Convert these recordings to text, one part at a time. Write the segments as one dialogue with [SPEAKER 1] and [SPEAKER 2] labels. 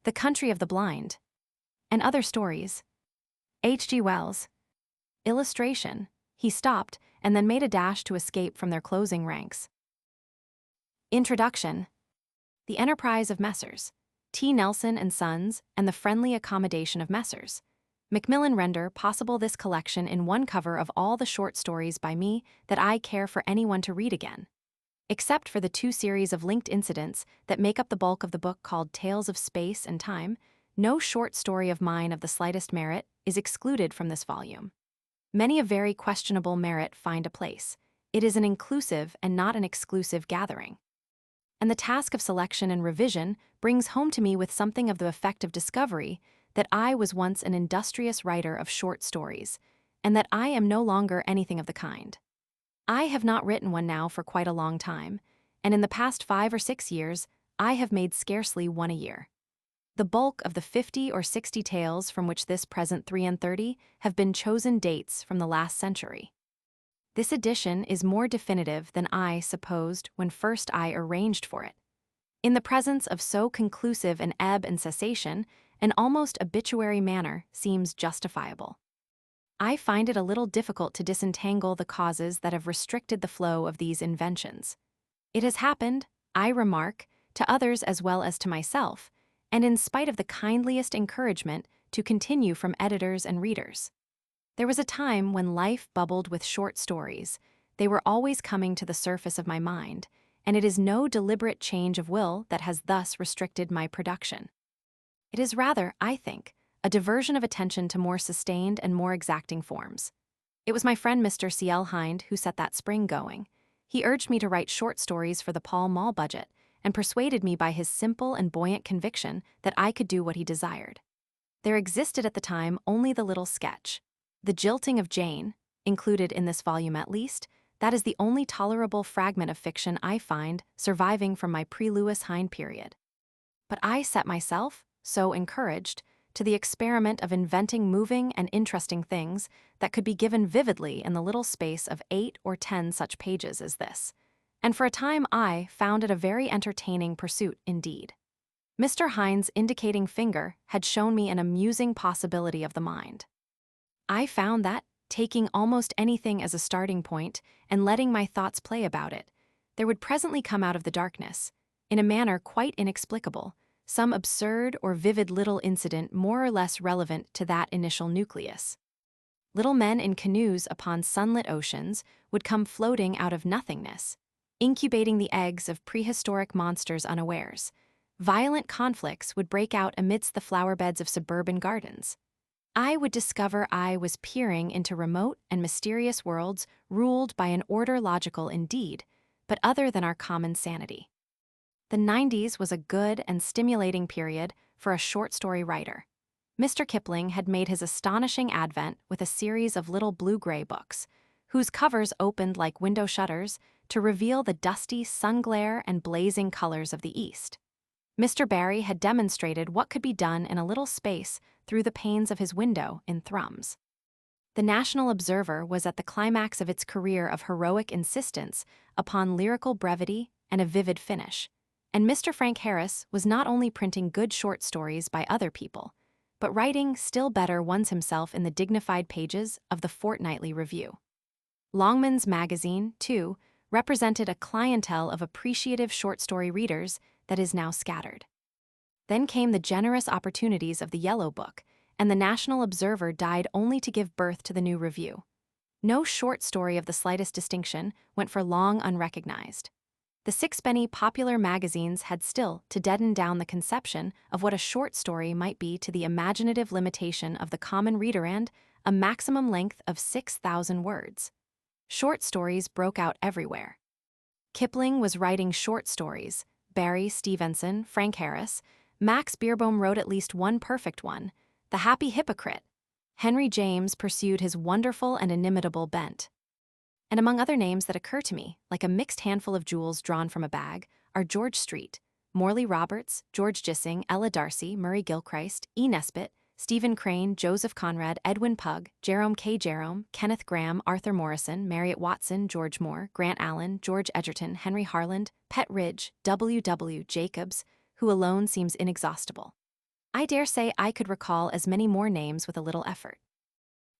[SPEAKER 1] The Country of the Blind, and Other Stories. H.G. Wells. Illustration. He stopped and then made a dash to escape from their closing ranks. Introduction. The enterprise of Messrs. T. Nelson and Sons and the friendly accommodation of Messrs. Macmillan render possible this collection in one cover of all the short stories by me that I care for anyone to read again. Except for the 2 series of linked incidents that make up the bulk of the book called Tales of Space and Time, no short story of mine of the slightest merit is excluded from this volume. Many of very questionable merit find a place. It is an inclusive and not an exclusive gathering. And the task of selection and revision brings home to me with something of the effect of discovery that I was once an industrious writer of short stories, and that I am no longer anything of the kind. I have not written one now for quite a long time, and in the past 5 or 6 years, I have made scarcely one a year. The bulk of the 50 or 60 tales from which this present 3 have been chosen dates from the last century. This edition is more definitive than I supposed when first I arranged for it. In the presence of so conclusive an ebb and cessation, an almost obituary manner seems justifiable. I find it a little difficult to disentangle the causes that have restricted the flow of these inventions. It has happened, I remark, to others as well as to myself, and in spite of the kindliest encouragement, to continue from editors and readers. There was a time when life bubbled with short stories. They were always coming to the surface of my mind, and it is no deliberate change of will that has thus restricted my production. It is rather, I think, a diversion of attention to more sustained and more exacting forms. It was my friend Mr. C.L. Hind who set that spring going. He urged me to write short stories for the Pall Mall budget, and persuaded me by his simple and buoyant conviction that I could do what he desired. There existed at the time only the little sketch, The Jilting of Jane, included in this volume at least. That is the only tolerable fragment of fiction I find surviving from my pre-Lewis Hind period. But I set myself, so encouraged, to the experiment of inventing moving and interesting things that could be given vividly in the little space of 8 or 10 such pages as this, and for a time I found it a very entertaining pursuit indeed. Mr. Hind's indicating finger had shown me an amusing possibility of the mind. I found that, taking almost anything as a starting point and letting my thoughts play about it, there would presently come out of the darkness, in a manner quite inexplicable, some absurd or vivid little incident more or less relevant to that initial nucleus. Little men in canoes upon sunlit oceans would come floating out of nothingness, incubating the eggs of prehistoric monsters unawares. Violent conflicts would break out amidst the flower beds of suburban gardens. I would discover I was peering into remote and mysterious worlds ruled by an order logical indeed, but other than our common sanity. The 90s was a good and stimulating period for a short story writer. Mr. Kipling had made his astonishing advent with a series of little blue-gray books, whose covers opened like window shutters to reveal the dusty sun-glare and blazing colors of the East. Mr. Barrie had demonstrated what could be done in a little space through the panes of his window in Thrums. The National Observer was at the climax of its career of heroic insistence upon lyrical brevity and a vivid finish, and Mr. Frank Harris was not only printing good short stories by other people, but writing still better ones himself in the dignified pages of the Fortnightly Review. Longman's magazine, too, represented a clientele of appreciative short story readers that is now scattered. Then came the generous opportunities of the Yellow Book, and the National Observer died only to give birth to the New Review. No short story of the slightest distinction went for long unrecognized. The sixpenny popular magazines had still to deaden down the conception of what a short story might be to the imaginative limitation of the common reader and a maximum length of 6,000 words. Short stories broke out everywhere. Kipling was writing short stories, Barrie, Stevenson, Frank Harris, Max Beerbohm wrote at least one perfect one, The Happy Hypocrite. Henry James pursued his wonderful and inimitable bent. And among other names that occur to me, like a mixed handful of jewels drawn from a bag, are George Street, Morley Roberts, George Gissing, Ella Darcy, Murray Gilchrist, E. Nesbitt, Stephen Crane, Joseph Conrad, Edwin Pugh, Jerome K. Jerome, Kenneth Graham, Arthur Morrison, Marriott Watson, George Moore, Grant Allen, George Edgerton, Henry Harland, Pet Ridge, W. W. Jacobs, who alone seems inexhaustible. I dare say I could recall as many more names with a little effort.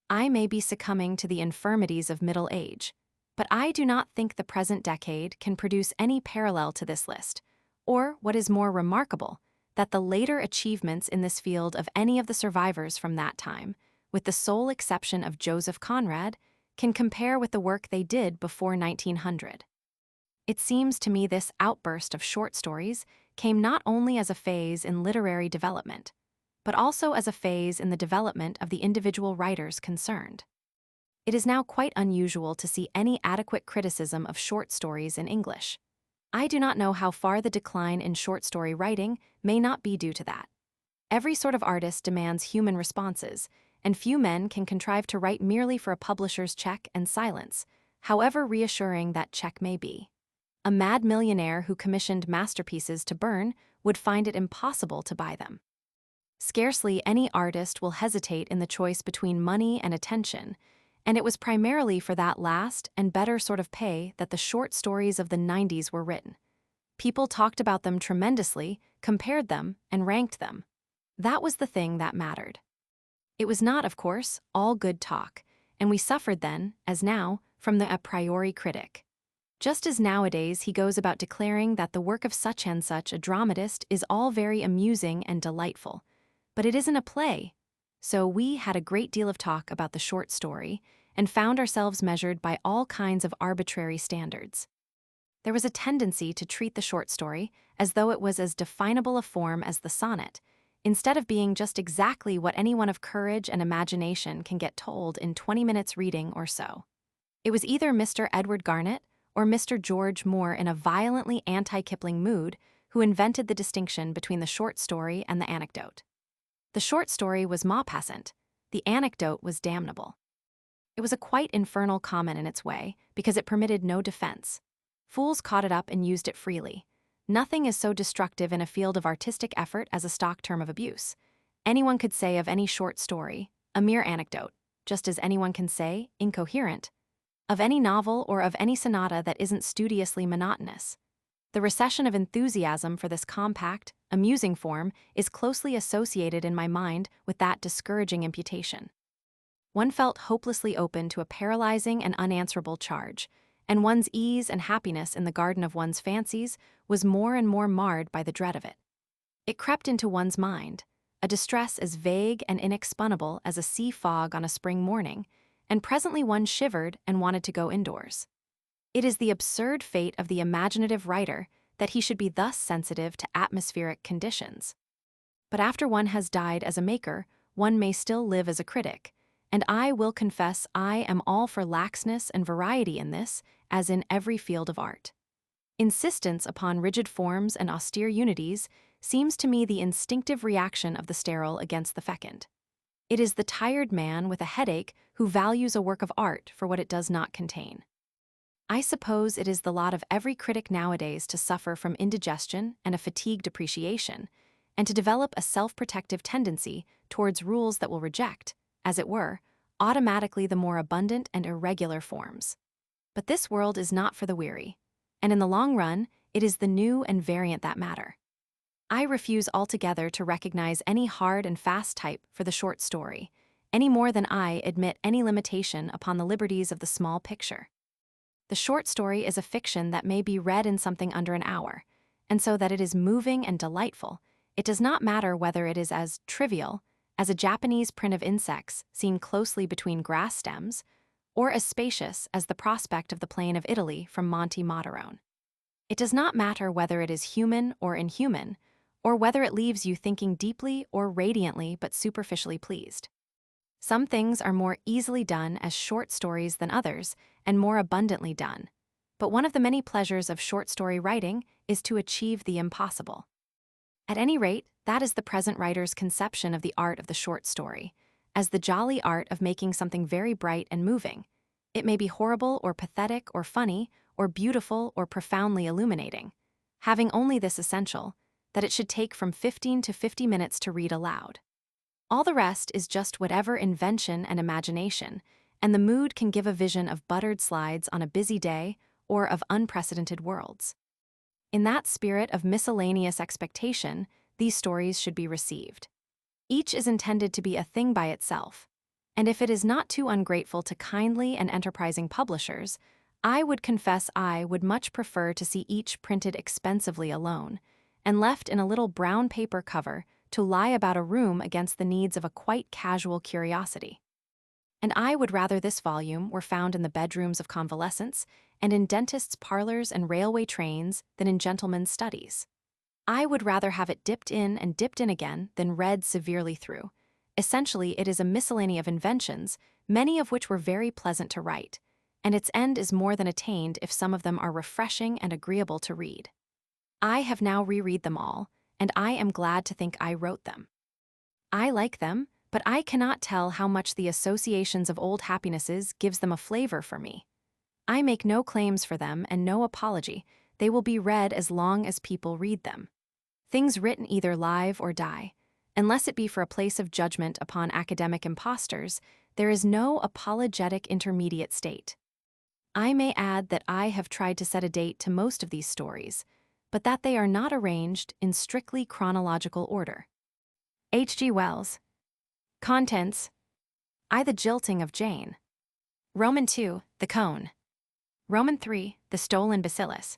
[SPEAKER 1] I may be succumbing to the infirmities of middle age, but I do not think the present decade can produce any parallel to this list, or, what is more remarkable, that the later achievements in this field of any of the survivors from that time, with the sole exception of Joseph Conrad, can compare with the work they did before 1900. It seems to me this outburst of short stories came not only as a phase in literary development, but also as a phase in the development of the individual writers concerned. It is now quite unusual to see any adequate criticism of short stories in English. I do not know how far the decline in short story writing may not be due to that. Every sort of artist demands human responses, and few men can contrive to write merely for a publisher's check and silence, however reassuring that check may be. A mad millionaire who commissioned masterpieces to burn would find it impossible to buy them. Scarcely any artist will hesitate in the choice between money and attention, and it was primarily for that last and better sort of pay that the short stories of the 90s were written. People talked about them tremendously, compared them, and ranked them. That was the thing that mattered. It was not, of course, all good talk, and we suffered then, as now, from the a priori critic. Just as nowadays he goes about declaring that the work of such and such a dramatist is all very amusing and delightful, but it isn't a play. So we had a great deal of talk about the short story and found ourselves measured by all kinds of arbitrary standards. There was a tendency to treat the short story as though it was as definable a form as the sonnet, instead of being just exactly what anyone of courage and imagination can get told in 20 minutes reading or so. It was either Mr. Edward Garnett or Mr. George Moore in a violently anti-Kipling mood who invented the distinction between the short story and the anecdote. The short story was maupassant, the anecdote was damnable. It was a quite infernal comment in its way, because it permitted no defense. Fools caught it up and used it freely. Nothing is so destructive in a field of artistic effort as a stock term of abuse. Anyone could say of any short story, a mere anecdote, just as anyone can say, incoherent, of any novel or of any sonata that isn't studiously monotonous. The recession of enthusiasm for this compact, amusing form is closely associated in my mind with that discouraging imputation. One felt hopelessly open to a paralyzing and unanswerable charge, and one's ease and happiness in the garden of one's fancies was more and more marred by the dread of it. It crept into one's mind, a distress as vague and inexpugnable as a sea fog on a spring morning, and presently one shivered and wanted to go indoors. It is the absurd fate of the imaginative writer that he should be thus sensitive to atmospheric conditions. But after one has died as a maker, one may still live as a critic, and I will confess I am all for laxness and variety in this, as in every field of art. Insistence upon rigid forms and austere unities seems to me the instinctive reaction of the sterile against the fecund. It is the tired man with a headache who values a work of art for what it does not contain. I suppose it is the lot of every critic nowadays to suffer from indigestion and a fatigued appreciation, and to develop a self-protective tendency towards rules that will reject, as it were, automatically the more abundant and irregular forms. But this world is not for the weary, and in the long run, it is the new and variant that matter. I refuse altogether to recognize any hard and fast type for the short story, any more than I admit any limitation upon the liberties of the small picture. The short story is a fiction that may be read in something under an hour, and so that it is moving and delightful, it does not matter whether it is as trivial as a Japanese print of insects seen closely between grass stems, or as spacious as the prospect of the plain of Italy from Monte Materone. It does not matter whether it is human or inhuman, or whether it leaves you thinking deeply or radiantly but superficially pleased. Some things are more easily done as short stories than others, and more abundantly done. But one of the many pleasures of short story writing is to achieve the impossible. At any rate, that is the present writer's conception of the art of the short story, as the jolly art of making something very bright and moving. It may be horrible or pathetic or funny, or beautiful or profoundly illuminating, having only this essential, that it should take from 15 to 50 minutes to read aloud. All the rest is just whatever invention and imagination, and the mood can give a vision of buttered slides on a busy day or of unprecedented worlds. In that spirit of miscellaneous expectation, these stories should be received. Each is intended to be a thing by itself. And if it is not too ungrateful to kindly and enterprising publishers, I would confess I would much prefer to see each printed expensively alone, and left in a little brown paper cover to lie about a room against the needs of a quite casual curiosity. And I would rather this volume were found in the bedrooms of convalescents and in dentists' parlors and railway trains than in gentlemen's studies. I would rather have it dipped in and dipped in again than read severely through. Essentially, it is a miscellany of inventions, many of which were very pleasant to write, and its end is more than attained if some of them are refreshing and agreeable to read. I have now reread them all, and I am glad to think I wrote them. I like them, but I cannot tell how much the associations of old happinesses gives them a flavor for me. I make no claims for them and no apology. They will be read as long as people read them. Things written either live or die. Unless it be for a place of judgment upon academic impostors, there is no apologetic intermediate state. I may add that I have tried to set a date to most of these stories, but that they are not arranged in strictly chronological order. H.G. Wells. Contents: I. The Jilting of Jane. Roman 2. The Cone. Roman 3. The Stolen Bacillus.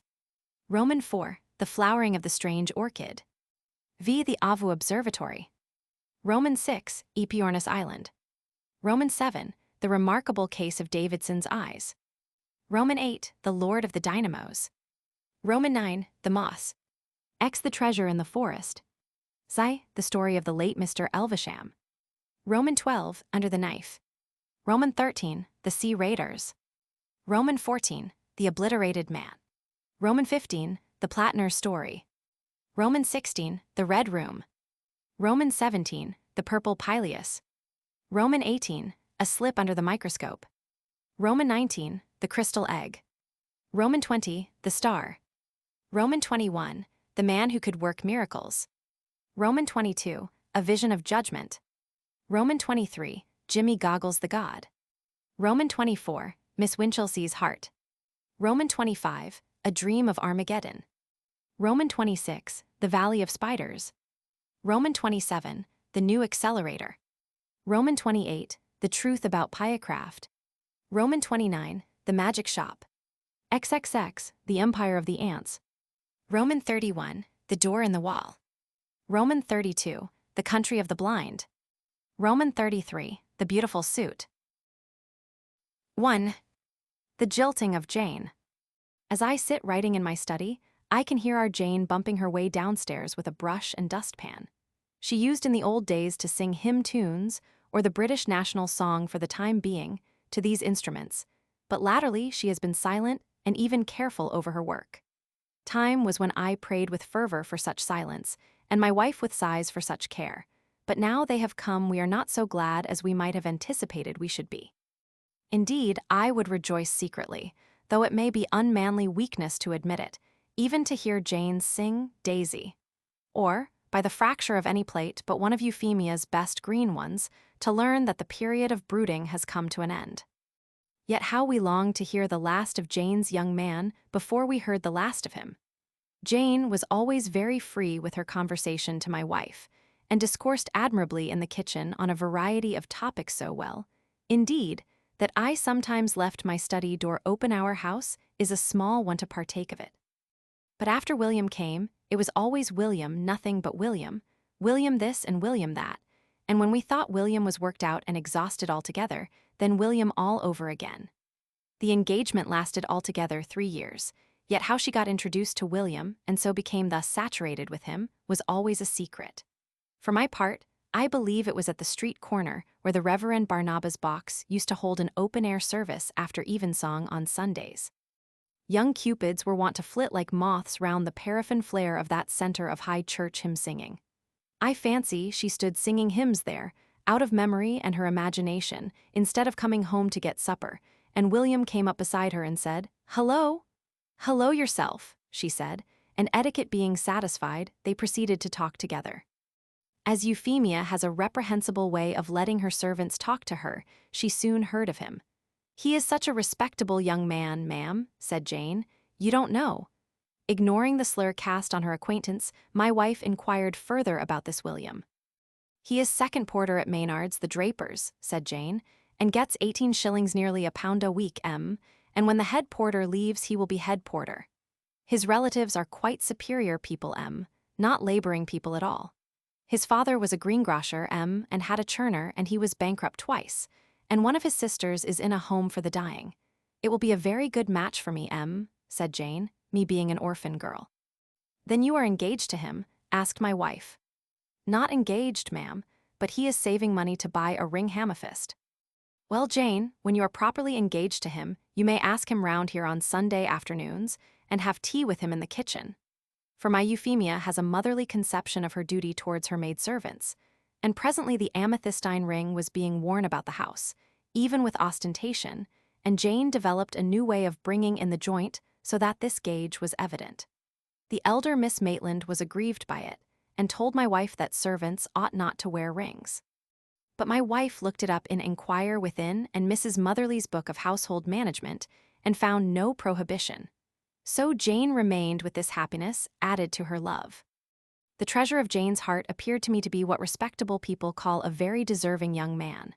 [SPEAKER 1] Roman 4. The Flowering of the Strange Orchid. V. The Avu Observatory. Roman 6. Epiornis Island. Roman 7. The Remarkable Case of Davidson's Eyes. Roman 8. The Lord of the Dynamos. Roman 9. The Moss. X. The Treasure in the Forest. Xi. The Story of the Late Mr. Elvesham. Roman 12. Under the Knife. Roman 13. The Sea Raiders. Roman 14. The Obliterated Man. Roman 15. The Platner's Story. Roman 16. The Red Room. Roman 17. The Purple Pileus. Roman 18. A Slip Under the Microscope. Roman 19. The Crystal Egg. Roman 20. The Star. Roman 21. The Man Who Could Work Miracles. Roman 22. A Vision of Judgment. Roman 23. Jimmy Goggles the God. Roman 24. Miss Winchelsea's Heart. Roman 25. A Dream of Armageddon. Roman 26. The Valley of Spiders. Roman 27. The New Accelerator. Roman 28. The Truth About Pyecraft. Roman 29. The Magic Shop. XXX. The Empire of the Ants. Roman 31. The Door in the Wall. Roman 32. The Country of the Blind. Roman 33. The Beautiful Suit. 1. The Jilting of Jane. As I sit writing in my study, I can hear our Jane bumping her way downstairs with a brush and dustpan. She used in the old days to sing hymn tunes or the British national song for the time being to these instruments, but latterly she has been silent and even careful over her work. Time was when I prayed with fervor for such silence, and my wife with sighs for such care, but now they have come we are not so glad as we might have anticipated we should be. Indeed, I would rejoice secretly, though it may be unmanly weakness to admit it, even to hear Jane sing Daisy, or, by the fracture of any plate but one of Euphemia's best green ones, to learn that the period of brooding has come to an end. Yet how we longed to hear the last of Jane's young man before we heard the last of him. Jane was always very free with her conversation to my wife, and discoursed admirably in the kitchen on a variety of topics so well, indeed, that I sometimes left my study door open. Our house is a small one to partake of it. But after William came, it was always William, nothing but William, William this and William that, and when we thought William was worked out and exhausted altogether, then William all over again. The engagement lasted altogether 3 years, yet how she got introduced to William and so became thus saturated with him was always a secret. For my part, I believe it was at the street corner where the Reverend Barnabas Box used to hold an open-air service after evensong on Sundays. Young cupids were wont to flit like moths round the paraffin flare of that center of high church hymn-singing. I fancy she stood singing hymns there, out of memory and her imagination, instead of coming home to get supper, and William came up beside her and said, "Hello? Hello yourself," she said, and etiquette being satisfied, they proceeded to talk together. As Euphemia has a reprehensible way of letting her servants talk to her, she soon heard of him. "He is such a respectable young man, ma'am," said Jane. "You don't know." Ignoring the slur cast on her acquaintance, my wife inquired further about this William. He is second porter at Maynard's, the drapers, said Jane, and gets 18 shillings, nearly £1 a week, and when the head porter leaves he will be head porter. His relatives are quite superior people, not labouring people at all. His father was a greengrocer, and had a churner, and he was bankrupt twice, and one of his sisters is in a home for the dying. It will be a very good match for me, said Jane, me being an orphan girl. Then you are engaged to him? Asked my wife. Not engaged, ma'am, but he is saving money to buy a ring amethyst. Well, Jane, when you are properly engaged to him, you may ask him round here on Sunday afternoons and have tea with him in the kitchen. For my Euphemia has a motherly conception of her duty towards her maidservants, and presently the amethystine ring was being worn about the house, even with ostentation, and Jane developed a new way of bringing in the joint so that this gauge was evident. The elder Miss Maitland was aggrieved by it, and told my wife that servants ought not to wear rings. But my wife looked it up in Enquire Within and Mrs. Motherly's Book of Household Management, and found no prohibition. So Jane remained with this happiness added to her love. The treasure of Jane's heart appeared to me to be what respectable people call a very deserving young man.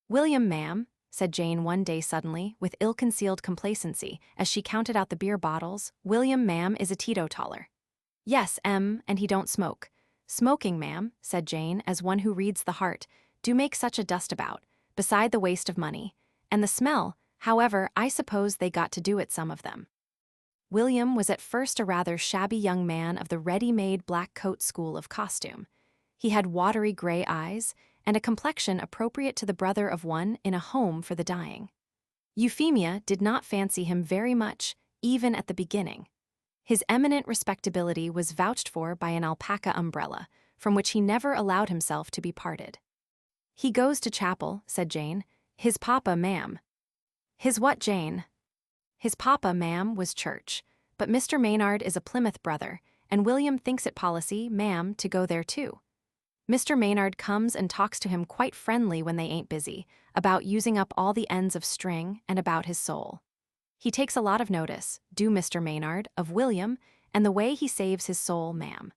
[SPEAKER 1] William, ma'am, said Jane one day suddenly, with ill-concealed complacency, as she counted out the beer bottles, William, ma'am, is a teetotaler. Yes, and he don't smoke. Smoking, ma'am, said Jane, as one who reads the heart, do make such a dust about, beside the waste of money. And the smell, however, I suppose they got to do it, some of them. William was at first a rather shabby young man of the ready-made black coat school of costume. He had watery gray eyes, and a complexion appropriate to the brother of one in a home for the dying. Euphemia did not fancy him very much, even at the beginning. His eminent respectability was vouched for by an alpaca umbrella, from which he never allowed himself to be parted. He goes to chapel, said Jane. His papa, ma'am. His what, Jane? His papa, ma'am, was church, but Mr. Maynard is a Plymouth brother, and William thinks it policy, ma'am, to go there too. Mr. Maynard comes and talks to him quite friendly when they ain't busy, about using up all the ends of string and about his soul. He takes a lot of notice, do Mr. Maynard, of William, and the way he saves his soul, ma'am.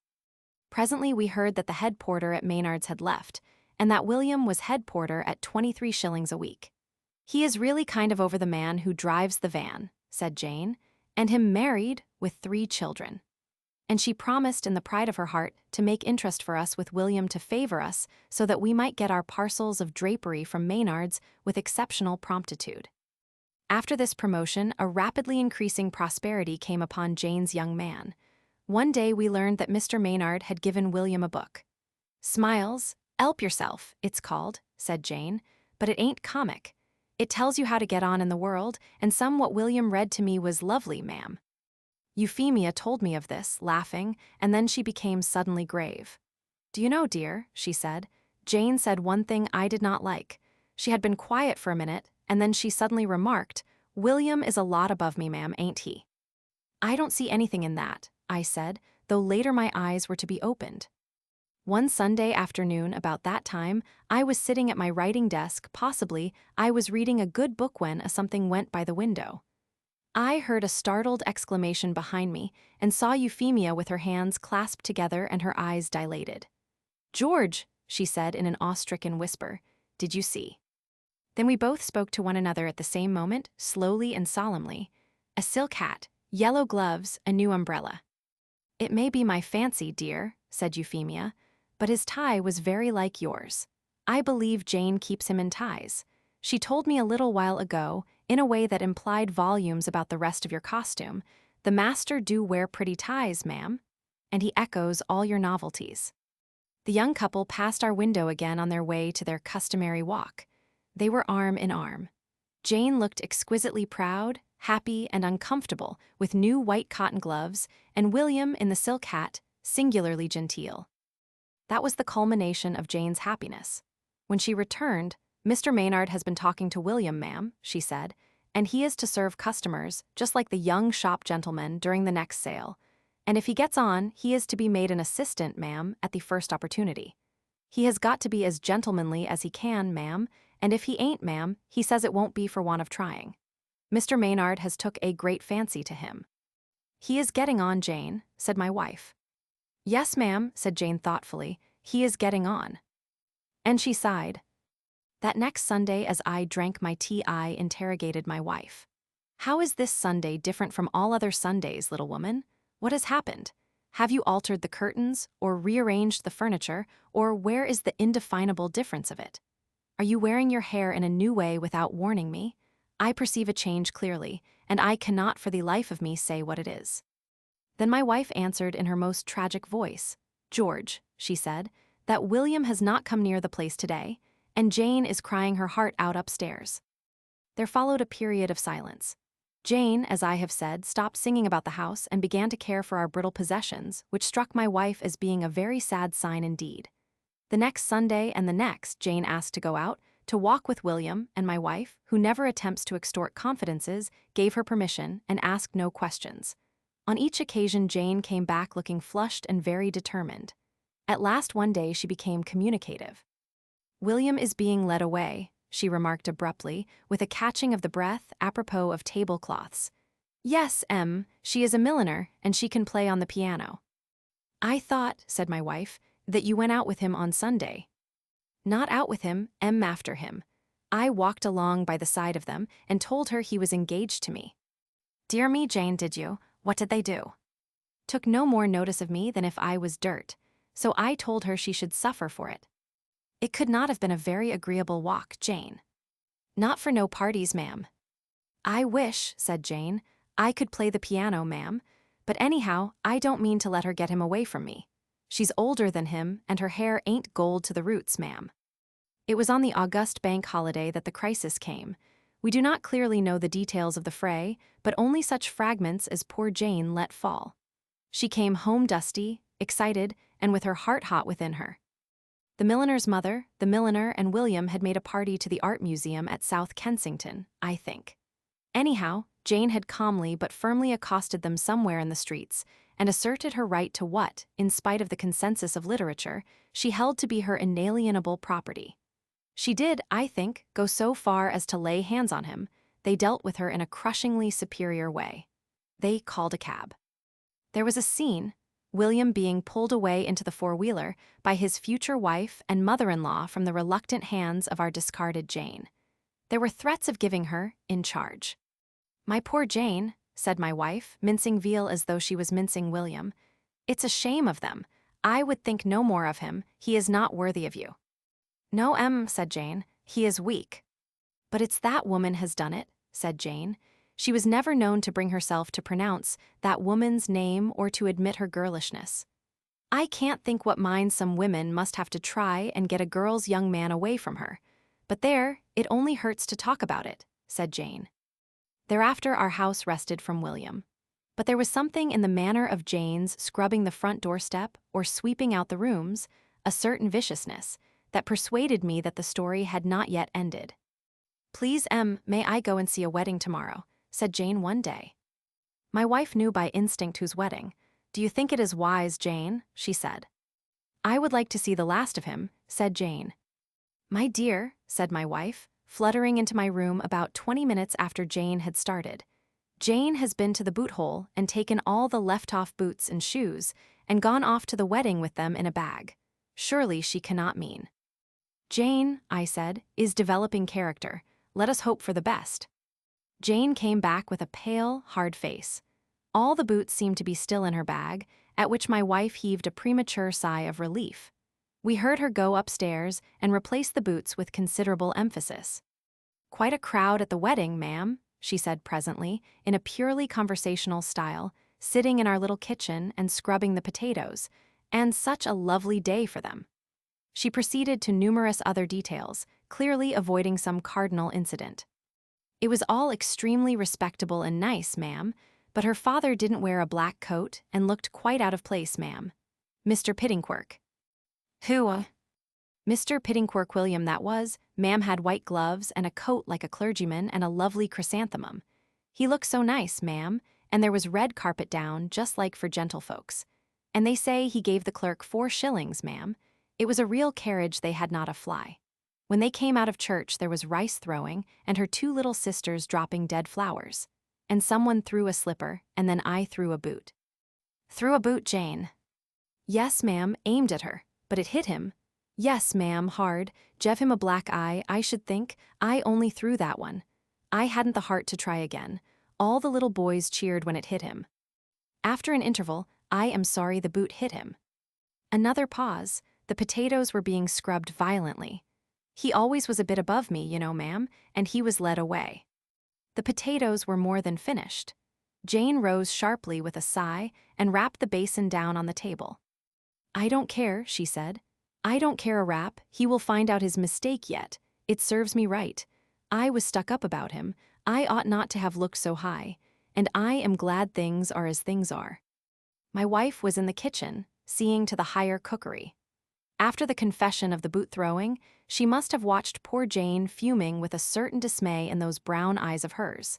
[SPEAKER 1] Presently we heard that the head porter at Maynard's had left, and that William was head porter at 23 shillings a week. He is really kind of over the man who drives the van, said Jane, and him married with 3 children. And she promised in the pride of her heart to make interest for us with William to favor us so that we might get our parcels of drapery from Maynard's with exceptional promptitude. After this promotion, a rapidly increasing prosperity came upon Jane's young man. One day we learned that Mr. Maynard had given William a book. Smiles, Help Yourself, it's called, said Jane, but it ain't comic. It tells you how to get on in the world, and some what William read to me was lovely, ma'am. Euphemia told me of this, laughing, and then she became suddenly grave. Do you know, dear, she said, Jane said one thing I did not like. She had been quiet for a minute, and then she suddenly remarked, William is a lot above me, ma'am, ain't he? I don't see anything in that, I said, though later my eyes were to be opened. One Sunday afternoon about that time, I was sitting at my writing desk, possibly I was reading a good book when something went by the window. I heard a startled exclamation behind me and saw Euphemia with her hands clasped together and her eyes dilated. George, she said in an awe-stricken whisper, did you see? Then we both spoke to one another at the same moment, slowly and solemnly. A silk hat, yellow gloves, a new umbrella. It may be my fancy, dear, said Euphemia, but his tie was very like yours. I believe Jane keeps him in ties. She told me a little while ago, in a way that implied volumes about the rest of your costume, the master do wear pretty ties, ma'am, and he echoes all your novelties. The young couple passed our window again on their way to their customary walk. They were arm in arm. Jane looked exquisitely proud, happy, and uncomfortable, with new white cotton gloves, and William in the silk hat, singularly genteel. That was the culmination of Jane's happiness. When she returned, Mr. Maynard has been talking to William, ma'am, she said, and he is to serve customers, just like the young shop gentleman during the next sale. And if he gets on, he is to be made an assistant, ma'am, at the first opportunity. He has got to be as gentlemanly as he can, ma'am, and if he ain't, ma'am, he says it won't be for want of trying. Mr. Maynard has took a great fancy to him. He is getting on, Jane, said my wife. Yes, ma'am, said Jane thoughtfully, he is getting on. And she sighed. That next Sunday, as I drank my tea, I interrogated my wife. How is this Sunday different from all other Sundays, little woman? What has happened? Have you altered the curtains, or rearranged the furniture, or where is the indefinable difference of it? Are you wearing your hair in a new way without warning me? I perceive a change clearly, and I cannot for the life of me say what it is. Then my wife answered in her most tragic voice. George, she said, that William has not come near the place today, and Jane is crying her heart out upstairs. There followed a period of silence. Jane, as I have said, stopped singing about the house and began to care for our brittle possessions, which struck my wife as being a very sad sign indeed. The next Sunday and the next, Jane asked to go out, to walk with William, and my wife, who never attempts to extort confidences, gave her permission and asked no questions. On each occasion, Jane came back looking flushed and very determined. At last one day she became communicative. William is being led away, she remarked abruptly, with a catching of the breath apropos of tablecloths. Yes, she is a milliner, and she can play on the piano. I thought, said my wife, that you went out with him on Sunday. Not out with him, after him. I walked along by the side of them and told her he was engaged to me. Dear me, Jane, did you? What did they do? Took no more notice of me than if I was dirt, so I told her she should suffer for it. It could not have been a very agreeable walk, Jane. Not for no parties, ma'am. I wish, said Jane, I could play the piano, ma'am, but anyhow, I don't mean to let her get him away from me. She's older than him, and her hair ain't gold to the roots, ma'am. It was on the August bank holiday that the crisis came. We do not clearly know the details of the fray, but only such fragments as poor Jane let fall. She came home dusty, excited, and with her heart hot within her. The milliner's mother, the milliner, and William had made a party to the art museum at South Kensington, I think. Anyhow, Jane had calmly but firmly accosted them somewhere in the streets, and asserted her right to what, in spite of the consensus of literature, she held to be her inalienable property. She did, I think, go so far as to lay hands on him. They dealt with her in a crushingly superior way. They called a cab. There was a scene, William being pulled away into the four-wheeler by his future wife and mother-in-law from the reluctant hands of our discarded Jane. There were threats of giving her in charge. My poor Jane, said my wife, mincing veal as though she was mincing William, it's a shame of them. I would think no more of him. He is not worthy of you. No, said Jane, he is weak. But it's that woman has done it, said Jane. She was never known to bring herself to pronounce that woman's name or to admit her girlishness. I can't think what minds some women must have to try and get a girl's young man away from her. But there, it only hurts to talk about it, said Jane. Thereafter our house rested from William. But there was something in the manner of Jane's scrubbing the front doorstep or sweeping out the rooms, a certain viciousness, that persuaded me that the story had not yet ended. Please, may I go and see a wedding tomorrow? Said Jane one day. My wife knew by instinct whose wedding. Do you think it is wise, Jane? She said. I would like to see the last of him, said Jane. My dear, said my wife, fluttering into my room about 20 minutes after Jane had started. Jane has been to the boot hole and taken all the left-off boots and shoes and gone off to the wedding with them in a bag. Surely she cannot mean. Jane, I said, is developing character. Let us hope for the best. Jane came back with a pale, hard face. All the boots seemed to be still in her bag, at which my wife heaved a premature sigh of relief. We heard her go upstairs and replace the boots with considerable emphasis. Quite a crowd at the wedding, ma'am, she said presently, in a purely conversational style, sitting in our little kitchen and scrubbing the potatoes, and such a lovely day for them. She proceeded to numerous other details, clearly avoiding some cardinal incident. It was all extremely respectable and nice, ma'am, but her father didn't wear a black coat and looked quite out of place, ma'am. Mr. Pittingquirk. Who? Mr. Pittingquirk William, that was. Ma'am had white gloves and a coat like a clergyman and a lovely chrysanthemum. He looked so nice, ma'am, and there was red carpet down, just like for gentlefolks. And they say he gave the clerk 4 shillings, ma'am. It was a real carriage, they had not a fly. When they came out of church, there was rice throwing, and her 2 little sisters dropping dead flowers. And someone threw a slipper, and then I threw a boot. Threw a boot, Jane? Yes, ma'am, aimed at her, but it hit him. Yes, ma'am, hard. Jev him a black eye, I should think. I only threw that one. I hadn't the heart to try again. All the little boys cheered when it hit him. After an interval, I am sorry the boot hit him. Another pause. The potatoes were being scrubbed violently. He always was a bit above me, you know, ma'am, and he was led away. The potatoes were more than finished. Jane rose sharply with a sigh and rapped the basin down on the table. I don't care, she said. I don't care a rap, he will find out his mistake yet. It serves me right. I was stuck up about him. I ought not to have looked so high, and I am glad things are as things are. My wife was in the kitchen, seeing to the higher cookery. After the confession of the boot throwing, she must have watched poor Jane fuming with a certain dismay in those brown eyes of hers.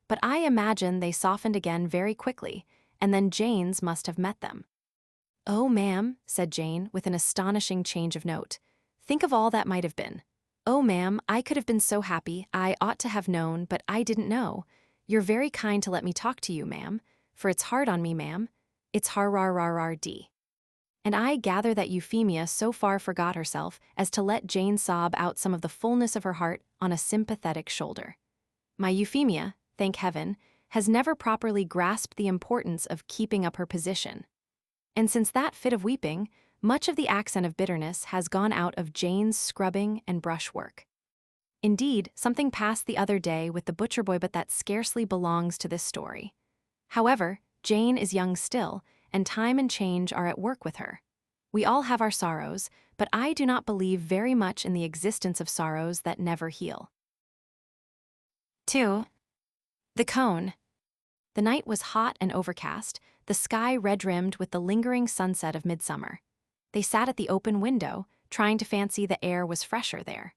[SPEAKER 1] But I imagine they softened again very quickly, and then Jane's must have met them. Oh, ma'am, said Jane, with an astonishing change of note. Think of all that might have been. Oh, ma'am, I could have been so happy, I ought to have known, but I didn't know. You're very kind to let me talk to you, ma'am, for it's hard on me, ma'am. It's har-rar-rar-rar-d. And I gather that Euphemia so far forgot herself as to let Jane sob out some of the fullness of her heart on a sympathetic shoulder. My Euphemia, thank heaven, has never properly grasped the importance of keeping up her position. And since that fit of weeping, much of the accent of bitterness has gone out of Jane's scrubbing and brushwork. Indeed, something passed the other day with the butcher boy, but that scarcely belongs to this story. However, Jane is young still, and time and change are at work with her. We all have our sorrows, but I do not believe very much in the existence of sorrows that never heal. 2. The cone. The night was hot and overcast, the sky red-rimmed with the lingering sunset of midsummer. They sat at the open window, trying to fancy the air was fresher there.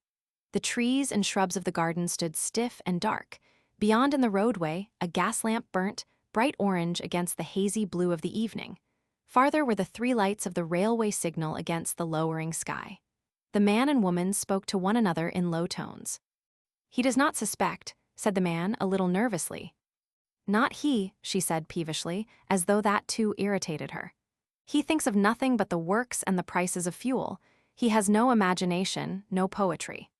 [SPEAKER 1] The trees and shrubs of the garden stood stiff and dark. Beyond in the roadway, a gas lamp burnt, bright orange against the hazy blue of the evening. Farther were the three lights of the railway signal against the lowering sky. The man and woman spoke to one another in low tones. He does not suspect, said the man a little nervously. Not he, she said peevishly, as though that too irritated her. He thinks of nothing but the works and the prices of fuel. He has no imagination, no poetry.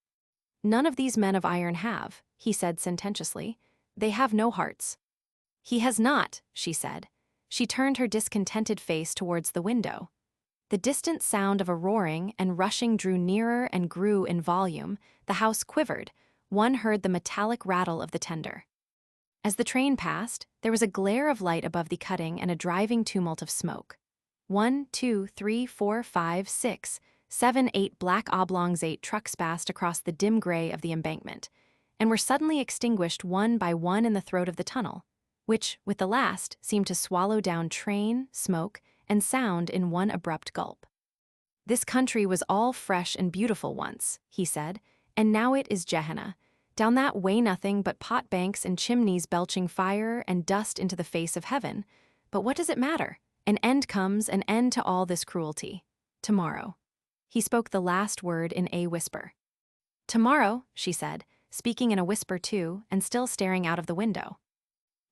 [SPEAKER 1] None of these men of iron have, he said sententiously. They have no hearts. He has not, she said. She turned her discontented face towards the window. The distant sound of a roaring and rushing drew nearer and grew in volume. The house quivered. One heard the metallic rattle of the tender. As the train passed, there was a glare of light above the cutting and a driving tumult of smoke. 1, 2, 3, 4, 5, 6, 7, 8 black oblongs, 8 trucks passed across the dim gray of the embankment, and were suddenly extinguished one by one in the throat of the tunnel, which, with the last, seemed to swallow down train, smoke, and sound in one abrupt gulp. This country was all fresh and beautiful once, he said, and now it is Gehenna. Down that way nothing but pot banks and chimneys belching fire and dust into the face of heaven. But what does it matter? An end comes, an end to all this cruelty. Tomorrow. He spoke the last word in a whisper. Tomorrow, she said, speaking in a whisper too, and still staring out of the window.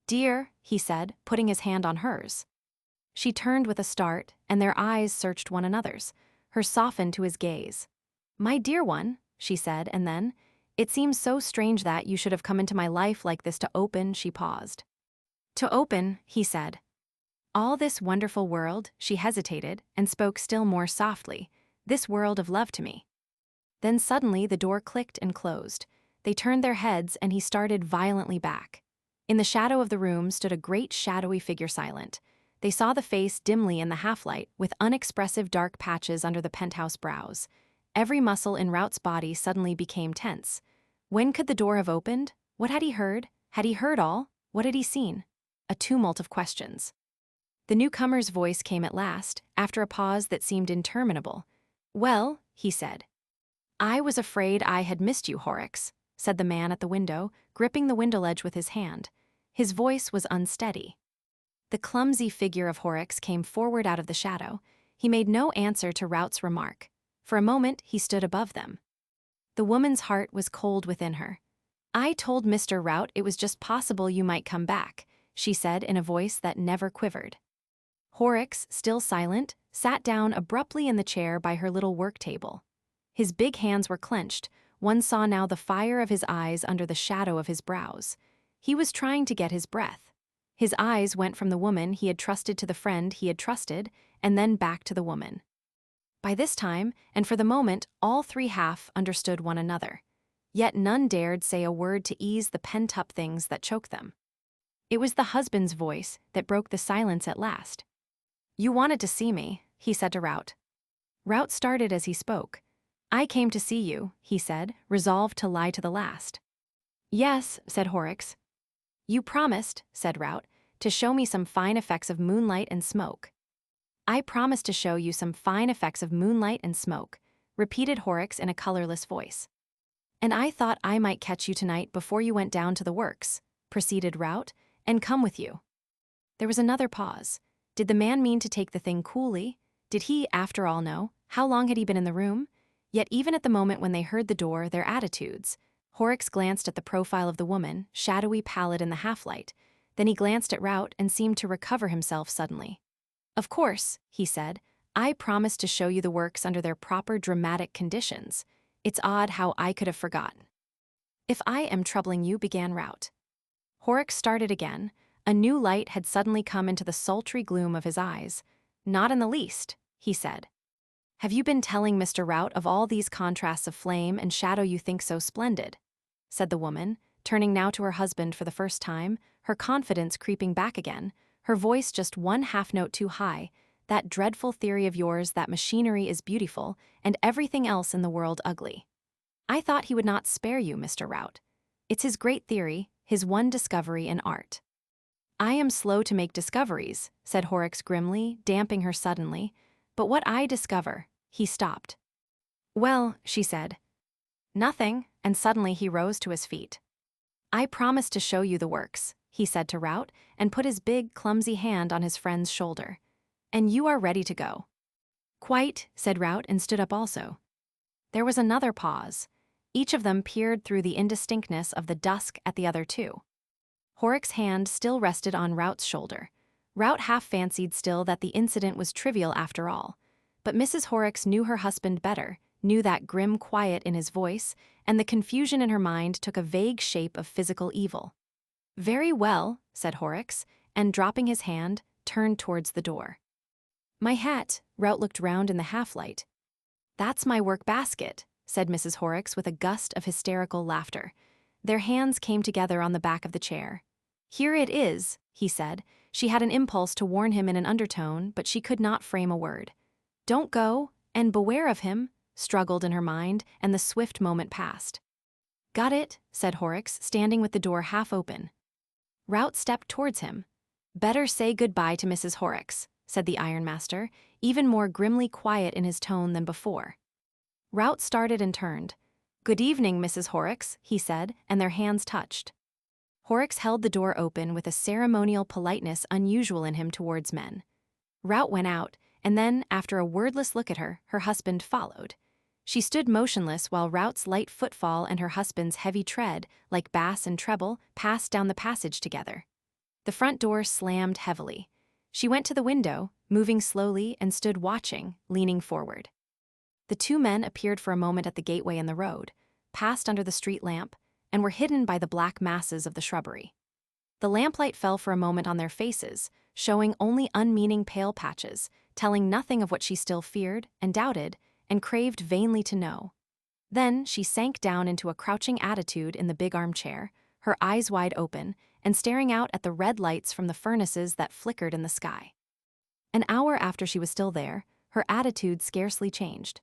[SPEAKER 1] Dear, he said, putting his hand on hers. She turned with a start, and their eyes searched one another's. Hers softened to his gaze. My dear one, she said, and then, it seems so strange that you should have come into my life like this to open, she paused. To open, he said. All this wonderful world, she hesitated, and spoke still more softly, this world of love to me. Then suddenly the door clicked and closed. They turned their heads and he started violently back. In the shadow of the room stood a great shadowy figure silent. They saw the face dimly in the half-light, with unexpressive dark patches under the penthouse brows. Every muscle in Rout's body suddenly became tense. When could the door have opened? What had he heard? Had he heard all? What had he seen? A tumult of questions. The newcomer's voice came at last, after a pause that seemed interminable. Well, he said. I was afraid I had missed you, Horrocks, said the man at the window, gripping the window ledge with his hand. His voice was unsteady. The clumsy figure of Horrocks came forward out of the shadow. He made no answer to Rout's remark. For a moment he stood above them. The woman's heart was cold within her. I told Mr. Rout it was just possible you might come back, she said in a voice that never quivered. Horrocks, still silent, sat down abruptly in the chair by her little work table. His big hands were clenched. One saw now the fire of his eyes under the shadow of his brows. He was trying to get his breath. His eyes went from the woman he had trusted to the friend he had trusted, and then back to the woman. By this time, and for the moment, all three half understood one another. Yet none dared say a word to ease the pent-up things that choked them. It was the husband's voice that broke the silence at last. "You wanted to see me," he said to Rout. Rout started as he spoke. "I came to see you," he said, resolved to lie to the last. "Yes," said Horrocks. "You promised," said Rout, "to show me some fine effects of moonlight and smoke." "I promised to show you some fine effects of moonlight and smoke," repeated Horrocks in a colorless voice. "And I thought I might catch you tonight before you went down to the works," proceeded Rout, "and come with you." There was another pause. Did the man mean to take the thing coolly? Did he, after all, know? How long had he been in the room? Yet even at the moment when they heard the door, their attitudes. Horrocks glanced at the profile of the woman, shadowy pallid in the half-light. Then he glanced at Rout and seemed to recover himself suddenly. "Of course," he said, "I promised to show you the works under their proper dramatic conditions. It's odd how I could have forgotten." "If I am troubling you," began Rout. Horrocks started again. A new light had suddenly come into the sultry gloom of his eyes. "Not in the least," he said. "Have you been telling Mr. Rout of all these contrasts of flame and shadow you think so splendid?" said the woman, turning now to her husband for the first time, her confidence creeping back again, her voice just one half-note too high. "That dreadful theory of yours that machinery is beautiful and everything else in the world ugly. I thought he would not spare you, Mr. Rout. It's his great theory, his one discovery in art." "I am slow to make discoveries," said Horrocks grimly, damping her suddenly. "But what I discover—" He stopped. "Well," she said. "Nothing," and suddenly he rose to his feet. "I promised to show you the works," he said to Rout, and put his big, clumsy hand on his friend's shoulder. "And you are ready to go." "Quite," said Rout, and stood up also. There was another pause. Each of them peered through the indistinctness of the dusk at the other two. Horrocks' hand still rested on Rout's shoulder. Rout half fancied still that the incident was trivial after all. But Mrs. Horrocks knew her husband better, knew that grim quiet in his voice, and the confusion in her mind took a vague shape of physical evil. "Very well," said Horrocks, and dropping his hand, turned towards the door. "My hat," Rout looked round in the half-light. "That's my work basket," said Mrs. Horrocks with a gust of hysterical laughter. Their hands came together on the back of the chair. "Here it is," he said. She had an impulse to warn him in an undertone, but she could not frame a word. "Don't go, and beware of him," struggled in her mind, and the swift moment passed. "Got it," said Horrocks, standing with the door half open. Rout stepped towards him. "Better say goodbye to Mrs. Horrocks," said the ironmaster, even more grimly quiet in his tone than before. Rout started and turned. "Good evening, Mrs. Horrocks," he said, and their hands touched. Horrocks held the door open with a ceremonial politeness unusual in him towards men. Rout went out, and then, after a wordless look at her, her husband followed. She stood motionless while Rout's light footfall and her husband's heavy tread, like bass and treble, passed down the passage together. The front door slammed heavily. She went to the window, moving slowly, and stood watching, leaning forward. The two men appeared for a moment at the gateway in the road, passed under the street lamp, and were hidden by the black masses of the shrubbery. The lamplight fell for a moment on their faces, showing only unmeaning pale patches, telling nothing of what she still feared and doubted and craved vainly to know. Then she sank down into a crouching attitude in the big armchair, her eyes wide open, and staring out at the red lights from the furnaces that flickered in the sky. An hour after she was still there, her attitude scarcely changed.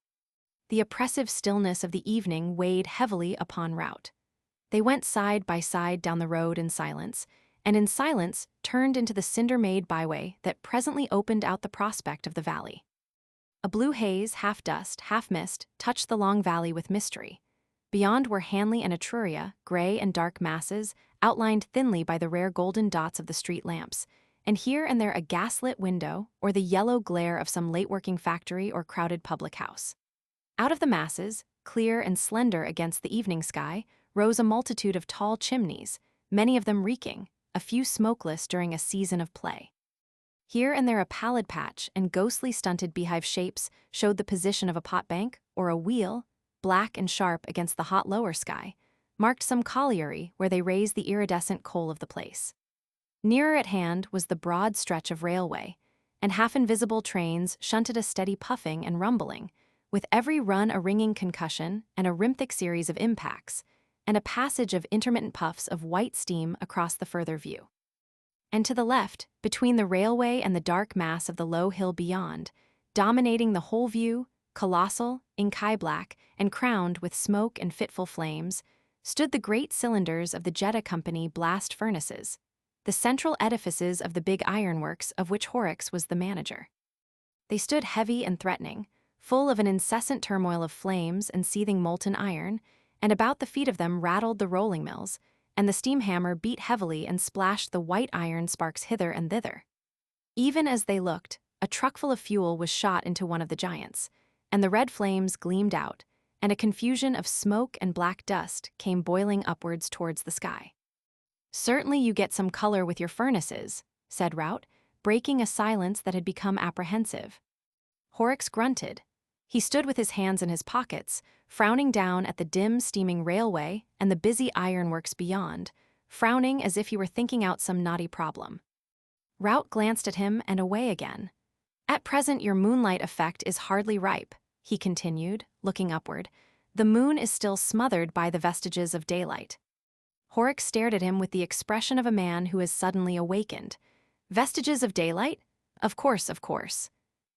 [SPEAKER 1] The oppressive stillness of the evening weighed heavily upon Rout. They went side by side down the road in silence, and in silence turned into the cinder-made byway that presently opened out the prospect of the valley. A blue haze, half dust, half mist, touched the long valley with mystery. Beyond were Hanley and Etruria, gray and dark masses, outlined thinly by the rare golden dots of the street lamps, and here and there a gaslit window or the yellow glare of some late-working factory or crowded public house. Out of the masses, clear and slender against the evening sky, rose a multitude of tall chimneys, many of them reeking, a few smokeless during a season of play. Here and there a pallid patch and ghostly stunted beehive shapes showed the position of a pot bank or a wheel, black and sharp against the hot lower sky, marked some colliery where they raised the iridescent coal of the place. Nearer at hand was the broad stretch of railway, and half-invisible trains shunted a steady puffing and rumbling, with every run a ringing concussion and a rhythmic series of impacts, and a passage of intermittent puffs of white steam across the further view. And to the left, between the railway and the dark mass of the low hill beyond, dominating the whole view, colossal, ink-eye black, and crowned with smoke and fitful flames, stood the great cylinders of the Jeddah Company blast furnaces, the central edifices of the big ironworks of which Horrocks was the manager. They stood heavy and threatening, full of an incessant turmoil of flames and seething molten iron, and about the feet of them rattled the rolling mills, and the steam hammer beat heavily and splashed the white iron sparks hither and thither. Even as they looked, a truckful of fuel was shot into one of the giants, and the red flames gleamed out, and a confusion of smoke and black dust came boiling upwards towards the sky. "Certainly you get some color with your furnaces," said Rout, breaking a silence that had become apprehensive. Horrocks grunted. He stood with his hands in his pockets, frowning down at the dim, steaming railway and the busy ironworks beyond, frowning as if he were thinking out some knotty problem. Rout glanced at him and away again. "At present your moonlight effect is hardly ripe," he continued, looking upward. "The moon is still smothered by the vestiges of daylight." Horrocks stared at him with the expression of a man who has suddenly awakened. "Vestiges of daylight? Of course, of course."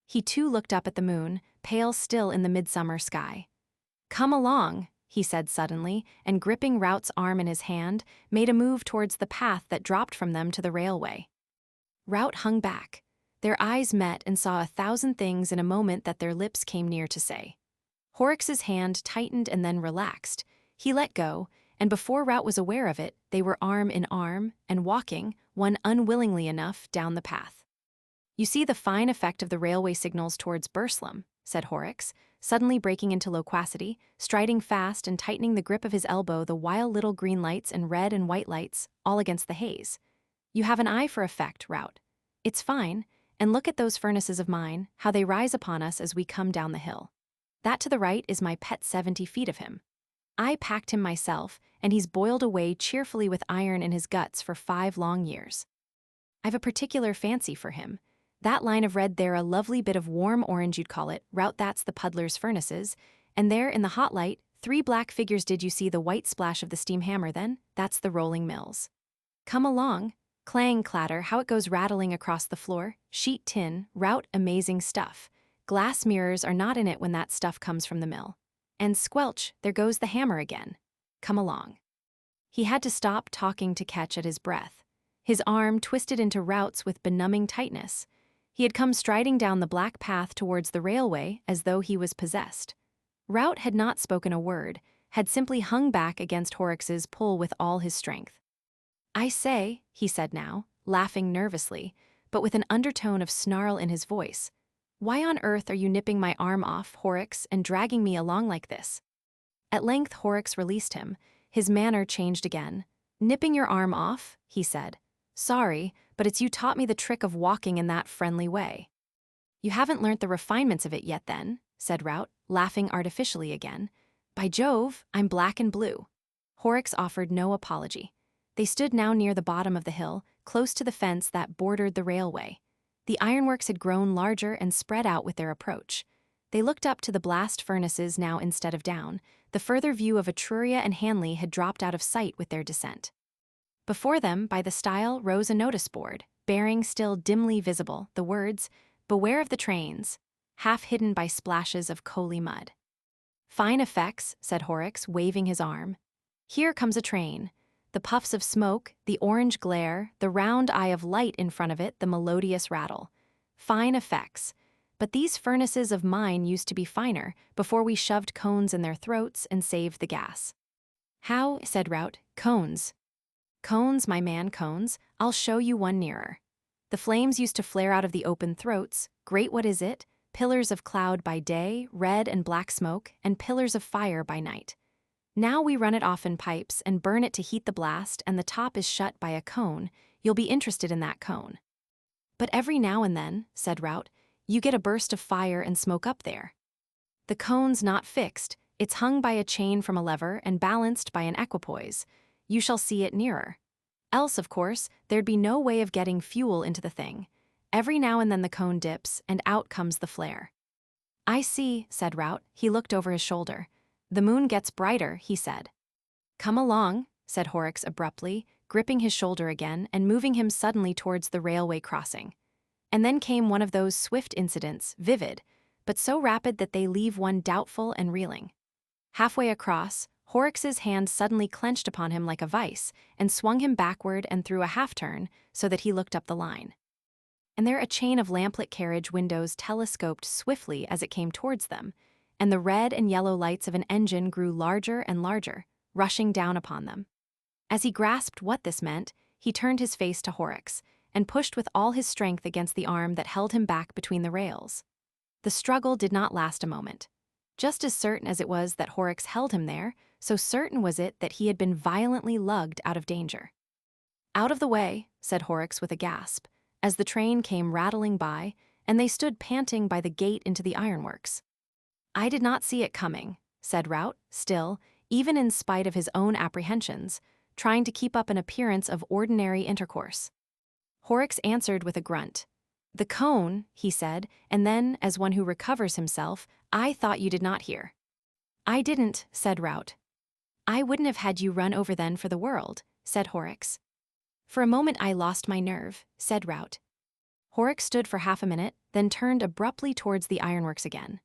[SPEAKER 1] He too looked up at the moon, pale still in the midsummer sky. "Come along," he said suddenly, and gripping Rout's arm in his hand, made a move towards the path that dropped from them to the railway. Rout hung back. Their eyes met and saw 1,000 things in a moment that their lips came near to say. Horrocks's hand tightened and then relaxed. He let go, and before Rout was aware of it, they were arm in arm and walking, one unwillingly enough, down the path. "You see the fine effect of the railway signals towards Burslem," said Horrocks, suddenly breaking into loquacity, striding fast and tightening the grip of his elbow the while little green lights and red and white lights, all against the haze. "You have an eye for effect, Rout. It's fine, and look at those furnaces of mine, how they rise upon us as we come down the hill. That to the right is my pet 70 feet of him. I packed him myself, and he's boiled away cheerfully with iron in his guts for 5 long years. I've a particular fancy for him. That line of red there, a lovely bit of warm orange you'd call it, Rout, that's the puddler's furnaces, and there in the hot light, 3 black figures. Did you see the white splash of the steam hammer then? That's the rolling mills. Come along. Clang, clatter, how it goes rattling across the floor. Sheet tin, Rout, amazing stuff. Glass mirrors are not in it when that stuff comes from the mill. And squelch, there goes the hammer again. Come along." He had to stop talking to catch at his breath. His arm twisted into Rout's with benumbing tightness. He had come striding down the black path towards the railway as though he was possessed. Rout had not spoken a word, had simply hung back against Horrocks's pull with all his strength. "I say," he said now, laughing nervously, but with an undertone of snarl in his voice, "why on earth are you nipping my arm off, Horrocks, and dragging me along like this?" At length Horrocks released him. His manner changed again. "Nipping your arm off?" he said. "Sorry, but it's you taught me the trick of walking in that friendly way." "You haven't learnt the refinements of it yet then," said Rout, laughing artificially again. "By Jove, I'm black and blue." Horrocks offered no apology. They stood now near the bottom of the hill, close to the fence that bordered the railway. The ironworks had grown larger and spread out with their approach. They looked up to the blast furnaces now instead of down. The further view of Etruria and Hanley had dropped out of sight with their descent. Before them, by the stile, rose a notice board, bearing, still dimly visible, the words, "Beware of the trains," half hidden by splashes of coaly mud. "Fine effects," said Horrocks, waving his arm. "Here comes a train. The puffs of smoke, the orange glare, the round eye of light in front of it, the melodious rattle. Fine effects. But these furnaces of mine used to be finer, before we shoved cones in their throats and saved the gas." "How?" said Rout. "Cones." "Cones, my man, cones. I'll show you one nearer. The flames used to flare out of the open throats, great what is it, pillars of cloud by day, red and black smoke, and pillars of fire by night. Now we run it off in pipes and burn it to heat the blast, and the top is shut by a cone. You'll be interested in that cone." "But every now and then," said Rout, "you get a burst of fire and smoke up there." "The cone's not fixed. It's hung by a chain from a lever and balanced by an equipoise. You shall see it nearer. Else, of course, there'd be no way of getting fuel into the thing. Every now and then the cone dips, and out comes the flare. I see, said Rout. He looked over his shoulder. The moon gets brighter, he said. Come along, said Horrocks abruptly, gripping his shoulder again and moving him suddenly towards the railway crossing. And then came one of those swift incidents, vivid, but so rapid that they leave one doubtful and reeling. Halfway across, Horrocks's hand suddenly clenched upon him like a vice and swung him backward and through a half-turn so that he looked up the line. And there a chain of lamplit carriage windows telescoped swiftly as it came towards them, and the red and yellow lights of an engine grew larger and larger, rushing down upon them. As he grasped what this meant, he turned his face to Horrocks and pushed with all his strength against the arm that held him back between the rails. The struggle did not last a moment. Just as certain as it was that Horrocks held him there, so certain was it that he had been violently lugged out of danger. Out of the way, said Horrocks with a gasp, as the train came rattling by, and they stood panting by the gate into the ironworks. I did not see it coming, said Rout, still, even in spite of his own apprehensions, trying to keep up an appearance of ordinary intercourse. Horrocks answered with a grunt. The cone, he said, and then, as one who recovers himself, I thought you did not hear. I didn't, said Rout. I wouldn't have had you run over then for the world, said Horrocks. For a moment I lost my nerve, said Rout. Horrocks stood for half a minute, then turned abruptly towards the ironworks again.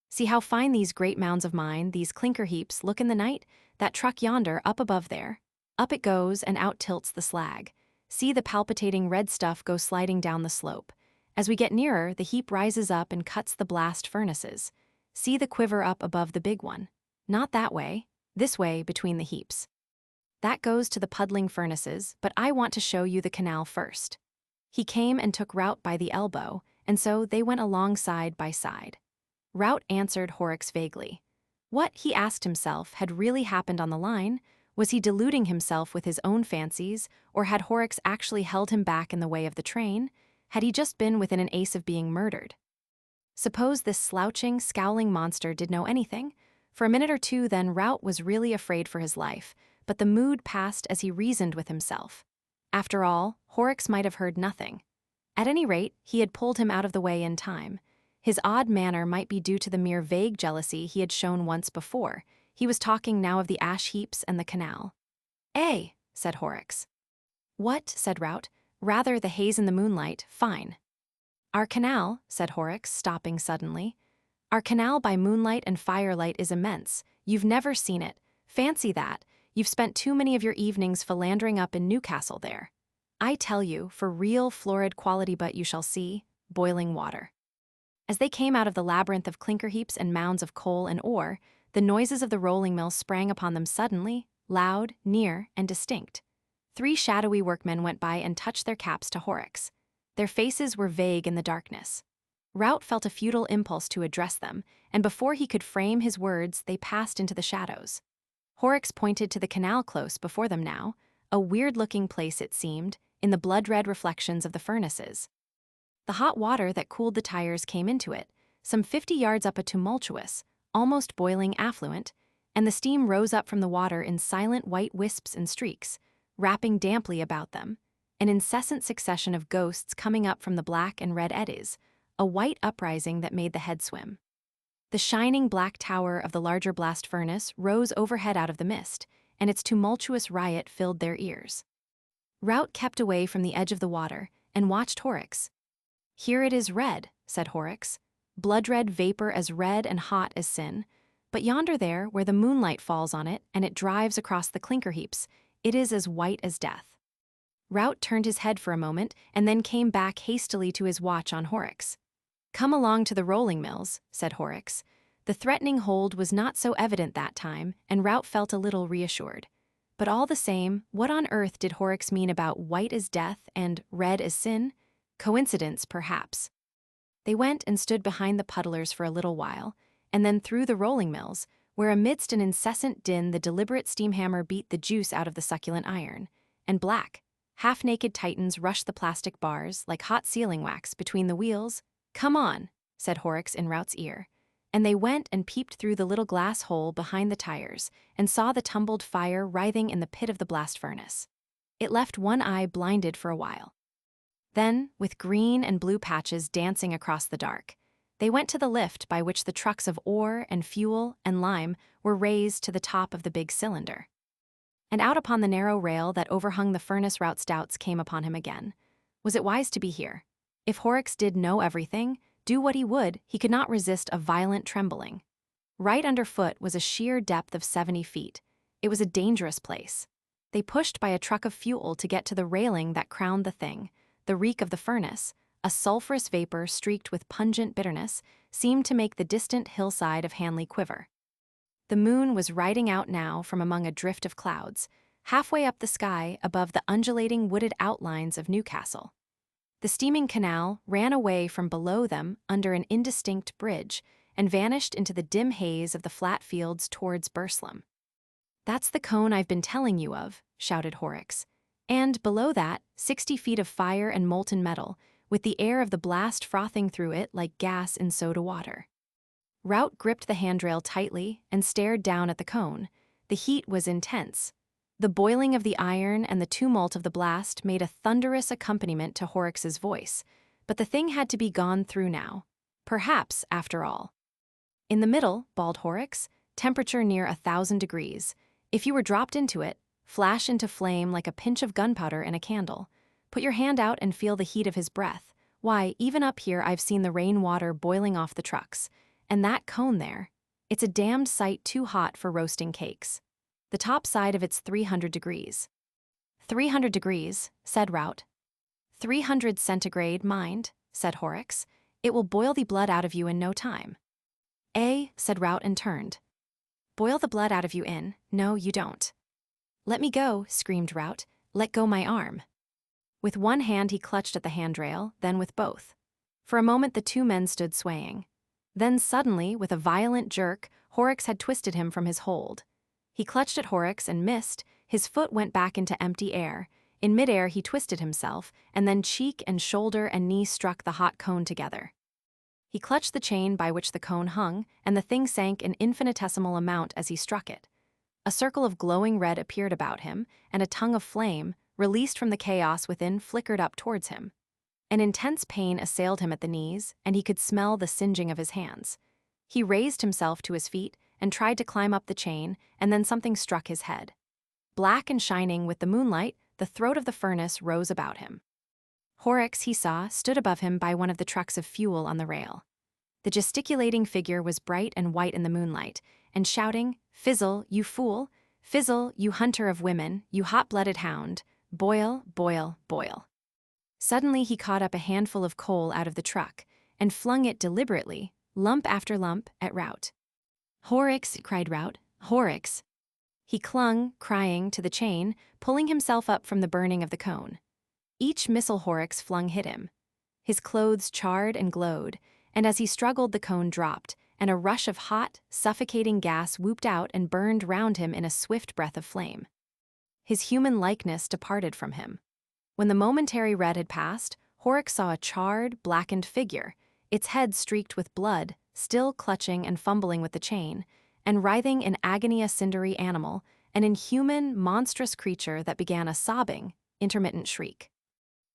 [SPEAKER 1] See how fine these great mounds of mine, these clinker heaps, look in the night? That truck yonder, up above there. Up it goes and out tilts the slag. See the palpitating red stuff go sliding down the slope. As we get nearer, the heap rises up and cuts the blast furnaces. See the quiver up above the big one. Not that way, this way between the heaps. That goes to the puddling furnaces, but I want to show you the canal first. He came and took Rout by the elbow, and so they went along side by side. Rout answered Horrocks vaguely. What, he asked himself, had really happened on the line? Was he deluding himself with his own fancies, or had Horrocks actually held him back in the way of the train? Had he just been within an ace of being murdered? Suppose this slouching, scowling monster did know anything? For a minute or two then Rout was really afraid for his life, but the mood passed as he reasoned with himself. After all, Horrocks might have heard nothing. At any rate, he had pulled him out of the way in time. His odd manner might be due to the mere vague jealousy he had shown once before. He was talking now of the ash heaps and the canal. Eh, said Horrocks. What, said Rout. Rather the haze in the moonlight, fine. Our canal, said Horrocks, stopping suddenly. Our canal by moonlight and firelight is immense. You've never seen it. Fancy that. You've spent too many of your evenings philandering up in Newcastle there. I tell you, for real florid quality but you shall see, boiling water. As they came out of the labyrinth of clinker heaps and mounds of coal and ore, the noises of the rolling mill sprang upon them suddenly, loud, near, and distinct. 3 shadowy workmen went by and touched their caps to Horrocks. Their faces were vague in the darkness. Rout felt a futile impulse to address them, and before he could frame his words, they passed into the shadows. Horrocks pointed to the canal close before them now, a weird-looking place it seemed, in the blood-red reflections of the furnaces. The hot water that cooled the tires came into it, some 50 yards up a tumultuous, almost boiling affluent, and the steam rose up from the water in silent white wisps and streaks, wrapping damply about them, an incessant succession of ghosts coming up from the black and red eddies, a white uprising that made the head swim. The shining black tower of the larger blast furnace rose overhead out of the mist, and its tumultuous riot filled their ears. Rout kept away from the edge of the water and watched Horrocks. Here it is red, said Horrocks, blood-red vapor as red and hot as sin, but yonder there, where the moonlight falls on it and it drives across the clinker heaps, it is as white as death. Rout turned his head for a moment and then came back hastily to his watch on Horrocks. Come along to the rolling mills, said Horrocks. The threatening hold was not so evident that time, and Rout felt a little reassured. But all the same, what on earth did Horrocks mean about white as death and red as sin? Coincidence, perhaps. They went and stood behind the puddlers for a little while, and then through the rolling mills, where amidst an incessant din the deliberate steam hammer beat the juice out of the succulent iron, and black, half-naked titans rushed the plastic bars, like hot sealing wax, between the wheels. Come on, said Horrocks in Rout's ear, and they went and peeped through the little glass hole behind the tires and saw the tumbled fire writhing in the pit of the blast furnace. It left one eye blinded for a while. Then, with green and blue patches dancing across the dark, they went to the lift by which the trucks of ore and fuel and lime were raised to the top of the big cylinder. And out upon the narrow rail that overhung the furnace Rout's doubts came upon him again. Was it wise to be here? If Horrocks did know everything, do what he would, he could not resist a violent trembling. Right underfoot was a sheer depth of 70 feet. It was a dangerous place. They pushed by a truck of fuel to get to the railing that crowned the thing. The reek of the furnace, a sulphurous vapor streaked with pungent bitterness, seemed to make the distant hillside of Hanley quiver. The moon was riding out now from among a drift of clouds, halfway up the sky above the undulating wooded outlines of Newcastle. The steaming canal ran away from below them under an indistinct bridge and vanished into the dim haze of the flat fields towards Burslem. "That's the cone I've been telling you of," shouted Horrocks. "And below that, 60 feet of fire and molten metal, with the air of the blast frothing through it like gas in soda water." Rout gripped the handrail tightly and stared down at the cone. The heat was intense. The boiling of the iron and the tumult of the blast made a thunderous accompaniment to Horrocks's voice, but the thing had to be gone through now. Perhaps, after all. "In the middle," bawled Horrocks, "temperature near 1,000 degrees. If you were dropped into it, flash into flame like a pinch of gunpowder in a candle. Put your hand out and feel the heat of his breath. Why, even up here I've seen the rainwater boiling off the trucks. And that cone there, it's a damned sight too hot for roasting cakes. The top side of it's 300 degrees. 300 degrees, said Rout. 300 centigrade, mind, said Horrocks. It will boil the blood out of you in no time. Said Rout and turned. Boil the blood out of you in? No, you don't. Let me go, screamed Rout. Let go my arm. With one hand he clutched at the handrail, then with both. For a moment the two men stood swaying. Then suddenly, with a violent jerk, Horrocks had twisted him from his hold. He clutched at Horrocks and missed. His foot went back into empty air. In midair he twisted himself, and then cheek and shoulder and knee struck the hot cone together. He clutched the chain by which the cone hung, and the thing sank an infinitesimal amount as he struck it. A circle of glowing red appeared about him, and a tongue of flame, released from the chaos within, flickered up towards him. An intense pain assailed him at the knees, and he could smell the singeing of his hands. He raised himself to his feet and tried to climb up the chain, and then something struck his head. Black and shining with the moonlight, the throat of the furnace rose about him. Horrocks, he saw, stood above him by one of the trucks of fuel on the rail. The gesticulating figure was bright and white in the moonlight, and shouting, "Fizzle, you fool! Fizzle, you hunter of women, you hot-blooded hound! Boil, boil, boil!" Suddenly he caught up a handful of coal out of the truck and flung it deliberately, lump after lump, at Rout. "Horrocks," cried Rout, "Horrocks!" He clung, crying, to the chain, pulling himself up from the burning of the cone. Each missile Horrocks flung hit him. His clothes charred and glowed, and as he struggled the cone dropped, and a rush of hot, suffocating gas whooped out and burned round him in a swift breath of flame. His human likeness departed from him. When the momentary red had passed, Horrocks saw a charred, blackened figure, its head streaked with blood, still clutching and fumbling with the chain, and writhing in agony a cindery animal, an inhuman, monstrous creature that began a sobbing, intermittent shriek.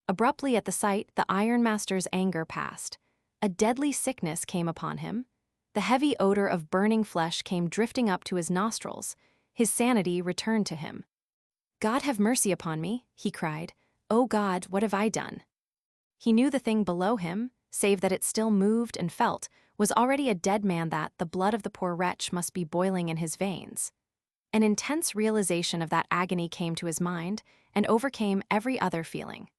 [SPEAKER 1] Abruptly at the sight, the ironmaster's anger passed. A deadly sickness came upon him. The heavy odor of burning flesh came drifting up to his nostrils. His sanity returned to him. "God have mercy upon me," he cried. "O God, what have I done?" He knew the thing below him, save that it still moved and felt, was already a dead man, that the blood of the poor wretch must be boiling in his veins. An intense realization of that agony came to his mind and overcame every other feeling.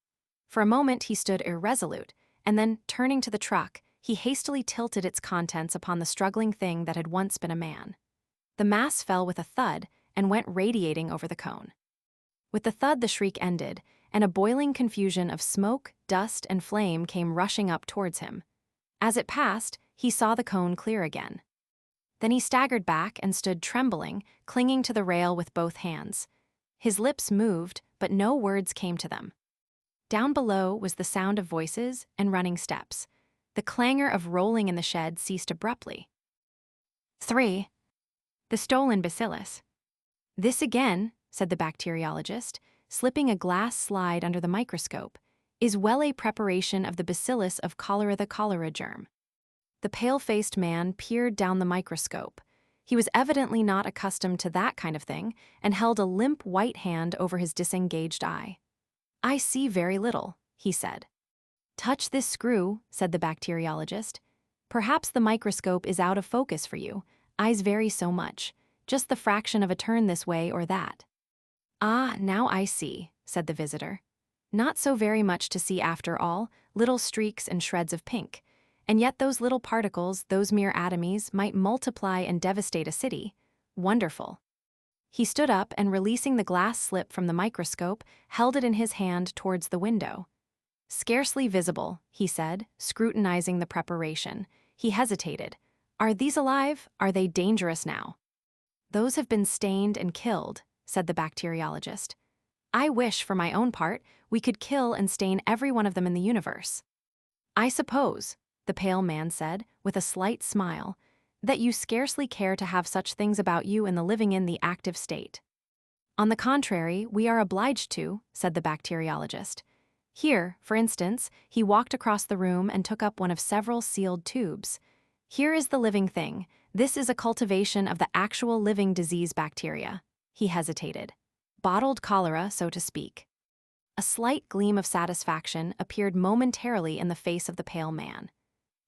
[SPEAKER 1] For a moment he stood irresolute, and then, turning to the truck, he hastily tilted its contents upon the struggling thing that had once been a man. The mass fell with a thud and went radiating over the cone. With the thud the shriek ended, and a boiling confusion of smoke, dust, and flame came rushing up towards him. As it passed, he saw the cone clear again. Then he staggered back and stood trembling, clinging to the rail with both hands. His lips moved, but no words came to them. Down below was the sound of voices and running steps. The clangor of rolling in the shed ceased abruptly. 3. The stolen bacillus. This again, said the bacteriologist, slipping a glass slide under the microscope, is well a preparation of the bacillus of cholera, the cholera germ. The pale-faced man peered down the microscope. He was evidently not accustomed to that kind of thing and held a limp white hand over his disengaged eye. I see very little, he said. Touch this screw, said the bacteriologist. Perhaps the microscope is out of focus for you. Eyes vary so much. Just the fraction of a turn this way or that. Ah, now I see, said the visitor. Not so very much to see after all, little streaks and shreds of pink. And yet those little particles, those mere atomies, might multiply and devastate a city. Wonderful. He stood up and, releasing the glass slip from the microscope, held it in his hand towards the window. Scarcely visible, he said, scrutinizing the preparation. He hesitated. Are these alive? Are they dangerous now? Those have been stained and killed, said the bacteriologist. I wish, for my own part, we could kill and stain every one of them in the universe. I suppose, the pale man said, with a slight smile, that you scarcely care to have such things about you in the living in the active state. On the contrary, we are obliged to, said the bacteriologist. Here, for instance, he walked across the room and took up one of several sealed tubes. Here is the living thing. This is a cultivation of the actual living disease bacteria. He hesitated. Bottled cholera, so to speak. A slight gleam of satisfaction appeared momentarily in the face of the pale man.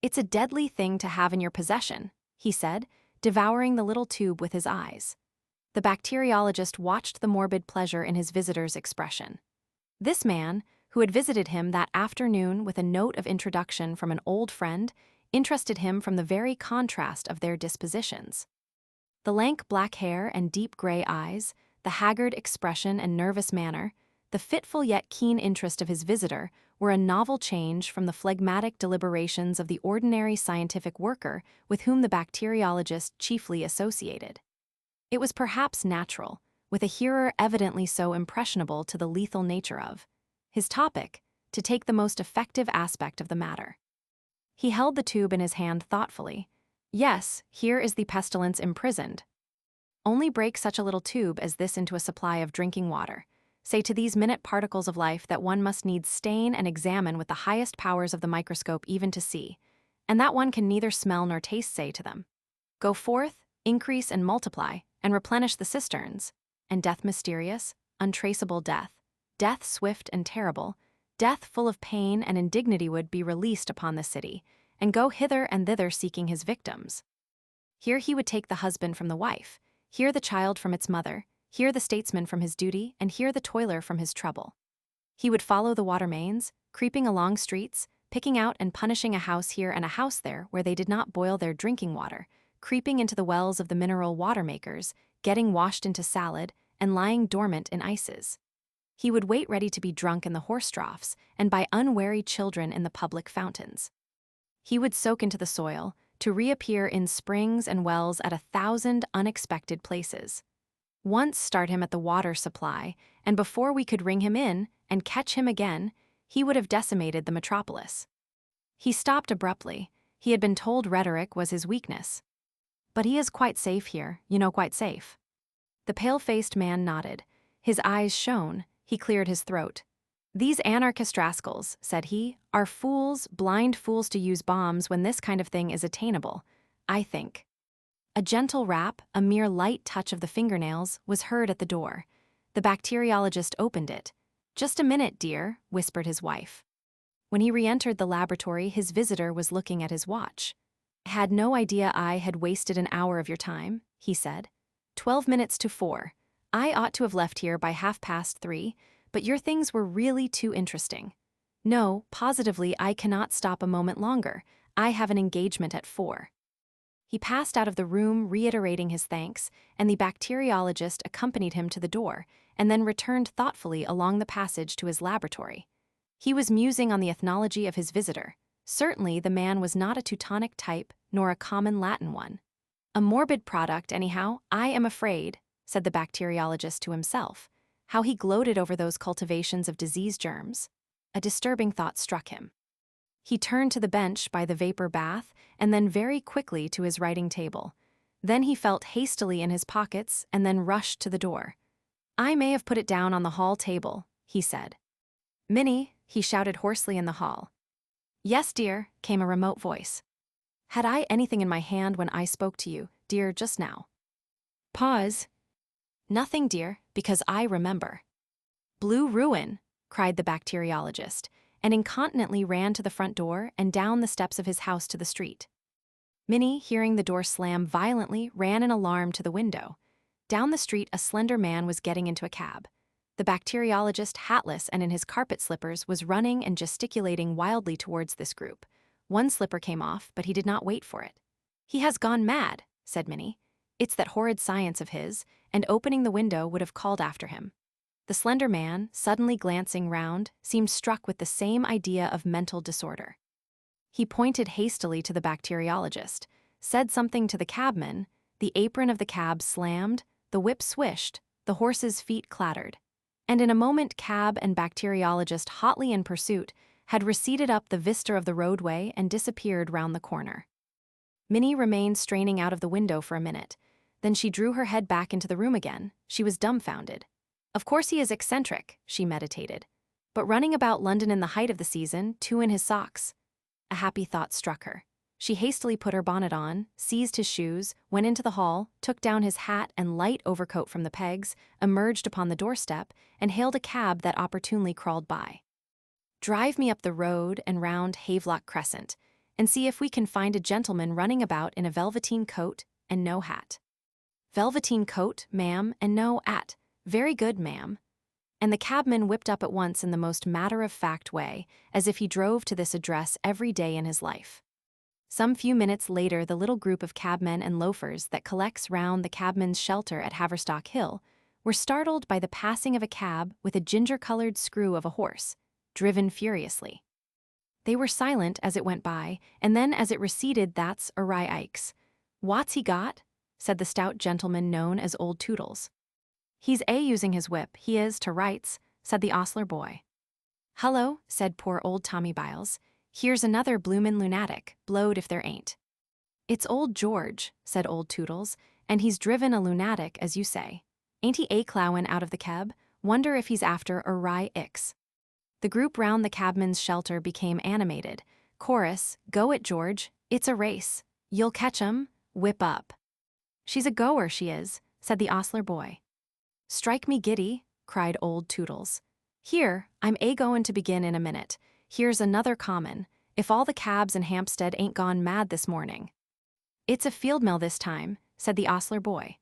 [SPEAKER 1] It's a deadly thing to have in your possession, he said, devouring the little tube with his eyes. The bacteriologist watched the morbid pleasure in his visitor's expression. This man, who had visited him that afternoon with a note of introduction from an old friend, interested him from the very contrast of their dispositions. The lank black hair and deep gray eyes, the haggard expression and nervous manner, the fitful yet keen interest of his visitor were a novel change from the phlegmatic deliberations of the ordinary scientific worker with whom the bacteriologist chiefly associated. It was perhaps natural, with a hearer evidently so impressionable to the lethal nature of his topic, to take the most effective aspect of the matter. He held the tube in his hand thoughtfully. Yes, here is the pestilence imprisoned. Only break such a little tube as this into a supply of drinking water. Say to these minute particles of life that one must needs stain and examine with the highest powers of the microscope even to see, and that one can neither smell nor taste, say to them, go forth, increase and multiply, and replenish the cisterns, and death mysterious, untraceable death, death swift and terrible, death full of pain and indignity would be released upon the city, and go hither and thither seeking his victims. Here he would take the husband from the wife, here the child from its mother, here the statesman from his duty, and here the toiler from his trouble. He would follow the water mains, creeping along streets, picking out and punishing a house here and a house there where they did not boil their drinking water, creeping into the wells of the mineral water makers, getting washed into salad, and lying dormant in ices. He would wait ready to be drunk in the horse troughs and by unwary children in the public fountains. He would soak into the soil, to reappear in springs and wells at 1,000 unexpected places. Once start him at the water supply, and before we could ring him in and catch him again, he would have decimated the metropolis. He stopped abruptly. He had been told rhetoric was his weakness. But he is quite safe here, quite safe. The pale-faced man nodded. His eyes shone. He cleared his throat. These anarchist rascals, said he, are fools, blind fools to use bombs when this kind of thing is attainable, I think. A gentle rap, a mere light touch of the fingernails, was heard at the door. The bacteriologist opened it. Just a minute, dear, whispered his wife. When he re-entered the laboratory, his visitor was looking at his watch. I had no idea I had wasted an hour of your time, he said. 12 minutes to 4. I ought to have left here by 3:30, but your things were really too interesting. No, positively, I cannot stop a moment longer. I have an engagement at 4. He passed out of the room reiterating his thanks, and the bacteriologist accompanied him to the door, and then returned thoughtfully along the passage to his laboratory. He was musing on the ethnology of his visitor. Certainly the man was not a Teutonic type, nor a common Latin one. A morbid product, anyhow, I am afraid, said the bacteriologist to himself. How he gloated over those cultivations of disease germs. A disturbing thought struck him. He turned to the bench by the vapor bath, and then very quickly to his writing table. Then he felt hastily in his pockets and then rushed to the door. "I may have put it down on the hall table," he said. "Minnie," he shouted hoarsely in the hall. "Yes, dear," came a remote voice. "Had I anything in my hand when I spoke to you, dear, just now?" Pause. "Nothing, dear, because I remember." "Blue ruin," cried the bacteriologist, and incontinently ran to the front door and down the steps of his house to the street. Minnie, hearing the door slam violently, ran in alarm to the window. Down the street, a slender man was getting into a cab. The bacteriologist, hatless and in his carpet slippers, was running and gesticulating wildly towards this group. One slipper came off, but he did not wait for it. "He has gone mad," said Minnie. "It's that horrid science of his," and opening the window would have called after him. The slender man, suddenly glancing round, seemed struck with the same idea of mental disorder. He pointed hastily to the bacteriologist, said something to the cabman, the apron of the cab slammed, the whip swished, the horse's feet clattered. And in a moment cab and bacteriologist, hotly in pursuit, had receded up the vista of the roadway and disappeared round the corner. Minnie remained straining out of the window for a minute. Then she drew her head back into the room again. She was dumbfounded. Of course he is eccentric, she meditated. But running about London in the height of the season, 2 in his socks. A happy thought struck her. She hastily put her bonnet on, seized his shoes, went into the hall, took down his hat and light overcoat from the pegs, emerged upon the doorstep, and hailed a cab that opportunely crawled by. "Drive me up the road and round Havelock Crescent, and see if we can find a gentleman running about in a velveteen coat and no hat." "Velveteen coat, ma'am, and no 'at. Very good, ma'am." And the cabman whipped up at once in the most matter-of-fact way, as if he drove to this address every day in his life. Some few minutes later, the little group of cabmen and loafers that collects round the cabman's shelter at Haverstock Hill were startled by the passing of a cab with a ginger-colored screw of a horse, driven furiously. They were silent as it went by, and then as it receded, "That's Uri Ikes." "What's he got?" said the stout gentleman known as Old Toodles. "He's using his whip, he is, to rights," said the ostler boy. "Hullo," said poor old Tommy Biles. "Here's another bloomin' lunatic, blowed if there ain't." "It's old George," said Old Toodles, "and he's driven a lunatic, as you say. Ain't he clowin' out of the keb? Wonder if he's after Uri Ix." The group round the cabman's shelter became animated. Chorus, "Go it, George, it's a race. You'll catch 'em, whip up." "She's a goer, she is," said the ostler boy. "Strike me giddy," cried Old Toodles. "Here, I'm goin' to begin in a minute. Here's another common, if all the cabs in Hampstead ain't gone mad this morning." "It's a field mill this time," said the ostler boy.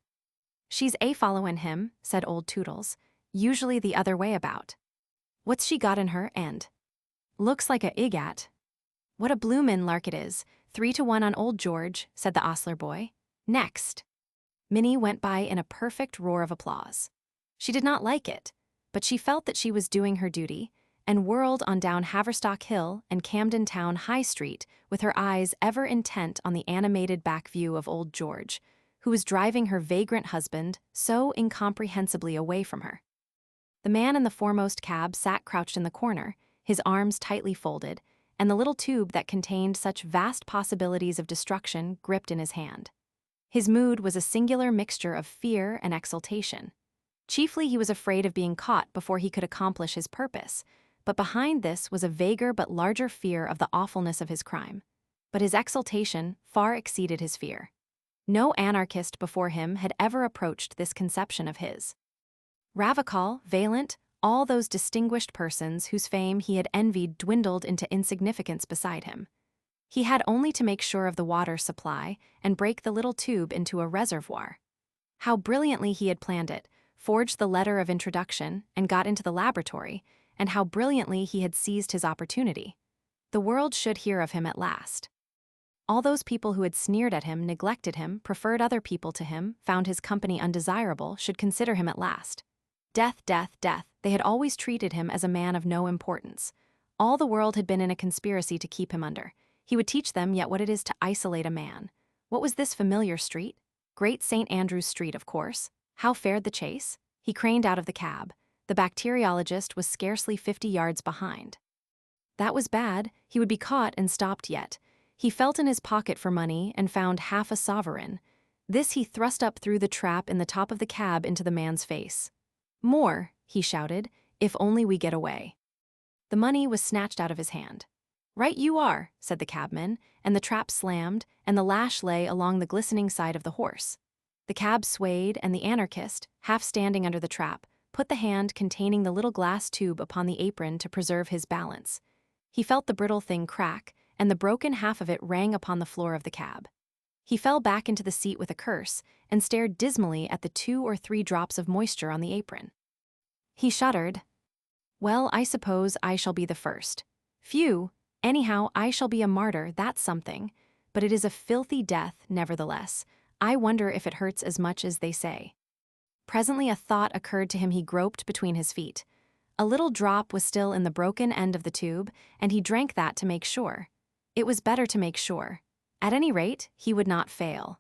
[SPEAKER 1] "She's followin' him," said Old Toodles. "Usually the other way about." "What's she got in her end?" "Looks like a igat." "What a bloomin' lark it is, 3-1 on old George," said the ostler boy. "Next." Minnie went by in a perfect roar of applause. She did not like it, but she felt that she was doing her duty, and whirled on down Haverstock Hill and Camden Town High Street with her eyes ever intent on the animated back view of old George, who was driving her vagrant husband so incomprehensibly away from her. The man in the foremost cab sat crouched in the corner, his arms tightly folded, and the little tube that contained such vast possibilities of destruction gripped in his hand. His mood was a singular mixture of fear and exultation. Chiefly he was afraid of being caught before he could accomplish his purpose, but behind this was a vaguer but larger fear of the awfulness of his crime. But his exultation far exceeded his fear. No anarchist before him had ever approached this conception of his. Ravachol, Vaillant, all those distinguished persons whose fame he had envied dwindled into insignificance beside him. He had only to make sure of the water supply and break the little tube into a reservoir. How brilliantly he had planned it, forged the letter of introduction, and got into the laboratory, and how brilliantly he had seized his opportunity. The world should hear of him at last. All those people who had sneered at him, neglected him, preferred other people to him, found his company undesirable, should consider him at last. Death, death, death, they had always treated him as a man of no importance. All the world had been in a conspiracy to keep him under. He would teach them yet what it is to isolate a man. What was this familiar street? Great St. Andrew's Street, of course. How fared the chase? He craned out of the cab. The bacteriologist was scarcely 50 yards behind. That was bad. He would be caught and stopped yet. He felt in his pocket for money and found half a sovereign. This he thrust up through the trap in the top of the cab into the man's face. "More," he shouted, "if only we get away." The money was snatched out of his hand. "Right you are," said the cabman, and the trap slammed, and the lash lay along the glistening side of the horse. The cab swayed, and the anarchist, half standing under the trap, put the hand containing the little glass tube upon the apron to preserve his balance. He felt the brittle thing crack, and the broken half of it rang upon the floor of the cab. He fell back into the seat with a curse, and stared dismally at the 2 or 3 drops of moisture on the apron. He shuddered. "Well, I suppose I shall be the first. Phew, anyhow, I shall be a martyr, that's something. But it is a filthy death, nevertheless. I wonder if it hurts as much as they say." Presently a thought occurred to him. He groped between his feet. A little drop was still in the broken end of the tube, and he drank that to make sure. It was better to make sure. At any rate, he would not fail.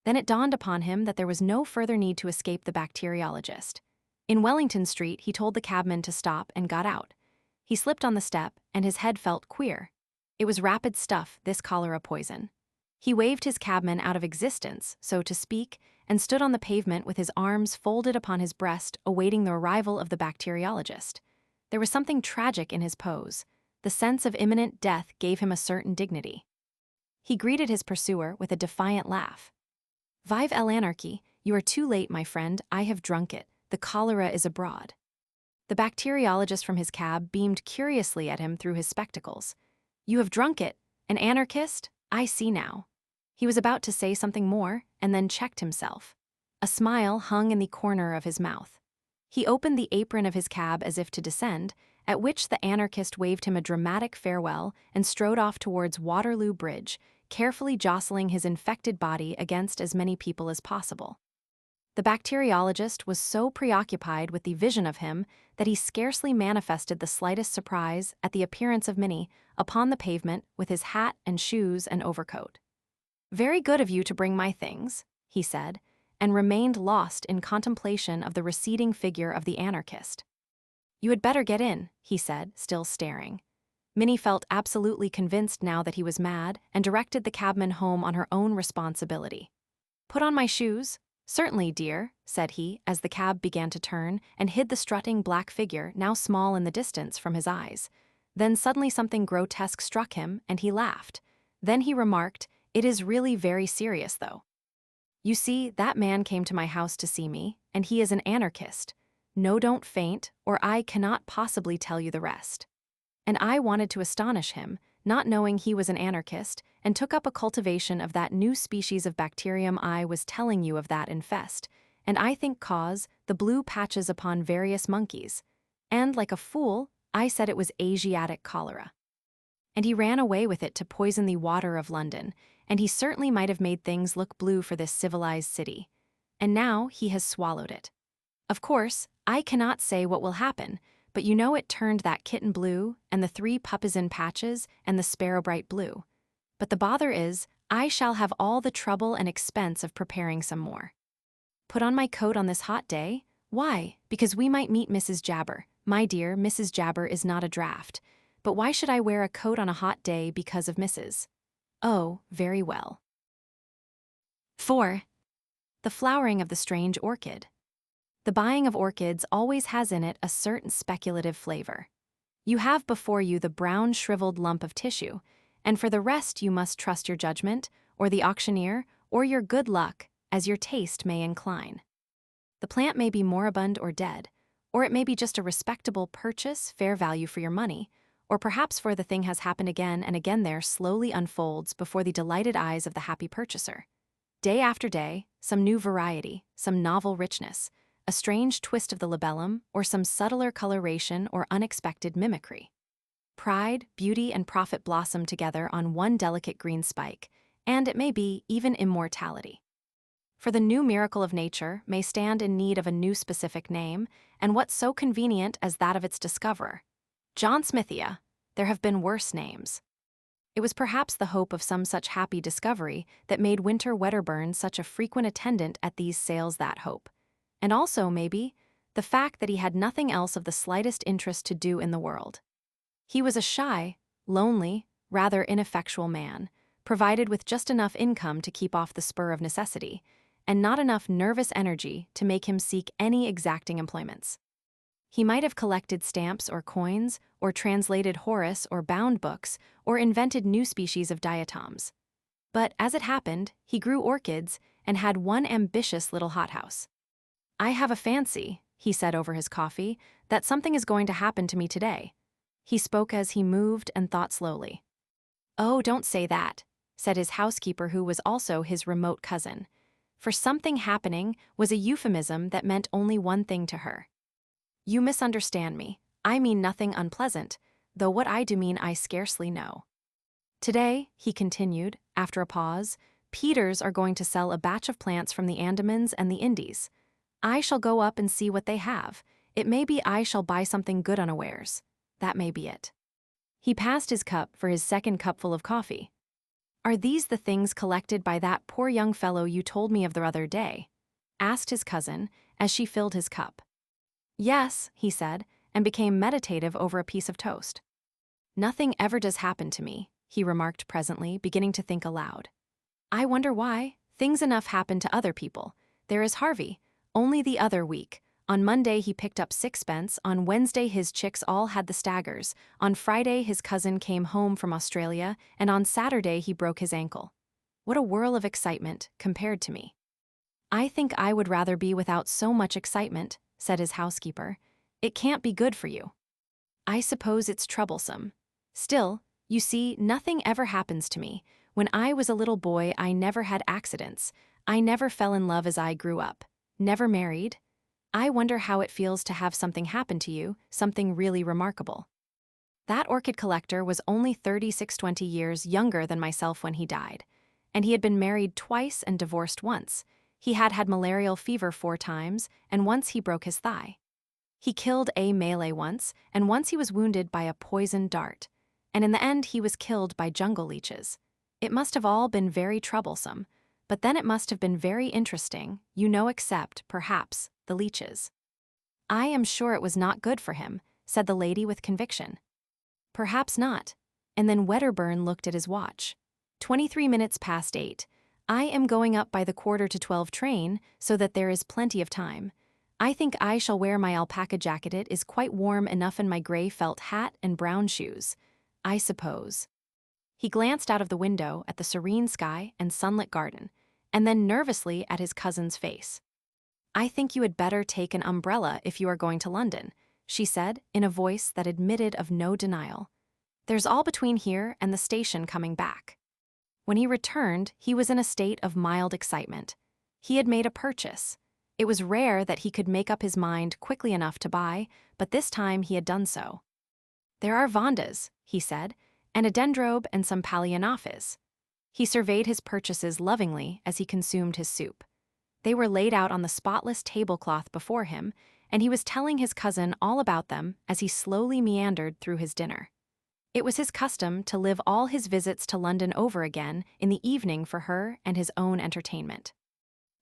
[SPEAKER 1] Then it dawned upon him that there was no further need to escape the bacteriologist. In Wellington Street, he told the cabman to stop and got out. He slipped on the step, and his head felt queer. It was rapid stuff, this cholera poison. He waved his cabman out of existence, so to speak, and stood on the pavement with his arms folded upon his breast, awaiting the arrival of the bacteriologist. There was something tragic in his pose. The sense of imminent death gave him a certain dignity. He greeted his pursuer with a defiant laugh. "Vive l'anarchy, you are too late, my friend, I have drunk it. The cholera is abroad." The bacteriologist from his cab beamed curiously at him through his spectacles. "You have drunk it? An anarchist? I see now." He was about to say something more, and then checked himself. A smile hung in the corner of his mouth. He opened the apron of his cab as if to descend, at which the anarchist waved him a dramatic farewell and strode off towards Waterloo Bridge, carefully jostling his infected body against as many people as possible. The bacteriologist was so preoccupied with the vision of him that he scarcely manifested the slightest surprise at the appearance of Minnie upon the pavement with his hat and shoes and overcoat. "Very good of you to bring my things," he said, and remained lost in contemplation of the receding figure of the anarchist. "You had better get in," he said, still staring. Minnie felt absolutely convinced now that he was mad and directed the cabman home on her own responsibility. "Put on my shoes?" "Certainly, dear," said he, as the cab began to turn and hid the strutting black figure, now small in the distance, from his eyes. Then suddenly something grotesque struck him, and he laughed. Then he remarked, "It is really very serious, though. You see, that man came to my house to see me, and he is an anarchist. No, don't faint, or I cannot possibly tell you the rest." And I wanted to astonish him, not knowing he was an anarchist, and took up a cultivation of that new species of bacterium I was telling you of that infest, and I think cause the blue patches upon various monkeys. And, like a fool, I said it was Asiatic cholera. And he ran away with it to poison the water of London, and he certainly might have made things look blue for this civilized city. And now he has swallowed it. Of course, I cannot say what will happen, but you know it turned that kitten blue, and the 3 puppies in patches, and the sparrow bright blue. But the bother is, I shall have all the trouble and expense of preparing some more. Put on my coat on this hot day? Why? Because we might meet Mrs. Jabber. My dear, Mrs. Jabber is not a draught. But why should I wear a coat on a hot day because of Mrs.? Oh, very well. 4. The flowering of the strange orchid. The buying of orchids always has in it a certain speculative flavor. You have before you the brown shriveled lump of tissue, and for the rest you must trust your judgment, or the auctioneer, or your good luck, as your taste may incline. The plant may be moribund or dead, or it may be just a respectable purchase, fair value for your money, or perhaps for the thing has happened again and again there slowly unfolds before the delighted eyes of the happy purchaser. Day after day, some new variety, some novel richness, a strange twist of the labellum, or some subtler coloration or unexpected mimicry. Pride, beauty, and profit blossom together on one delicate green spike, and it may be even immortality. For the new miracle of nature may stand in need of a new specific name, and what so convenient as that of its discoverer? John Smithia. There have been worse names. It was perhaps the hope of some such happy discovery that made Winter Wedderburn such a frequent attendant at these sales, that hope. And also, maybe, the fact that he had nothing else of the slightest interest to do in the world. He was a shy, lonely, rather ineffectual man, provided with just enough income to keep off the spur of necessity, and not enough nervous energy to make him seek any exacting employments. He might have collected stamps or coins, or translated Horace or bound books, or invented new species of diatoms. But as it happened, he grew orchids and had one ambitious little hothouse. "I have a fancy," he said over his coffee, "that something is going to happen to me today." He spoke as he moved and thought slowly. "Oh, don't say that," said his housekeeper, who was also his remote cousin. For something happening was a euphemism that meant only one thing to her. "You misunderstand me. I mean nothing unpleasant, though what I do mean I scarcely know. Today," he continued, after a pause, "Peters are going to sell a batch of plants from the Andamans and the Indies. I shall go up and see what they have. It may be I shall buy something good unawares. That may be it." He passed his cup for his second cupful of coffee. "Are these the things collected by that poor young fellow you told me of the other day?" asked his cousin, as she filled his cup. "Yes," he said, and became meditative over a piece of toast. "Nothing ever does happen to me," he remarked presently, beginning to think aloud. "I wonder why. Things enough happen to other people. There is Harvey. Only the other week. On Monday he picked up sixpence, on Wednesday his chicks all had the staggers, on Friday his cousin came home from Australia, and on Saturday he broke his ankle. What a whirl of excitement, compared to me." "I think I would rather be without so much excitement," said his housekeeper. "It can't be good for you." "I suppose it's troublesome. Still, you see, nothing ever happens to me. When I was a little boy I never had accidents. I never fell in love as I grew up. Never married. I wonder how it feels to have something happen to you, something really remarkable." That orchid collector was only 20 years younger than myself when he died, and he had been married twice and divorced once. He had had malarial fever 4 times, and once he broke his thigh. He killed a Malay once, and once he was wounded by a poisoned dart, and in the end he was killed by jungle leeches. It must have all been very troublesome, but then it must have been very interesting, except, perhaps, the leeches. "I am sure it was not good for him," said the lady with conviction. "Perhaps not." And then Wedderburn looked at his watch. 23 minutes past 8. "I am going up by the 11:45 train, so that there is plenty of time. I think I shall wear my alpaca jacket. It is quite warm enough in my gray felt hat and brown shoes, I suppose." He glanced out of the window at the serene sky and sunlit garden, and then nervously at his cousin's face. "I think you had better take an umbrella if you are going to London," she said, in a voice that admitted of no denial. "There's all between here and the station coming back." When he returned, he was in a state of mild excitement. He had made a purchase. It was rare that he could make up his mind quickly enough to buy, but this time he had done so. "There are Vandas," he said, "and a dendrobe and some Palaeonophis." He surveyed his purchases lovingly as he consumed his soup. They were laid out on the spotless tablecloth before him, and he was telling his cousin all about them as he slowly meandered through his dinner. It was his custom to live all his visits to London over again in the evening for her and his own entertainment.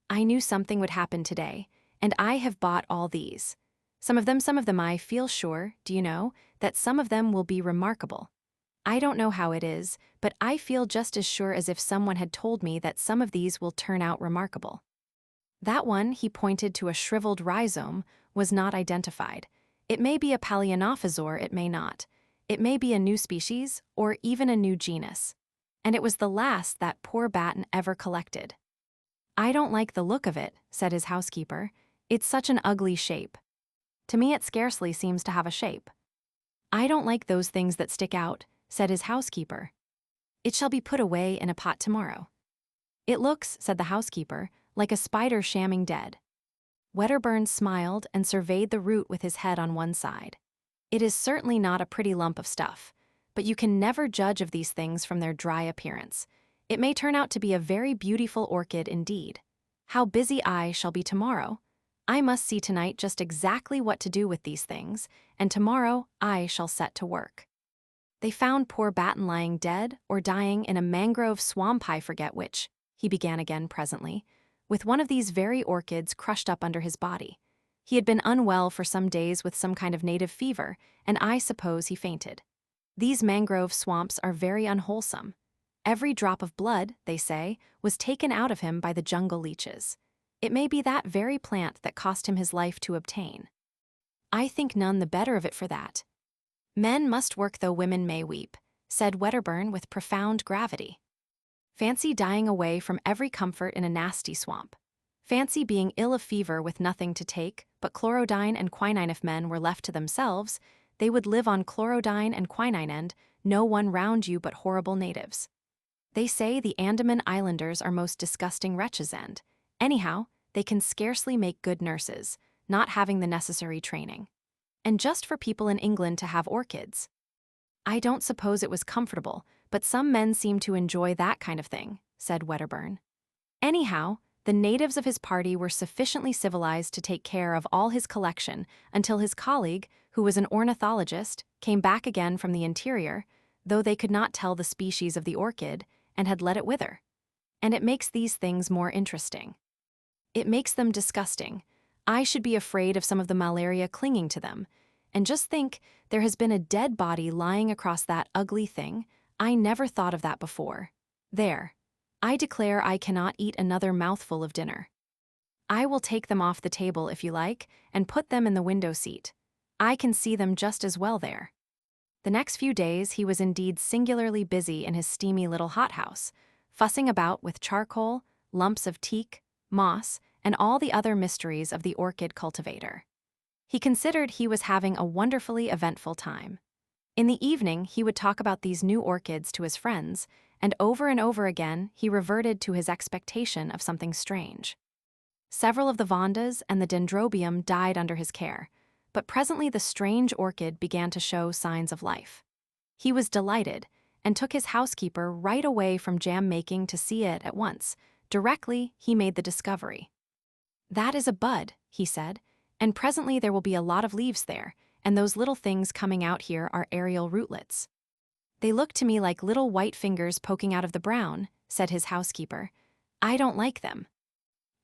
[SPEAKER 1] "I knew something would happen today, and I have bought all these. Some of them I feel sure, do you know, that some of them will be remarkable. I don't know how it is, but I feel just as sure as if someone had told me that some of these will turn out remarkable." That one, he pointed to a shriveled rhizome, was not identified. It may be a Palaeonophis or it may not. It may be a new species, or even a new genus. And it was the last that poor Batten ever collected. "I don't like the look of it," said his housekeeper. "It's such an ugly shape. To me it scarcely seems to have a shape." "I don't like those things that stick out," said his housekeeper. "It shall be put away in a pot tomorrow." "It looks," said the housekeeper, "like a spider shamming dead." Wedderburn smiled and surveyed the root with his head on one side. "It is certainly not a pretty lump of stuff, but you can never judge of these things from their dry appearance. It may turn out to be a very beautiful orchid indeed. How busy I shall be tomorrow! I must see tonight just exactly what to do with these things, and tomorrow I shall set to work." They found poor Batten lying dead or dying in a mangrove swamp, I forget which, he began again presently, with one of these very orchids crushed up under his body. He had been unwell for some days with some kind of native fever, and I suppose he fainted. These mangrove swamps are very unwholesome. Every drop of blood, they say, was taken out of him by the jungle leeches. It may be that very plant that cost him his life to obtain. I think none the better of it for that. Men must work though women may weep, said Wedderburn with profound gravity. Fancy dying away from every comfort in a nasty swamp. Fancy being ill of fever with nothing to take but chlorodyne and quinine. If men were left to themselves, they would live on chlorodyne and quinine and no one round you but horrible natives. They say the Andaman Islanders are most disgusting wretches and, anyhow, they can scarcely make good nurses, not having the necessary training. And just for people in England to have orchids. I don't suppose it was comfortable, but some men seem to enjoy that kind of thing, said Wedderburn. Anyhow, the natives of his party were sufficiently civilized to take care of all his collection until his colleague, who was an ornithologist, came back again from the interior, though they could not tell the species of the orchid, and had let it wither. And it makes these things more interesting. It makes them disgusting. I should be afraid of some of the malaria clinging to them. And just think, there has been a dead body lying across that ugly thing. I never thought of that before. There. I declare I cannot eat another mouthful of dinner. I will take them off the table if you like, and put them in the window seat. I can see them just as well there. The next few days he was indeed singularly busy in his steamy little hothouse, fussing about with charcoal, lumps of teak, moss, and all the other mysteries of the orchid cultivator. He considered he was having a wonderfully eventful time. In the evening he would talk about these new orchids to his friends, and over again he reverted to his expectation of something strange. Several of the vondas and the dendrobium died under his care, but presently the strange orchid began to show signs of life. He was delighted, and took his housekeeper right away from jam making to see it at once, directly he made the discovery. That is a bud, he said, and presently there will be a lot of leaves there, and those little things coming out here are aerial rootlets. They look to me like little white fingers poking out of the brown, said his housekeeper. I don't like them.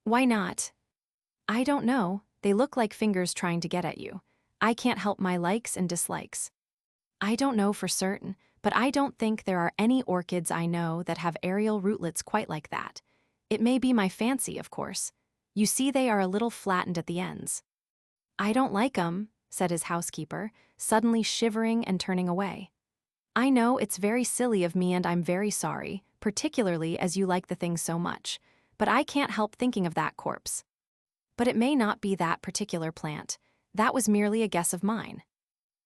[SPEAKER 1] Why not? I don't know, they look like fingers trying to get at you. I can't help my likes and dislikes. I don't know for certain, but I don't think there are any orchids I know that have aerial rootlets quite like that. It may be my fancy, of course. You see they are a little flattened at the ends. I don't like 'em, said his housekeeper, suddenly shivering and turning away. I know it's very silly of me and I'm very sorry, particularly as you like the thing so much, but I can't help thinking of that corpse. But it may not be that particular plant. That was merely a guess of mine.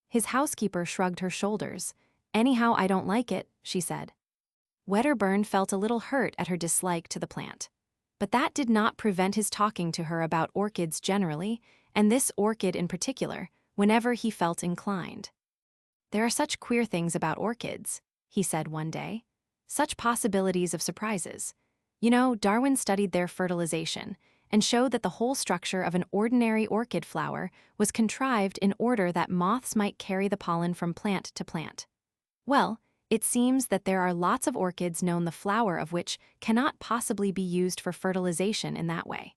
[SPEAKER 1] His housekeeper shrugged her shoulders. Anyhow, I don't like it, she said. Wedderburn felt a little hurt at her dislike to the plant. But that did not prevent his talking to her about orchids generally, and this orchid in particular, whenever he felt inclined. There are such queer things about orchids, he said one day. Such possibilities of surprises. You know, Darwin studied their fertilization and showed that the whole structure of an ordinary orchid flower was contrived in order that moths might carry the pollen from plant to plant. Well, it seems that there are lots of orchids known the flower of which cannot possibly be used for fertilization in that way.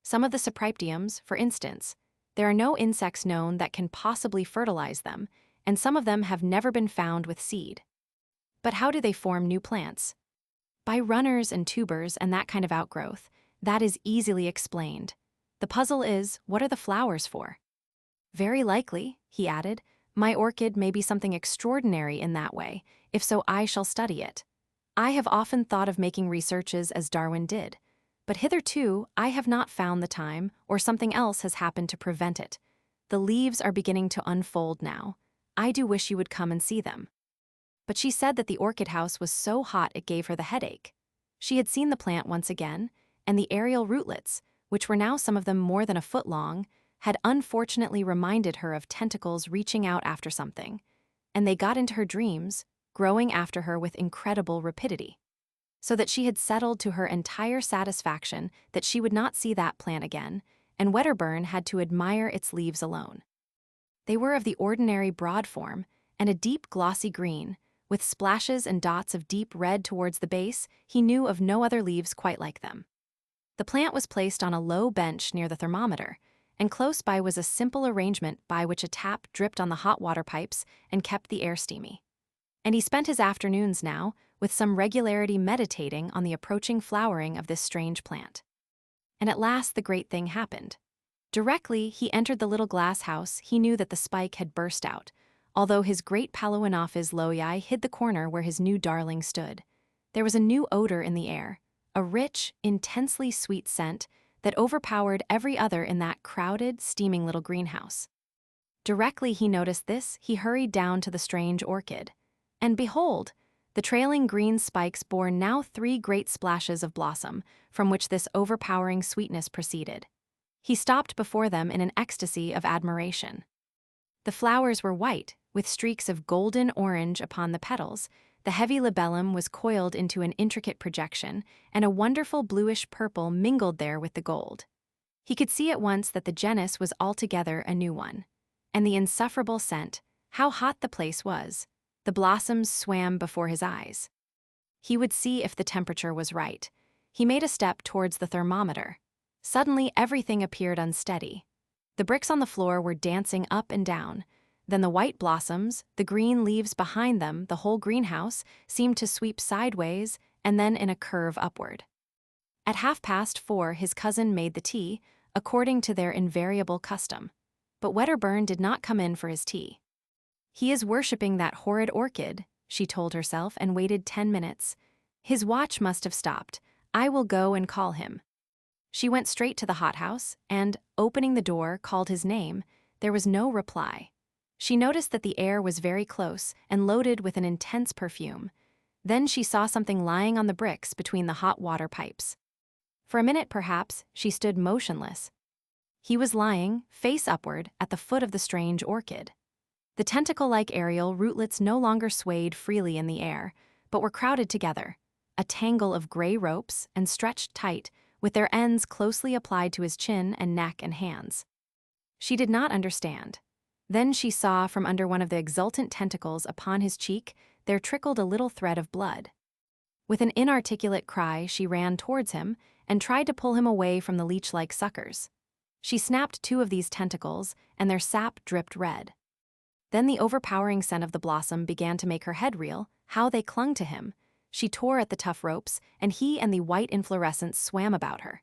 [SPEAKER 1] Some of the cypripediums, for instance, there are no insects known that can possibly fertilize them, and some of them have never been found with seed. But how do they form new plants? By runners and tubers and that kind of outgrowth. That is easily explained. The puzzle is, what are the flowers for? Very likely, he added, my orchid may be something extraordinary in that way. If so, I shall study it. I have often thought of making researches as Darwin did, but hitherto I have not found the time, or something else has happened to prevent it. The leaves are beginning to unfold now. I do wish you would come and see them. But she said that the orchid house was so hot it gave her the headache. She had seen the plant once again, and the aerial rootlets, which were now some of them more than a foot long, had unfortunately reminded her of tentacles reaching out after something, and they got into her dreams, growing after her with incredible rapidity. So that she had settled to her entire satisfaction that she would not see that plant again, and Wedderburn had to admire its leaves alone. They were of the ordinary broad form, and a deep glossy green, with splashes and dots of deep red towards the base. He knew of no other leaves quite like them. The plant was placed on a low bench near the thermometer, and close by was a simple arrangement by which a tap dripped on the hot water pipes and kept the air steamy. And he spent his afternoons now, with some regularity meditating on the approaching flowering of this strange plant. And at last the great thing happened. Directly he entered the little glass house, he knew that the spike had burst out, although his great Palawanophis loei hid the corner where his new darling stood. There was a new odor in the air, a rich, intensely sweet scent that overpowered every other in that crowded, steaming little greenhouse. Directly he noticed this, he hurried down to the strange orchid. And behold, the trailing green spikes bore now 3 great splashes of blossom, from which this overpowering sweetness proceeded. He stopped before them in an ecstasy of admiration. The flowers were white, with streaks of golden orange upon the petals. The heavy labellum was coiled into an intricate projection, and a wonderful bluish purple mingled there with the gold. He could see at once that the genus was altogether a new one. And the insufferable scent, how hot the place was! The blossoms swam before his eyes. He would see if the temperature was right. He made a step towards the thermometer. Suddenly everything appeared unsteady. The bricks on the floor were dancing up and down. Then the white blossoms, the green leaves behind them, the whole greenhouse, seemed to sweep sideways and then in a curve upward. At 4:30 his cousin made the tea, according to their invariable custom. But Wedderburn did not come in for his tea. He is worshipping that horrid orchid, she told herself, and waited 10 minutes. His watch must have stopped. I will go and call him. She went straight to the hothouse and, opening the door, called his name. There was no reply. She noticed that the air was very close and loaded with an intense perfume. Then she saw something lying on the bricks between the hot water pipes. For a minute, perhaps, she stood motionless. He was lying, face upward, at the foot of the strange orchid. The tentacle-like aerial rootlets no longer swayed freely in the air, but were crowded together, a tangle of gray ropes, and stretched tight, with their ends closely applied to his chin and neck and hands. She did not understand. Then she saw from under one of the exultant tentacles upon his cheek there trickled a little thread of blood. With an inarticulate cry she ran towards him and tried to pull him away from the leech-like suckers. She snapped 2 of these tentacles, and their sap dripped red. Then the overpowering scent of the blossom began to make her head reel. How they clung to him! She tore at the tough ropes, and he and the white inflorescence swam about her.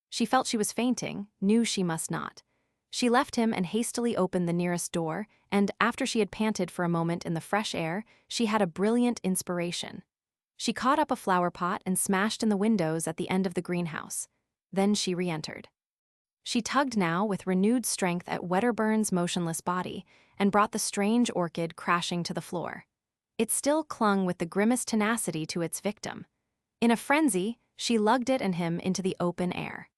[SPEAKER 1] She felt she was fainting, knew she must not. She left him and hastily opened the nearest door, and, after she had panted for a moment in the fresh air, she had a brilliant inspiration. She caught up a flower pot and smashed in the windows at the end of the greenhouse. Then she re-entered. She tugged now with renewed strength at Wedderburn's motionless body and brought the strange orchid crashing to the floor. It still clung with the grimmest tenacity to its victim. In a frenzy, she lugged it and him into the open air.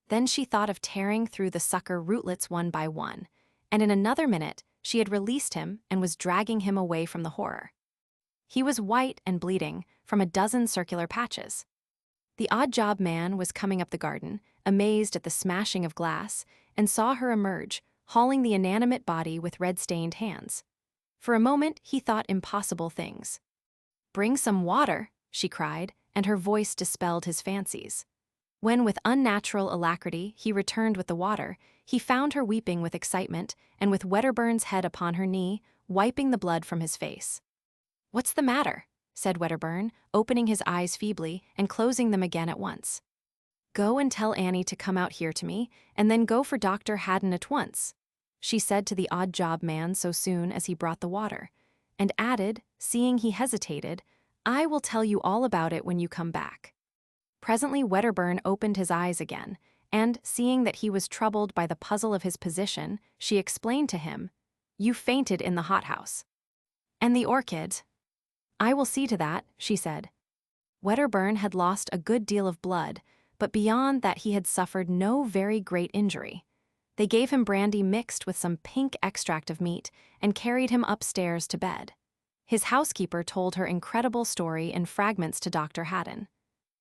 [SPEAKER 1] Then she thought of tearing through the sucker rootlets one by one, and in another minute she had released him and was dragging him away from the horror. He was white and bleeding from a dozen circular patches. The odd-job man was coming up the garden, amazed at the smashing of glass, and saw her emerge, hauling the inanimate body with red-stained hands. For a moment he thought impossible things. "Bring some water," she cried, and her voice dispelled his fancies. When with unnatural alacrity he returned with the water, he found her weeping with excitement and with Wedderburn's head upon her knee, wiping the blood from his face. "What's the matter?" said Wedderburn, opening his eyes feebly and closing them again at once. "Go and tell Annie to come out here to me, and then go for Dr. Haddon at once," she said to the odd-job man so soon as he brought the water, and added, seeing he hesitated, "I will tell you all about it when you come back." Presently Wedderburn opened his eyes again, and, seeing that he was troubled by the puzzle of his position, she explained to him, "You fainted in the hothouse." "And the orchid?" "I will see to that," she said. Wedderburn had lost a good deal of blood, but beyond that he had suffered no very great injury. They gave him brandy mixed with some pink extract of meat and carried him upstairs to bed. His housekeeper told her incredible story in fragments to Dr. Haddon.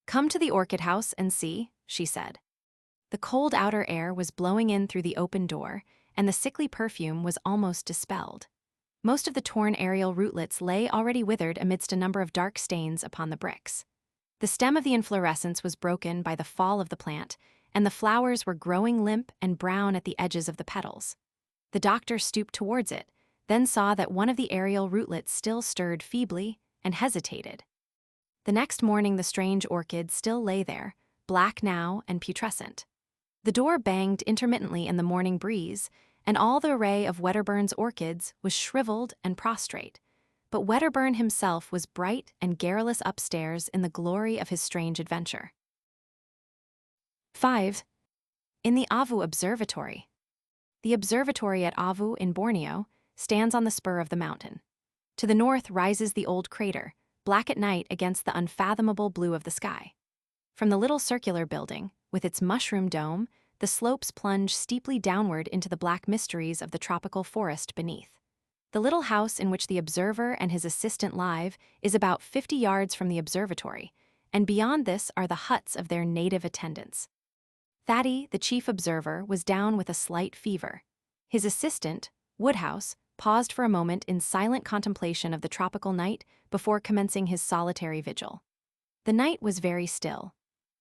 [SPEAKER 1] "Come to the orchid house and see," she said. The cold outer air was blowing in through the open door, and the sickly perfume was almost dispelled. Most of the torn aerial rootlets lay already withered amidst a number of dark stains upon the bricks. The stem of the inflorescence was broken by the fall of the plant, and the flowers were growing limp and brown at the edges of the petals. The doctor stooped towards it, then saw that one of the aerial rootlets still stirred feebly and hesitated. The next morning the strange orchid still lay there, black now and putrescent. The door banged intermittently in the morning breeze, and all the array of Wedderburn's orchids was shriveled and prostrate. But Wedderburn himself was bright and garrulous upstairs in the glory of his strange adventure. 5. In the Awu Observatory. The observatory at Awu in Borneo stands on the spur of the mountain. To the north rises the old crater, black at night against the unfathomable blue of the sky. From the little circular building, with its mushroom dome, the slopes plunge steeply downward into the black mysteries of the tropical forest beneath. The little house in which the observer and his assistant live is about 50 yards from the observatory, and beyond this are the huts of their native attendants. Thady, the chief observer, was down with a slight fever. His assistant, Woodhouse, paused for a moment in silent contemplation of the tropical night before commencing his solitary vigil. The night was very still.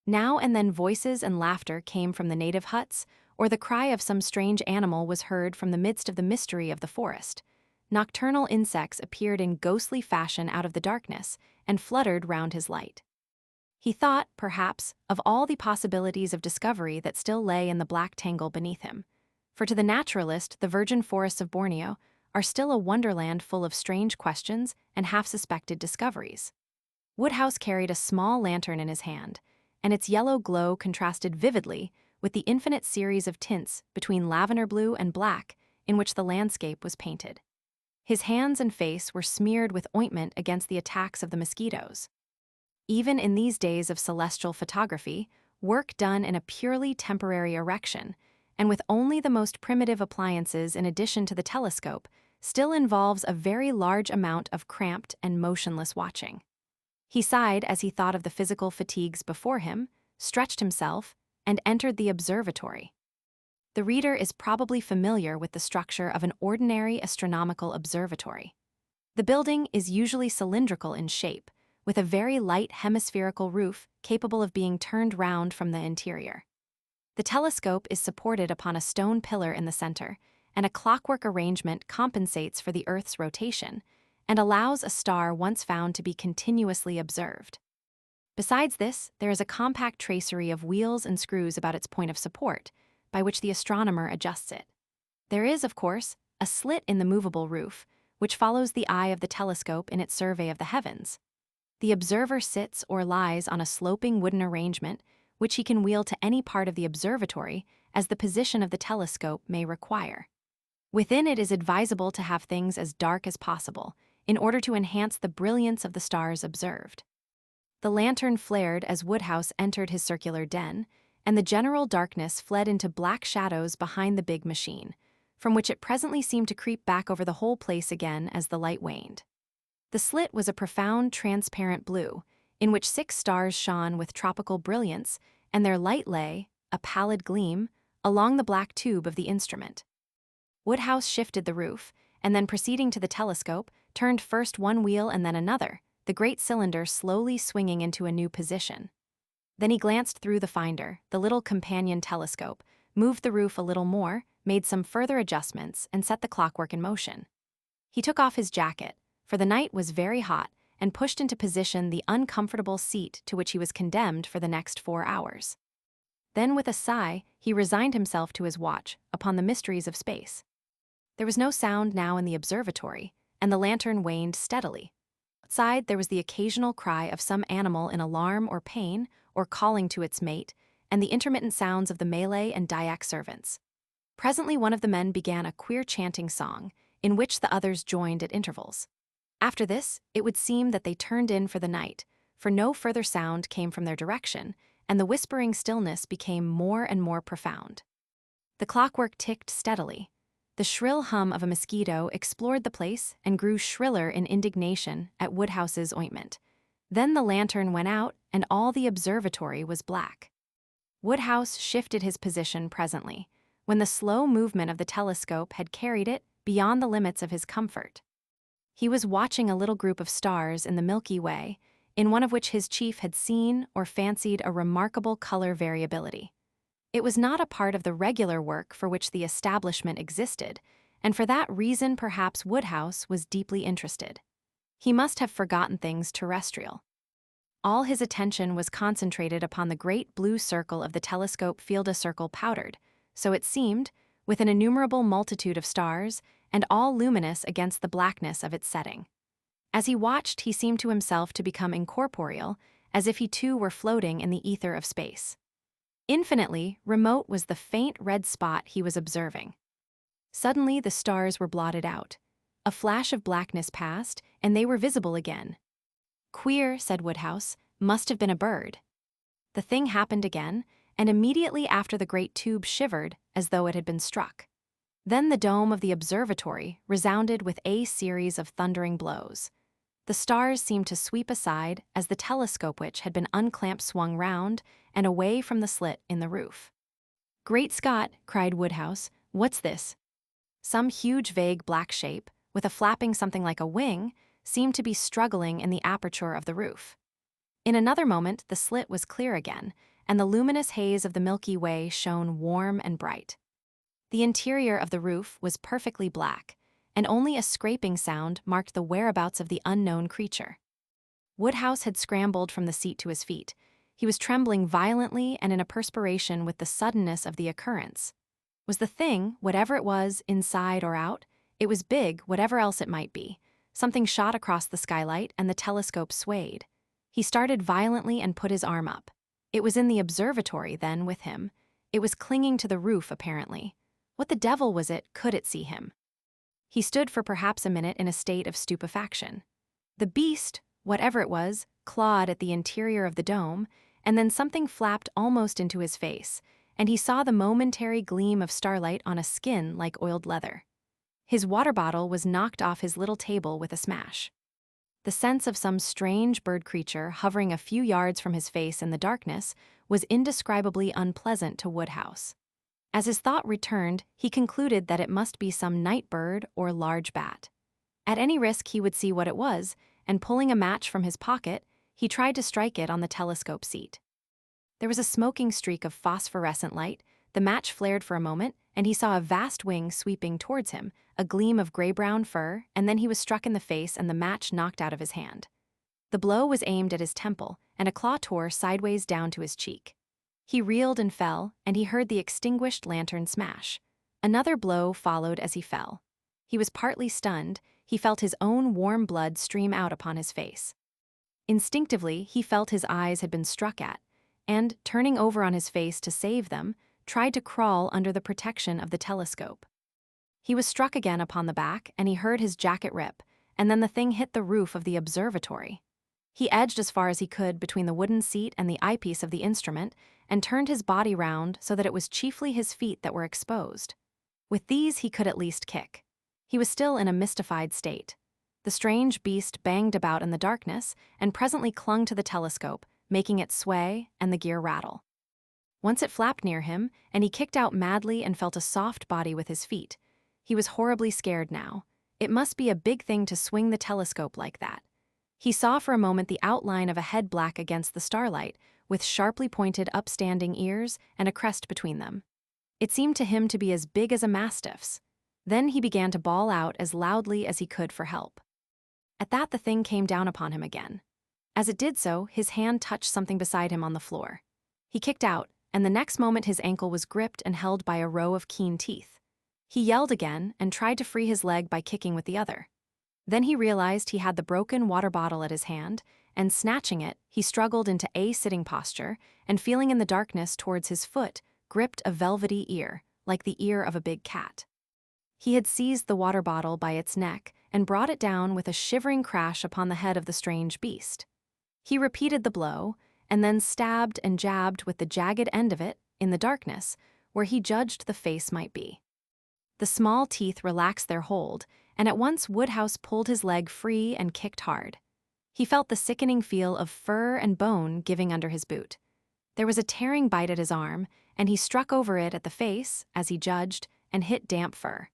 [SPEAKER 1] Now and then voices and laughter came from the native huts, or the cry of some strange animal was heard from the midst of the mystery of the forest. Nocturnal insects appeared in ghostly fashion out of the darkness and fluttered round his light. He thought, perhaps, of all the possibilities of discovery that still lay in the black tangle beneath him. For to the naturalist, the virgin forests of Borneo are still a wonderland full of strange questions and half-suspected discoveries. Woodhouse carried a small lantern in his hand, and its yellow glow contrasted vividly with the infinite series of tints between lavender blue and black in which the landscape was painted. His hands and face were smeared with ointment against the attacks of the mosquitoes. Even in these days of celestial photography, work done in a purely temporary erection, and with only the most primitive appliances in addition to the telescope, still involves a very large amount of cramped and motionless watching. He sighed as he thought of the physical fatigues before him, stretched himself, and entered the observatory. The reader is probably familiar with the structure of an ordinary astronomical observatory. The building is usually cylindrical in shape, with a very light hemispherical roof capable of being turned round from the interior. The telescope is supported upon a stone pillar in the center, and a clockwork arrangement compensates for the Earth's rotation and allows a star once found to be continuously observed. Besides this, there is a compact tracery of wheels and screws about its point of support, by which the astronomer adjusts it. There is, of course, a slit in the movable roof, which follows the eye of the telescope in its survey of the heavens. The observer sits or lies on a sloping wooden arrangement, which he can wheel to any part of the observatory as the position of the telescope may require. Within it is advisable to have things as dark as possible, in order to enhance the brilliance of the stars observed. The lantern flared as Woodhouse entered his circular den, and the general darkness fled into black shadows behind the big machine, from which it presently seemed to creep back over the whole place again as the light waned. The slit was a profound, transparent blue, in which 6 stars shone with tropical brilliance, and their light lay, a pallid gleam, along the black tube of the instrument. Woodhouse shifted the roof, and then proceeding to the telescope, turned first one wheel and then another, the great cylinder slowly swinging into a new position. Then he glanced through the finder, the little companion telescope, moved the roof a little more, made some further adjustments, and set the clockwork in motion. He took off his jacket, for the night was very hot, and pushed into position the uncomfortable seat to which he was condemned for the next 4 hours. Then with a sigh, he resigned himself to his watch upon the mysteries of space. There was no sound now in the observatory, and the lantern waned steadily. Outside there was the occasional cry of some animal in alarm or pain, or calling to its mate, and the intermittent sounds of the Malay and Dayak servants. Presently one of the men began a queer chanting song, in which the others joined at intervals. After this, it would seem that they turned in for the night, for no further sound came from their direction, and the whispering stillness became more and more profound. The clockwork ticked steadily. The shrill hum of a mosquito explored the place and grew shriller in indignation at Woodhouse's ointment. Then the lantern went out, and all the observatory was black. Woodhouse shifted his position presently, when the slow movement of the telescope had carried it beyond the limits of his comfort. He was watching a little group of stars in the Milky Way, in one of which his chief had seen or fancied a remarkable color variability. It was not a part of the regular work for which the establishment existed, and for that reason perhaps Woodhouse was deeply interested. He must have forgotten things terrestrial. All his attention was concentrated upon the great blue circle of the telescope field, a circle powdered, so it seemed, with an innumerable multitude of stars, and all luminous against the blackness of its setting. As he watched, he seemed to himself to become incorporeal, as if he too were floating in the ether of space. Infinitely remote was the faint red spot he was observing. Suddenly the stars were blotted out. A flash of blackness passed, and they were visible again. "Queer," said Woodhouse, "must have been a bird." The thing happened again, and immediately after the great tube shivered as though it had been struck. Then the dome of the observatory resounded with a series of thundering blows. The stars seemed to sweep aside as the telescope which had been unclamped swung round and away from the slit in the roof. "Great Scott!" cried Woodhouse. "What's this?" Some huge vague black shape, with a flapping something like a wing, seemed to be struggling in the aperture of the roof. In another moment the slit was clear again, and the luminous haze of the Milky Way shone warm and bright. The interior of the roof was perfectly black, and only a scraping sound marked the whereabouts of the unknown creature. Woodhouse had scrambled from the seat to his feet. He was trembling violently and in a perspiration with the suddenness of the occurrence. Was the thing, whatever it was, inside or out? It was big, whatever else it might be. Something shot across the skylight, and the telescope swayed. He started violently and put his arm up. It was in the observatory, then, with him. It was clinging to the roof, apparently. What the devil was it? Could it see him? He stood for perhaps a minute in a state of stupefaction. The beast, whatever it was, clawed at the interior of the dome, and then something flapped almost into his face, and he saw the momentary gleam of starlight on a skin like oiled leather. His water bottle was knocked off his little table with a smash. The sense of some strange bird creature hovering a few yards from his face in the darkness was indescribably unpleasant to Woodhouse. As his thought returned, he concluded that it must be some night bird or large bat. At any risk he would see what it was, and pulling a match from his pocket, he tried to strike it on the telescope seat. There was a smoking streak of phosphorescent light, the match flared for a moment, and he saw a vast wing sweeping towards him, a gleam of gray-brown fur, and then he was struck in the face and the match knocked out of his hand. The blow was aimed at his temple, and a claw tore sideways down to his cheek. He reeled and fell, and he heard the extinguished lantern smash. Another blow followed as he fell. He was partly stunned. He felt his own warm blood stream out upon his face. Instinctively, he felt his eyes had been struck at, and, turning over on his face to save them, tried to crawl under the protection of the telescope. He was struck again upon the back, and he heard his jacket rip, and then the thing hit the roof of the observatory. He edged as far as he could between the wooden seat and the eyepiece of the instrument, and turned his body round so that it was chiefly his feet that were exposed. With these he could at least kick. He was still in a mystified state. The strange beast banged about in the darkness, and presently clung to the telescope, making it sway and the gear rattle. Once it flapped near him, and he kicked out madly and felt a soft body with his feet. He was horribly scared now. It must be a big thing to swing the telescope like that. He saw for a moment the outline of a head black against the starlight, with sharply pointed upstanding ears and a crest between them. It seemed to him to be as big as a mastiff's. Then he began to bawl out as loudly as he could for help. At that the thing came down upon him again. As it did so, his hand touched something beside him on the floor. He kicked out, and the next moment his ankle was gripped and held by a row of keen teeth. He yelled again and tried to free his leg by kicking with the other. Then he realized he had the broken water bottle at his hand, and snatching it, he struggled into a sitting posture, and feeling in the darkness towards his foot, gripped a velvety ear, like the ear of a big cat. He had seized the water bottle by its neck and brought it down with a shivering crash upon the head of the strange beast. He repeated the blow, and then stabbed and jabbed with the jagged end of it, in the darkness, where he judged the face might be. The small teeth relaxed their hold, and at once Woodhouse pulled his leg free and kicked hard. He felt the sickening feel of fur and bone giving under his boot. There was a tearing bite at his arm, and he struck over it at the face, as he judged, and hit damp fur.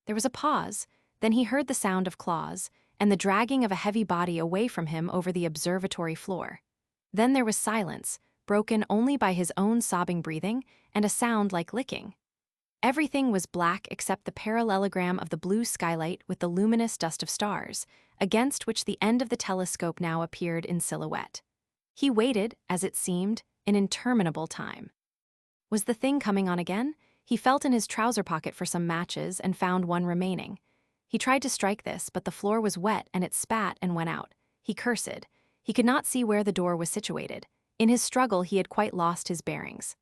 [SPEAKER 1] There was a pause, then he heard the sound of claws, and the dragging of a heavy body away from him over the observatory floor. Then there was silence, broken only by his own sobbing breathing, and a sound like licking. Everything was black except the parallelogram of the blue skylight with the luminous dust of stars, against which the end of the telescope now appeared in silhouette. He waited, as it seemed, an interminable time. Was the thing coming on again? He felt in his trouser pocket for some matches and found one remaining. He tried to strike this, but the floor was wet and it spat and went out. He cursed. He could not see where the door was situated. In his struggle, he had quite lost his bearings.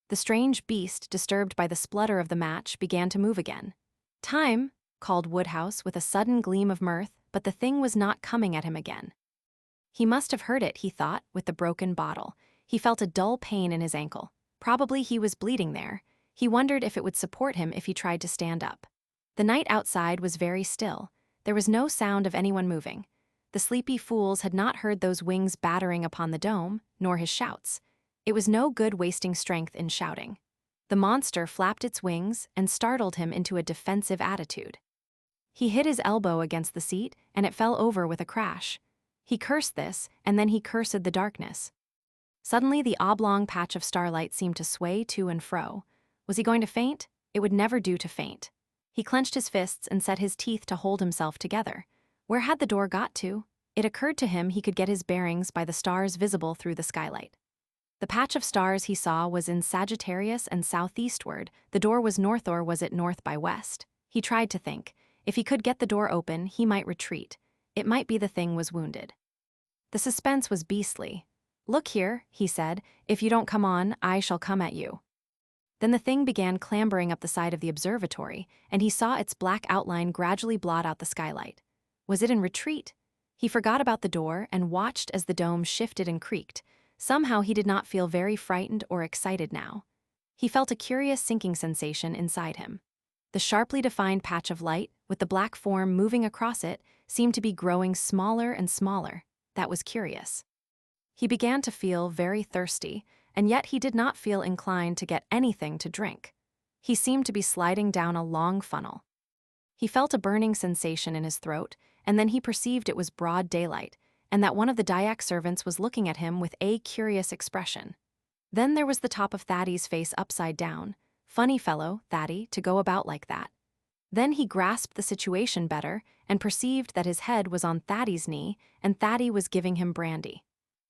[SPEAKER 1] The strange beast, disturbed by the splutter of the match, began to move again. "Time," called Woodhouse with a sudden gleam of mirth, but the thing was not coming at him again. He must have heard it, he thought, with the broken bottle. He felt a dull pain in his ankle. Probably he was bleeding there. He wondered if it would support him if he tried to stand up. The night outside was very still. There was no sound of anyone moving. The sleepy fools had not heard those wings battering upon the dome, nor his shouts. It was no good wasting strength in shouting. The monster flapped its wings and startled him into a defensive attitude. He hit his elbow against the seat, and it fell over with a crash. He cursed this, and then he cursed the darkness. Suddenly, the oblong patch of starlight seemed to sway to and fro. Was he going to faint? It would never do to faint. He clenched his fists and set his teeth to hold himself together. Where had the door got to? It occurred to him he could get his bearings by the stars visible through the skylight. The patch of stars he saw was in Sagittarius and southeastward. The door was north, or was it north by west? He tried to think. If he could get the door open, he might retreat. It might be the thing was wounded. The suspense was beastly. "Look here," he said, "if you don't come on, I shall come at you." Then the thing began clambering up the side of the observatory, and he saw its black outline gradually blot out the skylight. Was it in retreat? He forgot about the door and watched as the dome shifted and creaked. Somehow he did not feel very frightened or excited now. He felt a curious sinking sensation inside him. The sharply defined patch of light, with the black form moving across it, seemed to be growing smaller and smaller. That was curious. He began to feel very thirsty, and yet he did not feel inclined to get anything to drink. He seemed to be sliding down a long funnel. He felt a burning sensation in his throat, and then he perceived it was broad daylight, and that one of the Dyak servants was looking at him with a curious expression. Then there was the top of Thaddeus' face upside down. Funny fellow, Thaddy, to go about like that. Then he grasped the situation better and perceived that his head was on Thaddeus' knee and Thaddy was giving him brandy.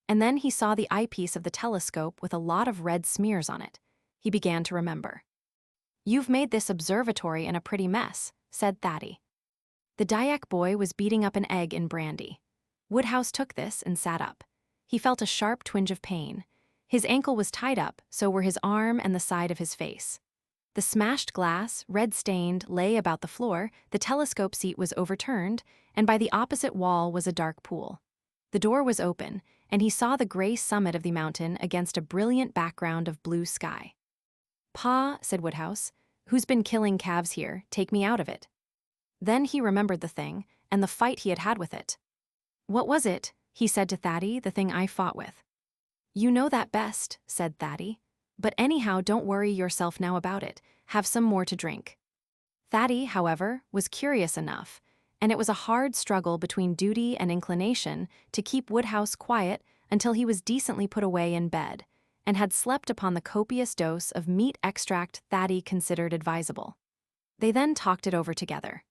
[SPEAKER 1] And then he saw the eyepiece of the telescope with a lot of red smears on it. He began to remember. "You've made this observatory in a pretty mess," said Thaddy. The Dyak boy was beating up an egg in brandy. Woodhouse took this and sat up. He felt a sharp twinge of pain. His ankle was tied up, so were his arm and the side of his face. The smashed glass, red-stained, lay about the floor, the telescope seat was overturned, and by the opposite wall was a dark pool. The door was open, and he saw the gray summit of the mountain against a brilliant background of blue sky. "Pa," said Woodhouse, "who's been killing calves here? Take me out of it." Then he remembered the thing, and the fight he had had with it. "What was it?" he said to Thaddy, "the thing I fought with." "You know that best," said Thaddy. "But anyhow, don't worry yourself now about it. Have some more to drink." Thaddy, however, was curious enough, and it was a hard struggle between duty and inclination to keep Woodhouse quiet until he was decently put away in bed, and had slept upon the copious dose of meat extract Thaddy considered advisable. They then talked it over together.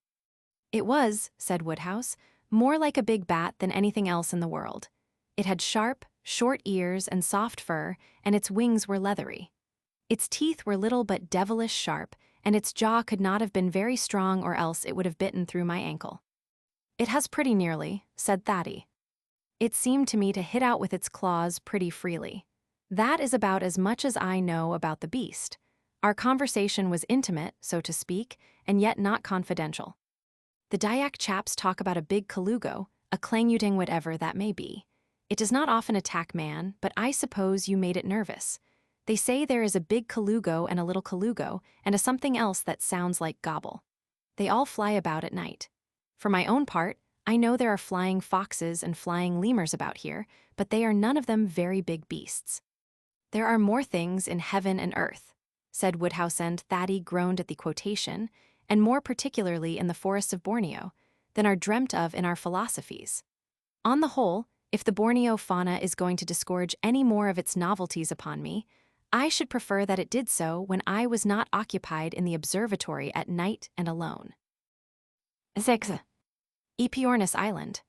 [SPEAKER 1] "It was," said Woodhouse, "more like a big bat than anything else in the world. It had sharp, short ears and soft fur, and its wings were leathery. Its teeth were little but devilish sharp, and its jaw could not have been very strong or else it would have bitten through my ankle." "It has pretty nearly," said Thaddy. "It seemed to me to hit out with its claws pretty freely. That is about as much as I know about the beast. Our conversation was intimate, so to speak, and yet not confidential. The Dyak chaps talk about a big colugo, a clangutang whatever that may be. It does not often attack man, but I suppose you made it nervous. They say there is a big colugo and a little colugo, and a something else that sounds like gobble. They all fly about at night. For my own part, I know there are flying foxes and flying lemurs about here, but they are none of them very big beasts. There are more things in heaven and earth," said Woodhouse, and Thaddy groaned at the quotation, "and more particularly in the forests of Borneo, than are dreamt of in our philosophies. On the whole, if the Borneo fauna is going to disgorge any more of its novelties upon me, I should prefer that it did so when I was not occupied in the observatory at night and alone." 6. Epiornis Island.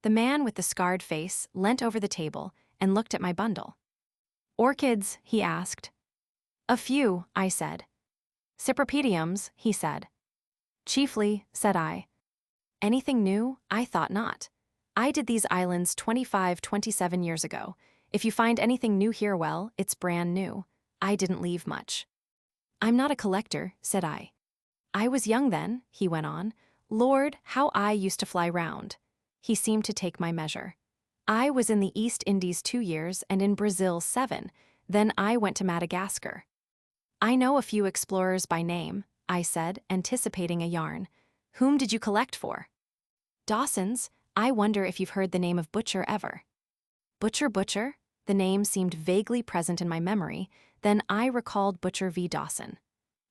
[SPEAKER 1] The man with the scarred face leant over the table and looked at my bundle. Orchids, he asked. A few, I said. Cypripediums, he said. Chiefly, said I. Anything new? I thought not. I did these islands 27 years ago. If you find anything new here, well, it's brand new. I didn't leave much. I'm not a collector, said I. I was young then, he went on. Lord, how I used to fly round. He seemed to take my measure. I was in the East Indies 2 years and in Brazil 7. Then I went to Madagascar. I know a few explorers by name, I said, anticipating a yarn. Whom did you collect for? Dawson's. I wonder if you've heard the name of Butcher ever. Butcher? The name seemed vaguely present in my memory. Then I recalled Butcher v. Dawson.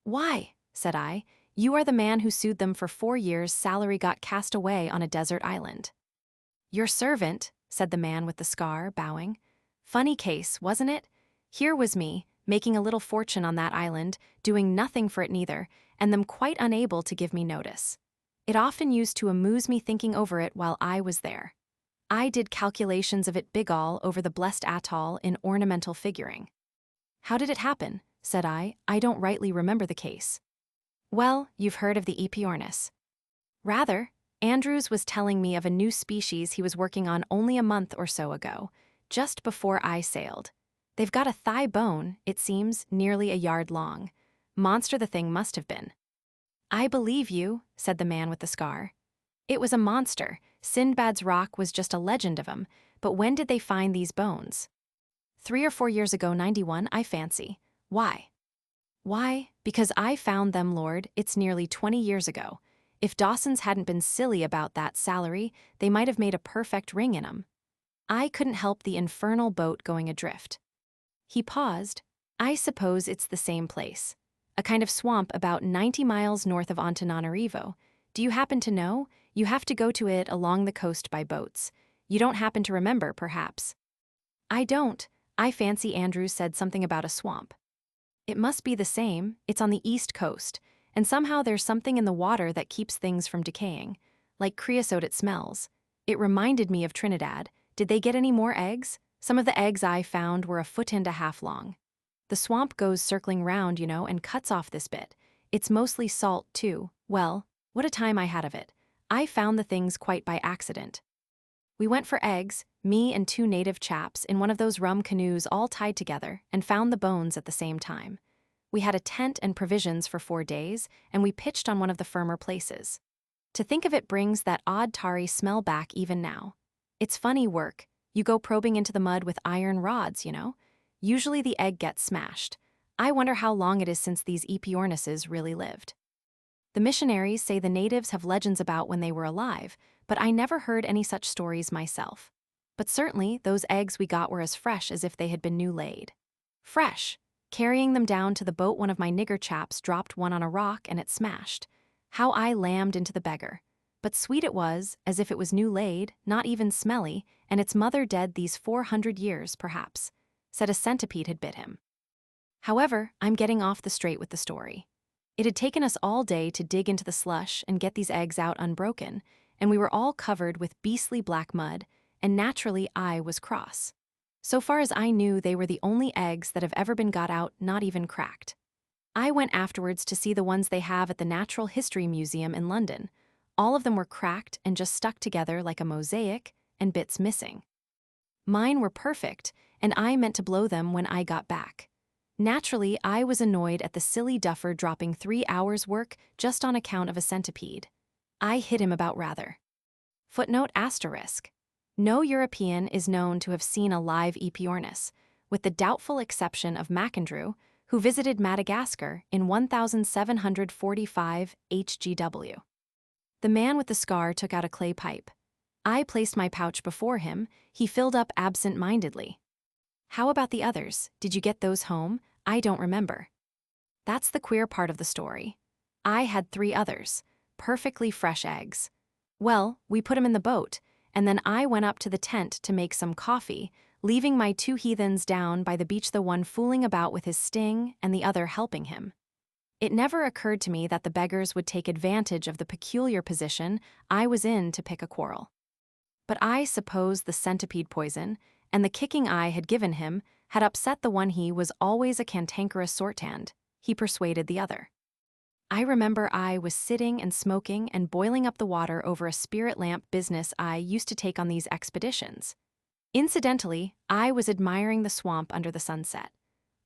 [SPEAKER 1] Why, said I, you are the man who sued them for 4 years' salary got cast away on a desert island. Your servant, said the man with the scar, bowing. Funny case, wasn't it? Here was me, making a little fortune on that island, doing nothing for it neither, and them quite unable to give me notice. It often used to amuse me thinking over it while I was there. I did calculations of it big all over the blessed atoll in ornamental figuring. How did it happen? Said I don't rightly remember the case. Well, you've heard of the Epiornis. Rather, Andrews was telling me of a new species he was working on only a month or so ago, just before I sailed. They've got a thigh bone, it seems, nearly a yard long. Monster the thing must have been. I believe you, said the man with the scar. It was a monster. Sindbad's rock was just a legend of him, but when did they find these bones? 3 or 4 years ago, 91, I fancy. Why? Why, because I found them, Lord, it's nearly 20 years ago. If Dawson's hadn't been silly about that salary, they might have made a perfect ring in 'em. I couldn't help the infernal boat going adrift. He paused. I suppose it's the same place. A kind of swamp about 90 miles north of Antananarivo. Do you happen to know? You have to go to it along the coast by boats. You don't happen to remember, perhaps? I don't. I fancy Andrews said something about a swamp. It must be the same. It's on the east coast, and somehow there's something in the water that keeps things from decaying. Like creosote it smells. It reminded me of Trinidad. Did they get any more eggs? Some of the eggs I found were 1.5 feet long. The swamp goes circling round, and cuts off this bit. It's mostly salt, too. Well, what a time I had of it. I found the things quite by accident. We went for eggs, me and 2 native chaps, in one of those rum canoes all tied together, and found the bones at the same time. We had a tent and provisions for 4 days, and we pitched on one of the firmer places. To think of it brings that odd tarry smell back even now. It's funny work. You go probing into the mud with iron rods, Usually the egg gets smashed. I wonder how long it is since these Epiornises really lived. The missionaries say the natives have legends about when they were alive, but I never heard any such stories myself. But certainly, those eggs we got were as fresh as if they had been new laid. Fresh. Carrying them down to the boat, one of my nigger chaps dropped one on a rock and it smashed. How I lammed into the beggar. But sweet it was, as if it was new laid, not even smelly, and its mother dead these 400 years, perhaps. Said a centipede had bit him. However, I'm getting off the straight with the story. It had taken us all day to dig into the slush and get these eggs out unbroken, and we were all covered with beastly black mud, and naturally I was cross. So far as I knew, they were the only eggs that have ever been got out, not even cracked. I went afterwards to see the ones they have at the Natural History Museum in London. All of them were cracked and just stuck together like a mosaic, and bits missing. Mine were perfect, and I meant to blow them when I got back. Naturally, I was annoyed at the silly duffer dropping 3 hours' work just on account of a centipede. I hit him about rather. Footnote **. No European is known to have seen a live Epiornis, with the doubtful exception of McAndrew, who visited Madagascar in 1745 HGW. The man with the scar took out a clay pipe. I placed my pouch before him. He filled up absent-mindedly. How about the others? Did you get those home? I don't remember. That's the queer part of the story. I had 3 others, perfectly fresh eggs. Well, we put 'em in the boat, and then I went up to the tent to make some coffee, leaving my 2 heathens down by the beach, the one fooling about with his sting and the other helping him. It never occurred to me that the beggars would take advantage of the peculiar position I was in to pick a quarrel. But I suppose the centipede poison, and the kicking I had given him had upset the one he was always a cantankerous sortand. He persuaded the other. I remember I was sitting and smoking and boiling up the water over a spirit lamp business I used to take on these expeditions. Incidentally, I was admiring the swamp under the sunset.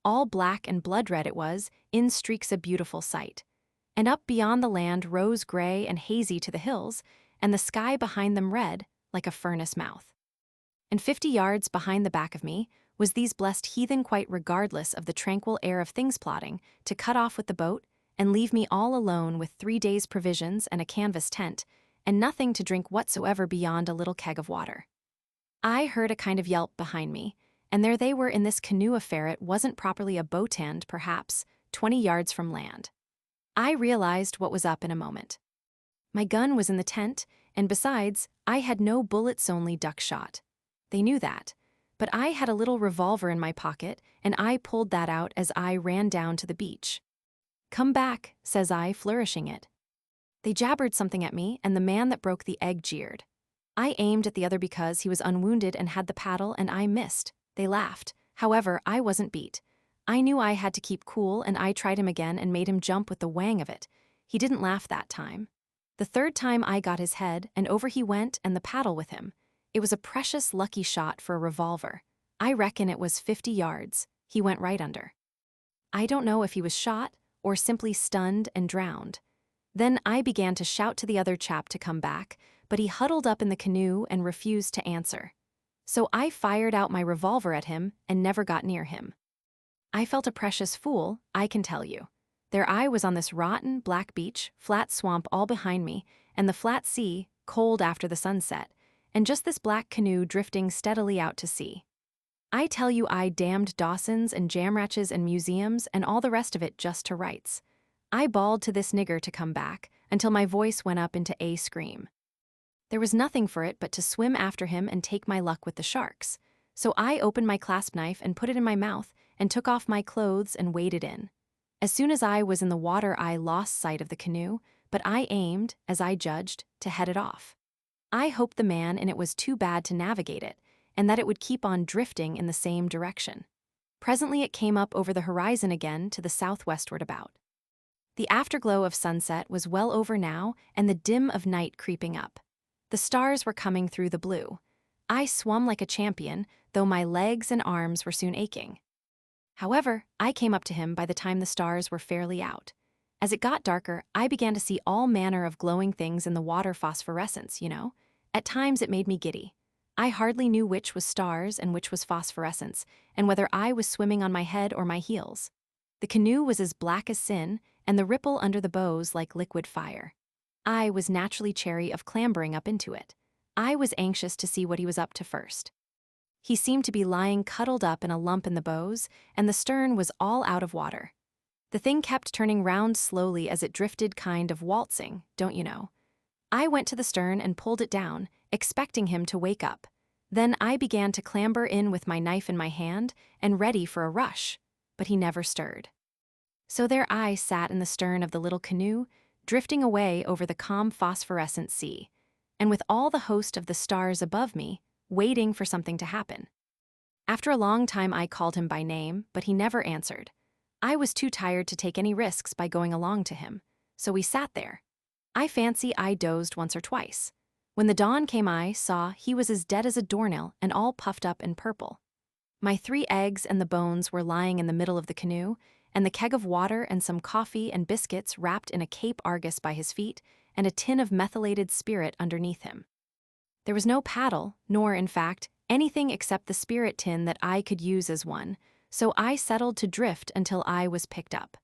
[SPEAKER 1] All black and blood-red it was, in streaks a beautiful sight. And up beyond the land rose gray and hazy to the hills, and the sky behind them red, like a furnace mouth. And 50 yards behind the back of me was these blessed heathen quite regardless of the tranquil air of things plotting to cut off with the boat and leave me all alone with 3 days' provisions and a canvas tent, and nothing to drink whatsoever beyond a little keg of water. I heard a kind of yelp behind me, and there they were in this canoe affair. It wasn't properly a boat end, perhaps, 20 yards from land. I realized what was up in a moment. My gun was in the tent, and besides, I had no bullets, only duck shot. They knew that, but I had a little revolver in my pocket, and I pulled that out as I ran down to the beach. "Come back," says I, flourishing it. They jabbered something at me, and the man that broke the egg jeered. I aimed at the other because he was unwounded and had the paddle, and I missed. They laughed. However, I wasn't beat. I knew I had to keep cool, and I tried him again and made him jump with the wang of it. He didn't laugh that time. The third time I got his head, and over he went, and the paddle with him. It was a precious lucky shot for a revolver. I reckon it was 50 yards. He went right under. I don't know if he was shot or simply stunned and drowned. Then I began to shout to the other chap to come back, but he huddled up in the canoe and refused to answer. So I fired out my revolver at him and never got near him. I felt a precious fool, I can tell you. There I was on this rotten, black beach, flat swamp all behind me, and the flat sea, cold after the sunset, and just this black canoe drifting steadily out to sea. I tell you, I damned Dawson's and Jamratch's and museums and all the rest of it just to rights. I bawled to this nigger to come back until my voice went up into a scream. There was nothing for it but to swim after him and take my luck with the sharks. So I opened my clasp knife and put it in my mouth and took off my clothes and waded in. As soon as I was in the water, I lost sight of the canoe, but I aimed, as I judged, to head it off. I hoped the man in it was too bad to navigate it, and that it would keep on drifting in the same direction. Presently it came up over the horizon again to the southwestward about. The afterglow of sunset was well over now, and the dim of night creeping up. The stars were coming through the blue. I swum like a champion, though my legs and arms were soon aching. However, I came up to him by the time the stars were fairly out. As it got darker, I began to see all manner of glowing things in the water, phosphorescence, you know. At times it made me giddy. I hardly knew which was stars and which was phosphorescence, and whether I was swimming on my head or my heels. The canoe was as black as sin, and the ripple under the bows like liquid fire. I was naturally chary of clambering up into it. I was anxious to see what he was up to first. He seemed to be lying cuddled up in a lump in the bows, and the stern was all out of water. The thing kept turning round slowly as it drifted, kind of waltzing, don't you know. I went to the stern and pulled it down, expecting him to wake up. Then I began to clamber in with my knife in my hand and ready for a rush, but he never stirred. So there I sat in the stern of the little canoe, drifting away over the calm phosphorescent sea, and with all the host of the stars above me, waiting for something to happen. After a long time I called him by name, but he never answered. I was too tired to take any risks by going along to him, so we sat there. I fancy I dozed once or twice. When the dawn came I saw he was as dead as a doornail and all puffed up and purple. My 3 eggs and the bones were lying in the middle of the canoe, and the keg of water and some coffee and biscuits wrapped in a Cape Argus by his feet, and a tin of methylated spirit underneath him. There was no paddle, nor, in fact, anything except the spirit tin that I could use as one, so I settled to drift until I was picked up.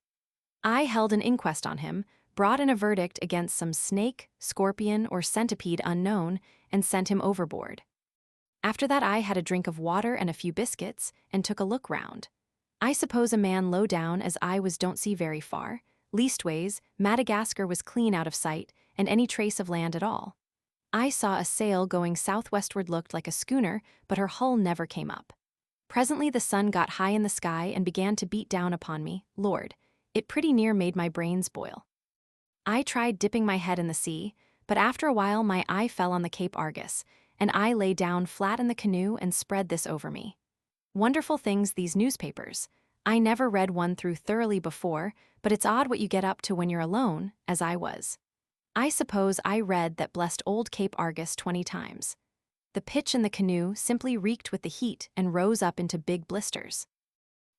[SPEAKER 1] I held an inquest on him, brought in a verdict against some snake, scorpion, or centipede unknown, and sent him overboard. After that I had a drink of water and a few biscuits, and took a look round. I suppose a man low down as I was don't see very far. Leastways, Madagascar was clean out of sight, and any trace of land at all. I saw a sail going southwestward, looked like a schooner, but her hull never came up. Presently the sun got high in the sky and began to beat down upon me. Lord, it pretty near made my brains boil. I tried dipping my head in the sea, but after a while my eye fell on the Cape Argus, and I lay down flat in the canoe and spread this over me. Wonderful things, these newspapers. I never read one through thoroughly before, but it's odd what you get up to when you're alone, as I was. I suppose I read that blessed old Cape Argus 20 times. The pitch in the canoe simply reeked with the heat and rose up into big blisters.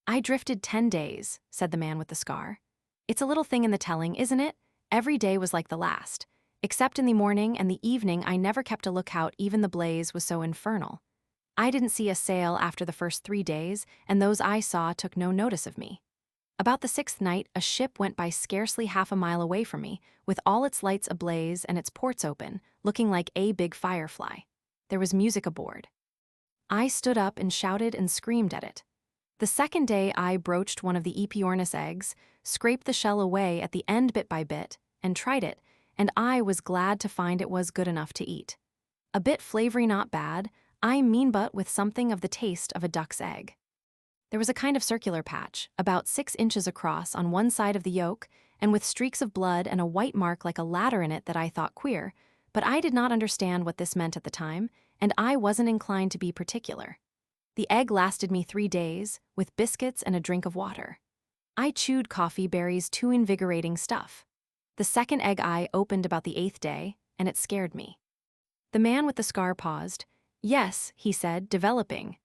[SPEAKER 1] I drifted 10 days, said the man with the scar. It's a little thing in the telling, isn't it? Every day was like the last. Except in the morning and the evening, I never kept a lookout, even the blaze was so infernal. I didn't see a sail after the first 3 days, and those I saw took no notice of me. About the 6th night, a ship went by scarcely half a mile away from me, with all its lights ablaze and its ports open, looking like a big firefly. There was music aboard. I stood up and shouted and screamed at it. The second day, I broached one of the Epiornis eggs, scraped the shell away at the end bit by bit, and tried it, and I was glad to find it was good enough to eat. A bit flavory, not bad, I mean, but with something of the taste of a duck's egg. There was a kind of circular patch, about 6 inches across on one side of the yolk, and with streaks of blood and a white mark like a ladder in it that I thought queer, but I did not understand what this meant at the time, and I wasn't inclined to be particular. The egg lasted me 3 days, with biscuits and a drink of water. I chewed coffee berries, too invigorating stuff. The second egg I opened about the 8th day, and it scared me. The man with the scar paused. Yes, he said, developing.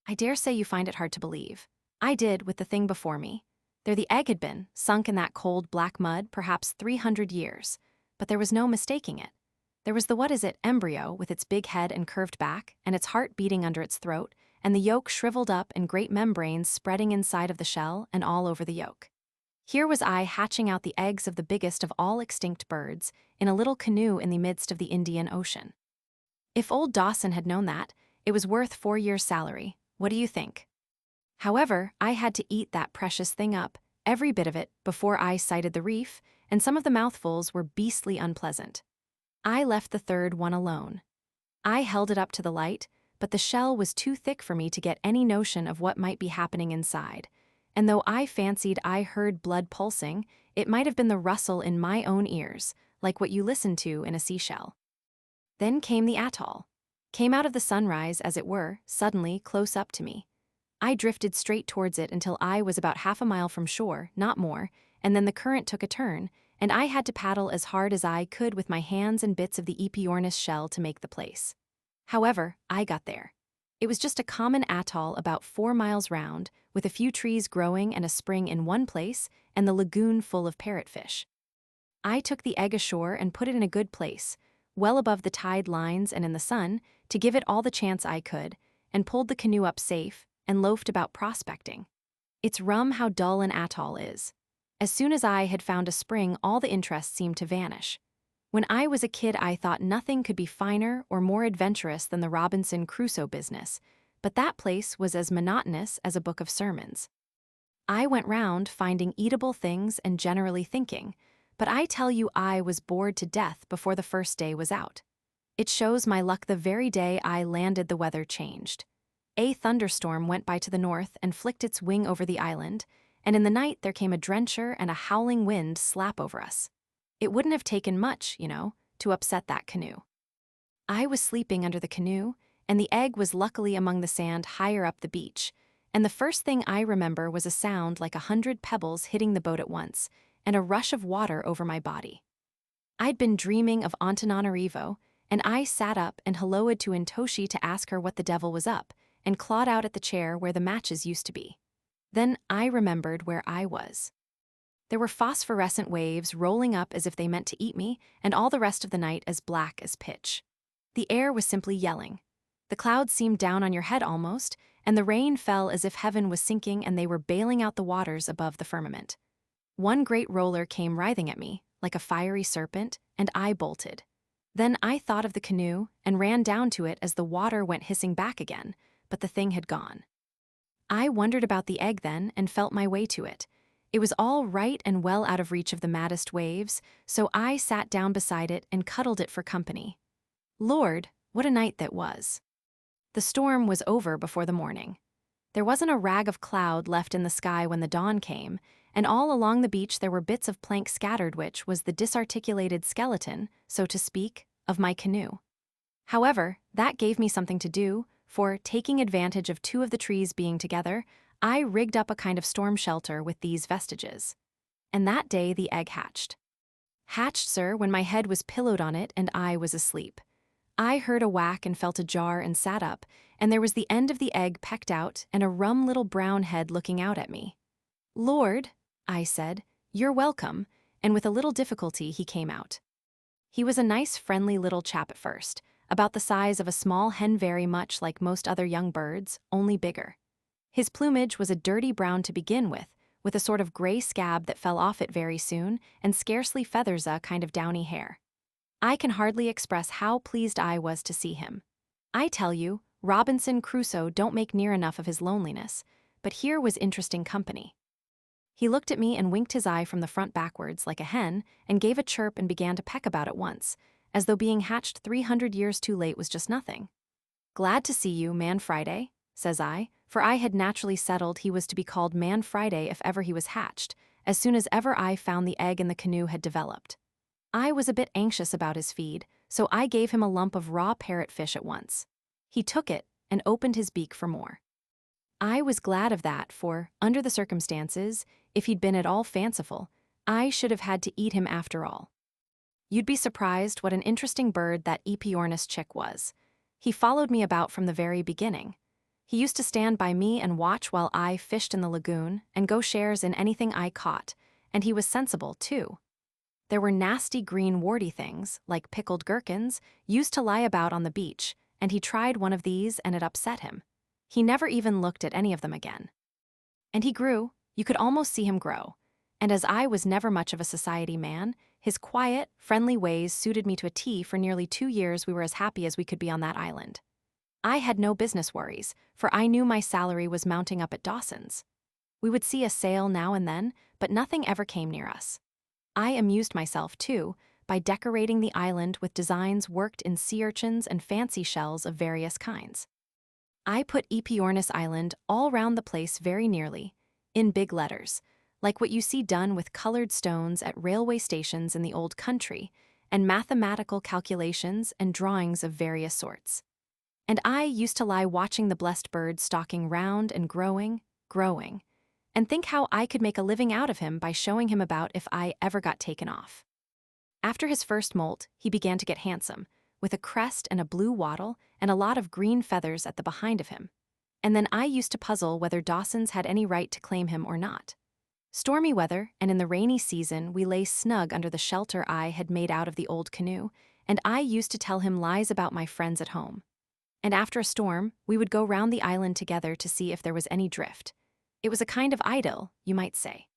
[SPEAKER 1] I dare say you find it hard to believe. I did with the thing before me. There the egg had been, sunk in that cold black mud, perhaps 300 years. But there was no mistaking it. There was the embryo with its big head and curved back, and its heart beating under its throat, and the yolk shriveled up and great membranes spreading inside of the shell and all over the yolk. Here was I hatching out the eggs of the biggest of all extinct birds, in a little canoe in the midst of the Indian Ocean. If old Dawson had known that, it was worth 4 years' salary. What do you think? However, I had to eat that precious thing up, every bit of it, before I sighted the reef, and some of the mouthfuls were beastly unpleasant. I left the third one alone. I held it up to the light, but the shell was too thick for me to get any notion of what might be happening inside, and though I fancied I heard blood pulsing, it might have been the rustle in my own ears, like what you listen to in a seashell. Then came the atoll. Came out of the sunrise, as it were, suddenly, close up to me. I drifted straight towards it until I was about half a mile from shore, not more, and then the current took a turn, and I had to paddle as hard as I could with my hands and bits of the Epiornis shell to make the place. However, I got there. It was just a common atoll about 4 miles round, with a few trees growing and a spring in one place, and the lagoon full of parrotfish. I took the egg ashore and put it in a good place, well above the tide lines and in the sun, to give it all the chance I could, and pulled the canoe up safe, and loafed about prospecting. It's rum how dull an atoll is. As soon as I had found a spring, all the interest seemed to vanish. When I was a kid, I thought nothing could be finer or more adventurous than the Robinson Crusoe business, but that place was as monotonous as a book of sermons. I went round finding eatable things and generally thinking, but I tell you I was bored to death before the first day was out. It shows my luck the very day I landed the weather changed. A thunderstorm went by to the north and flicked its wing over the island, and in the night there came a drencher and a howling wind slap over us. It wouldn't have taken much, to upset that canoe. I was sleeping under the canoe, and the egg was luckily among the sand higher up the beach, and the first thing I remember was a sound like 100 pebbles hitting the boat at once, and a rush of water over my body. I'd been dreaming of Antananarivo, and I sat up and helloed to Intoshi to ask her what the devil was up, and clawed out at the chair where the matches used to be. Then I remembered where I was. There were phosphorescent waves rolling up as if they meant to eat me, and all the rest of the night as black as pitch. The air was simply yelling. The clouds seemed down on your head almost, and the rain fell as if heaven was sinking and they were bailing out the waters above the firmament. One great roller came writhing at me, like a fiery serpent, and I bolted. Then I thought of the canoe and ran down to it as the water went hissing back again, but the thing had gone. I wondered about the egg then and felt my way to it. It was all right and well out of reach of the maddest waves, so I sat down beside it and cuddled it for company. Lord, what a night that was! The storm was over before the morning. There wasn't a rag of cloud left in the sky when the dawn came, and all along the beach there were bits of plank scattered, which was the disarticulated skeleton, so to speak, of my canoe. However, that gave me something to do, for, taking advantage of two of the trees being together, I rigged up a kind of storm shelter with these vestiges. And that day the egg hatched. Hatched, sir, when my head was pillowed on it and I was asleep. I heard a whack and felt a jar and sat up, and there was the end of the egg pecked out and a rum little brown head looking out at me. "Lord," I said, "you're welcome," and with a little difficulty he came out. He was a nice friendly little chap at first, about the size of a small hen, very much like most other young birds, only bigger. His plumage was a dirty brown to begin with a sort of gray scab that fell off it very soon, and scarcely feathers, a kind of downy hair. I can hardly express how pleased I was to see him. I tell you, Robinson Crusoe don't make near enough of his loneliness, but here was interesting company. He looked at me and winked his eye from the front backwards like a hen, and gave a chirp and began to peck about at once, as though being hatched 300 years too late was just nothing. "Glad to see you, Man Friday," says I, for I had naturally settled he was to be called Man Friday if ever he was hatched, as soon as ever I found the egg in the canoe had developed. I was a bit anxious about his feed, so I gave him a lump of raw parrotfish at once. He took it and opened his beak for more. I was glad of that, for, under the circumstances, if he'd been at all fanciful, I should have had to eat him after all. You'd be surprised what an interesting bird that Epiornis chick was. He followed me about from the very beginning. He used to stand by me and watch while I fished in the lagoon and go shares in anything I caught, and he was sensible, too. There were nasty green warty things, like pickled gherkins, used to lie about on the beach, and he tried one of these and it upset him. He never even looked at any of them again. And he grew, you could almost see him grow, and as I was never much of a society man, his quiet, friendly ways suited me to a T. For nearly 2 years we were as happy as we could be on that island. I had no business worries, for I knew my salary was mounting up at Dawson's. We would see a sail now and then, but nothing ever came near us. I amused myself, too, by decorating the island with designs worked in sea urchins and fancy shells of various kinds. I put Epiornis Island all round the place very nearly, in big letters, like what you see done with colored stones at railway stations in the old country, and mathematical calculations and drawings of various sorts. And I used to lie watching the blessed bird stalking round and growing, and think how I could make a living out of him by showing him about if I ever got taken off. After his first molt, he began to get handsome, with a crest and a blue wattle and a lot of green feathers at the behind of him. And then I used to puzzle whether Dawson's had any right to claim him or not. Stormy weather, and in the rainy season we lay snug under the shelter I had made out of the old canoe, and I used to tell him lies about my friends at home. And after a storm, we would go round the island together to see if there was any drift. It was a kind of idyll, you might say.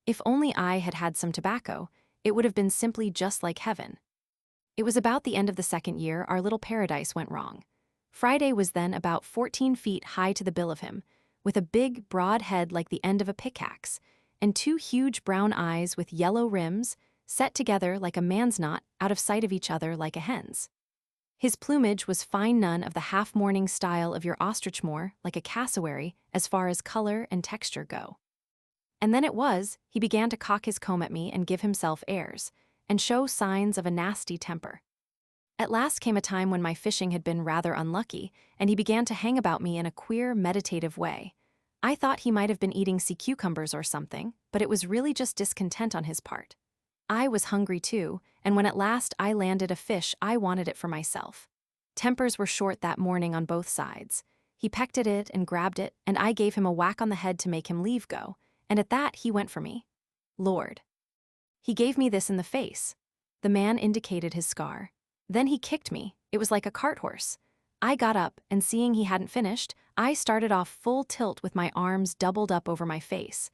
[SPEAKER 1] If only I had had some tobacco, it would have been simply just like heaven. It was about the end of the second year our little paradise went wrong. Friday was then about 14 feet high to the bill of him, with a big, broad head like the end of a pickaxe, and 2 huge brown eyes with yellow rims, set together like a man's knot, out of sight of each other like a hen's. His plumage was fine, none of the half-mourning style of your ostrich, more like a cassowary as far as color and texture go. And then he began to cock his comb at me and give himself airs, and show signs of a nasty temper. At last came a time when my fishing had been rather unlucky, and he began to hang about me in a queer, meditative way. I thought he might have been eating sea cucumbers or something, but it was really just discontent on his part. I was hungry too, and when at last I landed a fish, I wanted it for myself. Tempers were short that morning on both sides. He pecked at it and grabbed it, and I gave him a whack on the head to make him leave go, and at that he went for me. Lord. He gave me this in the face. The man indicated his scar. Then he kicked me. It was like a cart horse. I got up, and seeing he hadn't finished, I started off full tilt with my arms doubled up over my face.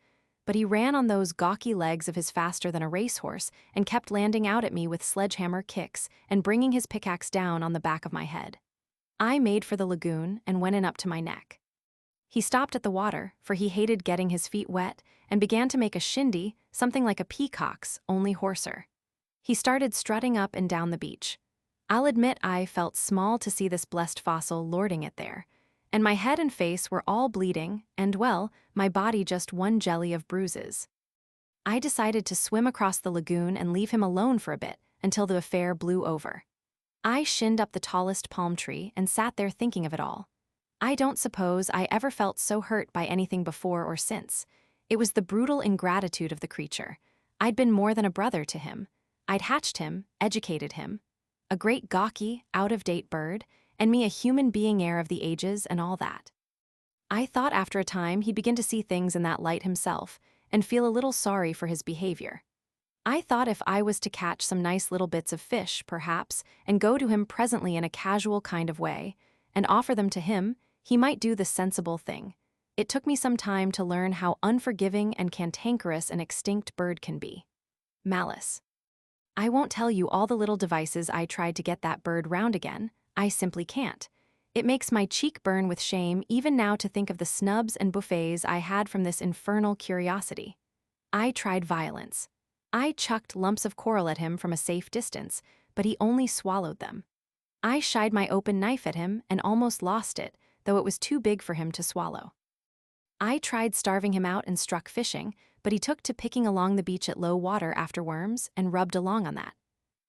[SPEAKER 1] But he ran on those gawky legs of his faster than a racehorse and kept landing out at me with sledgehammer kicks and bringing his pickaxe down on the back of my head. I made for the lagoon and went in up to my neck. He stopped at the water, for he hated getting his feet wet, and began to make a shindy, something like a peacock's, only hoarser. He started strutting up and down the beach. I'll admit I felt small to see this blessed fossil lording it there, and my head and face were all bleeding, and, well, my body just one jelly of bruises. I decided to swim across the lagoon and leave him alone for a bit, until the affair blew over. I shinned up the tallest palm tree and sat there thinking of it all. I don't suppose I ever felt so hurt by anything before or since. It was the brutal ingratitude of the creature. I'd been more than a brother to him. I'd hatched him, educated him. A great gawky, out-of-date bird, and me a human being heir of the ages and all that. I thought after a time he'd begin to see things in that light himself and feel a little sorry for his behavior. I thought if I was to catch some nice little bits of fish, perhaps, and go to him presently in a casual kind of way, and offer them to him, he might do the sensible thing. It took me some time to learn how unforgiving and cantankerous an extinct bird can be. Malice. I won't tell you all the little devices I tried to get that bird round again. I simply can't. It makes my cheek burn with shame even now to think of the snubs and buffets I had from this infernal curiosity. I tried violence. I chucked lumps of coral at him from a safe distance, but he only swallowed them. I shied my open knife at him and almost lost it, though it was too big for him to swallow. I tried starving him out and struck fishing, but he took to picking along the beach at low water after worms and rubbed along on that.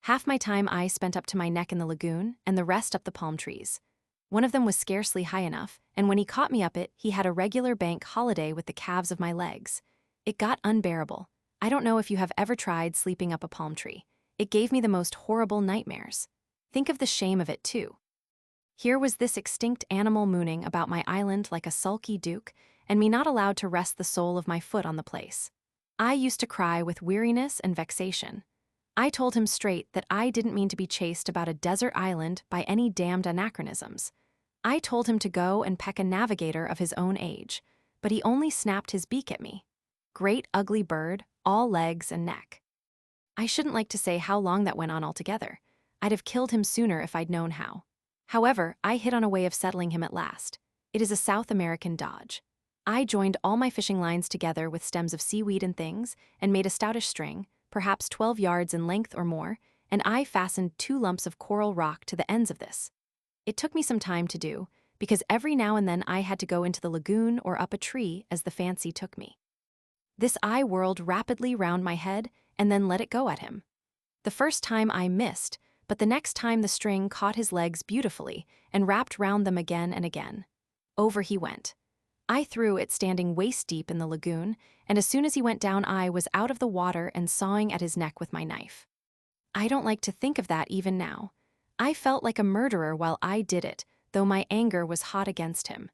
[SPEAKER 1] Half my time I spent up to my neck in the lagoon, and the rest up the palm trees. One of them was scarcely high enough, and when he caught me up it, he had a regular bank holiday with the calves of my legs. It got unbearable. I don't know if you have ever tried sleeping up a palm tree. It gave me the most horrible nightmares. Think of the shame of it, too. Here was this extinct animal mooning about my island like a sulky duke, and me not allowed to rest the sole of my foot on the place. I used to cry with weariness and vexation. I told him straight that I didn't mean to be chased about a desert island by any damned anachronisms. I told him to go and peck a navigator of his own age, but he only snapped his beak at me. Great ugly bird, all legs and neck. I shouldn't like to say how long that went on altogether. I'd have killed him sooner if I'd known how. However, I hit on a way of settling him at last. It is a South American dodge. I joined all my fishing lines together with stems of seaweed and things, and made a stoutish string, perhaps 12 yards in length or more, and I fastened 2 lumps of coral rock to the ends of this. It took me some time to do, because every now and then I had to go into the lagoon or up a tree as the fancy took me. This I whirled rapidly round my head and then let it go at him. The first time I missed, but the next time the string caught his legs beautifully and wrapped round them again and again. Over he went. I threw it standing waist-deep in the lagoon, and as soon as he went down I was out of the water and sawing at his neck with my knife. I don't like to think of that even now. I felt like a murderer while I did it, though my anger was hot against him.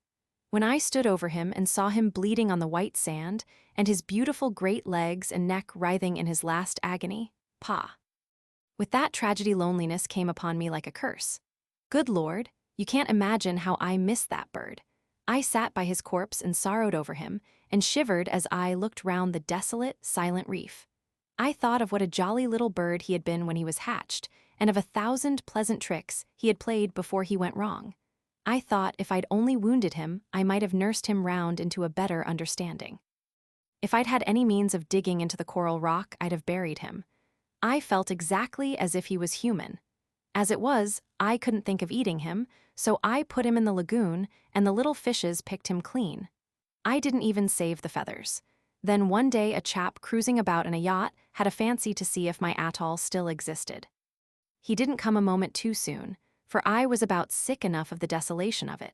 [SPEAKER 1] When I stood over him and saw him bleeding on the white sand, and his beautiful great legs and neck writhing in his last agony, pah. With that tragedy loneliness came upon me like a curse. Good Lord, you can't imagine how I missed that bird. I sat by his corpse and sorrowed over him, and shivered as I looked round the desolate, silent reef. I thought of what a jolly little bird he had been when he was hatched, and of 1,000 pleasant tricks he had played before he went wrong. I thought if I'd only wounded him, I might have nursed him round into a better understanding. If I'd had any means of digging into the coral rock, I'd have buried him. I felt exactly as if he was human. As it was, I couldn't think of eating him, so I put him in the lagoon, and the little fishes picked him clean. I didn't even save the feathers. Then one day a chap cruising about in a yacht had a fancy to see if my atoll still existed. He didn't come a moment too soon, for I was about sick enough of the desolation of it,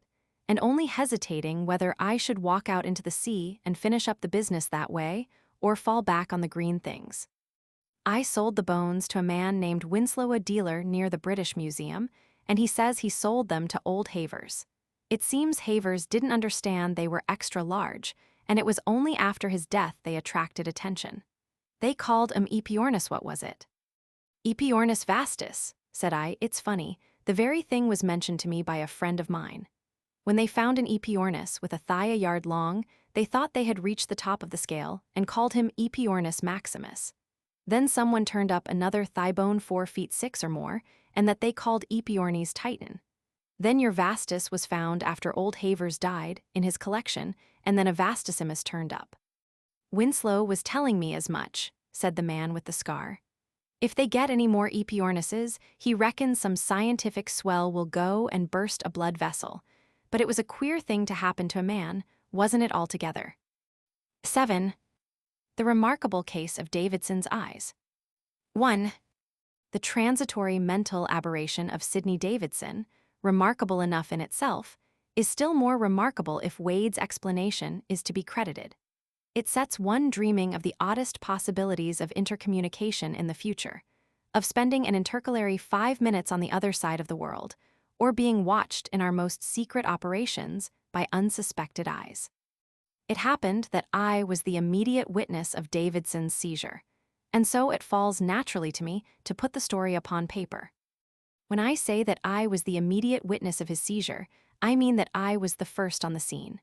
[SPEAKER 1] and only hesitating whether I should walk out into the sea and finish up the business that way, or fall back on the green things. I sold the bones to a man named Winslow, a dealer near the British Museum, and he says he sold them to old havers. It seems havers didn't understand they were extra large, and it was only after his death they attracted attention. They called Epiornis, what was it? Epiornis vastus, said I. It's funny, the very thing was mentioned to me by a friend of mine. When they found an Epiornis with a thigh a yard long, they thought they had reached the top of the scale and called him Epiornis maximus. Then someone turned up another thigh bone 4 feet 6 or more, and that they called Epiornis titan. Then your vastus was found after old Havers died, in his collection, and then a vastusimus turned up. Winslow was telling me as much, said the man with the scar. If they get any more Epiornises, he reckons some scientific swell will go and burst a blood vessel. But it was a queer thing to happen to a man, wasn't it altogether? 7. The remarkable case of Davidson's eyes. 1. The transitory mental aberration of Sidney Davidson, remarkable enough in itself, is still more remarkable if Wade's explanation is to be credited. It sets one dreaming of the oddest possibilities of intercommunication in the future, of spending an intercalary 5 minutes on the other side of the world, or being watched in our most secret operations by unsuspected eyes. It happened that I was the immediate witness of Davidson's seizure, and so it falls naturally to me to put the story upon paper. When I say that I was the immediate witness of his seizure, I mean that I was the first on the scene.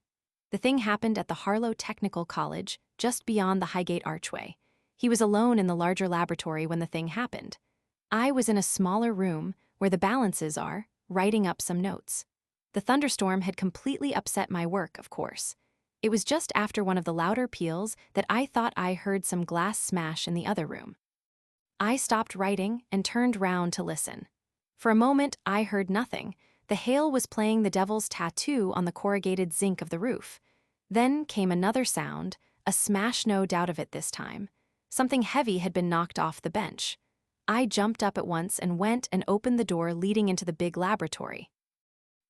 [SPEAKER 1] The thing happened at the Harlow Technical College, just beyond the Highgate Archway. He was alone in the larger laboratory when the thing happened. I was in a smaller room, where the balances are, writing up some notes. The thunderstorm had completely upset my work, of course. It was just after one of the louder peals that I thought I heard some glass smash in the other room. I stopped writing and turned round to listen. For a moment, I heard nothing. The hail was playing the devil's tattoo on the corrugated zinc of the roof. Then came another sound, a smash, no doubt of it this time. Something heavy had been knocked off the bench. I jumped up at once and went and opened the door leading into the big laboratory.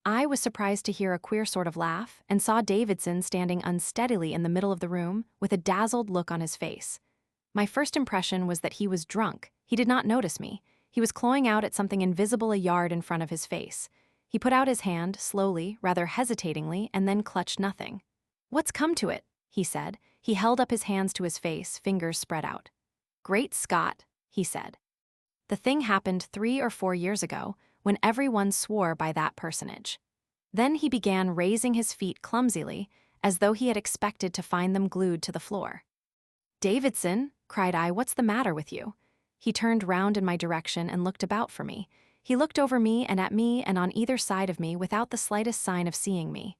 [SPEAKER 1] I was surprised to hear a queer sort of laugh and saw Davidson standing unsteadily in the middle of the room with a dazzled look on his face. My first impression was that he was drunk. He did not notice me. He was clawing out at something invisible a yard in front of his face. He put out his hand, slowly, rather hesitatingly, and then clutched nothing. "What's come to it?" he said. He held up his hands to his face, fingers spread out. "Great Scott," he said. The thing happened 3 or 4 years ago, when everyone swore by that personage. Then he began raising his feet clumsily, as though he had expected to find them glued to the floor. "Davidson," cried I, "what's the matter with you?" He turned round in my direction and looked about for me. He looked over me and on either side of me without the slightest sign of seeing me.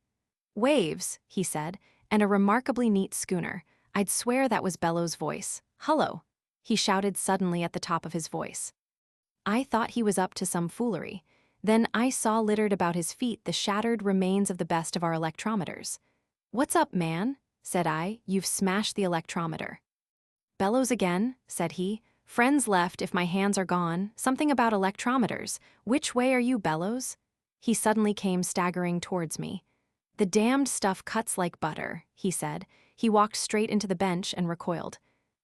[SPEAKER 1] "Waves," he said, "and a remarkably neat schooner. I'd swear that was Bellow's voice. Hullo," he shouted suddenly at the top of his voice. I thought he was up to some foolery. Then I saw littered about his feet the shattered remains of the best of our electrometers. "What's up, man?" said I. "You've smashed the electrometer." "Bellows again," said he. "Friends left if my hands are gone. Something about electrometers. Which way are you, Bellows?" He suddenly came staggering towards me. "The damned stuff cuts like butter," he said. He walked straight into the bench and recoiled.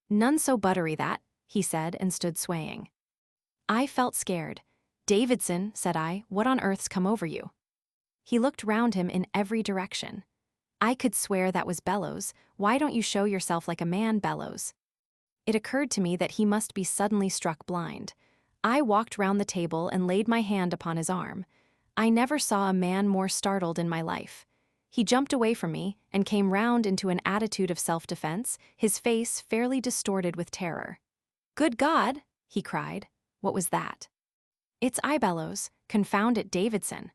[SPEAKER 1] "None so buttery that," he said, and stood swaying. I felt scared. "Davidson," said I, "what on earth's come over you?" He looked round him in every direction. "I could swear that was Bellows. Why don't you show yourself like a man, Bellows?" It occurred to me that he must be suddenly struck blind. I walked round the table and laid my hand upon his arm. I never saw a man more startled in my life. He jumped away from me and came round into an attitude of self-defense, his face fairly distorted with terror. "Good God!" he cried. "What was that?" "It's I, Bellows. Confound it, Davidson."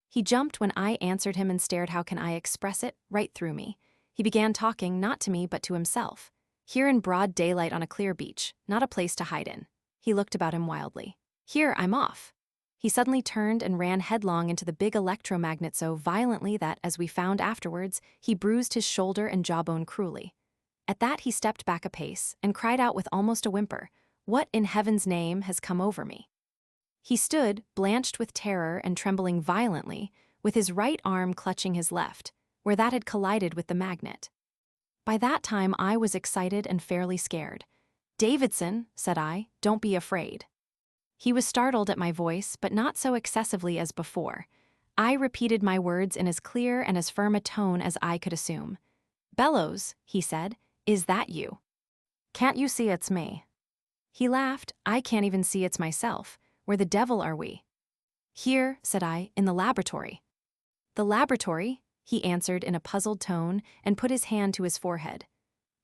[SPEAKER 1] He jumped when I answered him and stared, how can I express it, right through me. He began talking, not to me but to himself. Here in broad daylight on a clear beach, not a place to hide in. He looked about him wildly. "Here, I'm off." He suddenly turned and ran headlong into the big electromagnet so violently that, as we found afterwards, he bruised his shoulder and jawbone cruelly. At that he stepped back a pace and cried out with almost a whimper, "What in heaven's name has come over me?" He stood, blanched with terror and trembling violently, with his right arm clutching his left, where that had collided with the magnet. By that time I was excited and fairly scared. "Davidson," said I, "don't be afraid." He was startled at my voice, but not so excessively as before. I repeated my words in as clear and as firm a tone as I could assume. "Bellows," he said, "is that you? Can't you see it's me?" He laughed. "I can't even see it's myself. Where the devil are we?" "Here," said I, "in the laboratory." "The laboratory?" he answered in a puzzled tone and put his hand to his forehead.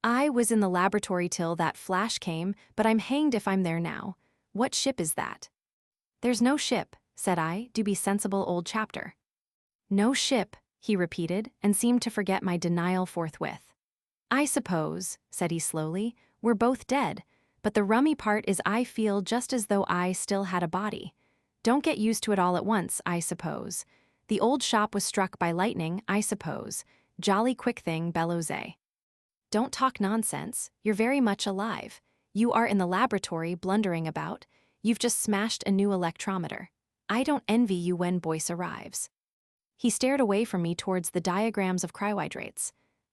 [SPEAKER 1] "I was in the laboratory till that flash came, but I'm hanged if I'm there now. What ship is that?" "There's no ship," said I. "Do be sensible, old chapter." "No ship," he repeated, and seemed to forget my denial forthwith. "I suppose," said he slowly, "we're both dead, but the rummy part is I feel just as though I still had a body. Don't get used to it all at once, I suppose. The old shop was struck by lightning, I suppose. Jolly quick thing, Bellows, eh? Don't talk nonsense. You're very much alive. You are in the laboratory blundering about. You've just smashed a new electrometer. I don't envy you when Boyce arrives. He stared away from me towards the diagrams of cryohydrates.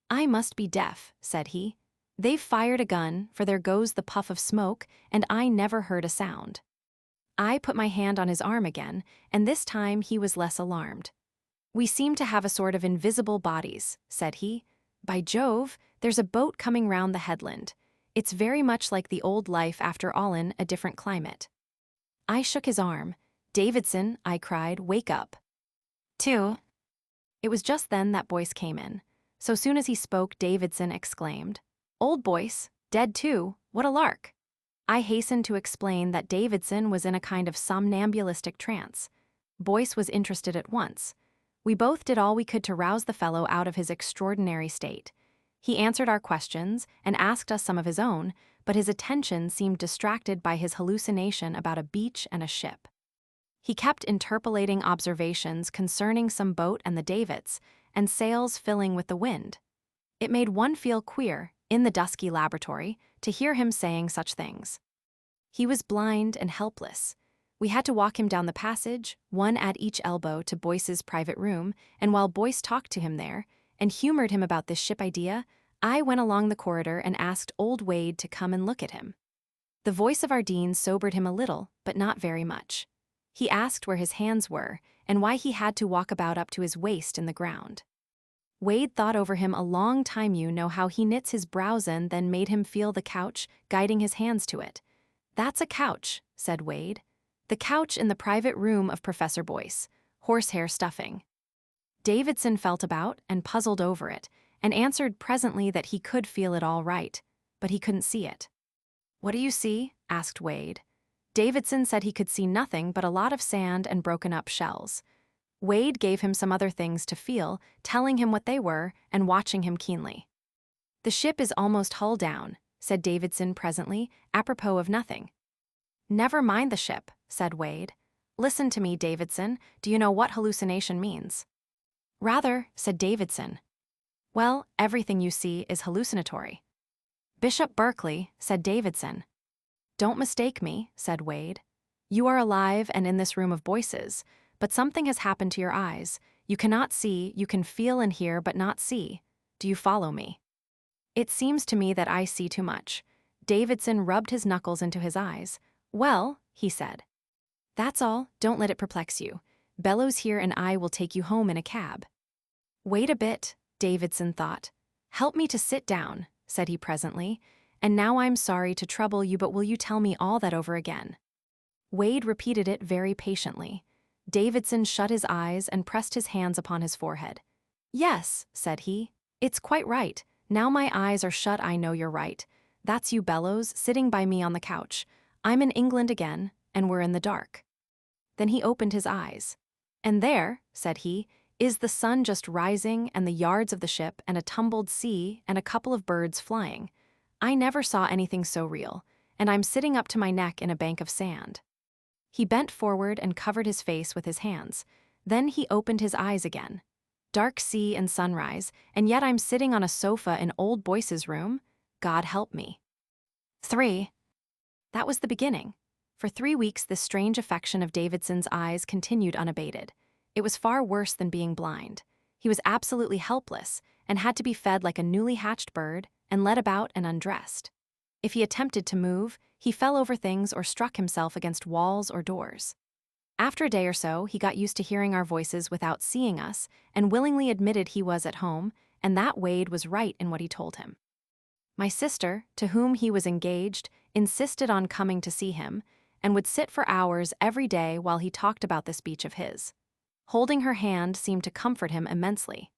[SPEAKER 1] I must be deaf, said he. They've fired a gun, for there goes the puff of smoke, and I never heard a sound. I put my hand on his arm again, and this time he was less alarmed. We seem to have a sort of invisible bodies, said he. By Jove, there's a boat coming round the headland. It's very much like the old life after all in a different climate. I shook his arm. Davidson, I cried, wake up. 2. It was just then that Boyce came in. So soon as he spoke, Davidson exclaimed, Old Boyce, dead too, what a lark. I hastened to explain that Davidson was in a kind of somnambulistic trance. Boyce was interested at once. We both did all we could to rouse the fellow out of his extraordinary state. He answered our questions and asked us some of his own, but his attention seemed distracted by his hallucination about a beach and a ship. He kept interpolating observations concerning some boat and the davits, and sails filling with the wind. It made one feel queer, in the dusky laboratory, to hear him saying such things. He was blind and helpless. We had to walk him down the passage, one at each elbow, to Boyce's private room, and while Boyce talked to him there, and humored him about this ship idea, I went along the corridor and asked old Wade to come and look at him. The voice of our dean sobered him a little, but not very much. He asked where his hands were, and why he had to walk about up to his waist in the ground. Wade thought over him a long time. You know how he knits his brows and then made him feel the couch, guiding his hands to it. That's a couch, said Wade. The couch in the private room of Professor Boyce, horsehair stuffing. Davidson felt about and puzzled over it, and answered presently that he could feel it all right, but he couldn't see it. What do you see? Asked Wade. Davidson said he could see nothing but a lot of sand and broken-up shells. Wade gave him some other things to feel, telling him what they were and watching him keenly. The ship is almost hull down, said Davidson presently, apropos of nothing. Never mind the ship, said Wade. Listen to me, Davidson. Do you know what hallucination means? Rather, said Davidson. Well, everything you see is hallucinatory. Bishop Berkeley, said Davidson. Don't mistake me, said Wade. You are alive and in this room of Boyce's, but something has happened to your eyes. You cannot see, you can feel and hear but not see. Do you follow me? It seems to me that I see too much. Davidson rubbed his knuckles into his eyes. Well, he said. That's all, don't let it perplex you. Bellows here and I will take you home in a cab. Wait a bit, Davidson thought. Help me to sit down, said he presently. And now I'm sorry to trouble you, but will you tell me all that over again? Wade repeated it very patiently. Davidson shut his eyes and pressed his hands upon his forehead. Yes, said he. It's quite right. Now my eyes are shut, I know you're right. That's you, Bellows, sitting by me on the couch. I'm in England again, and we're in the dark. Then he opened his eyes. And there, said he, is the sun just rising and the yards of the ship and a tumbled sea and a couple of birds flying. I never saw anything so real, and I'm sitting up to my neck in a bank of sand. He bent forward and covered his face with his hands. Then he opened his eyes again. Dark sea and sunrise, and yet I'm sitting on a sofa in old Boyce's room? God help me. 3. That was the beginning. For 3 weeks this strange affection of Davidson's eyes continued unabated. It was far worse than being blind. He was absolutely helpless, and had to be fed like a newly hatched bird, and led about and undressed. If he attempted to move, he fell over things or struck himself against walls or doors. After a day or so, he got used to hearing our voices without seeing us, and willingly admitted he was at home, and that Wade was right in what he told him. My sister, to whom he was engaged, insisted on coming to see him, and would sit for hours every day while he talked about this speech of his. Holding her hand seemed to comfort him immensely.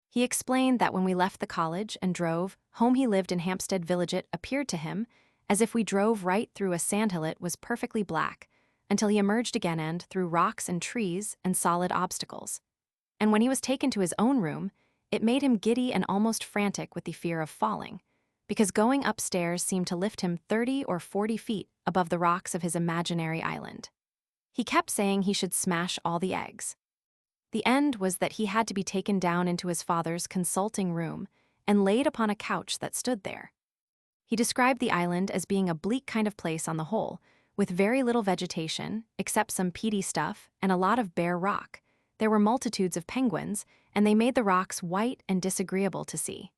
[SPEAKER 1] He explained that when we left the college and drove home, he lived in Hampstead Village. It appeared to him as if we drove right through a sandhill. It was perfectly black, until he emerged again and through rocks and trees and solid obstacles. And when he was taken to his own room, it made him giddy and almost frantic with the fear of falling, because going upstairs seemed to lift him 30 or 40 feet above the rocks of his imaginary island. He kept saying he should smash all the eggs. The end was that he had to be taken down into his father's consulting room and laid upon a couch that stood there. He described the island as being a bleak kind of place on the whole, with very little vegetation, except some peaty stuff and a lot of bare rock. There were multitudes of penguins, and they made the rocks white and disagreeable to see.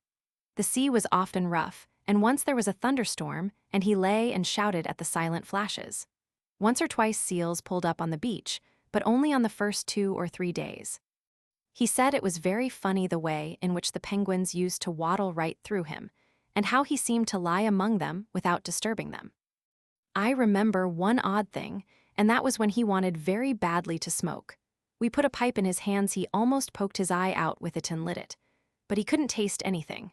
[SPEAKER 1] The sea was often rough, and once there was a thunderstorm, and he lay and shouted at the silent flashes. Once or twice seals pulled up on the beach, but only on the first 2 or 3 days. He said it was very funny the way in which the penguins used to waddle right through him, and how he seemed to lie among them without disturbing them. I remember one odd thing, and that was when he wanted very badly to smoke. We put a pipe in his hands. He almost poked his eye out with it and lit it, but he couldn't taste anything.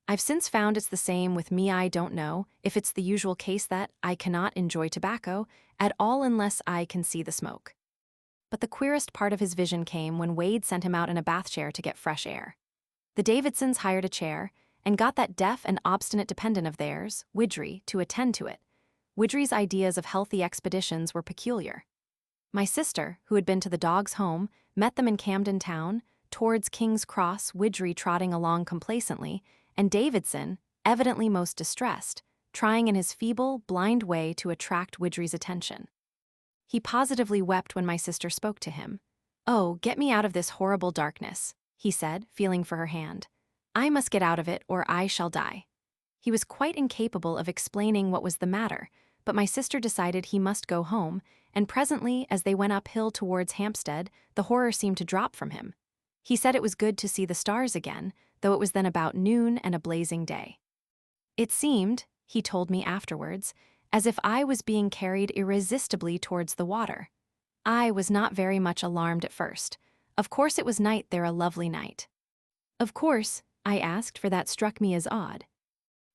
[SPEAKER 1] I've since found it's the same with me. I don't know if it's the usual case that I cannot enjoy tobacco at all unless I can see the smoke. But the queerest part of his vision came when Wade sent him out in a bath chair to get fresh air. The Davidsons hired a chair and got that deaf and obstinate dependent of theirs, Widgery, to attend to it. Widgery's ideas of healthy expeditions were peculiar. My sister, who had been to the dog's home, met them in Camden Town, towards King's Cross, Widgery trotting along complacently, and Davidson, evidently most distressed, trying in his feeble, blind way to attract Widgery's attention. He positively wept when my sister spoke to him. "Oh, get me out of this horrible darkness," he said, feeling for her hand. "I must get out of it or I shall die." He was quite incapable of explaining what was the matter, but my sister decided he must go home, and presently, as they went uphill towards Hampstead, the horror seemed to drop from him. He said it was good to see the stars again, though it was then about noon and a blazing day. It seemed, he told me afterwards, as if I was being carried irresistibly towards the water. I was not very much alarmed at first. Of course it was night there, a lovely night. "Of course?" I asked, for that struck me as odd.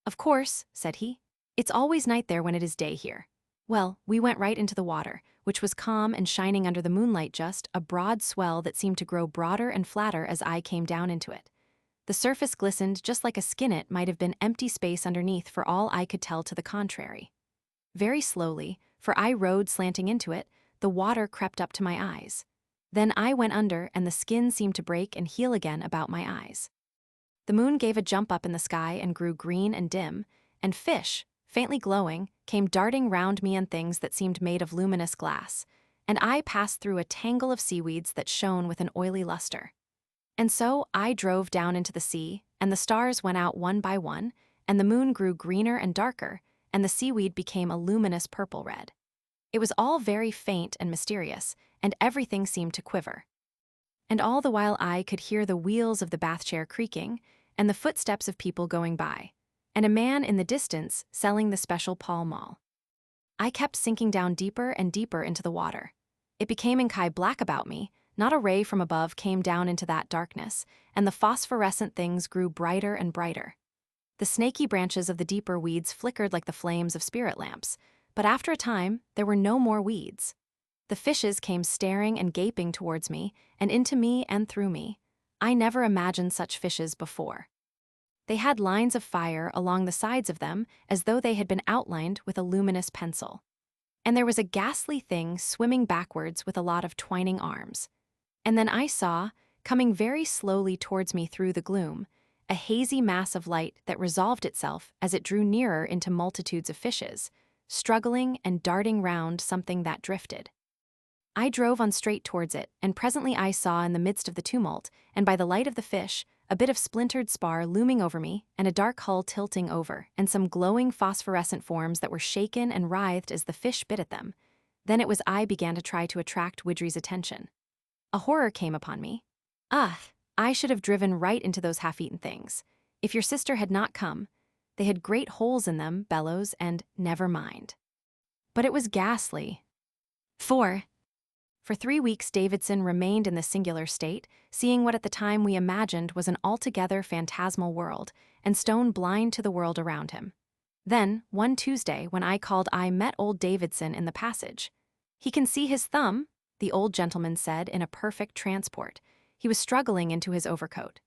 [SPEAKER 1] "Of course," said he. "It's always night there when it is day here." Well, we went right into the water, which was calm and shining under the moonlight, just a broad swell that seemed to grow broader and flatter as I came down into it. The surface glistened just like a skinnet might have been empty space underneath, for all I could tell to the contrary. Very slowly, for I rode slanting into it, the water crept up to my eyes. Then I went under, and the skin seemed to break and heal again about my eyes. The moon gave a jump up in the sky and grew green and dim, and fish, faintly glowing, came darting round me, and things that seemed made of luminous glass, and I passed through a tangle of seaweeds that shone with an oily luster. And so I drove down into the sea, and the stars went out one by one, and the moon grew greener and darker, and the seaweed became a luminous purple red. It was all very faint and mysterious, and everything seemed to quiver. And all the while I could hear the wheels of the bath chair creaking, and the footsteps of people going by, and a man in the distance selling the special Pall Mall. I kept sinking down deeper and deeper into the water. It became inky black about me. Not a ray from above came down into that darkness, and the phosphorescent things grew brighter and brighter. The snaky branches of the deeper weeds flickered like the flames of spirit lamps, but after a time there were no more weeds. The fishes came staring and gaping towards me, and into me and through me. I never imagined such fishes before. They had lines of fire along the sides of them, as though they had been outlined with a luminous pencil. And there was a ghastly thing swimming backwards with a lot of twining arms. And then I saw, coming very slowly towards me through the gloom, a hazy mass of light that resolved itself as it drew nearer into multitudes of fishes, struggling and darting round something that drifted. I drove on straight towards it, and presently I saw in the midst of the tumult, and by the light of the fish, a bit of splintered spar looming over me, and a dark hull tilting over, and some glowing phosphorescent forms that were shaken and writhed as the fish bit at them. Then it was I began to try to attract Widgery's attention. A horror came upon me. I should have driven right into those half-eaten things. If your sister had not come, they had great holes in them, bellows, and never mind. But it was ghastly. For 3 weeks Davidson remained in this singular state, seeing what at the time we imagined was an altogether phantasmal world, and stone blind to the world around him. Then, one Tuesday, when I called, I met old Davidson in the passage. "He can see his thumb," the old gentleman said in a perfect transport. He was struggling into his overcoat.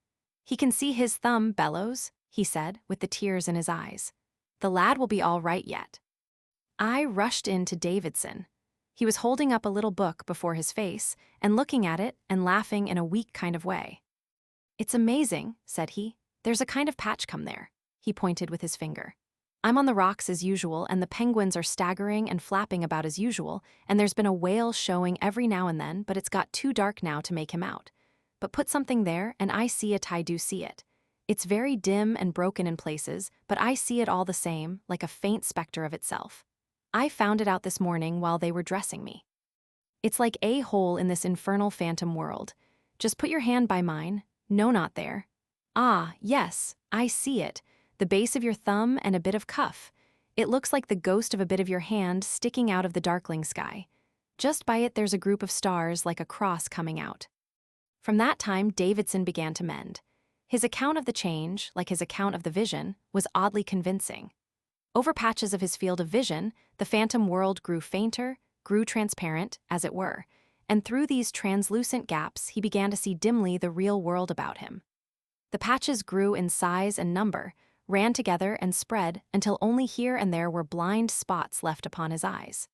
[SPEAKER 1] "He can see his thumb, Bellows," he said, with the tears in his eyes. "The lad will be all right yet." I rushed in to Davidson. He was holding up a little book before his face, and looking at it and laughing in a weak kind of way. "It's amazing," said he. "There's a kind of patch come there." He pointed with his finger. I'm on the rocks as usual, and the penguins are staggering and flapping about as usual, and there's been a whale showing every now and then, but it's got too dark now to make him out. But put something there, and I see it, I do see it. It's very dim and broken in places, but I see it all the same, like a faint specter of itself. I found it out this morning while they were dressing me. It's like a hole in this infernal phantom world. Just put your hand by mine. No, not there. Ah, yes, I see it. The base of your thumb and a bit of cuff. It looks like the ghost of a bit of your hand sticking out of the darkling sky. Just by it there's a group of stars like a cross coming out. From that time, Davidson began to mend. His account of the change, like his account of the vision, was oddly convincing. Over patches of his field of vision, the phantom world grew fainter, grew transparent, as it were, and through these translucent gaps he began to see dimly the real world about him. The patches grew in size and number, ran together and spread until only here and there were blind spots left upon his eyes.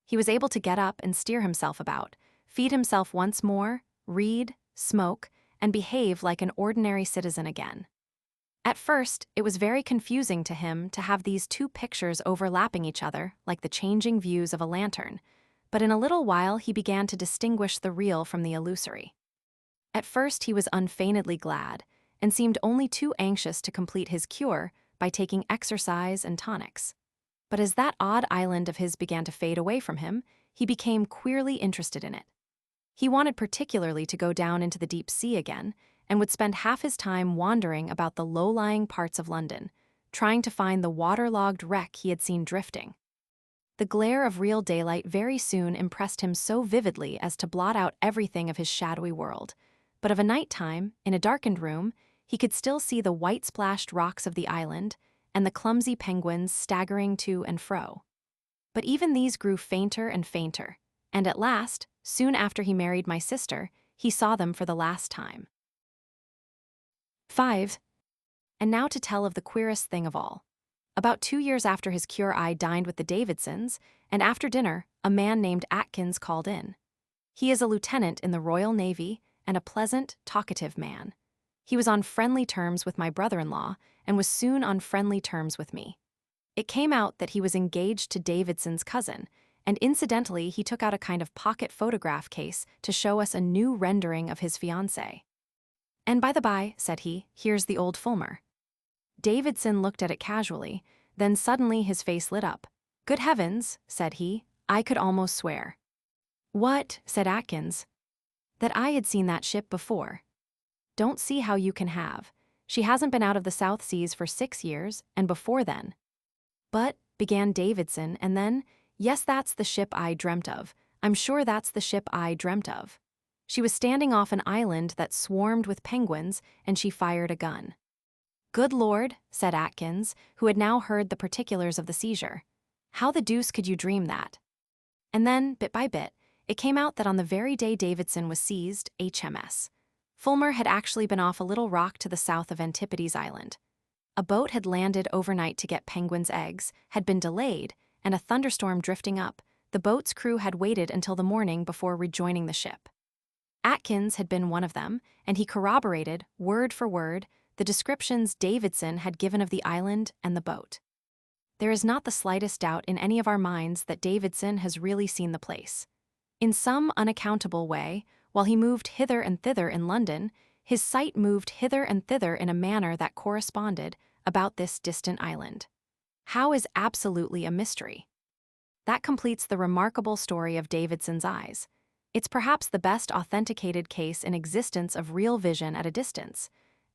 [SPEAKER 1] He was able to get up and steer himself about, feed himself once more, read, smoke, and behave like an ordinary citizen again. At first, it was very confusing to him to have these two pictures overlapping each other like the changing views of a lantern, but in a little while he began to distinguish the real from the illusory. At first he was unfeignedly glad, and seemed only too anxious to complete his cure by taking exercise and tonics. But as that odd island of his began to fade away from him, he became queerly interested in it. He wanted particularly to go down into the deep sea again, and would spend half his time wandering about the low-lying parts of London, trying to find the waterlogged wreck he had seen drifting. The glare of real daylight very soon impressed him so vividly as to blot out everything of his shadowy world, but of a night time, in a darkened room, he could still see the white-splashed rocks of the island and the clumsy penguins staggering to and fro. But even these grew fainter and fainter, and at last, soon after he married my sister, he saw them for the last time. 5. And now to tell of the queerest thing of all. About 2 years after his cure I dined with the Davidsons, and after dinner, a man named Atkins called in. He is a lieutenant in the Royal Navy and a pleasant, talkative man. He was on friendly terms with my brother-in-law and was soon on friendly terms with me. It came out that he was engaged to Davidson's cousin, and incidentally he took out a kind of pocket photograph case to show us a new rendering of his fiancée. And by the by, said he, here's the old Fulmer. Davidson looked at it casually, then suddenly his face lit up. Good heavens, said he, I could almost swear. What, said Atkins. That I had seen that ship before. Don't see how you can have. She hasn't been out of the South Seas for 6 years, and before then. But, began Davidson, and then, yes, that's the ship I dreamt of. I'm sure that's the ship I dreamt of. She was standing off an island that swarmed with penguins, and she fired a gun. Good Lord, said Atkins, who had now heard the particulars of the seizure. How the deuce could you dream that? And then, bit by bit, it came out that on the very day Davidson was seized, HMS Fulmer had actually been off a little rock to the south of Antipodes Island. A boat had landed overnight to get penguins' eggs, had been delayed, and a thunderstorm drifting up, the boat's crew had waited until the morning before rejoining the ship. Atkins had been one of them, and he corroborated, word for word, the descriptions Davidson had given of the island and the boat. There is not the slightest doubt in any of our minds that Davidson has really seen the place. In some unaccountable way, while he moved hither and thither in London, his sight moved hither and thither in a manner that corresponded about this distant island. How is absolutely a mystery. That completes the remarkable story of Davidson's eyes. It's perhaps the best authenticated case in existence of real vision at a distance.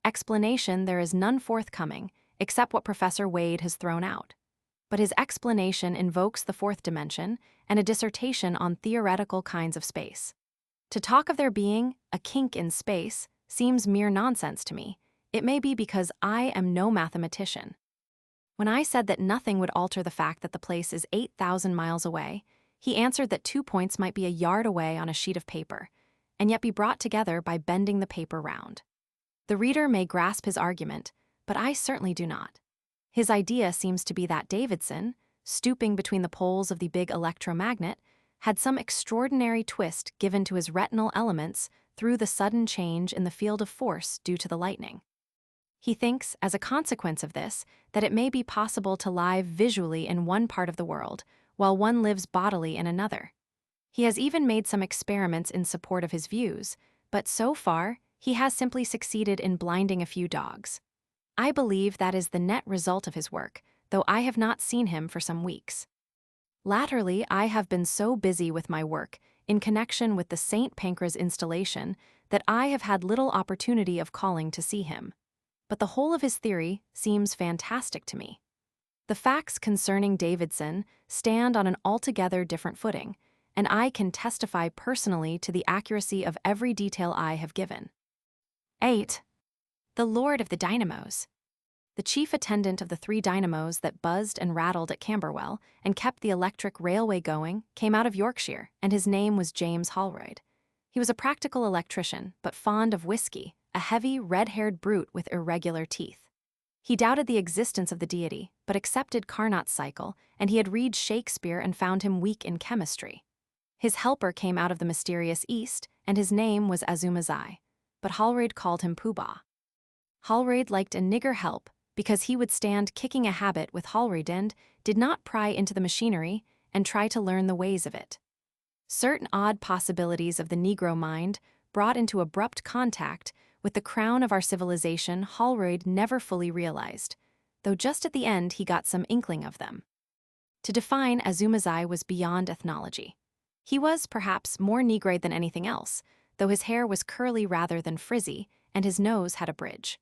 [SPEAKER 1] Explanation there is none forthcoming, except what Professor Wade has thrown out. But his explanation invokes the fourth dimension and a dissertation on theoretical kinds of space. To talk of there being a kink in space seems mere nonsense to me. It may be because I am no mathematician. When I said that nothing would alter the fact that the place is 8,000 miles away, he answered that 2 points might be a yard away on a sheet of paper, and yet be brought together by bending the paper round. The reader may grasp his argument, but I certainly do not. His idea seems to be that Davidson, stooping between the poles of the big electromagnet, had some extraordinary twist given to his retinal elements through the sudden change in the field of force due to the lightning. He thinks, as a consequence of this, that it may be possible to live visually in one part of the world, while one lives bodily in another. He has even made some experiments in support of his views, but so far, he has simply succeeded in blinding a few dogs. I believe that is the net result of his work, though I have not seen him for some weeks. Latterly, I have been so busy with my work, in connection with the St. Pancras installation, that I have had little opportunity of calling to see him. But the whole of his theory seems fantastic to me. The facts concerning Davidson stand on an altogether different footing, and I can testify personally to the accuracy of every detail I have given. 8. The Lord of the Dynamos. The chief attendant of the 3 dynamos that buzzed and rattled at Camberwell and kept the electric railway going came out of Yorkshire, and his name was James Holroyd. He was a practical electrician, but fond of whiskey, a heavy, red-haired brute with irregular teeth. He doubted the existence of the deity, but accepted Carnot's cycle, and he had read Shakespeare and found him weak in chemistry. His helper came out of the mysterious East, and his name was Azumazai, but Holroyd called him Pooh-Bah. Holroyd liked a nigger help because he would stand kicking a habit with Holroyd and did not pry into the machinery and try to learn the ways of it. Certain odd possibilities of the Negro mind brought into abrupt contact with the crown of our civilization Holroyd never fully realized, though just at the end he got some inkling of them. To define Azumazai was beyond ethnology. He was, perhaps, more Negroid than anything else, though his hair was curly rather than frizzy, and his nose had a bridge.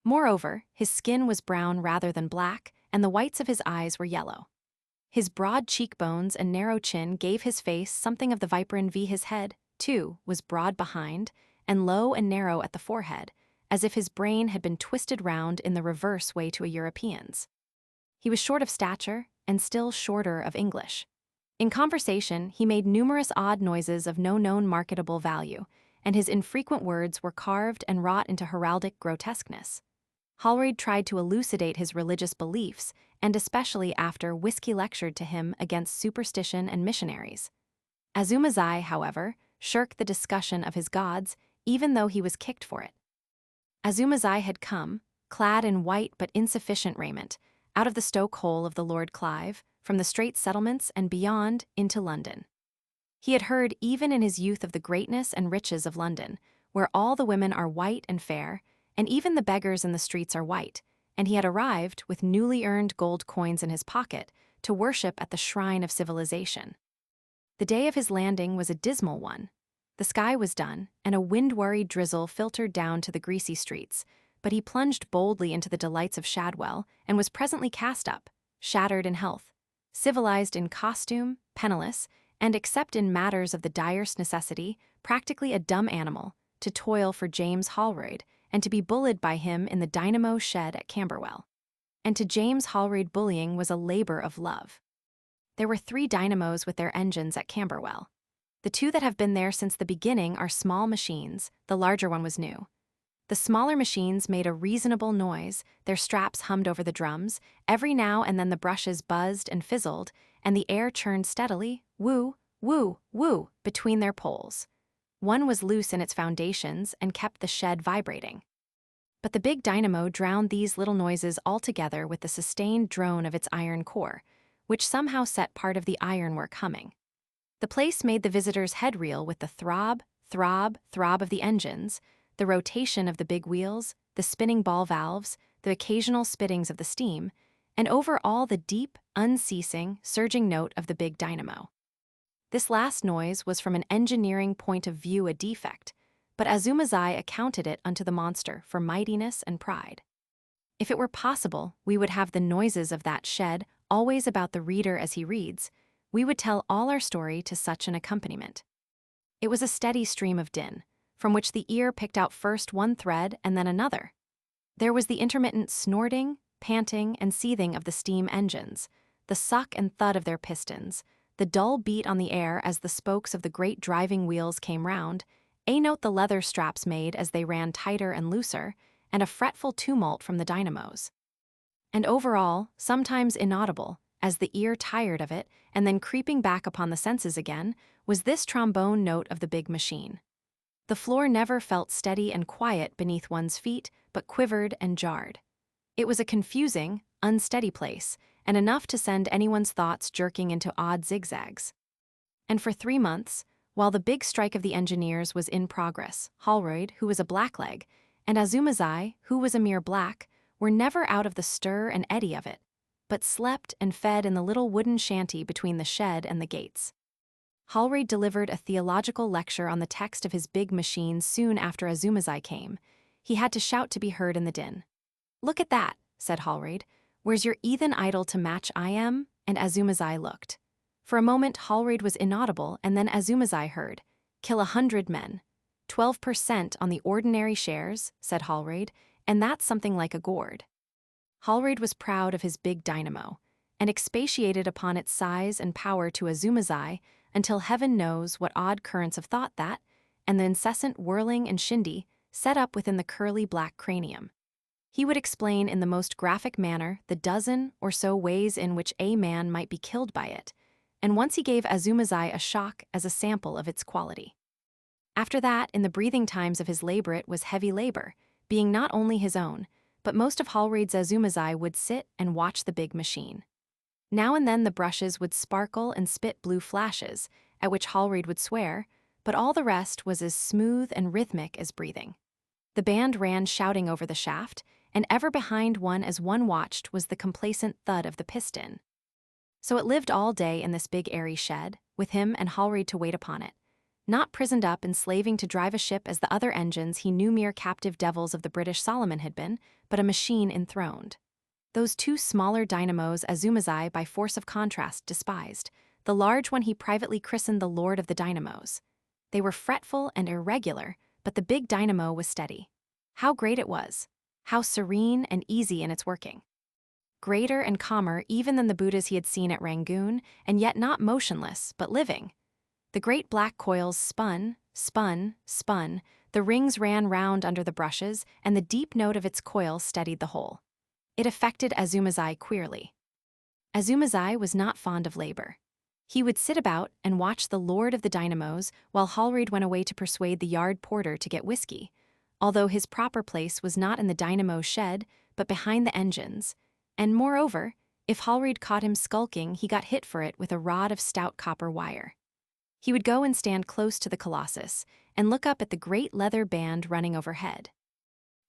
[SPEAKER 1] Moreover, his skin was brown rather than black, and the whites of his eyes were yellow. His broad cheekbones and narrow chin gave his face something of the viper v. His head, too, was broad behind, and low and narrow at the forehead, as if his brain had been twisted round in the reverse way to a European's. He was short of stature, and still shorter of English. In conversation, he made numerous odd noises of no known marketable value, and his infrequent words were carved and wrought into heraldic grotesqueness. Holroyd tried to elucidate his religious beliefs, and especially after Whiskey lectured to him against superstition and missionaries. Azumazai, however, shirked the discussion of his gods, even though he was kicked for it. Azumazai had come, clad in white but insufficient raiment, out of the stoke hole of the Lord Clive, from the Straits settlements and beyond into London. He had heard even in his youth of the greatness and riches of London, where all the women are white and fair, and even the beggars in the streets are white, and he had arrived, with newly earned gold coins in his pocket, to worship at the shrine of civilization. The day of his landing was a dismal one. The sky was dun, and a wind-worried drizzle filtered down to the greasy streets, but he plunged boldly into the delights of Shadwell and was presently cast up, shattered in health, civilized in costume, penniless, and except in matters of the direst necessity, practically a dumb animal, to toil for James Holroyd, and to be bullied by him in the dynamo shed at Camberwell. And to James Holroyd bullying was a labor of love. There were 3 dynamos with their engines at Camberwell. The 2 that have been there since the beginning are small machines, the larger one was new. The smaller machines made a reasonable noise, their straps hummed over the drums, every now and then the brushes buzzed and fizzled, and the air churned steadily, woo, woo, woo, between their poles. One was loose in its foundations and kept the shed vibrating. But the big dynamo drowned these little noises altogether with the sustained drone of its iron core, which somehow set part of the ironwork humming. The place made the visitor's head reel with the throb, throb, throb of the engines, the rotation of the big wheels, the spinning ball valves, the occasional spittings of the steam, and over all the deep, unceasing, surging note of the big dynamo. This last noise was from an engineering point of view a defect, but Azumazai accounted it unto the monster for mightiness and pride. If it were possible, we would have the noises of that shed always about the reader as he reads, we would tell all our story to such an accompaniment. It was a steady stream of din, from which the ear picked out first one thread and then another. There was the intermittent snorting, panting, and seething of the steam engines, the suck and thud of their pistons, the dull beat on the air as the spokes of the great driving wheels came round, a note the leather straps made as they ran tighter and looser, and a fretful tumult from the dynamos. And over all, sometimes inaudible, as the ear tired of it, and then creeping back upon the senses again, was this trombone note of the big machine. The floor never felt steady and quiet beneath one's feet, but quivered and jarred. It was a confusing, unsteady place, and enough to send anyone's thoughts jerking into odd zigzags. And for 3 months, while the big strike of the engineers was in progress, Holroyd, who was a blackleg, and Azumazai, who was a mere black, were never out of the stir and eddy of it, but slept and fed in the little wooden shanty between the shed and the gates. Holroyd delivered a theological lecture on the text of his big machine soon after Azumazai came. He had to shout to be heard in the din. "Look at that," said Holroyd. "Where's your heathen idol to match I am?" And Azumazai looked. For a moment Holroyd was inaudible, and then Azumazai heard, "Kill 100 men. 12% on the ordinary shares," said Holroyd, "and that's something like a gourd." Holroyd was proud of his big dynamo, and expatiated upon its size and power to Azumazai until heaven knows what odd currents of thought that, and the incessant whirling and shindy, set up within the curly black cranium. He would explain in the most graphic manner the dozen or so ways in which a man might be killed by it, and once he gave Azumazai a shock as a sample of its quality. After that, in the breathing times of his labor, it was heavy labor, being not only his own, but most of Holroyd's. Azumazai would sit and watch the big machine. Now and then the brushes would sparkle and spit blue flashes, at which Holroyd would swear, but all the rest was as smooth and rhythmic as breathing. The band ran shouting over the shaft, and ever behind one as one watched was the complacent thud of the piston. So it lived all day in this big airy shed, with him and Holroyd to wait upon it, not prisoned up and slaving to drive a ship as the other engines he knew mere captive devils of the British Solomon had been, but a machine enthroned. Those 2 smaller dynamos Azumazai by force of contrast despised, the large one he privately christened the Lord of the Dynamos. They were fretful and irregular, but the big dynamo was steady. How great it was! How serene and easy in its working! Greater and calmer even than the Buddhas he had seen at Rangoon, and yet not motionless, but living. The great black coils spun, spun, spun, the rings ran round under the brushes, and the deep note of its coil steadied the whole. It affected Azumazai queerly. Azumazai was not fond of labor. He would sit about and watch the Lord of the Dynamos while Holroyd went away to persuade the yard porter to get whiskey, although his proper place was not in the dynamo shed, but behind the engines, and moreover, if Holroyd caught him skulking, he got hit for it with a rod of stout copper wire. He would go and stand close to the Colossus and look up at the great leather band running overhead.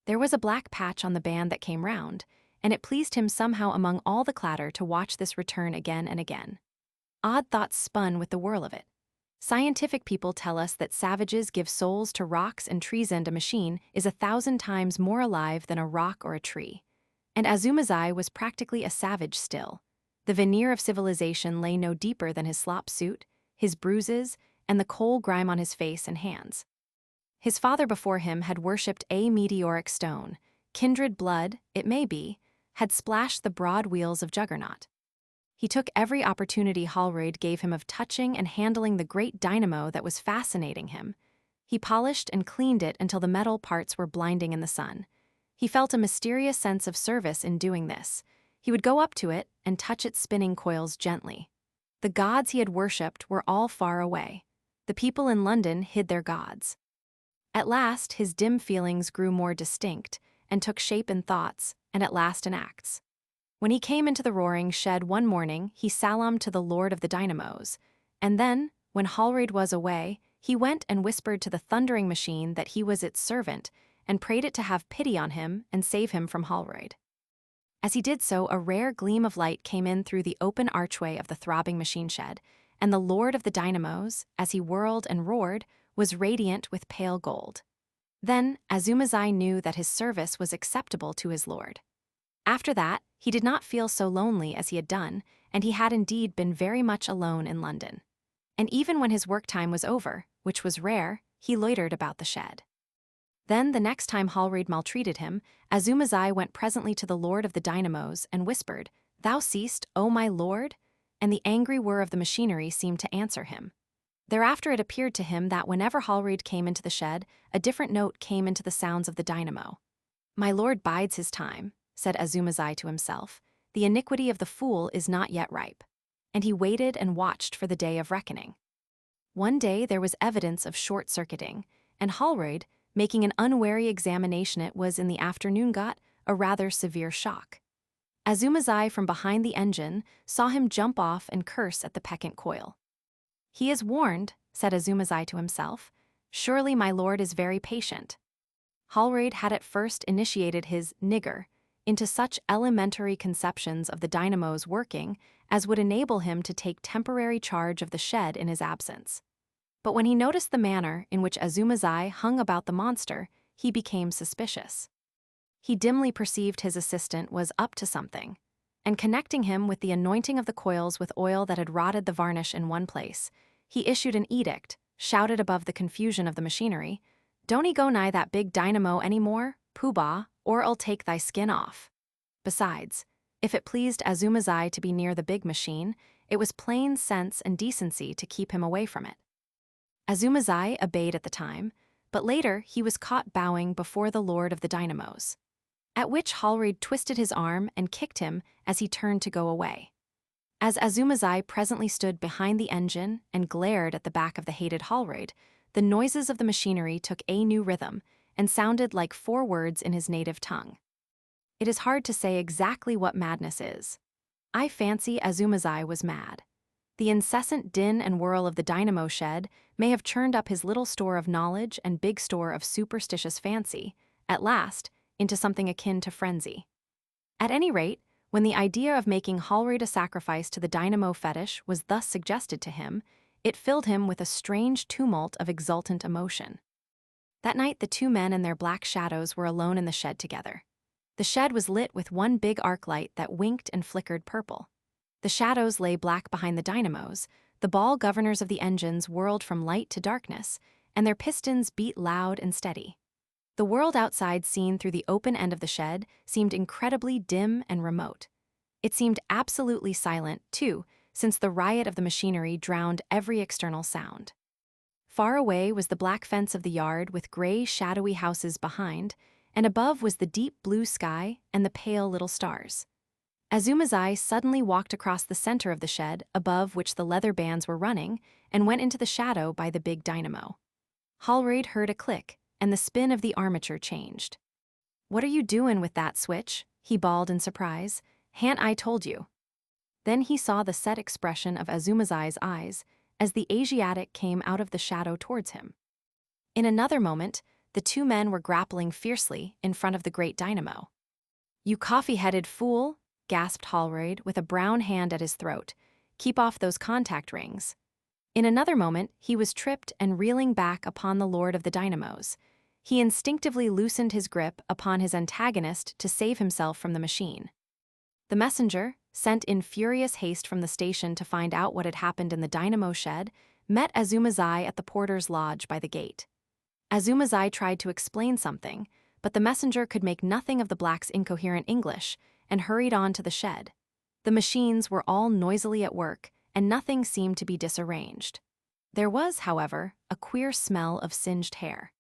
[SPEAKER 1] There was a black patch on the band that came round, and it pleased him somehow among all the clatter to watch this return again and again. Odd thoughts spun with the whirl of it. Scientific people tell us that savages give souls to rocks and trees, and a machine is 1,000 times more alive than a rock or a tree. And Azumazai was practically a savage still. The veneer of civilization lay no deeper than his slop suit, his bruises, and the coal grime on his face and hands. His father before him had worshipped a meteoric stone. Kindred blood, it may be, had splashed the broad wheels of Juggernaut. He took every opportunity Holroyd gave him of touching and handling the great dynamo that was fascinating him. He polished and cleaned it until the metal parts were blinding in the sun. He felt a mysterious sense of service in doing this. He would go up to it and touch its spinning coils gently. The gods he had worshipped were all far away. The people in London hid their gods. At last his dim feelings grew more distinct, and took shape in thoughts, and at last in acts. When he came into the roaring shed one morning, he salaamed to the Lord of the Dynamos, and then, when Holroyd was away, he went and whispered to the thundering machine that he was its servant, and prayed it to have pity on him and save him from Holroyd. As he did so, a rare gleam of light came in through the open archway of the throbbing machine shed, and the Lord of the Dynamos, as he whirled and roared, was radiant with pale gold. Then Azumazai knew that his service was acceptable to his lord. After that, he did not feel so lonely as he had done, and he had indeed been very much alone in London. And even when his work time was over, which was rare, he loitered about the shed. Then, the next time Holroyd maltreated him, Azumazai went presently to the Lord of the Dynamos and whispered, "Thou seest, O my lord?" And the angry whir of the machinery seemed to answer him. Thereafter it appeared to him that whenever Holroyd came into the shed, a different note came into the sounds of the dynamo. "My lord bides his time," said Azumazai to himself. "The iniquity of the fool is not yet ripe." And he waited and watched for the day of reckoning. One day there was evidence of short-circuiting, and Holroyd, making an unwary examination. It was in the afternoon got a rather severe shock. Azumazai from behind the engine saw him jump off and curse at the peccant coil. "He is warned," said Azumazai to himself. "Surely my lord is very patient." Hallraid had at first initiated his nigger into such elementary conceptions of the dynamo's working as would enable him to take temporary charge of the shed in his absence. But when he noticed the manner in which Azumazai hung about the monster, he became suspicious. He dimly perceived his assistant was up to something, and connecting him with the anointing of the coils with oil that had rotted the varnish in one place, he issued an edict, shouted above the confusion of the machinery, "Don't 'ee go nigh that big dynamo any more, Pooh-Bah, or I'll take thy skin off." Besides, if it pleased Azumazai to be near the big machine, it was plain sense and decency to keep him away from it. Azumazai obeyed at the time, but later he was caught bowing before the lord of the dynamos. At which Hallraid twisted his arm and kicked him as he turned to go away. As Azumazai presently stood behind the engine and glared at the back of the hated Hallraid, the noises of the machinery took a new rhythm and sounded like 4 words in his native tongue. It is hard to say exactly what madness is. I fancy Azumazai was mad. The incessant din and whirl of the dynamo shed may have churned up his little store of knowledge and big store of superstitious fancy, at last, into something akin to frenzy. At any rate, when the idea of making Hallraid a sacrifice to the dynamo fetish was thus suggested to him, it filled him with a strange tumult of exultant emotion. That night the 2 men and their black shadows were alone in the shed together. The shed was lit with one big arc light that winked and flickered purple. The shadows lay black behind the dynamos, the ball governors of the engines whirled from light to darkness, and their pistons beat loud and steady. The world outside seen through the open end of the shed seemed incredibly dim and remote. It seemed absolutely silent, too, since the riot of the machinery drowned every external sound. Far away was the black fence of the yard with gray, shadowy houses behind, and above was the deep blue sky and the pale little stars. Azumazai suddenly walked across the center of the shed, above which the leather bands were running, and went into the shadow by the big dynamo. Hallraid heard a click, and the spin of the armature changed. "What are you doin' with that switch?" he bawled in surprise. "Han't I told you?" Then he saw the set expression of Azumazai's eyes as the Asiatic came out of the shadow towards him. In another moment, the 2 men were grappling fiercely in front of the great dynamo. "You coffee-headed fool!" gasped Hallraid with a brown hand at his throat. "Keep off those contact rings." In another moment, he was tripped and reeling back upon the lord of the dynamos. He instinctively loosened his grip upon his antagonist to save himself from the machine. The messenger, sent in furious haste from the station to find out what had happened in the dynamo shed, met Azumazai at the porter's lodge by the gate. Azumazai tried to explain something, but the messenger could make nothing of the black's incoherent English and hurried on to the shed. The machines were all noisily at work, and nothing seemed to be disarranged. There was, however, a queer smell of singed hair.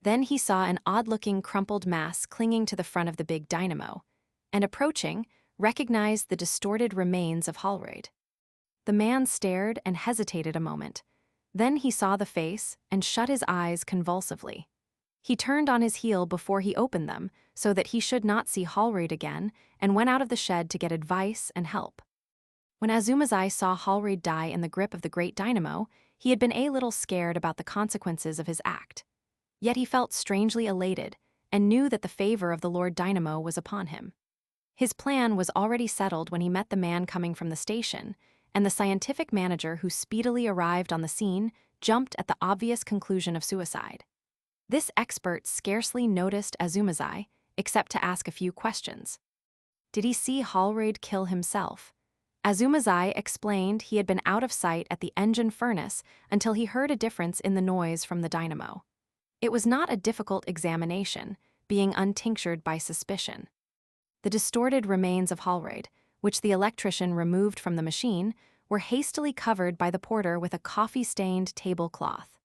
[SPEAKER 1] Then he saw an odd-looking crumpled mass clinging to the front of the big dynamo, and approaching, recognized the distorted remains of Hallraid. The man stared and hesitated a moment. Then he saw the face and shut his eyes convulsively. He turned on his heel before he opened them so that he should not see Hallraid again and went out of the shed to get advice and help. When Azumazai saw Hallraid die in the grip of the great dynamo, he had been a little scared about the consequences of his act. Yet he felt strangely elated and knew that the favor of the Lord Dynamo was upon him. His plan was already settled when he met the man coming from the station, and the scientific manager who speedily arrived on the scene jumped at the obvious conclusion of suicide. This expert scarcely noticed Azumazai, except to ask a few questions. Did he see Hallraid kill himself? Azumazai explained he had been out of sight at the engine furnace until he heard a difference in the noise from the dynamo. It was not a difficult examination, being untinctured by suspicion. The distorted remains of Hallraid, which the electrician removed from the machine, were hastily covered by the porter with a coffee-stained tablecloth.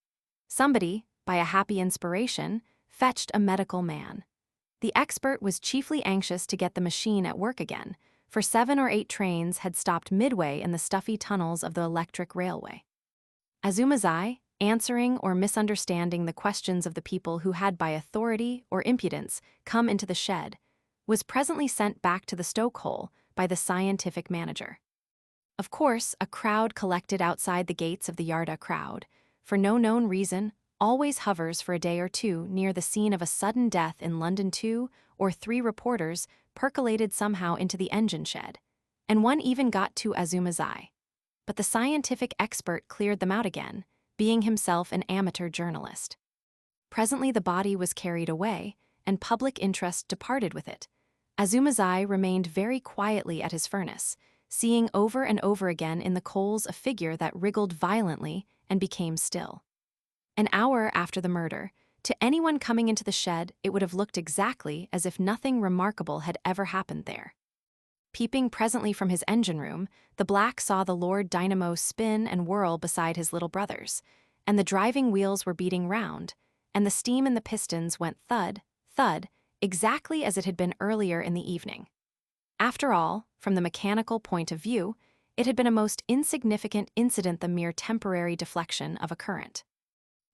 [SPEAKER 1] Somebody, by a happy inspiration, fetched a medical man. The expert was chiefly anxious to get the machine at work again, for 7 or 8 trains had stopped midway in the stuffy tunnels of the electric railway. Azumazai, answering or misunderstanding the questions of the people who had by authority or impudence come into the shed, was presently sent back to the stokehole by the scientific manager. Of course, a crowd collected outside the gates of the Yarda crowd, for no known reason, always hovers for a day or two near the scene of a sudden death in London. 2 or 3 reporters percolated somehow into the engine shed, and one even got to Azuma's eye. But the scientific expert cleared them out again, being himself an amateur journalist. Presently the body was carried away, and public interest departed with it. Azuma's eye remained very quietly at his furnace, seeing over and over again in the coals a figure that wriggled violently and became still. An hour after the murder, to anyone coming into the shed it would have looked exactly as if nothing remarkable had ever happened there. Peeping presently from his engine room, the black saw the Lord Dynamo spin and whirl beside his little brothers, and the driving wheels were beating round, and the steam in the pistons went thud, thud, exactly as it had been earlier in the evening. After all, from the mechanical point of view, it had been a most insignificant incident, the mere temporary deflection of a current.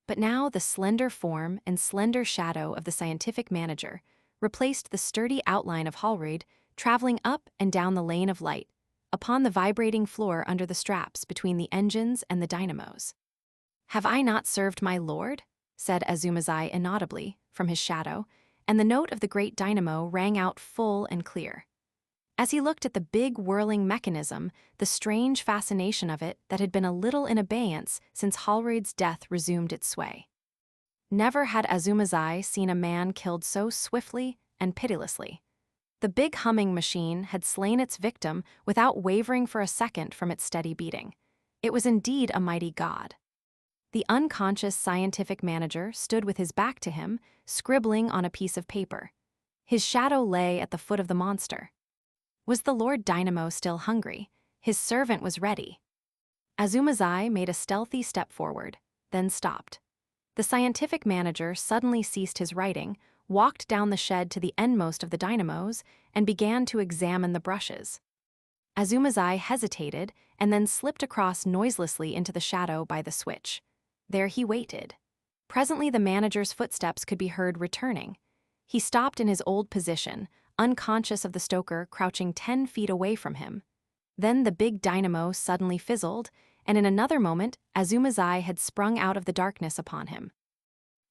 [SPEAKER 1] But now the slender form and slender shadow of the scientific manager replaced the sturdy outline of Holroyd traveling up and down the lane of light, upon the vibrating floor under the straps between the engines and the dynamos. "Have I not served my lord?" said Azumazai inaudibly, from his shadow, and the note of the great dynamo rang out full and clear. As he looked at the big whirling mechanism, the strange fascination of it that had been a little in abeyance since Holroyd's death resumed its sway. Never had Azumazai seen a man killed so swiftly and pitilessly. The big humming machine had slain its victim without wavering for a second from its steady beating. It was indeed a mighty god. The unconscious scientific manager stood with his back to him, scribbling on a piece of paper. His shadow lay at the foot of the monster. Was the Lord Dynamo still hungry? His servant was ready. Azumazai made a stealthy step forward, then stopped. The scientific manager suddenly ceased his writing, walked down the shed to the endmost of the dynamos, and began to examine the brushes. Azumazai hesitated and then slipped across noiselessly into the shadow by the switch. There he waited. Presently the manager's footsteps could be heard returning. He stopped in his old position, unconscious of the stoker crouching 10 feet away from him. Then the big dynamo suddenly fizzled, and in another moment Azumazai had sprung out of the darkness upon him.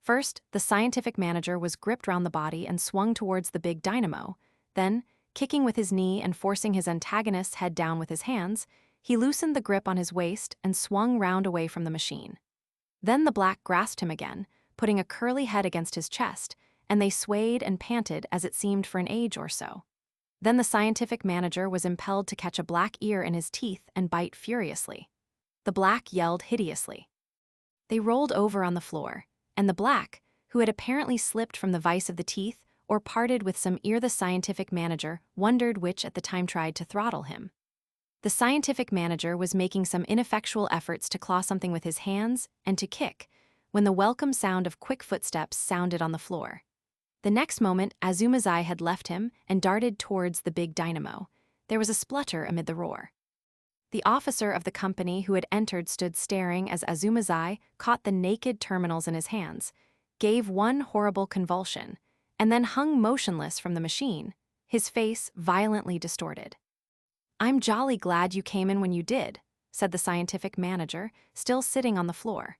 [SPEAKER 1] First, the scientific manager was gripped round the body and swung towards the big dynamo. Then, kicking with his knee and forcing his antagonist's head down with his hands, he loosened the grip on his waist and swung round away from the machine. Then the black grasped him again, putting a curly head against his chest, and they swayed and panted as it seemed for an age or so. Then the scientific manager was impelled to catch a black ear in his teeth and bite furiously. The black yelled hideously. They rolled over on the floor, and the black, who had apparently slipped from the vice of the teeth or parted with some ear, the scientific manager wondered which at the time tried to throttle him. The scientific manager was making some ineffectual efforts to claw something with his hands and to kick, when the welcome sound of quick footsteps sounded on the floor. The next moment Azumazai had left him and darted towards the big dynamo. There was a splutter amid the roar. The officer of the company who had entered stood staring as Azumazai caught the naked terminals in his hands, gave one horrible convulsion, and then hung motionless from the machine, his face violently distorted. "I'm jolly glad you came in when you did," said the scientific manager, still sitting on the floor.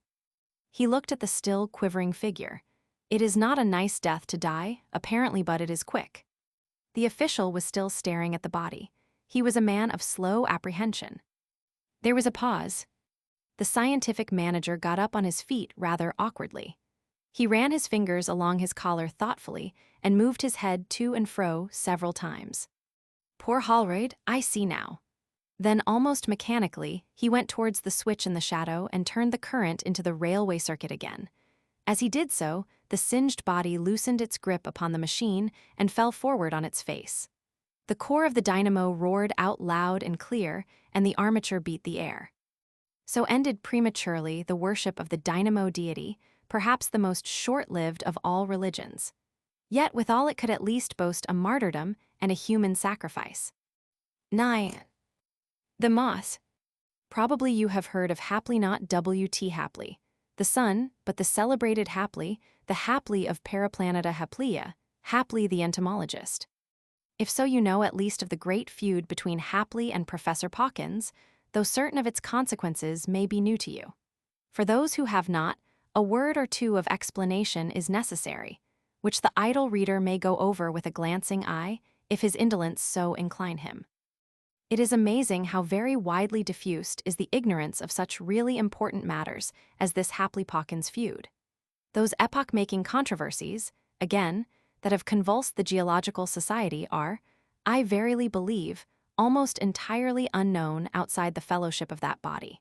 [SPEAKER 1] He looked at the still quivering figure. It is not a nice death to die, apparently, but it is quick. The official was still staring at the body. He was a man of slow apprehension. There was a pause. The scientific manager got up on his feet rather awkwardly. He ran his fingers along his collar thoughtfully and moved his head to and fro several times. "Poor Holroyd, I see now." Then almost mechanically, he went towards the switch in the shadow and turned the current into the railway circuit again. As he did so, the singed body loosened its grip upon the machine and fell forward on its face. The core of the dynamo roared out loud and clear, and the armature beat the air. So ended prematurely the worship of the dynamo deity, perhaps the most short-lived of all religions. Yet withal it could at least boast a martyrdom and a human sacrifice. 9. The moth. Probably you have heard of Hapley, not W.T. Hapley. the sun, but the celebrated Hapley, the Hapley of Paraplaneta Hapleia, Hapley the entomologist. If so, you know at least of the great feud between Hapley and Professor Pawkins, though certain of its consequences may be new to you. For those who have not, a word or two of explanation is necessary, which the idle reader may go over with a glancing eye, if his indolence so incline him. It is amazing how very widely diffused is the ignorance of such really important matters as this Hapley-Pawkins feud. Those epoch-making controversies, again, that have convulsed the Geological Society are, I verily believe, almost entirely unknown outside the fellowship of that body.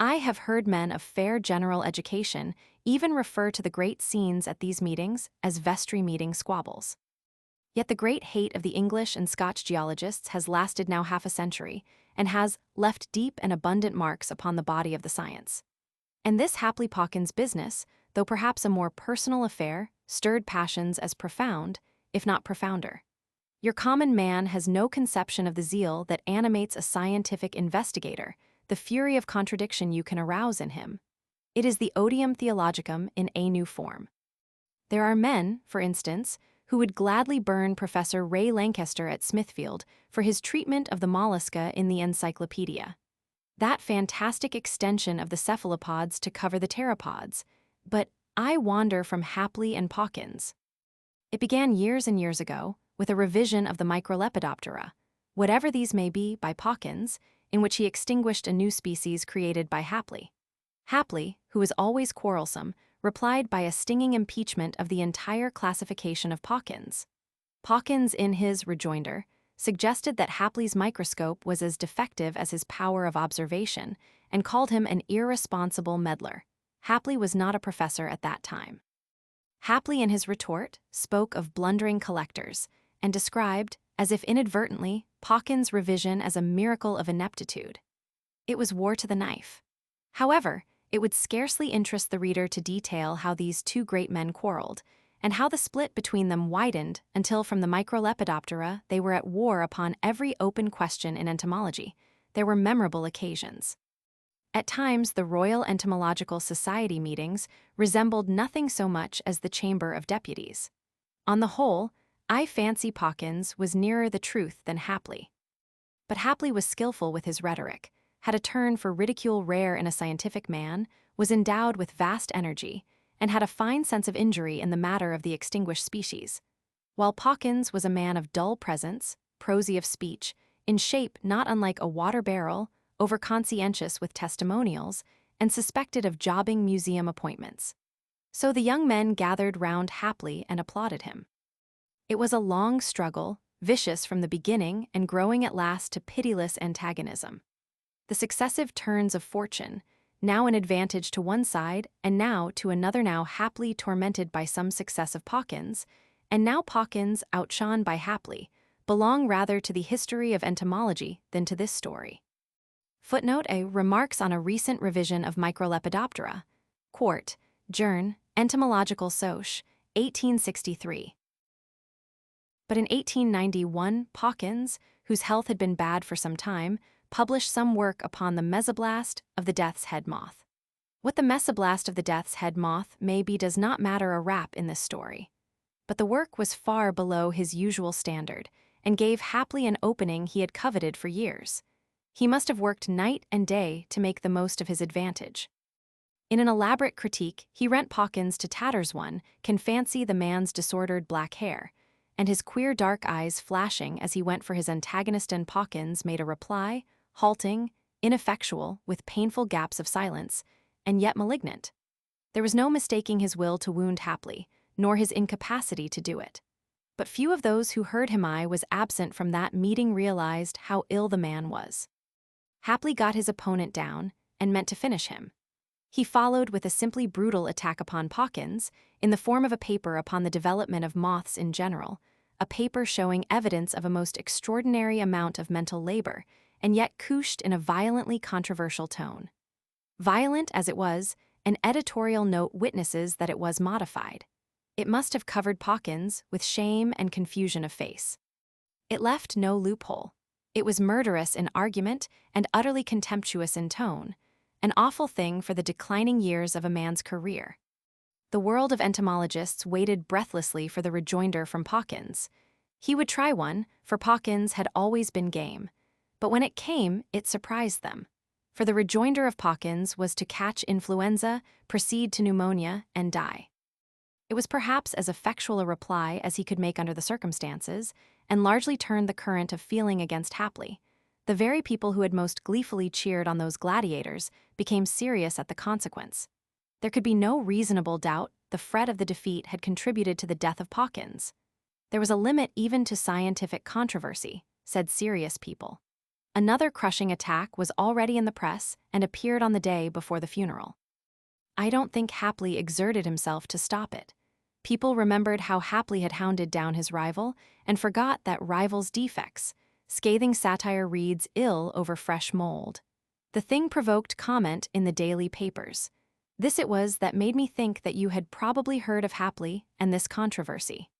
[SPEAKER 1] I have heard men of fair general education even refer to the great scenes at these meetings as vestry meeting squabbles. Yet the great hate of the English and Scotch geologists has lasted now half a century, and has left deep and abundant marks upon the body of the science. And this Hapley-Pawkins business, though perhaps a more personal affair, stirred passions as profound, if not profounder. Your common man has no conception of the zeal that animates a scientific investigator, the fury of contradiction you can arouse in him. It is the odium theologicum in a new form. There are men, for instance, who would gladly burn Professor Ray Lankester at Smithfield for his treatment of the mollusca in the Encyclopedia. That fantastic extension of the cephalopods to cover the pteropods. But I wander from Hapley and Pawkins. It began years and years ago with a revision of the Microlepidoptera, whatever these may be, by Pawkins, in which he extinguished a new species created by Hapley. Hapley, who is always quarrelsome, replied by a stinging impeachment of the entire classification of Pawkins. Pawkins, in his rejoinder, suggested that Hapley's microscope was as defective as his power of observation, and called him an irresponsible meddler. Hapley was not a professor at that time. Hapley, in his retort, spoke of blundering collectors, and described, as if inadvertently, Pawkins' revision as a miracle of ineptitude. It was war to the knife. However, it would scarcely interest the reader to detail how these two great men quarreled, and how the split between them widened until from the Microlepidoptera they were at war upon every open question in entomology. There were memorable occasions. At times, the Royal Entomological Society meetings resembled nothing so much as the Chamber of Deputies. On the whole, I fancy Pawkins was nearer the truth than Hapley. But Hapley was skillful with his rhetoric, had a turn for ridicule rare in a scientific man, was endowed with vast energy, and had a fine sense of injury in the matter of the extinguished species, while Pawkins was a man of dull presence, prosy of speech, in shape not unlike a water barrel, over-conscientious with testimonials, and suspected of jobbing museum appointments. So the young men gathered round Hapley and applauded him. It was a long struggle, vicious from the beginning and growing at last to pitiless antagonism. The successive turns of fortune, now an advantage to one side and now to another, now Hapley tormented by some success of Pawkins, and now Pawkins outshone by Hapley, belong rather to the history of entomology than to this story. Footnote A. Remarks on a recent revision of Microlepidoptera. Quart, Journ, Entomological Soc. 1863. But in 1891, Pawkins, whose health had been bad for some time, published some work upon the mesoblast of the death's head moth. What the mesoblast of the death's head moth may be does not matter a rap in this story. But the work was far below his usual standard, and gave Hapley an opening he had coveted for years. He must have worked night and day to make the most of his advantage. In an elaborate critique, he rent Pawkins to tatters. One can fancy the man's disordered black hair, and his queer dark eyes flashing as he went for his antagonist, and Pawkins made a reply, halting, ineffectual, with painful gaps of silence, and yet malignant. There was no mistaking his will to wound Hapley, nor his incapacity to do it. But few of those who heard him I was absent from that meeting realized how ill the man was. Hapley got his opponent down, and meant to finish him. He followed with a simply brutal attack upon Pawkins, in the form of a paper upon the development of moths in general, a paper showing evidence of a most extraordinary amount of mental labor, and yet couched in a violently controversial tone. Violent as it was, an editorial note witnesses that it was modified. It must have covered Pawkins with shame and confusion of face. It left no loophole. It was murderous in argument and utterly contemptuous in tone, an awful thing for the declining years of a man's career. The world of entomologists waited breathlessly for the rejoinder from Pawkins. He would try one, for Pawkins had always been game. But when it came, it surprised them. For the rejoinder of Pawkins was to catch influenza, proceed to pneumonia, and die. It was perhaps as effectual a reply as he could make under the circumstances, and largely turned the current of feeling against Hapley. The very people who had most gleefully cheered on those gladiators became serious at the consequence. There could be no reasonable doubt the fret of the defeat had contributed to the death of Pawkins. There was a limit even to scientific controversy, said serious people. Another crushing attack was already in the press and appeared on the day before the funeral. I don't think Hapley exerted himself to stop it. People remembered how Hapley had hounded down his rival and forgot that rival's defects. Scathing satire reads ill over fresh mold. The thing provoked comment in the daily papers. This it was that made me think that you had probably heard of Hapley and this controversy.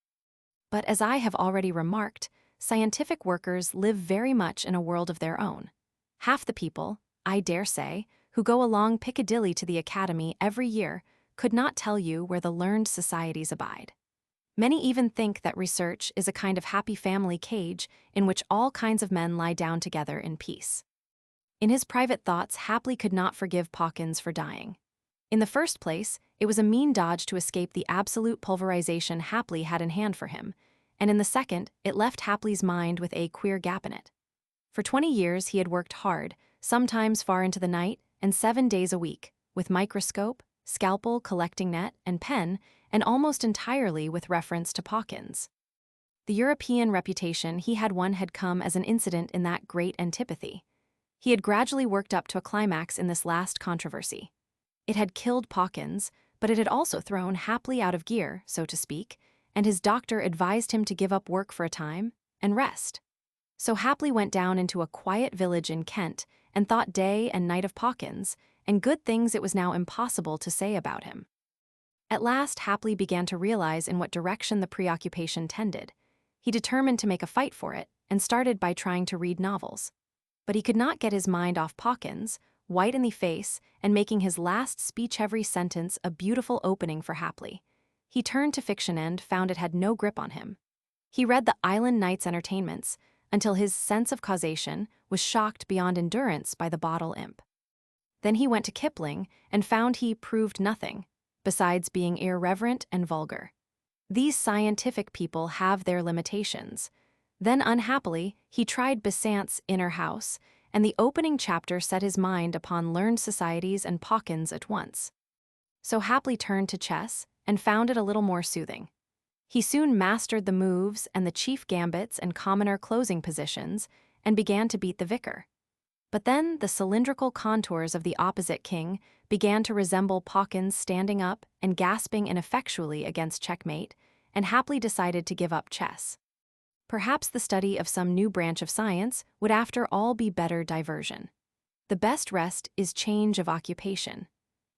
[SPEAKER 1] But as I have already remarked, scientific workers live very much in a world of their own. Half the people, I dare say, who go along Piccadilly to the Academy every year could not tell you where the learned societies abide. Many even think that research is a kind of happy family cage in which all kinds of men lie down together in peace. In his private thoughts, Hapley could not forgive Pawkins for dying. In the first place, it was a mean dodge to escape the absolute pulverization Hapley had in hand for him, and in the second, it left Hapley's mind with a queer gap in it. For 20 years he had worked hard, sometimes far into the night, and 7 days a week, with microscope, scalpel, collecting net, and pen, and almost entirely with reference to Pawkins. The European reputation he had won had come as an incident in that great antipathy. He had gradually worked up to a climax in this last controversy. It had killed Pawkins, but it had also thrown Hapley out of gear, so to speak, and his doctor advised him to give up work for a time and rest. So Hapley went down into a quiet village in Kent and thought day and night of Pawkins, and good things it was now impossible to say about him. At last Hapley began to realize in what direction the preoccupation tended. He determined to make a fight for it, and started by trying to read novels. But he could not get his mind off Pawkins, white in the face, and making his last speech every sentence a beautiful opening for Hapley. He turned to fiction and found it had no grip on him. He read the Island Nights Entertainments until his sense of causation was shocked beyond endurance by the bottle imp. Then he went to Kipling and found he proved nothing, besides being irreverent and vulgar. These scientific people have their limitations. Then unhappily, he tried Besant's Inner House, and the opening chapter set his mind upon learned societies and Pawkins at once. So Hapley turned to chess and found it a little more soothing. He soon mastered the moves and the chief gambits and commoner closing positions and began to beat the vicar. But then the cylindrical contours of the opposite king began to resemble Pawkins standing up and gasping ineffectually against checkmate, and Hapley decided to give up chess. Perhaps the study of some new branch of science would after all be better diversion. The best rest is change of occupation.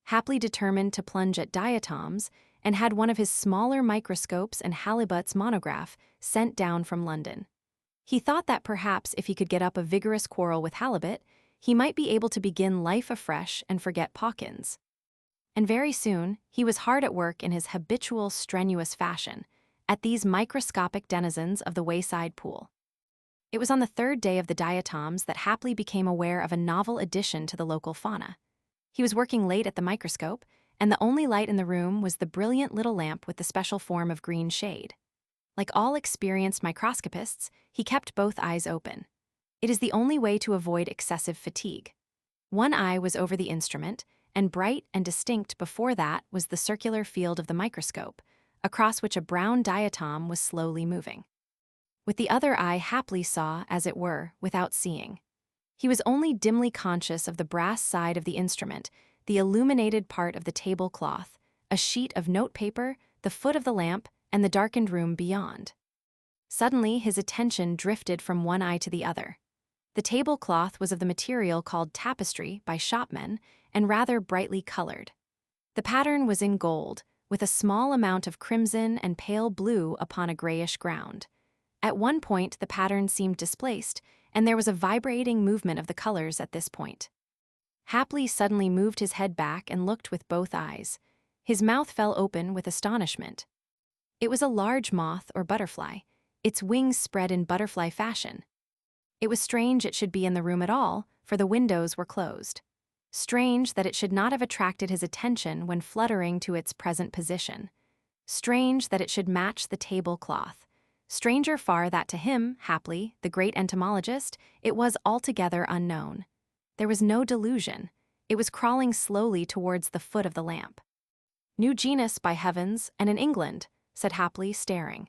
[SPEAKER 1] Hapley determined to plunge at diatoms and had one of his smaller microscopes and Halibut's monograph sent down from London. He thought that perhaps if he could get up a vigorous quarrel with Halibut, he might be able to begin life afresh and forget Pawkins. And very soon, he was hard at work in his habitual strenuous fashion, at these microscopic denizens of the wayside pool. It was on the third day of the diatoms that Hapley became aware of a novel addition to the local fauna. He was working late at the microscope, and the only light in the room was the brilliant little lamp with the special form of green shade. Like all experienced microscopists, he kept both eyes open. It is the only way to avoid excessive fatigue. One eye was over the instrument, and bright and distinct before that was the circular field of the microscope, across which a brown diatom was slowly moving. With the other eye Hapley saw, as it were, without seeing. He was only dimly conscious of the brass side of the instrument, the illuminated part of the tablecloth, a sheet of notepaper, the foot of the lamp, and the darkened room beyond. Suddenly his attention drifted from one eye to the other. The tablecloth was of the material called tapestry by shopmen, and rather brightly colored. The pattern was in gold, with a small amount of crimson and pale blue upon a grayish ground. At one point the pattern seemed displaced, and there was a vibrating movement of the colors at this point. Hapley suddenly moved his head back and looked with both eyes. His mouth fell open with astonishment. It was a large moth or butterfly, its wings spread in butterfly fashion. It was strange it should be in the room at all, for the windows were closed. Strange that it should not have attracted his attention when fluttering to its present position. Strange that it should match the tablecloth. Stranger far that to him, Hapley, the great entomologist, it was altogether unknown. There was no delusion. It was crawling slowly towards the foot of the lamp. "New genus, by heavens, and in England," said Hapley, staring.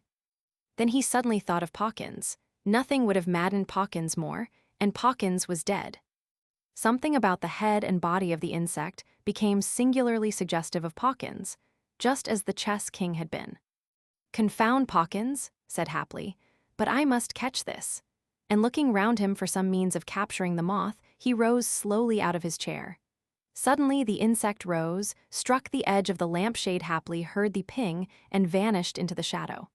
[SPEAKER 1] Then he suddenly thought of Pawkins. Nothing would have maddened Pawkins more, and Pawkins was dead. Something about the head and body of the insect became singularly suggestive of Pawkins, just as the chess king had been. "Confound Pawkins," said Hapley, "but I must catch this." And looking round him for some means of capturing the moth, he rose slowly out of his chair. Suddenly the insect rose, struck the edge of the lampshade. Hapley heard the ping and vanished into the shadow.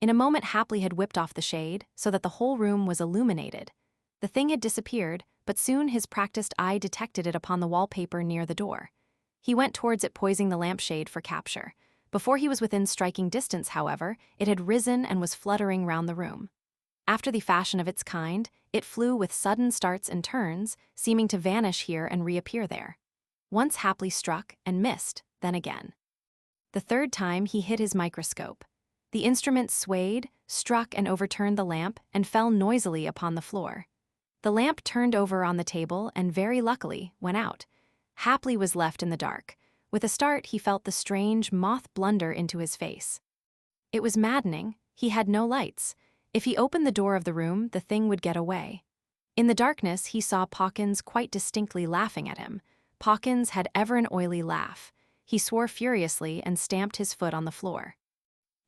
[SPEAKER 1] In a moment Hapley had whipped off the shade, so that the whole room was illuminated. The thing had disappeared, but soon his practiced eye detected it upon the wallpaper near the door. He went towards it, poising the lampshade for capture. Before he was within striking distance, however, it had risen and was fluttering round the room. After the fashion of its kind, it flew with sudden starts and turns, seeming to vanish here and reappear there. Once Hapley struck and missed, then again. The third time he hit his microscope. The instrument swayed, struck and overturned the lamp, and fell noisily upon the floor. The lamp turned over on the table and, very luckily, went out. Hapley was left in the dark. With a start he felt the strange moth blunder into his face. It was maddening. He had no lights. If he opened the door of the room, the thing would get away. In the darkness he saw Pawkins quite distinctly laughing at him. Pawkins had ever an oily laugh. He swore furiously and stamped his foot on the floor.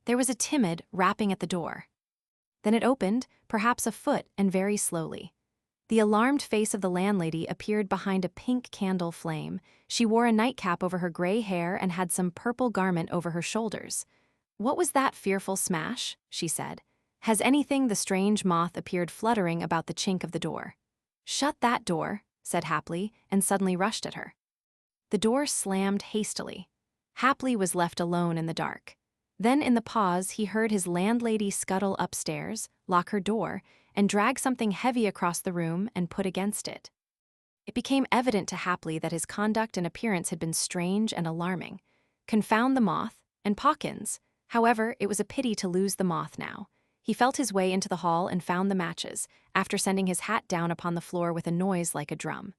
[SPEAKER 1] There was a timid rapping at the door. Then it opened, perhaps a foot, and very slowly. The alarmed face of the landlady appeared behind a pink candle flame. She wore a nightcap over her gray hair and had some purple garment over her shoulders. "What was that fearful smash?" she said. "Has anything?" The strange moth appeared fluttering about the chink of the door. "Shut that door," said Hapley, and suddenly rushed at her. The door slammed hastily. Hapley was left alone in the dark. Then in the pause he heard his landlady scuttle upstairs, lock her door, and drag something heavy across the room and put against it. It became evident to Hapley that his conduct and appearance had been strange and alarming. Confound the moth, and Pawkins. However, it was a pity to lose the moth now. He felt his way into the hall and found the matches, after sending his hat down upon the floor with a noise like a drum.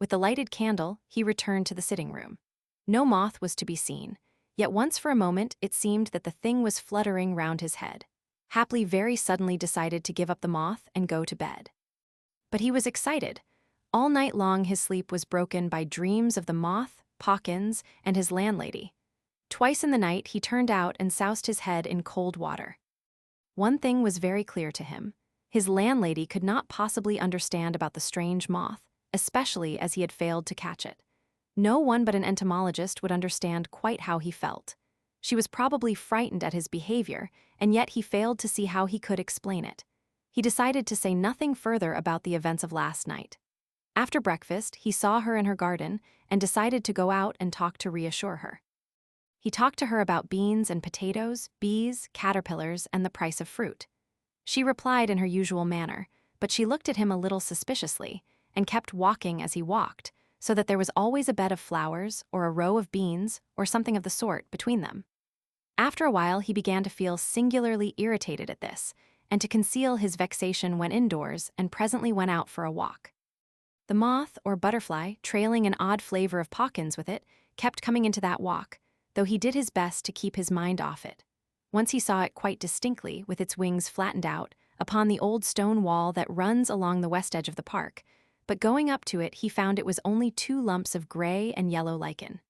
[SPEAKER 1] With the lighted candle, he returned to the sitting room. No moth was to be seen. Yet once for a moment it seemed that the thing was fluttering round his head. Hapley very suddenly decided to give up the moth and go to bed. But he was excited. All night long his sleep was broken by dreams of the moth, Pawkins, and his landlady. Twice in the night he turned out and soused his head in cold water. One thing was very clear to him. His landlady could not possibly understand about the strange moth, especially as he had failed to catch it. No one but an entomologist would understand quite how he felt. She was probably frightened at his behavior, and yet he failed to see how he could explain it. He decided to say nothing further about the events of last night. After breakfast, he saw her in her garden and decided to go out and talk to reassure her. He talked to her about beans and potatoes, bees, caterpillars, and the price of fruit. She replied in her usual manner, but she looked at him a little suspiciously and kept walking as he walked, so that there was always a bed of flowers or a row of beans or something of the sort between them. After a while he began to feel singularly irritated at this, and to conceal his vexation went indoors and presently went out for a walk. The moth, or butterfly, trailing an odd flavor of Pawkins with it, kept coming into that walk, though he did his best to keep his mind off it. Once he saw it quite distinctly, with its wings flattened out, upon the old stone wall that runs along the west edge of the park, but going up to it he found it was only 2 lumps of gray and yellow lichen.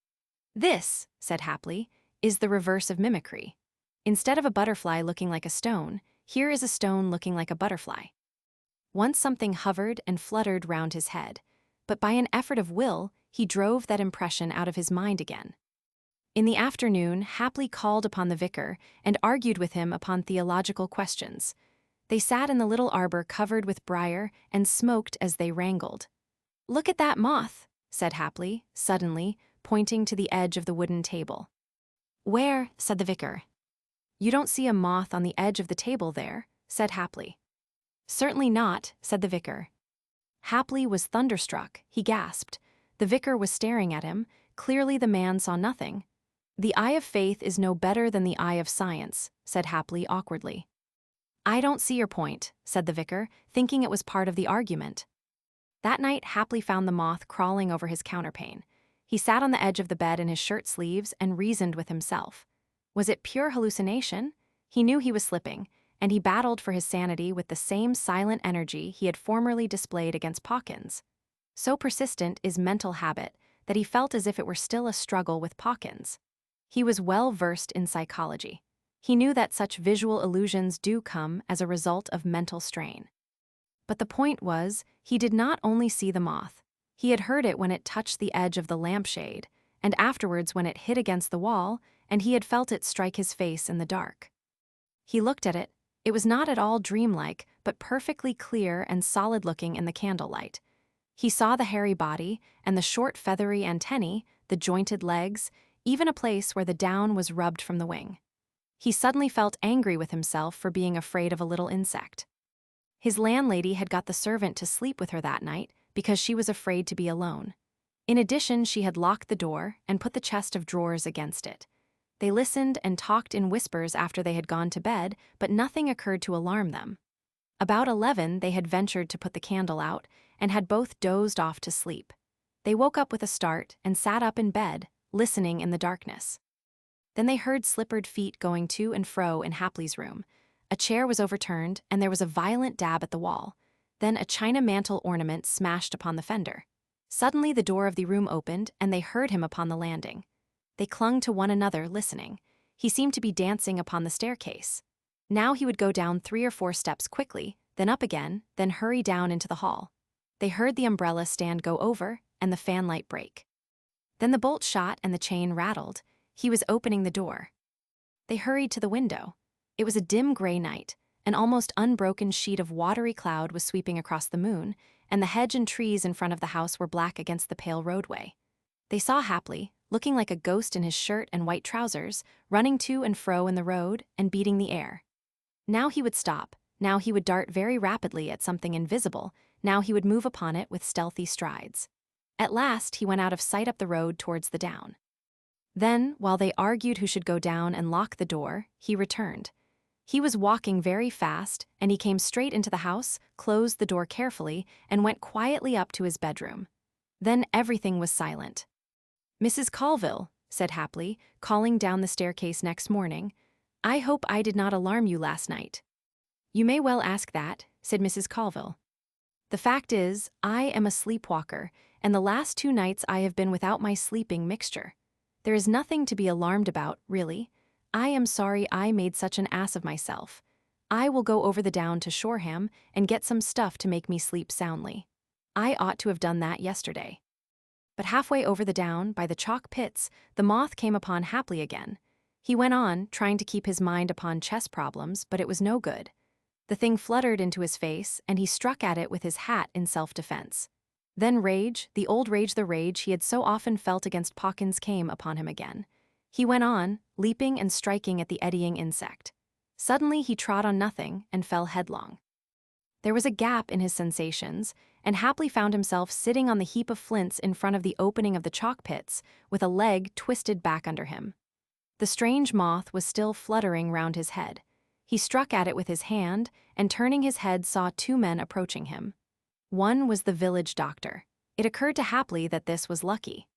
[SPEAKER 1] "This," said Hapley, "is the reverse of mimicry. Instead of a butterfly looking like a stone, here is a stone looking like a butterfly." Once something hovered and fluttered round his head, but by an effort of will he drove that impression out of his mind again. In the afternoon, Hapley called upon the vicar and argued with him upon theological questions. They sat in the little arbor covered with briar and smoked as they wrangled. "Look at that moth," said Happily, suddenly, pointing to the edge of the wooden table. Where? Said the vicar. You don't see a moth on the edge of the table there, said Happily. Certainly not, said the vicar. Happily was thunderstruck. He gasped. The vicar was staring at him. Clearly the man saw nothing. The eye of faith is no better than the eye of science, said Happily awkwardly. I don't see your point, said the vicar, thinking it was part of the argument. That night, Happily found the moth crawling over his counterpane. He sat on the edge of the bed in his shirt sleeves and reasoned with himself. Was it pure hallucination? He knew he was slipping, and he battled for his sanity with the same silent energy he had formerly displayed against Pawkins. So persistent is mental habit that he felt as if it were still a struggle with Pawkins. He was well versed in psychology. He knew that such visual illusions do come as a result of mental strain. But the point was, he did not only see the moth. He had heard it when it touched the edge of the lampshade, and afterwards when it hit against the wall, and he had felt it strike his face in the dark. He looked at it. It was not at all dreamlike, but perfectly clear and solid-looking in the candlelight. He saw the hairy body, and the short feathery antennae, the jointed legs, even a place where the down was rubbed from the wing. He suddenly felt angry with himself for being afraid of a little insect. His landlady had got the servant to sleep with her that night because she was afraid to be alone. In addition, she had locked the door and put the chest of drawers against it. They listened and talked in whispers after they had gone to bed, but nothing occurred to alarm them. About 11, they had ventured to put the candle out and had both dozed off to sleep. They woke up with a start and sat up in bed, listening in the darkness. Then they heard slippered feet going to and fro in Happily's room. A chair was overturned, and there was a violent dab at the wall. Then a china mantel ornament smashed upon the fender. Suddenly the door of the room opened, and they heard him upon the landing. They clung to one another, listening. He seemed to be dancing upon the staircase. Now he would go down 3 or 4 steps quickly, then up again, then hurry down into the hall. They heard the umbrella stand go over, and the fanlight break. Then the bolt shot and the chain rattled. He was opening the door. They hurried to the window. It was a dim gray night. An almost unbroken sheet of watery cloud was sweeping across the moon, and the hedge and trees in front of the house were black against the pale roadway. They saw Happily, looking like a ghost in his shirt and white trousers, running to and fro in the road and beating the air. Now he would stop. Now he would dart very rapidly at something invisible. Now he would move upon it with stealthy strides. At last he went out of sight up the road towards the down. Then, while they argued who should go down and lock the door, he returned. He was walking very fast, and he came straight into the house, closed the door carefully, and went quietly up to his bedroom. Then everything was silent. Mrs. Colville, said Happily, calling down the staircase next morning, I hope I did not alarm you last night. You may well ask that, said Mrs. Colville. The fact is, I am a sleepwalker, and the last 2 nights I have been without my sleeping mixture. There is nothing to be alarmed about, really. I am sorry I made such an ass of myself. I will go over the down to Shoreham and get some stuff to make me sleep soundly. I ought to have done that yesterday. But halfway over the down, by the chalk pits, the moth came upon Happily again. He went on, trying to keep his mind upon chess problems, but it was no good. The thing fluttered into his face, and he struck at it with his hat in self-defense. Then rage, the old rage, the rage he had so often felt against Pawkins, came upon him again. He went on, leaping and striking at the eddying insect. Suddenly he trod on nothing and fell headlong. There was a gap in his sensations, and Happily found himself sitting on the heap of flints in front of the opening of the chalk pits, with a leg twisted back under him. The strange moth was still fluttering round his head. He struck at it with his hand, and turning his head saw 2 men approaching him. One was the village doctor. It occurred to Happily that this was lucky.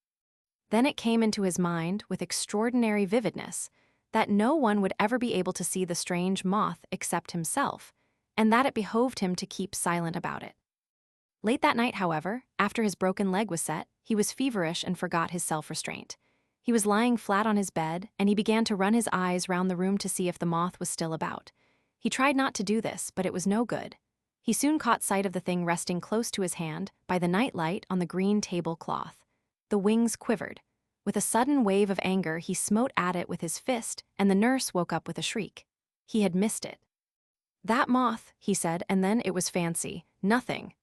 [SPEAKER 1] Then it came into his mind, with extraordinary vividness, that no one would ever be able to see the strange moth except himself, and that it behoved him to keep silent about it. Late that night, however, after his broken leg was set, he was feverish and forgot his self-restraint. He was lying flat on his bed, and he began to run his eyes round the room to see if the moth was still about. He tried not to do this, but it was no good. He soon caught sight of the thing resting close to his hand, by the night light on the green tablecloth. The wings quivered. With a sudden wave of anger, he smote at it with his fist, and the nurse woke up with a shriek. He had missed it. That moth, he said, and then it was fancy, nothing.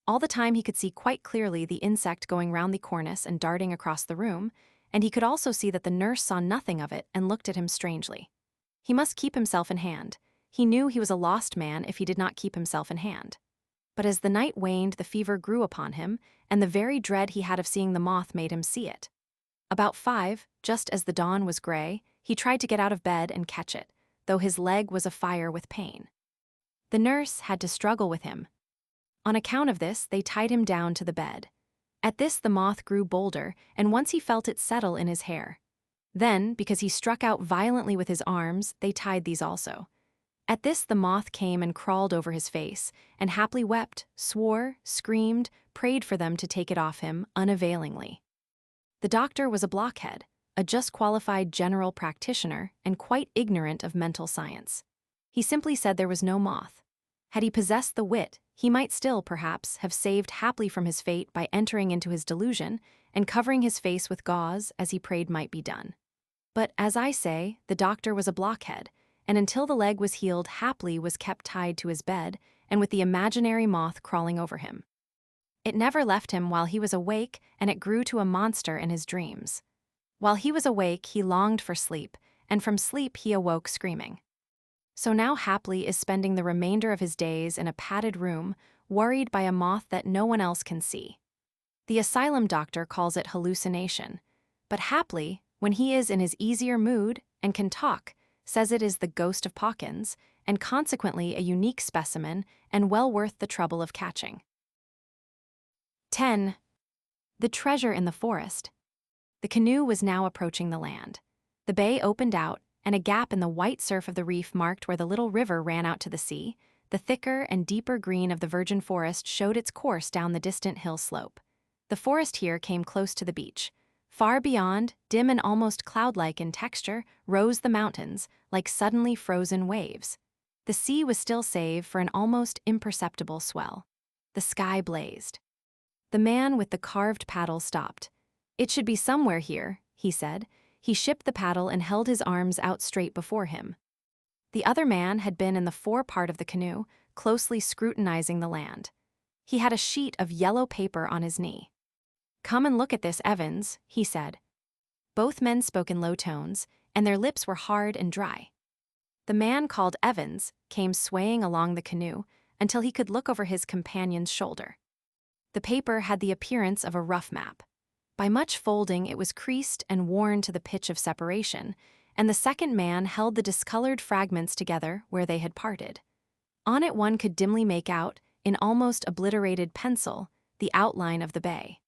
[SPEAKER 1] All the time he could see quite clearly the insect going round the cornice and darting across the room, and he could also see that the nurse saw nothing of it and looked at him strangely. He must keep himself in hand. He knew he was a lost man if he did not keep himself in hand. But as the night waned, the fever grew upon him, and the very dread he had of seeing the moth made him see it. About 5, just as the dawn was gray, he tried to get out of bed and catch it, though his leg was afire with pain. The nurse had to struggle with him. On account of this, they tied him down to the bed. At this the moth grew bolder, and once he felt it settle in his hair. Then, because he struck out violently with his arms, they tied these also. At this the moth came and crawled over his face, and haply wept, swore, screamed, prayed for them to take it off him, unavailingly. The doctor was a blockhead, a just qualified general practitioner, and quite ignorant of mental science. He simply said there was no moth. Had he possessed the wit, he might still, perhaps, have saved haply from his fate by entering into his delusion and covering his face with gauze, as he prayed might be done. But, as I say, the doctor was a blockhead, and until the leg was healed haply was kept tied to his bed, and with the imaginary moth crawling over him. It never left him while he was awake, and it grew to a monster in his dreams. While he was awake he longed for sleep, and from sleep he awoke screaming. So now haply is spending the remainder of his days in a padded room, worried by a moth that no one else can see. The asylum doctor calls it hallucination, but haply, when he is in his easier mood and can talk, says it is the ghost of Pawkins, and consequently a unique specimen and well worth the trouble of catching. 10. The treasure in the forest. The canoe was now approaching the land. The bay opened out, and a gap in the white surf of the reef marked where the little river ran out to the sea. The thicker and deeper green of the virgin forest showed its course down the distant hill slope. The forest here came close to the beach. Far beyond, dim and almost cloud-like in texture, rose the mountains, like suddenly frozen waves. The sea was still save for an almost imperceptible swell. The sky blazed. The man with the carved paddle stopped. "It should be somewhere here," he said. He shipped the paddle and held his arms out straight before him. The other man had been in the fore part of the canoe, closely scrutinizing the land. He had a sheet of yellow paper on his knee. "Come and look at this, Evans," he said. Both men spoke in low tones, and their lips were hard and dry. The man called Evans came swaying along the canoe until he could look over his companion's shoulder. The paper had the appearance of a rough map. By much folding it was creased and worn to the pitch of separation, and the second man held the discolored fragments together where they had parted. On it one could dimly make out, in almost obliterated pencil, the outline of the bay.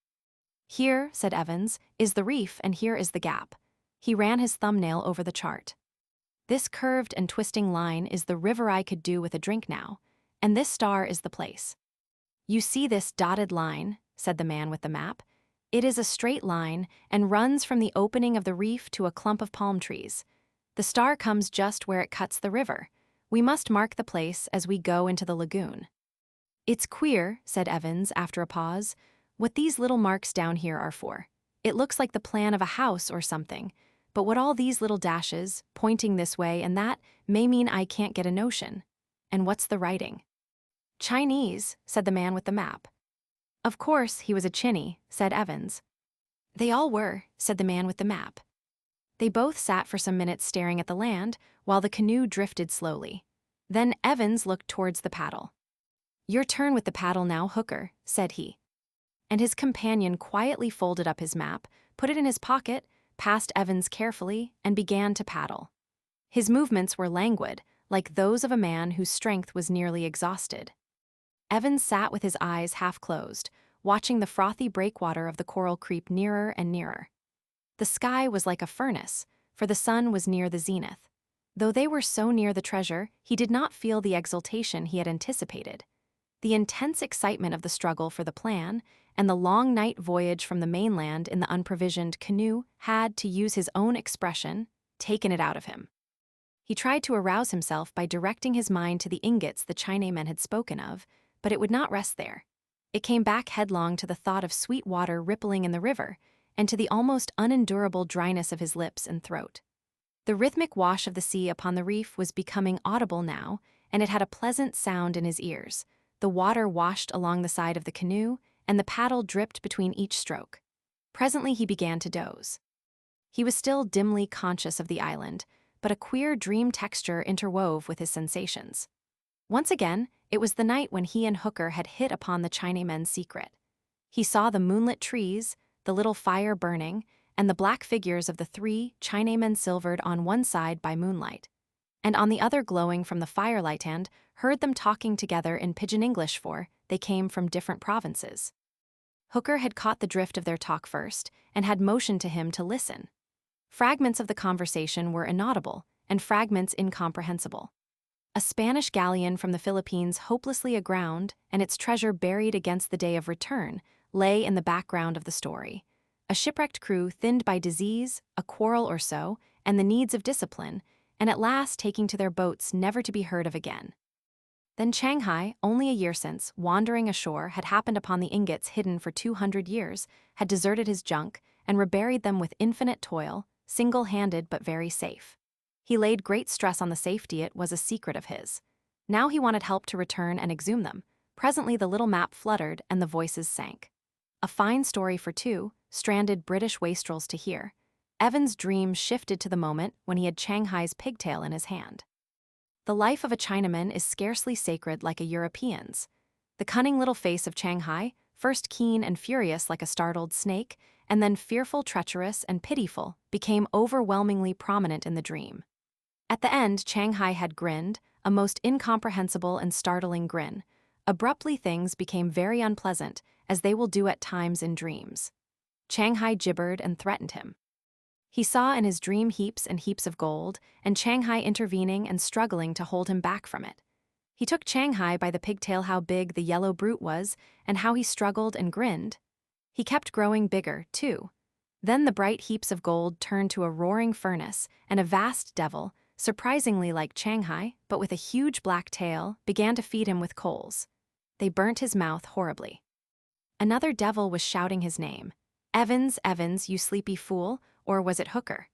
[SPEAKER 1] "Here," said Evans, "is the reef and here is the gap." He ran his thumbnail over the chart. "This curved and twisting line is the river I could do with a drink now, and this star is the place." "You see this dotted line," said the man with the map. "It is a straight line and runs from the opening of the reef to a clump of palm trees. The star comes just where it cuts the river. We must mark the place as we go into the lagoon." "It's queer," said Evans after a pause, "what these little marks down here are for. It looks like the plan of a house or something, but what all these little dashes, pointing this way and that, may mean I can't get a notion. And what's the writing?" "Chinese," said the man with the map. "Of course, he was a Chinny," said Evans. "They all were," said the man with the map. They both sat for some minutes staring at the land, while the canoe drifted slowly. Then Evans looked towards the paddle. "Your turn with the paddle now, Hooker," said he. And his companion quietly folded up his map, put it in his pocket, passed Evans carefully, and began to paddle. His movements were languid, like those of a man whose strength was nearly exhausted. Evans sat with his eyes half closed, watching the frothy breakwater of the coral creep nearer and nearer. The sky was like a furnace, for the sun was near the zenith. Though they were so near the treasure, he did not feel the exultation he had anticipated. The intense excitement of the struggle for the plan, and the long night voyage from the mainland in the unprovisioned canoe had, to use his own expression, taken it out of him. He tried to arouse himself by directing his mind to the ingots the Chinamen had spoken of, but it would not rest there. It came back headlong to the thought of sweet water rippling in the river, and to the almost unendurable dryness of his lips and throat. The rhythmic wash of the sea upon the reef was becoming audible now, and it had a pleasant sound in his ears, the water washed along the side of the canoe, and the paddle dripped between each stroke. Presently he began to doze. He was still dimly conscious of the island, but a queer dream texture interwove with his sensations. Once again, it was the night when he and Hooker had hit upon the Chinaman's secret. He saw the moonlit trees, the little fire burning, and the black figures of the three Chinamen silvered on one side by moonlight, and on the other glowing from the firelight, and heard them talking together in pidgin English, for they came from different provinces. Hooker had caught the drift of their talk first, and had motioned to him to listen. Fragments of the conversation were inaudible, and fragments incomprehensible. A Spanish galleon from the Philippines hopelessly aground, and its treasure buried against the day of return, lay in the background of the story. A shipwrecked crew thinned by disease, a quarrel or so, and the needs of discipline, and at last taking to their boats never to be heard of again. Then Shanghai, only a year since, wandering ashore, had happened upon the ingots hidden for 200 years, had deserted his junk, and reburied them with infinite toil, single-handed but very safe. He laid great stress on the safety. It was a secret of his. Now he wanted help to return and exhume them. Presently the little map fluttered and the voices sank. A fine story for two stranded British wastrels to hear. Evan's dream shifted to the moment when he had Shanghai's pigtail in his hand. The life of a Chinaman is scarcely sacred like a European's. The cunning little face of Shanghai, first keen and furious like a startled snake, and then fearful, treacherous, and pitiful, became overwhelmingly prominent in the dream. At the end, Shanghai had grinned, a most incomprehensible and startling grin. Abruptly things became very unpleasant, as they will do at times in dreams. Shanghai gibbered and threatened him. He saw in his dream heaps and heaps of gold, and Shanghai intervening and struggling to hold him back from it. He took Shanghai by the pigtail how big the yellow brute was, and how he struggled and grinned. He kept growing bigger, too. Then the bright heaps of gold turned to a roaring furnace, and a vast devil, surprisingly like Shanghai, but with a huge black tail, began to feed him with coals. They burnt his mouth horribly. Another devil was shouting his name. Evans, Evans, you sleepy fool, or was it Hooker?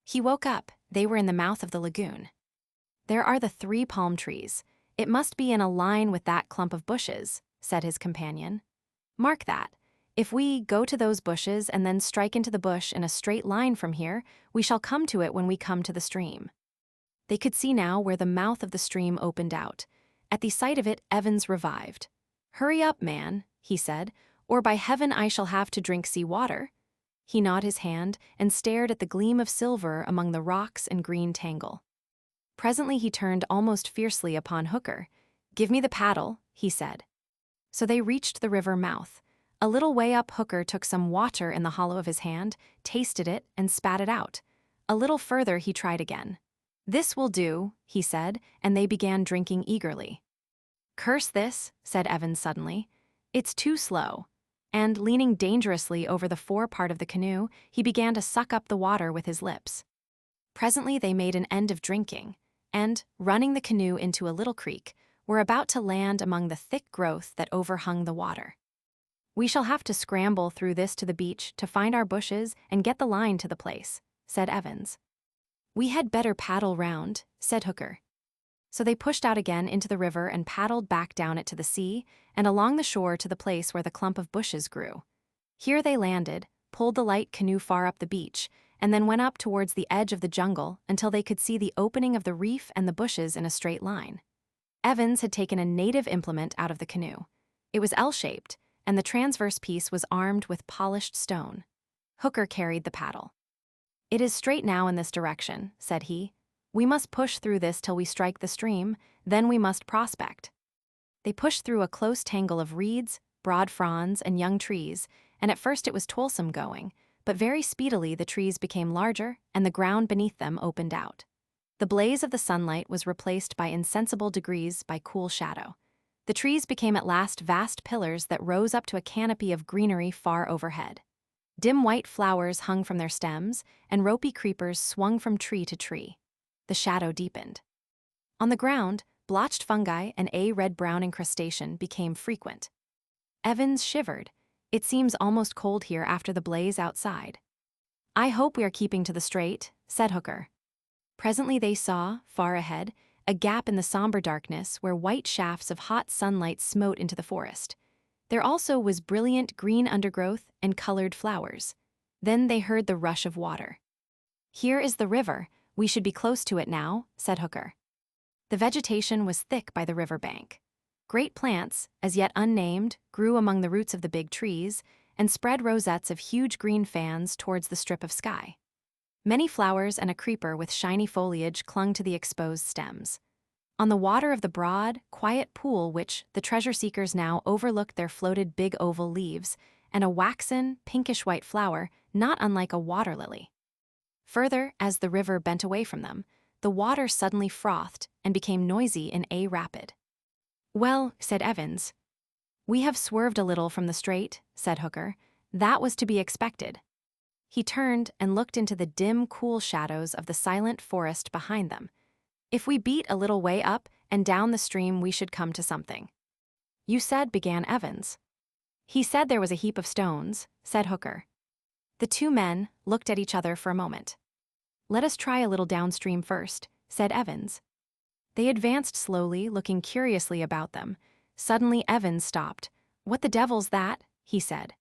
[SPEAKER 1] He woke up. They were in the mouth of the lagoon. There are the 3 palm trees. It must be in a line with that clump of bushes, said his companion. Mark that. If we go to those bushes and then strike into the bush in a straight line from here, we shall come to it when we come to the stream. They could see now where the mouth of the stream opened out. At the sight of it, Evans revived. Hurry up, man, he said, or by heaven I shall have to drink sea water. He gnawed his hand and stared at the gleam of silver among the rocks and green tangle. Presently he turned almost fiercely upon Hooker. Give me the paddle, he said. So they reached the river mouth. A little way up, Hooker took some water in the hollow of his hand, tasted it, and spat it out. A little further he tried again. This will do, he said, and they began drinking eagerly. Curse this, said Evans suddenly. It's too slow. And, leaning dangerously over the forepart of the canoe, he began to suck up the water with his lips. Presently they made an end of drinking, and, running the canoe into a little creek, were about to land among the thick growth that overhung the water. We shall have to scramble through this to the beach to find our bushes and get the line to the place, said Evans. We had better paddle round, said Hooker. So they pushed out again into the river and paddled back down it to the sea and along the shore to the place where the clump of bushes grew. Here they landed, pulled the light canoe far up the beach, and then went up towards the edge of the jungle until they could see the opening of the reef and the bushes in a straight line. Evans had taken a native implement out of the canoe. It was L-shaped, and the transverse piece was armed with polished stone. Hooker carried the paddle. It is straight now in this direction, said he. We must push through this till we strike the stream, then we must prospect. They pushed through a close tangle of reeds, broad fronds, and young trees, and at first it was toilsome going, but very speedily the trees became larger and the ground beneath them opened out. The blaze of the sunlight was replaced by insensible degrees by cool shadow. The trees became at last vast pillars that rose up to a canopy of greenery far overhead. Dim white flowers hung from their stems, and ropey creepers swung from tree to tree. The shadow deepened. On the ground, blotched fungi and a red-brown incrustation became frequent. Evans shivered. It seems almost cold here after the blaze outside. I hope we are keeping to the straight, said Hooker. Presently they saw, far ahead, a gap in the somber darkness where white shafts of hot sunlight smote into the forest. There also was brilliant green undergrowth and colored flowers. Then they heard the rush of water. "Here is the river. We should be close to it now," said Hooker. The vegetation was thick by the river bank. Great plants, as yet unnamed, grew among the roots of the big trees and spread rosettes of huge green fans towards the strip of sky. Many flowers and a creeper with shiny foliage clung to the exposed stems. On the water of the broad, quiet pool which the treasure-seekers now overlooked there floated big oval leaves and a waxen, pinkish-white flower not unlike a water lily. Further, as the river bent away from them, the water suddenly frothed and became noisy in a rapid. "Well," said Evans. "We have swerved a little from the straight," said Hooker. "That was to be expected." He turned and looked into the dim, cool shadows of the silent forest behind them. "If we beat a little way up and down the stream, we should come to something." "You said," began Evans. "He said there was a heap of stones," said Hooker. The two men looked at each other for a moment. "Let us try a little downstream first," said Evans. They advanced slowly, looking curiously about them. Suddenly Evans stopped. "What the devil's that?" he said.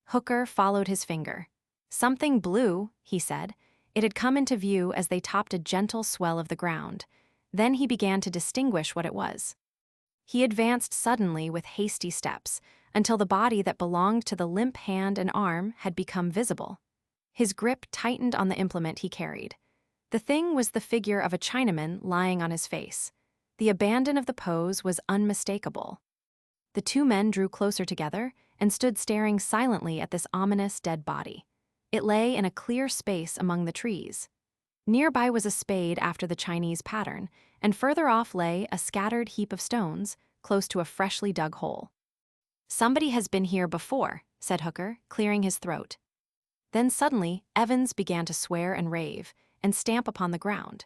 [SPEAKER 1] Hooker followed his finger. "Something blue," he said. It had come into view as they topped a gentle swell of the ground. Then he began to distinguish what it was. He advanced suddenly with hasty steps, until the body that belonged to the limp hand and arm had become visible. His grip tightened on the implement he carried. The thing was the figure of a Chinaman lying on his face. The abandon of the pose was unmistakable. The two men drew closer together and stood staring silently at this ominous dead body. It lay in a clear space among the trees. Nearby was a spade after the Chinese pattern, and further off lay a scattered heap of stones close to a freshly dug hole. "Somebody has been here before," said Hooker, clearing his throat. Then suddenly Evans began to swear and rave, and stamp upon the ground.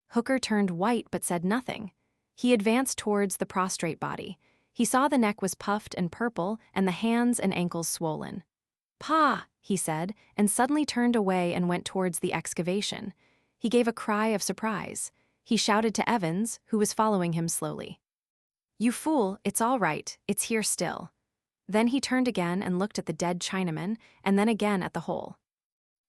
[SPEAKER 1] Hooker turned white but said nothing. He advanced towards the prostrate body. He saw the neck was puffed and purple and the hands and ankles swollen. "Pa!" he said, and suddenly turned away and went towards the excavation. He gave a cry of surprise. He shouted to Evans, who was following him slowly. "You fool, it's all right, it's here still." Then he turned again and looked at the dead Chinaman, and then again at the hole.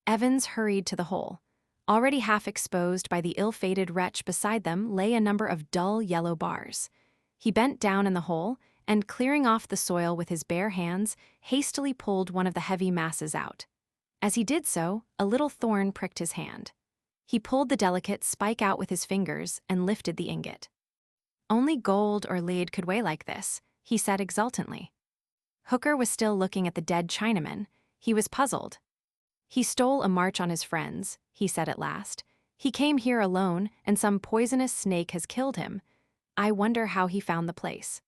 [SPEAKER 1] Evans hurried to the hole. Already half exposed by the ill-fated wretch beside them lay a number of dull yellow bars. He bent down in the hole, and clearing off the soil with his bare hands, hastily pulled one of the heavy masses out. As he did so, a little thorn pricked his hand. He pulled the delicate spike out with his fingers and lifted the ingot. "Only gold or lead could weigh like this," he said exultantly. Hooker was still looking at the dead Chinaman. He was puzzled. "He stole a march on his friends," he said at last. "He came here alone, and some poisonous snake has killed him. I wonder how he found the place."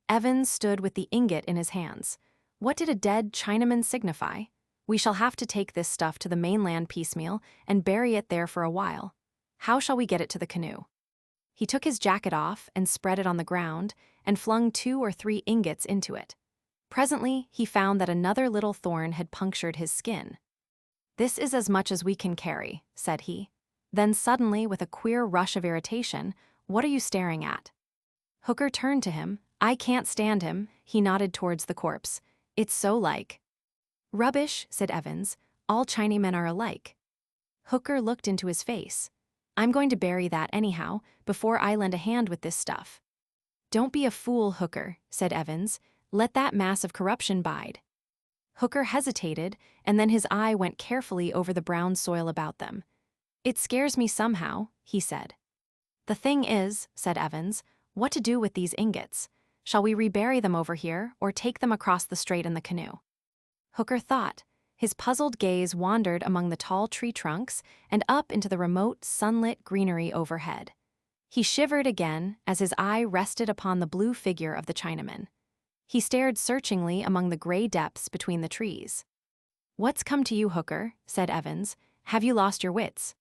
[SPEAKER 1] Evans stood with the ingot in his hands. What did a dead Chinaman signify? "We shall have to take this stuff to the mainland piecemeal and bury it there for a while. How shall we get it to the canoe?" He took his jacket off and spread it on the ground and flung 2 or 3 ingots into it. Presently, he found that another little thorn had punctured his skin. "This is as much as we can carry," said he. Then suddenly, with a queer rush of irritation, "What are you staring at?" Hooker turned to him. "I can't stand him," he nodded towards the corpse. "It's so like." "Rubbish," said Evans. "All Chinamen are alike." Hooker looked into his face. "I'm going to bury that anyhow, before I lend a hand with this stuff." "Don't be a fool, Hooker," said Evans. "Let that mass of corruption bide." Hooker hesitated, and then his eye went carefully over the brown soil about them. "It scares me somehow," he said. "The thing is," said Evans, "what to do with these ingots? Shall we rebury them over here, or take them across the strait in the canoe?" Hooker thought. His puzzled gaze wandered among the tall tree trunks and up into the remote, sunlit greenery overhead. He shivered again as his eye rested upon the blue figure of the Chinaman. He stared searchingly among the gray depths between the trees. "What's come to you, Hooker?" said Evans. "Have you lost your wits?"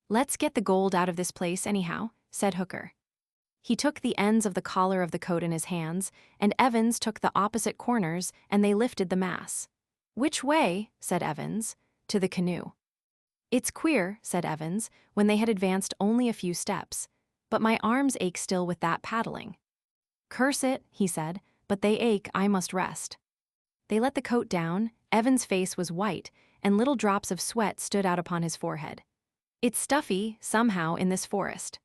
[SPEAKER 1] "Let's get the gold out of this place anyhow," said Hooker. He took the ends of the collar of the coat in his hands, and Evans took the opposite corners, and they lifted the mass. "Which way?" said Evans. "To the canoe." "It's queer," said Evans, when they had advanced only a few steps. But my arms ache still with that paddling. Curse it, he said, but they ache, I must rest. They let the coat down, Evan's face was white, and little drops of sweat stood out upon his forehead. It's stuffy, somehow, in this forest.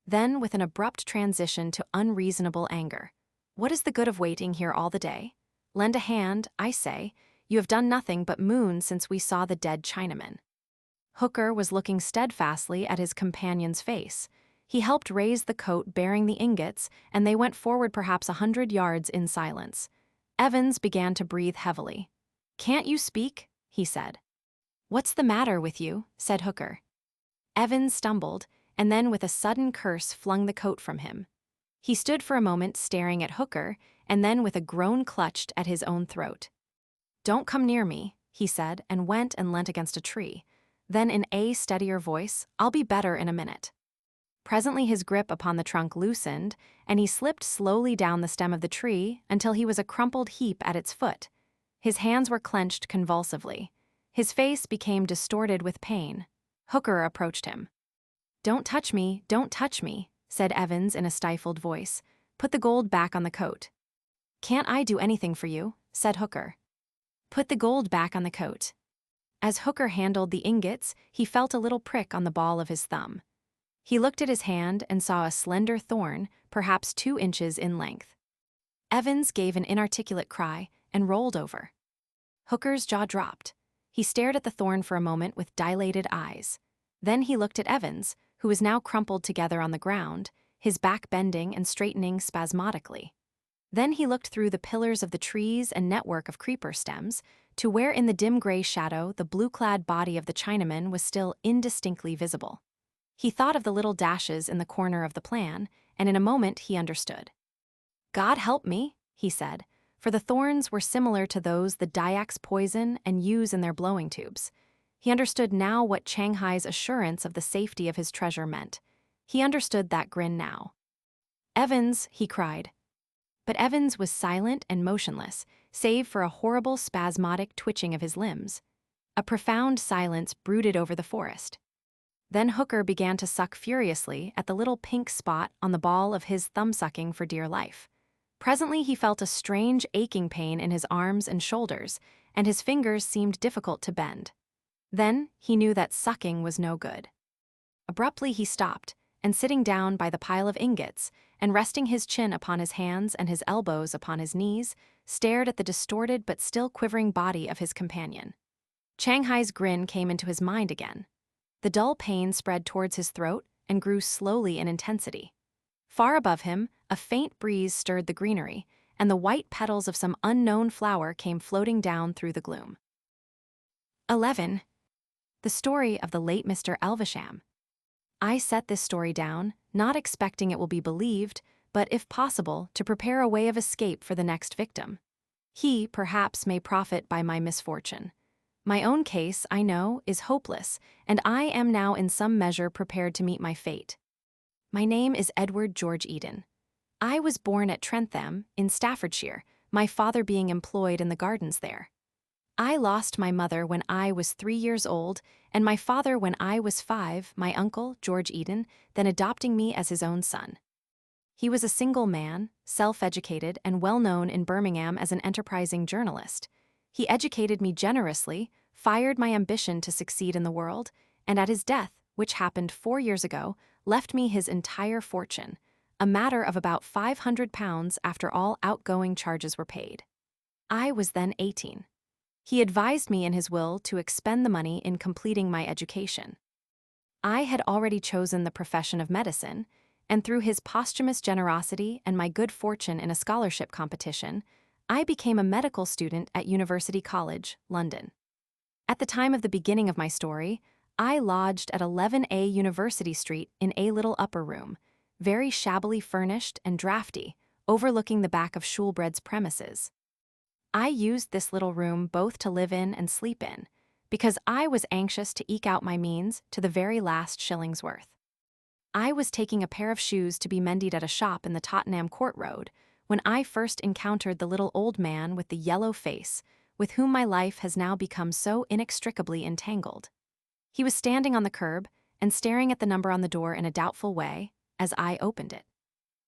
[SPEAKER 1] Then, with an abrupt transition to unreasonable anger. What is the good of waiting here all the day? Lend a hand, I say. You have done nothing but moon since we saw the dead Chinaman. Hooker was looking steadfastly at his companion's face. He helped raise the coat bearing the ingots, and they went forward perhaps 100 yards in silence. Evans began to breathe heavily. Can't you speak? He said. What's the matter with you? Said Hooker. Evans stumbled, and then with a sudden curse flung the coat from him. He stood for a moment staring at Hooker, and then with a groan clutched at his own throat. Don't come near me, he said, and went and leant against a tree. Then in a steadier voice, I'll be better in a minute. Presently his grip upon the trunk loosened, and he slipped slowly down the stem of the tree until he was a crumpled heap at its foot. His hands were clenched convulsively. His face became distorted with pain. Hooker approached him. Don't touch me, said Evans in a stifled voice. Put the gold back on the coat. Can't I do anything for you? Said Hooker. Put the gold back on the coat. As Hooker handled the ingots, he felt a little prick on the ball of his thumb. He looked at his hand and saw a slender thorn, perhaps 2 inches in length. Evans gave an inarticulate cry and rolled over. Hooker's jaw dropped. He stared at the thorn for a moment with dilated eyes. Then he looked at Evans, who was now crumpled together on the ground, his back bending and straightening spasmodically. Then he looked through the pillars of the trees and network of creeper stems to where in the dim gray shadow the blue-clad body of the Chinaman was still indistinctly visible. He thought of the little dashes in the corner of the plan, and in a moment he understood. God help me, he said, for the thorns were similar to those the Dyaks poison and use in their blowing tubes. He understood now what Shanghai's assurance of the safety of his treasure meant. He understood that grin now. Evans, he cried. But Evans was silent and motionless, save for a horrible spasmodic twitching of his limbs. A profound silence brooded over the forest. Then Hooker began to suck furiously at the little pink spot on the ball of his thumb-sucking for dear life. Presently he felt a strange aching pain in his arms and shoulders, and his fingers seemed difficult to bend. Then he knew that sucking was no good. Abruptly he stopped, and sitting down by the pile of ingots, and resting his chin upon his hands and his elbows upon his knees, stared at the distorted but still quivering body of his companion. Shanghai's grin came into his mind again. The dull pain spread towards his throat and grew slowly in intensity. Far above him, a faint breeze stirred the greenery, and the white petals of some unknown flower came floating down through the gloom. 11. The story of the late Mr. Elvesham. I set this story down, not expecting it will be believed, but if possible, to prepare a way of escape for the next victim. He, perhaps, may profit by my misfortune. My own case, I know, is hopeless, and I am now in some measure prepared to meet my fate. My name is Edward George Eden. I was born at Trentham, in Staffordshire, my father being employed in the gardens there. I lost my mother when I was 3 years old, and my father when I was 5, my uncle, George Eden, then adopting me as his own son. He was a single man, self-educated, and well known in Birmingham as an enterprising journalist. He educated me generously, fired my ambition to succeed in the world, and at his death, which happened 4 years ago, left me his entire fortune, a matter of about £500 after all outgoing charges were paid. I was then 18. He advised me in his will to expend the money in completing my education. I had already chosen the profession of medicine, and through his posthumous generosity and my good fortune in a scholarship competition, I became a medical student at University College, London. At the time of the beginning of my story, I lodged at 11A University Street in a little upper room, very shabbily furnished and draughty, overlooking the back of Shoolbred's premises. I used this little room both to live in and sleep in, because I was anxious to eke out my means to the very last shilling's worth. I was taking a pair of shoes to be mended at a shop in the Tottenham Court Road when I first encountered the little old man with the yellow face, with whom my life has now become so inextricably entangled. He was standing on the curb and staring at the number on the door in a doubtful way, as I opened it.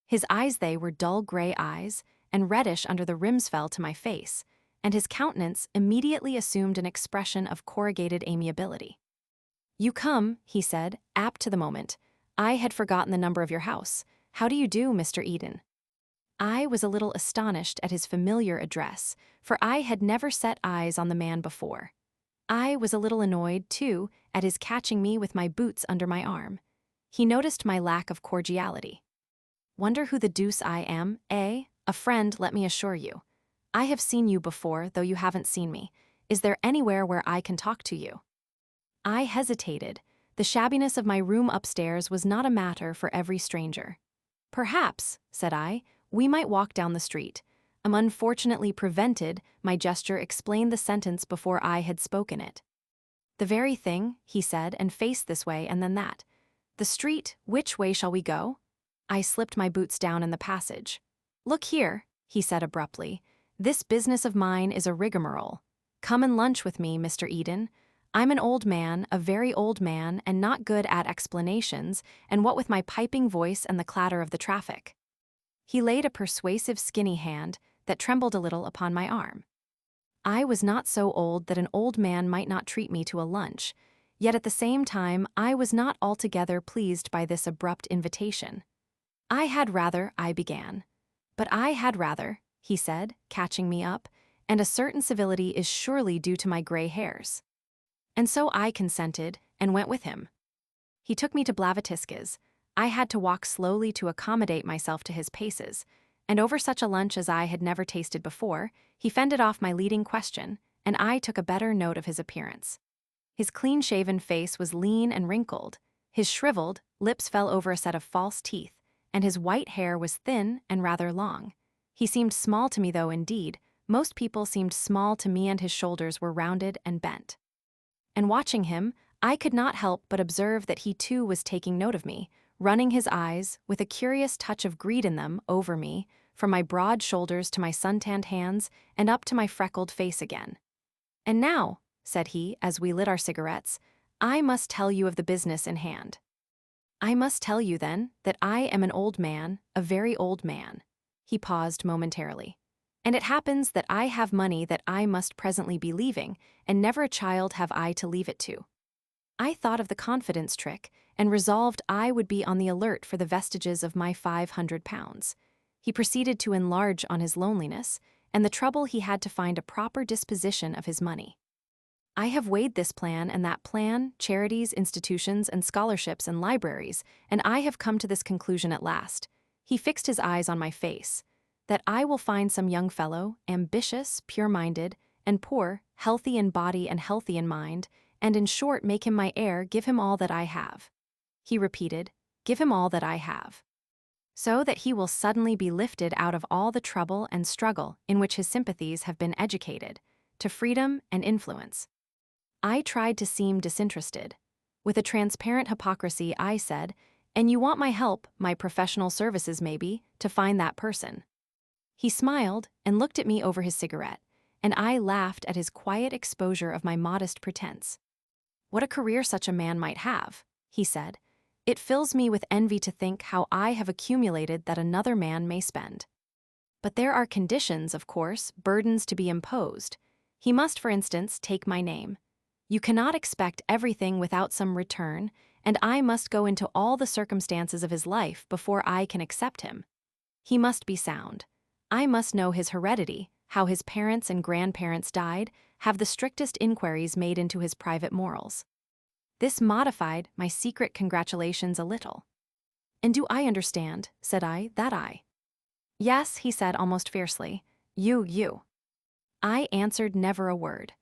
[SPEAKER 1] His eyes, they were dull gray eyes, and reddish under the rims fell to my face, and his countenance immediately assumed an expression of corrugated amiability. "You come," he said, apt to the moment. "I had forgotten the number of your house. How do you do, Mr. Eden?" I was a little astonished at his familiar address, for I had never set eyes on the man before. I was a little annoyed, too, at his catching me with my boots under my arm. He noticed my lack of cordiality. "Wonder who the deuce I am, eh? A friend, let me assure you. I have seen you before, though you haven't seen me. Is there anywhere where I can talk to you?" I hesitated. The shabbiness of my room upstairs was not a matter for every stranger. "Perhaps," said I, "we might walk down the street." I'm unfortunately prevented, my gesture explained the sentence before I had spoken it. "The very thing," he said, and faced this way and then that. "The street, which way shall we go?" I slipped my boots down in the passage. "Look here," he said abruptly, "this business of mine is a rigmarole. Come and lunch with me, Mr. Eden. I'm an old man, a very old man, and not good at explanations, and what with my piping voice and the clatter of the traffic." He laid a persuasive skinny hand, that trembled a little, upon my arm. I was not so old that an old man might not treat me to a lunch, yet at the same time I was not altogether pleased by this abrupt invitation. "I had rather," I began. "But I had rather," he said, catching me up, "and a certain civility is surely due to my gray hairs." And so I consented, and went with him. He took me to Blavatisca's. I had to walk slowly to accommodate myself to his paces, and over such a lunch as I had never tasted before, he fended off my leading question, and I took a better note of his appearance. His clean-shaven face was lean and wrinkled, his shriveled lips fell over a set of false teeth, and his white hair was thin and rather long. He seemed small to me, though, indeed, most people seemed small to me, and his shoulders were rounded and bent. And watching him, I could not help but observe that he too was taking note of me, running his eyes, with a curious touch of greed in them, over me, from my broad shoulders to my suntanned hands, and up to my freckled face again. "And now," said he, as we lit our cigarettes, "I must tell you of the business in hand. I must tell you, then, that I am an old man, a very old man." He paused momentarily. "And it happens that I have money that I must presently be leaving, and never a child have I to leave it to." I thought of the confidence trick, and resolved I would be on the alert for the vestiges of my £500. He proceeded to enlarge on his loneliness, and the trouble he had to find a proper disposition of his money. "I have weighed this plan and that plan, charities, institutions, and scholarships and libraries, and I have come to this conclusion at last." He fixed his eyes on my face. "That I will find some young fellow, ambitious, pure-minded, and poor, healthy in body and healthy in mind, and in short make him my heir, give him all that I have." He repeated, "Give him all that I have." "So that he will suddenly be lifted out of all the trouble and struggle in which his sympathies have been educated, to freedom and influence." I tried to seem disinterested. With a transparent hypocrisy, I said, "And you want my help, my professional services maybe, to find that person." He smiled and looked at me over his cigarette, and I laughed at his quiet exposure of my modest pretense. "What a career such a man might have," he said. "It fills me with envy to think how I have accumulated that another man may spend. But there are conditions, of course, burdens to be imposed. He must, for instance, take my name. You cannot expect everything without some return, and I must go into all the circumstances of his life before I can accept him. He must be sound. I must know his heredity, how his parents and grandparents died, have the strictest inquiries made into his private morals." This modified my secret congratulations a little. "And do I understand," said I, "that I—" "Yes," he said almost fiercely. You." I answered never a word.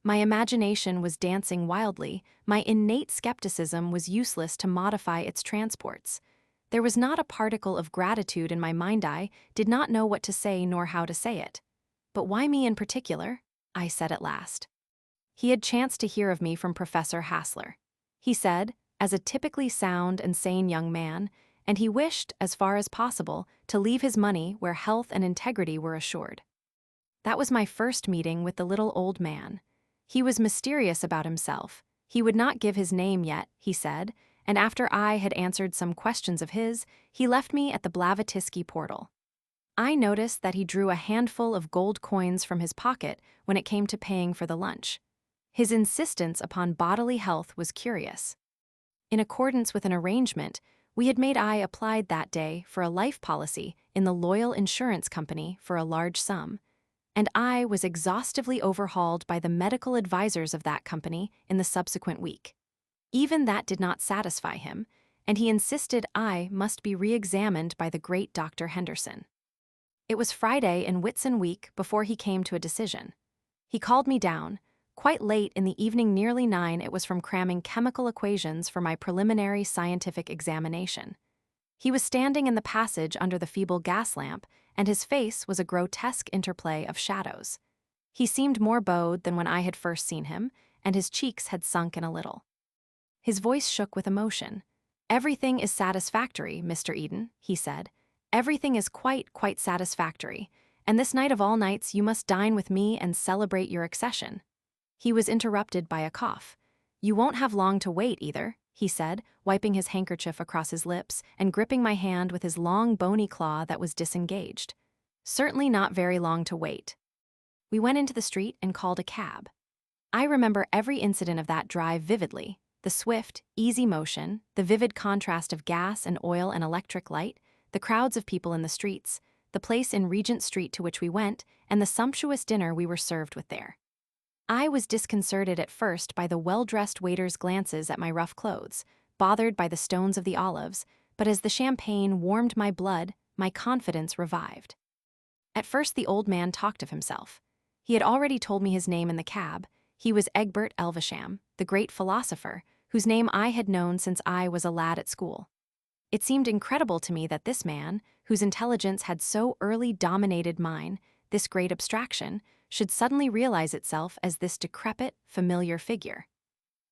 [SPEAKER 1] My imagination was dancing wildly, my innate skepticism was useless to modify its transports. There was not a particle of gratitude in my mind. I did not know what to say nor how to say it. "But why me in particular?" I said at last. He had chanced to hear of me from Professor Hassler. He said, as a typically sound and sane young man, and he wished, as far as possible, to leave his money where health and integrity were assured. That was my first meeting with the little old man. He was mysterious about himself. He would not give his name yet, he said, and after I had answered some questions of his, he left me at the Blavatsky portal. I noticed that he drew a handful of gold coins from his pocket when it came to paying for the lunch. His insistence upon bodily health was curious. In accordance with an arrangement we had made, I applied that day for a life policy in the Loyal Insurance Company for a large sum, and I was exhaustively overhauled by the medical advisors of that company in the subsequent week. Even that did not satisfy him, and he insisted I must be re-examined by the great Dr. Henderson. It was Friday in Whitsun week before he came to a decision. He called me down. Quite late in the evening, nearly 9, it was from cramming chemical equations for my preliminary scientific examination. He was standing in the passage under the feeble gas lamp, and his face was a grotesque interplay of shadows. He seemed more bowed than when I had first seen him, and his cheeks had sunken a little. His voice shook with emotion. "Everything is satisfactory, Mr. Eden," he said. "Everything is quite satisfactory, and this night of all nights you must dine with me and celebrate your accession." He was interrupted by a cough. "You won't have long to wait either," he said, wiping his handkerchief across his lips and gripping my hand with his long bony claw that was disengaged. "Certainly not very long to wait." We went into the street and called a cab. I remember every incident of that drive vividly: the swift, easy motion, the vivid contrast of gas and oil and electric light, the crowds of people in the streets, the place in Regent Street to which we went, and the sumptuous dinner we were served with there. I was disconcerted at first by the well-dressed waiter's glances at my rough clothes, bothered by the stones of the olives, but as the champagne warmed my blood, my confidence revived. At first the old man talked of himself. He had already told me his name in the cab. He was Egbert Elvesham, the great philosopher, whose name I had known since I was a lad at school. It seemed incredible to me that this man, whose intelligence had so early dominated mine, this great abstraction, should suddenly realize itself as this decrepit, familiar figure.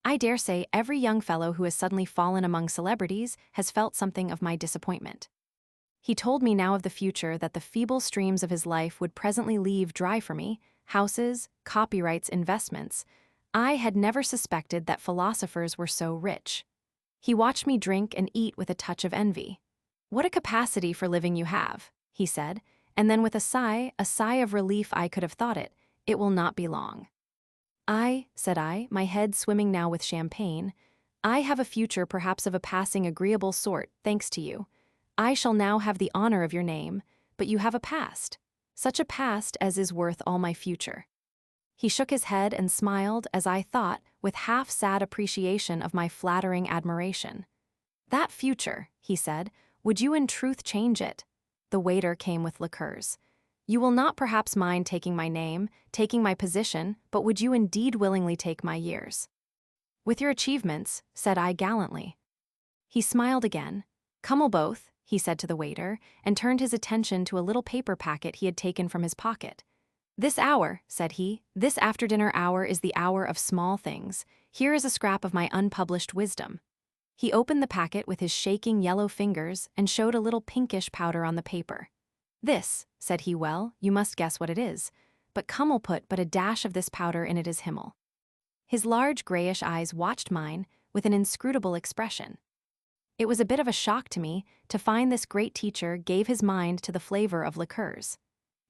[SPEAKER 1] I dare say every young fellow who has suddenly fallen among celebrities has felt something of my disappointment. He told me now of the future that the feeble streams of his life would presently leave dry for me: houses, copyrights, investments. I had never suspected that philosophers were so rich. He watched me drink and eat with a touch of envy. "What a capacity for living you have," he said, and then with a sigh of relief I could have thought it will not be long." Said I, my head swimming now with champagne, "I have a future perhaps of a passing agreeable sort, thanks to you. I shall now have the honor of your name, but you have a past, such a past as is worth all my future." He shook his head and smiled, as I thought, with half-sad appreciation of my flattering admiration. "That future," he said, "would you in truth change it?" The waiter came with liqueurs. "You will not perhaps mind taking my name, taking my position, but would you indeed willingly take my years?" "With your achievements," said I gallantly. He smiled again. "Come both," he said to the waiter, and turned his attention to a little paper packet he had taken from his pocket. "This hour," said he, "this after-dinner hour is the hour of small things. Here is a scrap of my unpublished wisdom." He opened the packet with his shaking yellow fingers and showed a little pinkish powder on the paper. "This," said he, "well, you must guess what it is, but Kummel put but a dash of this powder in it as Himmel." His large grayish eyes watched mine with an inscrutable expression. It was a bit of a shock to me to find this great teacher gave his mind to the flavor of liqueurs.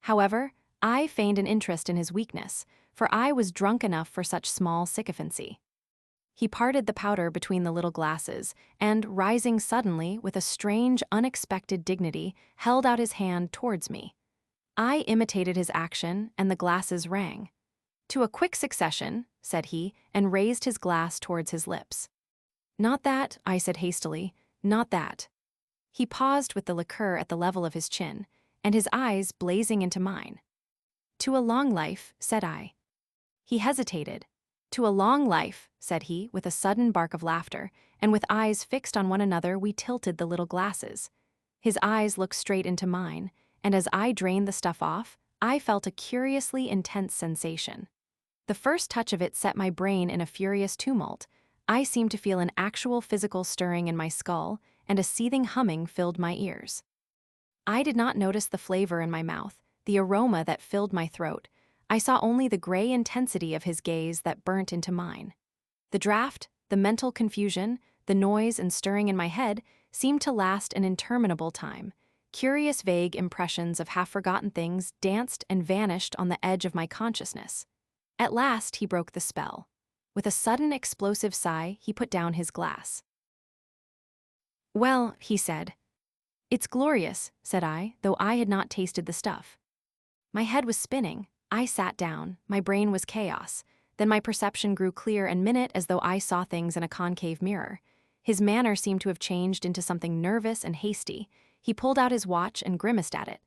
[SPEAKER 1] However, I feigned an interest in his weakness, for I was drunk enough for such small sycophancy. He parted the powder between the little glasses, and, rising suddenly with a strange, unexpected dignity, held out his hand towards me. I imitated his action, and the glasses rang. "To a quick succession," said he, and raised his glass towards his lips. "Not that," I said hastily, "not that." He paused with the liqueur at the level of his chin, and his eyes blazing into mine. "To a long life," said I. He hesitated. "To a long life," said he, with a sudden bark of laughter, and with eyes fixed on one another we tilted the little glasses. His eyes looked straight into mine, and as I drained the stuff off, I felt a curiously intense sensation. The first touch of it set my brain in a furious tumult. I seemed to feel an actual physical stirring in my skull, and a seething humming filled my ears. I did not notice the flavor in my mouth, the aroma that filled my throat. I saw only the gray intensity of his gaze that burnt into mine. The draught, the mental confusion, The noise and stirring in my head seemed to last an interminable time. Curious, vague impressions of half-forgotten things danced and vanished on the edge of my consciousness. At last, he broke the spell. With a sudden, explosive sigh, he put down his glass. "Well," he said. "It's glorious," said I, though I had not tasted the stuff. My head was spinning. I sat down. My brain was chaos. Then my perception grew clear and minute as though I saw things in a concave mirror. His manner seemed to have changed into something nervous and hasty. He pulled out his watch and grimaced at it.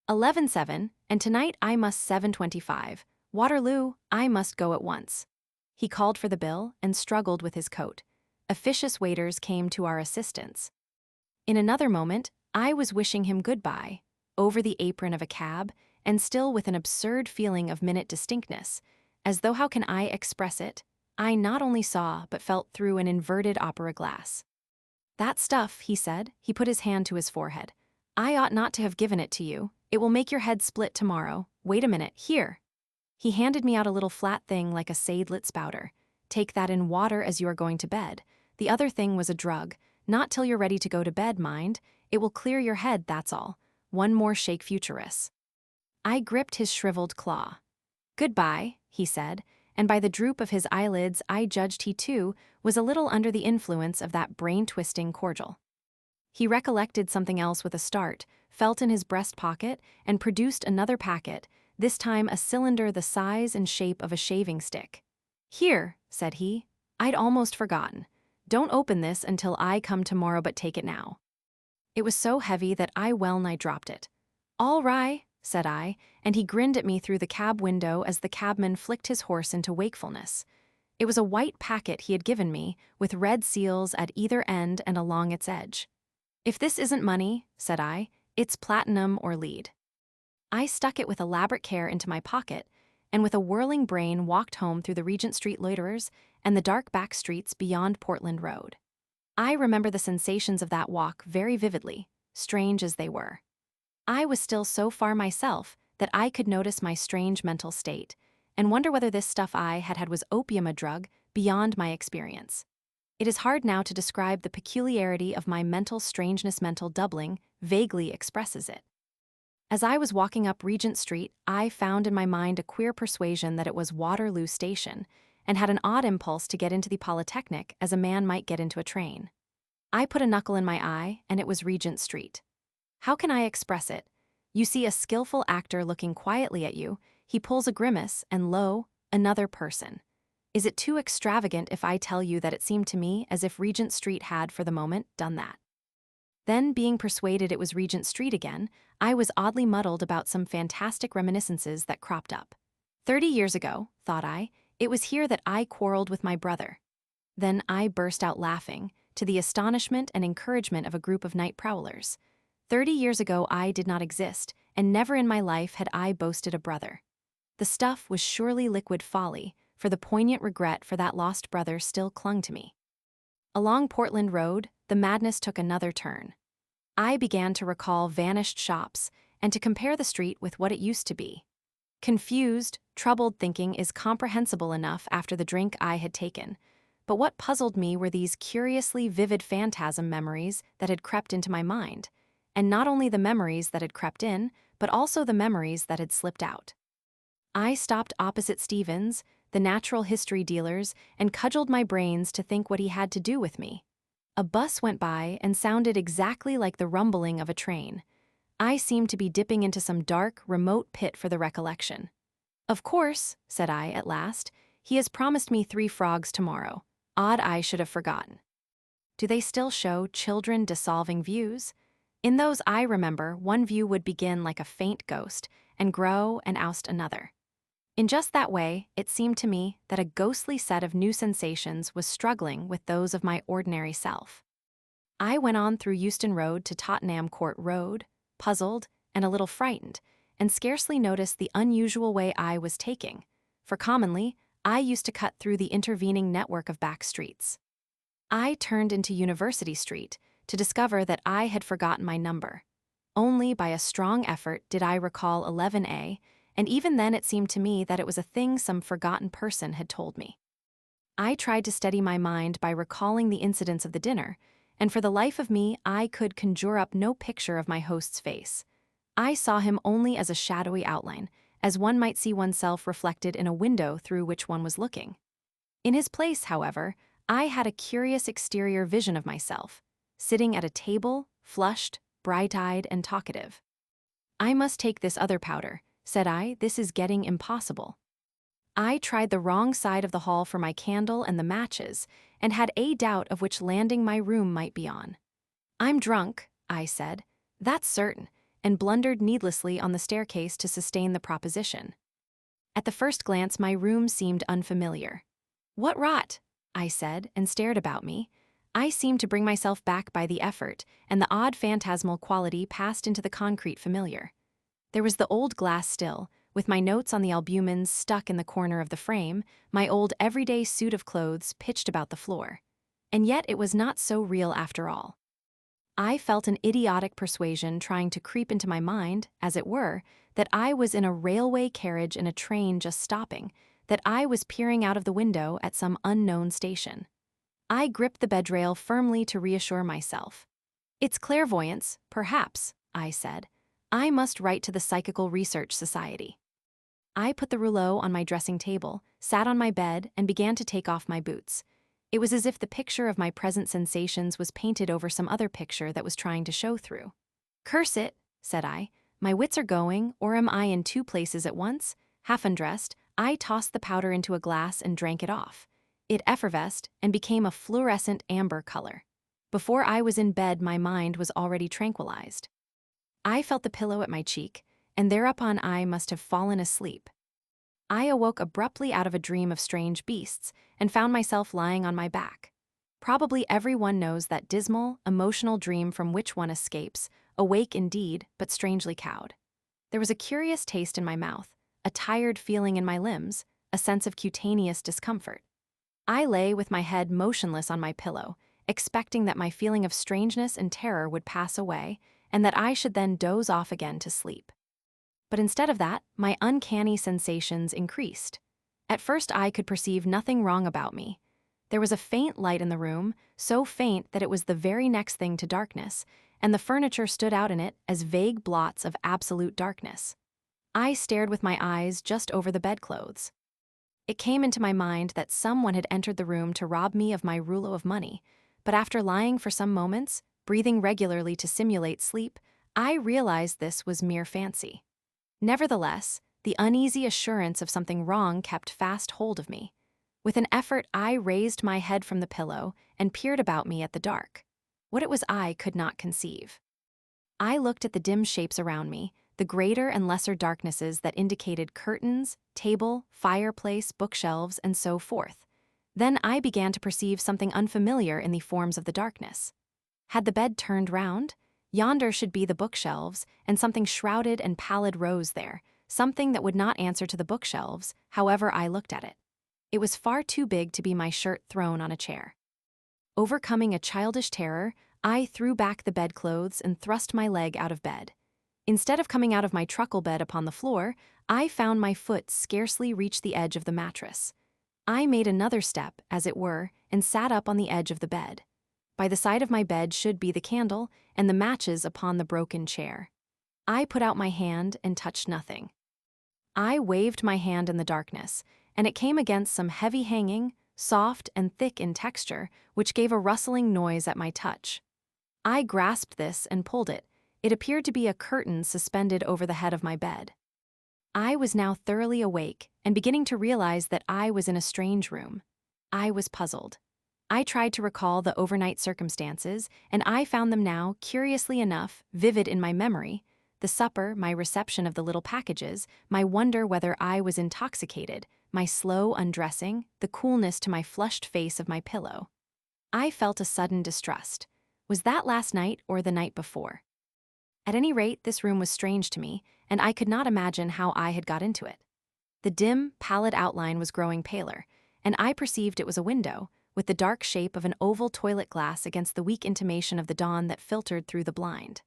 [SPEAKER 1] 11:07, and tonight I must 7:25. Waterloo, I must go at once. He called for the bill and struggled with his coat. Officious waiters came to our assistance. In another moment, I was wishing him goodbye, over the apron of a cab, and still with an absurd feeling of minute distinctness, as though how can I express it? I not only saw, but felt through an inverted opera glass. "That stuff," he said. He put his hand to his forehead. "I ought not to have given it to you. It will make your head split tomorrow. Wait a minute, here." He handed me out a little flat thing like a seidlit spouter. "Take that in water as you are going to bed. The other thing was a drug. Not till you're ready to go to bed, mind. It will clear your head, that's all. One more shake futurus." I gripped his shriveled claw. "Goodbye," he said, and by the droop of his eyelids I judged he too was a little under the influence of that brain-twisting cordial. He recollected something else with a start, felt in his breast pocket, and produced another packet, this time a cylinder the size and shape of a shaving stick. "Here," said he. "I'd almost forgotten. Don't open this until I come tomorrow, but take it now." It was so heavy that I well-nigh dropped it. "All right," said I, and he grinned at me through the cab window as the cabman flicked his horse into wakefulness. It was a white packet he had given me, with red seals at either end and along its edge. "If this isn't money," said I, "it's platinum or lead." I stuck it with elaborate care into my pocket, and with a whirling brain walked home through the Regent Street loiterers and the dark back streets beyond Portland Road. I remember the sensations of that walk very vividly, strange as they were. I was still so far myself that I could notice my strange mental state, and wonder whether this stuff I had had was opium, a drug, beyond my experience. It is hard now to describe the peculiarity of my mental strangeness. Mental doubling vaguely expresses it. As I was walking up Regent Street, I found in my mind a queer persuasion that it was Waterloo Station, and had an odd impulse to get into the Polytechnic as a man might get into a train. I put a knuckle in my eye, and it was Regent Street. How can I express it? You see a skillful actor looking quietly at you, he pulls a grimace, and lo, another person. Is it too extravagant if I tell you that it seemed to me as if Regent Street had, for the moment, done that? Then, being persuaded it was Regent Street again, I was oddly muddled about some fantastic reminiscences that cropped up. 30 years ago, thought I, it was here that I quarreled with my brother. Then I burst out laughing, to the astonishment and encouragement of a group of night prowlers. 30 years ago I did not exist, and never in my life had I boasted a brother. The stuff was surely liquid folly, for the poignant regret for that lost brother still clung to me. Along Portland Road, the madness took another turn. I began to recall vanished shops, and to compare the street with what it used to be. Confused, troubled thinking is comprehensible enough after the drink I had taken, but what puzzled me were these curiously vivid phantasm memories that had crept into my mind, and not only the memories that had crept in, but also the memories that had slipped out. I stopped opposite Stevens, the natural history dealer's, and cudgeled my brains to think what he had to do with me. A bus went by and sounded exactly like the rumbling of a train. I seemed to be dipping into some dark, remote pit for the recollection. "Of course," said I at last, "he has promised me 3 frogs tomorrow. Odd I should have forgotten." Do they still show children dissolving views? In those I remember, one view would begin like a faint ghost, and grow and oust another. In just that way, it seemed to me that a ghostly set of new sensations was struggling with those of my ordinary self. I went on through Euston Road to Tottenham Court Road, puzzled and a little frightened, and scarcely noticed the unusual way I was taking, for commonly, I used to cut through the intervening network of back streets. I turned into University Street to discover that I had forgotten my number. Only by a strong effort did I recall 11A, and even then it seemed to me that it was a thing some forgotten person had told me. I tried to steady my mind by recalling the incidents of the dinner, and for the life of me, I could conjure up no picture of my host's face. I saw him only as a shadowy outline, as one might see oneself reflected in a window through which one was looking. In his place, however, I had a curious exterior vision of myself, sitting at a table, flushed, bright-eyed, and talkative. "I must take this other powder," said I. "This is getting impossible." I tried the wrong side of the hall for my candle and the matches, and had a doubt of which landing my room might be on. "I'm drunk," I said. "That's certain," and blundered needlessly on the staircase to sustain the proposition. At the first glance, my room seemed unfamiliar. "What rot?" I said, and stared about me. I seemed to bring myself back by the effort, and the odd phantasmal quality passed into the concrete familiar. There was the old glass still, with my notes on the albumins stuck in the corner of the frame, my old everyday suit of clothes pitched about the floor. And yet it was not so real after all. I felt an idiotic persuasion trying to creep into my mind, as it were, that I was in a railway carriage in a train just stopping, that I was peering out of the window at some unknown station. I gripped the bedrail firmly to reassure myself. "It's clairvoyance, perhaps," I said. "I must write to the Psychical Research Society." I put the rouleau on my dressing table, sat on my bed, and began to take off my boots. It was as if the picture of my present sensations was painted over some other picture that was trying to show through. "Curse it," said I. "My wits are going, or am I in two places at once?" Half undressed, I tossed the powder into a glass and drank it off. It effervesced and became a fluorescent amber color. Before I was in bed, my mind was already tranquilized. I felt the pillow at my cheek, and thereupon I must have fallen asleep. I awoke abruptly out of a dream of strange beasts and found myself lying on my back. Probably everyone knows that dismal, emotional dream from which one escapes, awake indeed, but strangely cowed. There was a curious taste in my mouth, a tired feeling in my limbs, a sense of cutaneous discomfort. I lay with my head motionless on my pillow, expecting that my feeling of strangeness and terror would pass away, and that I should then doze off again to sleep. But instead of that, my uncanny sensations increased. At first I could perceive nothing wrong about me. There was a faint light in the room, so faint that it was the very next thing to darkness, and the furniture stood out in it as vague blots of absolute darkness. I stared with my eyes just over the bedclothes. It came into my mind that someone had entered the room to rob me of my rouleau of money, but after lying for some moments, breathing regularly to simulate sleep, I realized this was mere fancy. Nevertheless, the uneasy assurance of something wrong kept fast hold of me. With an effort, I raised my head from the pillow and peered about me at the dark. What it was I could not conceive. I looked at the dim shapes around me, the greater and lesser darknesses that indicated curtains, table, fireplace, bookshelves, and so forth. Then I began to perceive something unfamiliar in the forms of the darkness. Had the bed turned round? Yonder should be the bookshelves, and something shrouded and pallid rose there, something that would not answer to the bookshelves, however I looked at it. It was far too big to be my shirt thrown on a chair. Overcoming a childish terror, I threw back the bedclothes and thrust my leg out of bed. Instead of coming out of my truckle bed upon the floor, I found my foot scarcely reached the edge of the mattress. I made another step, as it were, and sat up on the edge of the bed. By the side of my bed should be the candle, and the matches upon the broken chair. I put out my hand and touched nothing. I waved my hand in the darkness, and it came against some heavy hanging, soft and thick in texture, which gave a rustling noise at my touch. I grasped this and pulled it. It appeared to be a curtain suspended over the head of my bed. I was now thoroughly awake and beginning to realize that I was in a strange room. I was puzzled. I tried to recall the overnight circumstances, and I found them now, curiously enough, vivid in my memory. The supper, my reception of the little packages, my wonder whether I was intoxicated, my slow undressing, the coolness to my flushed face of my pillow. I felt a sudden distrust. Was that last night or the night before? At any rate, this room was strange to me, and I could not imagine how I had got into it. The dim, pallid outline was growing paler, and I perceived it was a window, with the dark shape of an oval toilet glass against the weak intimation of the dawn that filtered through the blind.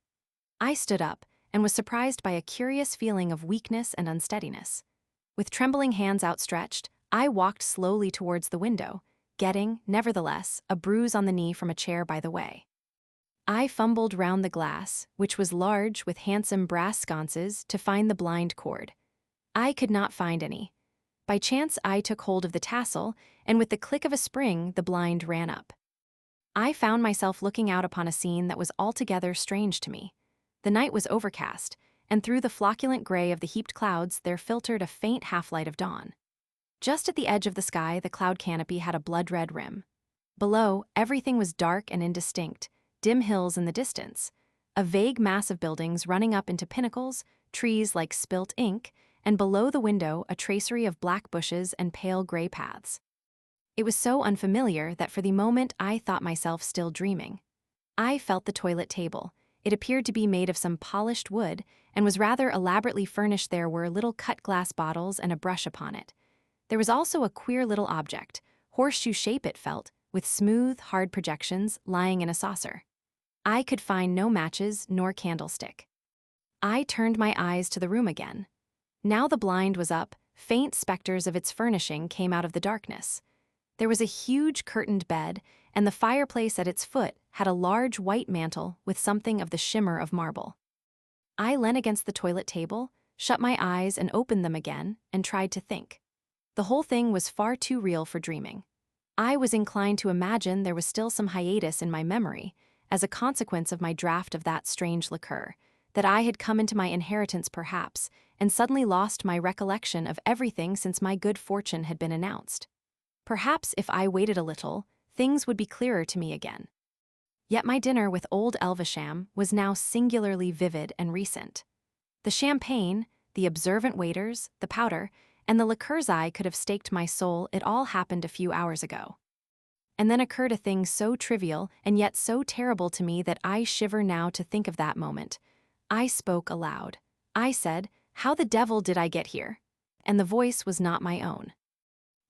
[SPEAKER 1] I stood up, and was surprised by a curious feeling of weakness and unsteadiness. With trembling hands outstretched, I walked slowly towards the window, getting, nevertheless, a bruise on the knee from a chair by the way. I fumbled round the glass, which was large with handsome brass sconces, to find the blind cord. I could not find any. By chance I took hold of the tassel, and with the click of a spring the blind ran up. I found myself looking out upon a scene that was altogether strange to me. The night was overcast, and through the flocculent gray of the heaped clouds there filtered a faint half-light of dawn. Just at the edge of the sky the cloud canopy had a blood-red rim. Below, everything was dark and indistinct, dim hills in the distance, a vague mass of buildings running up into pinnacles, trees like spilt ink, and below the window a tracery of black bushes and pale gray paths. It was so unfamiliar that for the moment I thought myself still dreaming. I felt the toilet table. It appeared to be made of some polished wood, and was rather elaborately furnished. There were little cut glass bottles and a brush upon it. There was also a queer little object, horseshoe shape it felt, with smooth, hard projections, lying in a saucer. I could find no matches nor candlestick. I turned my eyes to the room again. Now the blind was up, faint specters of its furnishing came out of the darkness. There was a huge curtained bed, and the fireplace at its foot had a large white mantle with something of the shimmer of marble. I leaned against the toilet table, shut my eyes and opened them again, and tried to think. The whole thing was far too real for dreaming. I was inclined to imagine there was still some hiatus in my memory, as a consequence of my draught of that strange liqueur, that I had come into my inheritance perhaps, and suddenly lost my recollection of everything since my good fortune had been announced. Perhaps if I waited a little, things would be clearer to me again. Yet my dinner with old Elvesham was now singularly vivid and recent. The champagne, the observant waiters, the powder, and the liqueurs I could have staked my soul it all happened a few hours ago. And then occurred a thing so trivial and yet so terrible to me that I shiver now to think of that moment. I spoke aloud. I said, "How the devil did I get here?" And the voice was not my own.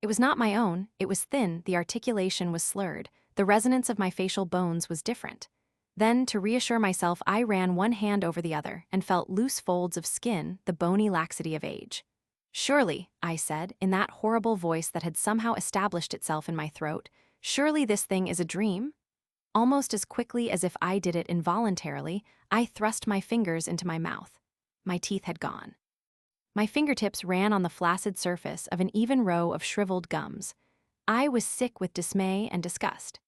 [SPEAKER 1] It was not my own, it was thin, the articulation was slurred, the resonance of my facial bones was different. Then, to reassure myself, I ran one hand over the other and felt loose folds of skin, the bony laxity of age. "Surely," I said, in that horrible voice that had somehow established itself in my throat, "surely this thing is a dream?" Almost as quickly as if I did it involuntarily, I thrust my fingers into my mouth. My teeth had gone. My fingertips ran on the flaccid surface of an even row of shriveled gums. I was sick with dismay and disgust.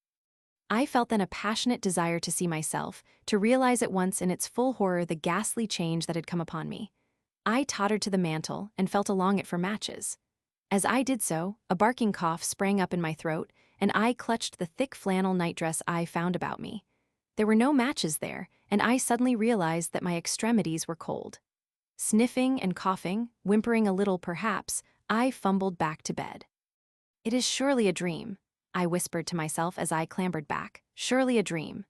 [SPEAKER 1] I felt then a passionate desire to see myself, to realize at once in its full horror the ghastly change that had come upon me. I tottered to the mantel and felt along it for matches. As I did so, a barking cough sprang up in my throat, and I clutched the thick flannel nightdress I found about me. There were no matches there, and I suddenly realized that my extremities were cold. Sniffing and coughing, whimpering a little perhaps, I fumbled back to bed. "It is surely a dream," I whispered to myself as I clambered back. "Surely a dream."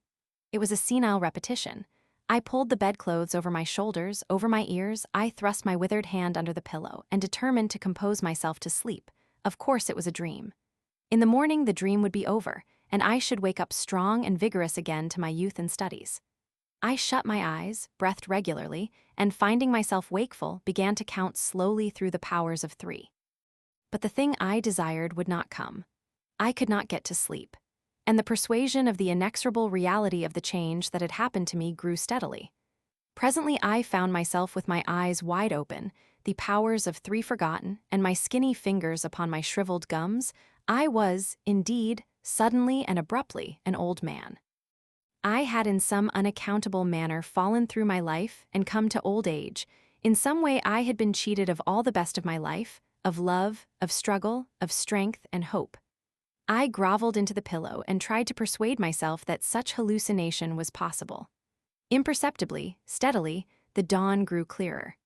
[SPEAKER 1] It was a senile repetition. I pulled the bedclothes over my shoulders, over my ears. I thrust my withered hand under the pillow and determined to compose myself to sleep. Of course it was a dream. In the morning the dream would be over, and I should wake up strong and vigorous again to my youth and studies. I shut my eyes, breathed regularly, and finding myself wakeful, began to count slowly through the powers of 3. But the thing I desired would not come. I could not get to sleep, and the persuasion of the inexorable reality of the change that had happened to me grew steadily. Presently I found myself with my eyes wide open, the powers of 3 forgotten, and my skinny fingers upon my shriveled gums. I was, indeed, suddenly and abruptly, an old man. I had in some unaccountable manner fallen through my life and come to old age. In some way I had been cheated of all the best of my life, of love, of struggle, of strength and hope. I groveled into the pillow and tried to persuade myself that such hallucination was possible. Imperceptibly, steadily, the dawn grew clearer.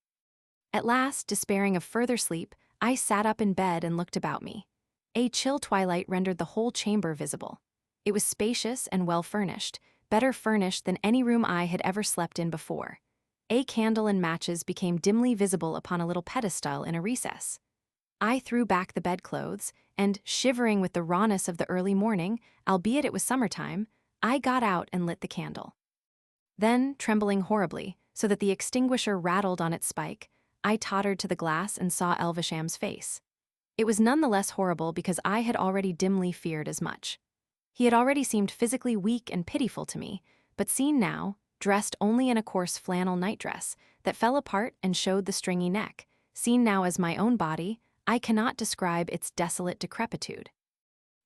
[SPEAKER 1] At last, despairing of further sleep, I sat up in bed and looked about me. A chill twilight rendered the whole chamber visible. It was spacious and well furnished, better furnished than any room I had ever slept in before. A candle and matches became dimly visible upon a little pedestal in a recess. I threw back the bedclothes, and, shivering with the rawness of the early morning, albeit it was summertime, I got out and lit the candle. Then, trembling horribly, so that the extinguisher rattled on its spike, I tottered to the glass and saw Elvesham's face. It was none the less horrible because I had already dimly feared as much. He had already seemed physically weak and pitiful to me, but seen now, dressed only in a coarse flannel nightdress that fell apart and showed the stringy neck, seen now as my own body, I cannot describe its desolate decrepitude.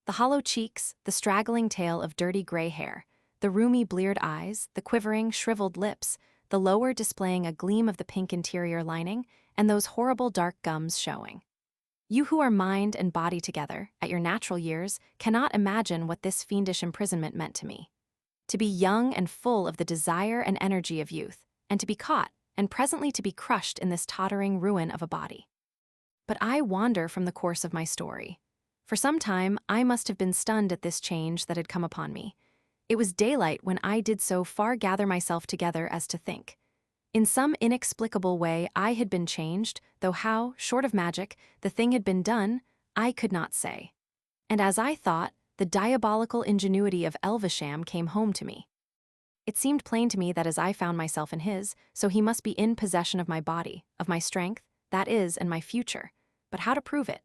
[SPEAKER 1] The hollow cheeks, the straggling tail of dirty gray hair, the rheumy bleared eyes, the quivering, shriveled lips, the lower displaying a gleam of the pink interior lining, and those horrible dark gums showing. You who are mind and body together, at your natural years, cannot imagine what this fiendish imprisonment meant to me. To be young and full of the desire and energy of youth, and to be caught, and presently to be crushed in this tottering ruin of a body. But I wander from the course of my story. For some time, I must have been stunned at this change that had come upon me. It was daylight when I did so far gather myself together as to think. In some inexplicable way I had been changed, though how, short of magic, the thing had been done, I could not say. And as I thought, the diabolical ingenuity of Elvesham came home to me. It seemed plain to me that as I found myself in his, so he must be in possession of my body, of my strength, that is, and my future. But how to prove it?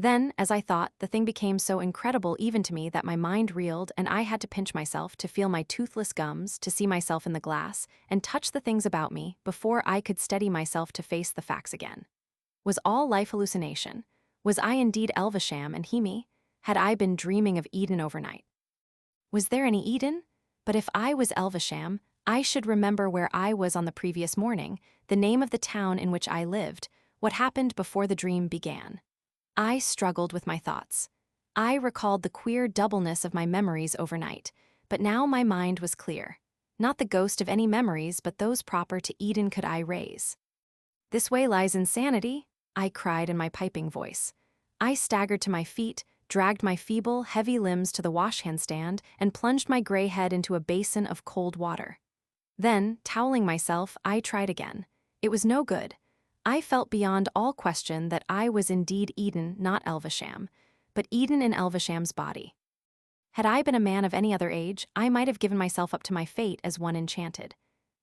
[SPEAKER 1] Then, as I thought, the thing became so incredible even to me that my mind reeled and I had to pinch myself to feel my toothless gums, to see myself in the glass, and touch the things about me before I could steady myself to face the facts again. Was all life hallucination? Was I indeed Elvesham and he me? Had I been dreaming of Eden overnight? Was there any Eden? But if I was Elvesham, I should remember where I was on the previous morning, the name of the town in which I lived, what happened before the dream began. I struggled with my thoughts. I recalled the queer doubleness of my memories overnight, but now my mind was clear. Not the ghost of any memories, but those proper to Eden could I raise. "This way lies insanity," I cried in my piping voice. I staggered to my feet, dragged my feeble, heavy limbs to the washhand stand, and plunged my gray head into a basin of cold water. Then, toweling myself, I tried again. It was no good. I felt beyond all question that I was indeed Eden, not Elvesham, but Eden in Elvesham's body. Had I been a man of any other age, I might have given myself up to my fate as one enchanted.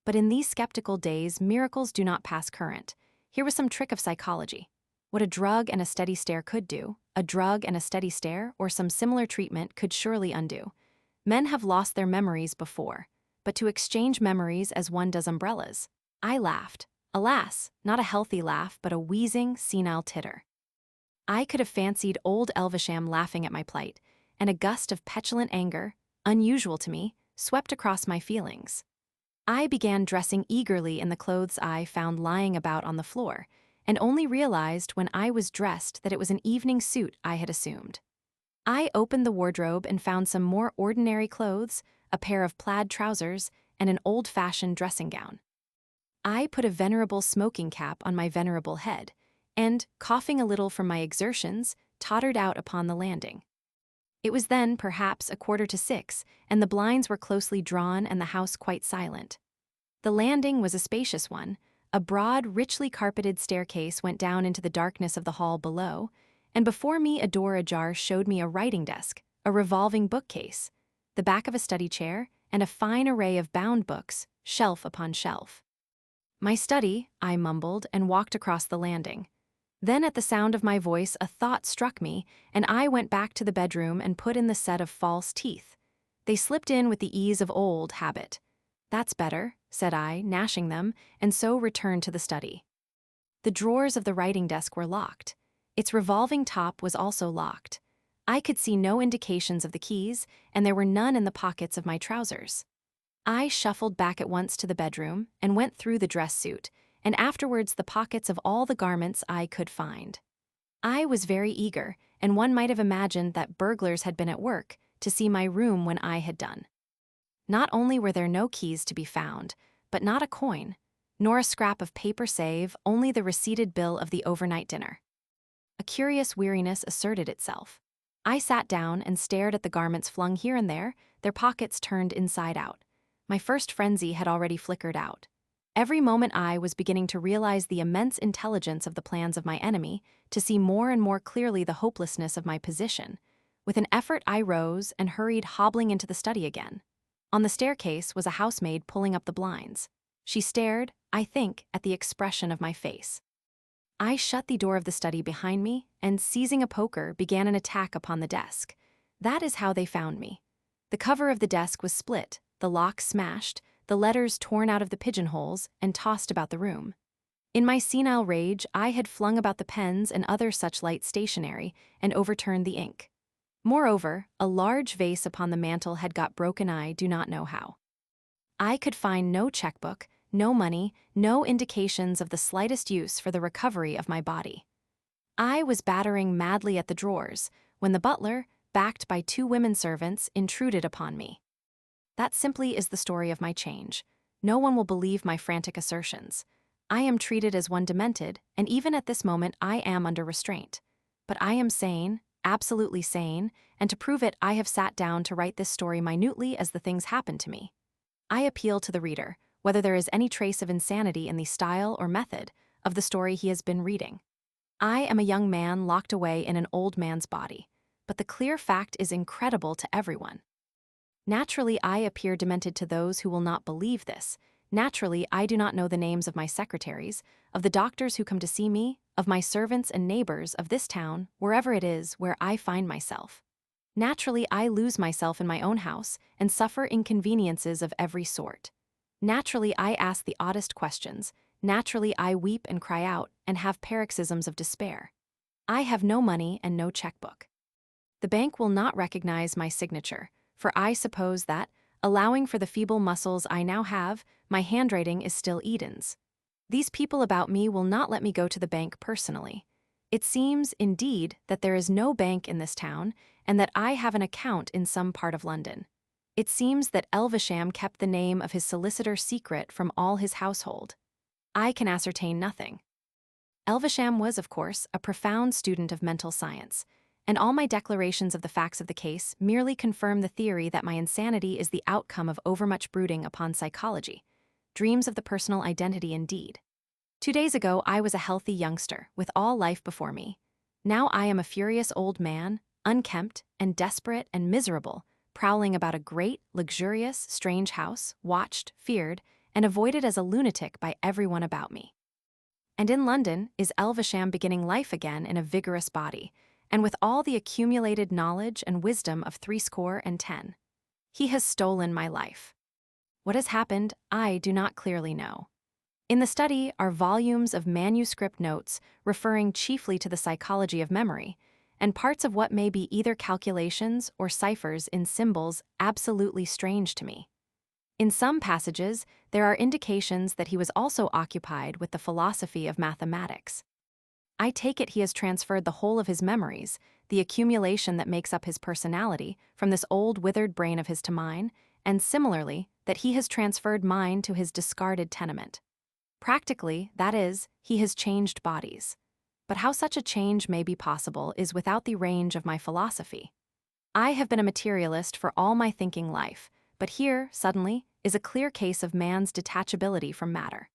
[SPEAKER 1] But in these skeptical days, miracles do not pass current. Here was some trick of psychology. What a drug and a steady stare could do, a drug and a steady stare, or some similar treatment, could surely undo. Men have lost their memories before, but to exchange memories as one does umbrellas. I laughed. Alas, not a healthy laugh, but a wheezing, senile titter. I could have fancied old Elvesham laughing at my plight, and a gust of petulant anger, unusual to me, swept across my feelings. I began dressing eagerly in the clothes I found lying about on the floor, and only realized when I was dressed that it was an evening suit I had assumed. I opened the wardrobe and found some more ordinary clothes, a pair of plaid trousers, and an old-fashioned dressing gown. I put a venerable smoking cap on my venerable head, and, coughing a little from my exertions, tottered out upon the landing. It was then, perhaps, 5:45, and the blinds were closely drawn and the house quite silent. The landing was a spacious one. A broad, richly carpeted staircase went down into the darkness of the hall below, and before me a door ajar showed me a writing desk, a revolving bookcase, the back of a study chair, and a fine array of bound books, shelf upon shelf. "My study," I mumbled, and walked across the landing. Then at the sound of my voice a thought struck me, and I went back to the bedroom and put in the set of false teeth. They slipped in with the ease of old habit. "That's better," said I, gnashing them, and so returned to the study. The drawers of the writing desk were locked. Its revolving top was also locked. I could see no indications of the keys, and there were none in the pockets of my trousers. I shuffled back at once to the bedroom and went through the dress suit, and afterwards the pockets of all the garments I could find. I was very eager, and one might have imagined that burglars had been at work, to see my room when I had done. Not only were there no keys to be found, but not a coin, nor a scrap of paper save only the receipted bill of the overnight dinner. A curious weariness asserted itself. I sat down and stared at the garments flung here and there, their pockets turned inside out. My first frenzy had already flickered out. Every moment I was beginning to realize the immense intelligence of the plans of my enemy, to see more and more clearly the hopelessness of my position. With an effort I rose and hurried hobbling into the study again. On the staircase was a housemaid pulling up the blinds. She stared, I think, at the expression of my face. I shut the door of the study behind me and, seizing a poker, began an attack upon the desk. That is how they found me. The cover of the desk was split, the lock smashed, the letters torn out of the pigeonholes and tossed about the room. In my senile rage, I had flung about the pens and other such light stationery and overturned the ink. Moreover, a large vase upon the mantel had got broken, I do not know how. I could find no checkbook, no money, no indications of the slightest use for the recovery of my body. I was battering madly at the drawers when the butler, backed by 2 women servants, intruded upon me. That simply is the story of my change. No one will believe my frantic assertions. I am treated as one demented, and even at this moment I am under restraint. But I am sane, absolutely sane, and to prove it I have sat down to write this story minutely as the things happened to me. I appeal to the reader, whether there is any trace of insanity in the style or method of the story he has been reading. I am a young man locked away in an old man's body, but the clear fact is incredible to everyone. Naturally, I appear demented to those who will not believe this. Naturally, I do not know the names of my secretaries, of the doctors who come to see me, of my servants and neighbors of this town, wherever it is where I find myself. Naturally, I lose myself in my own house and suffer inconveniences of every sort. Naturally, I ask the oddest questions. Naturally, I weep and cry out and have paroxysms of despair. I have no money and no checkbook. The bank will not recognize my signature, for I suppose that, allowing for the feeble muscles I now have, my handwriting is still Eden's. These people about me will not let me go to the bank personally. It seems, indeed, that there is no bank in this town, and that I have an account in some part of London. It seems that Elvesham kept the name of his solicitor secret from all his household. I can ascertain nothing. Elvesham was, of course, a profound student of mental science, and all my declarations of the facts of the case merely confirm the theory that my insanity is the outcome of overmuch brooding upon psychology, dreams of the personal identity indeed. 2 days ago I was a healthy youngster, with all life before me. Now I am a furious old man, unkempt and desperate and miserable, prowling about a great, luxurious, strange house, watched, feared, and avoided as a lunatic by everyone about me. And in London is Elvesham beginning life again in a vigorous body, and with all the accumulated knowledge and wisdom of 70. He has stolen my life. What has happened, I do not clearly know. In the study are volumes of manuscript notes referring chiefly to the psychology of memory, and parts of what may be either calculations or ciphers in symbols absolutely strange to me. In some passages, there are indications that he was also occupied with the philosophy of mathematics. I take it he has transferred the whole of his memories, the accumulation that makes up his personality, from this old withered brain of his to mine, and similarly, that he has transferred mine to his discarded tenement. Practically, that is, he has changed bodies. But how such a change may be possible is without the range of my philosophy. I have been a materialist for all my thinking life, but here, suddenly, is a clear case of man's detachability from matter.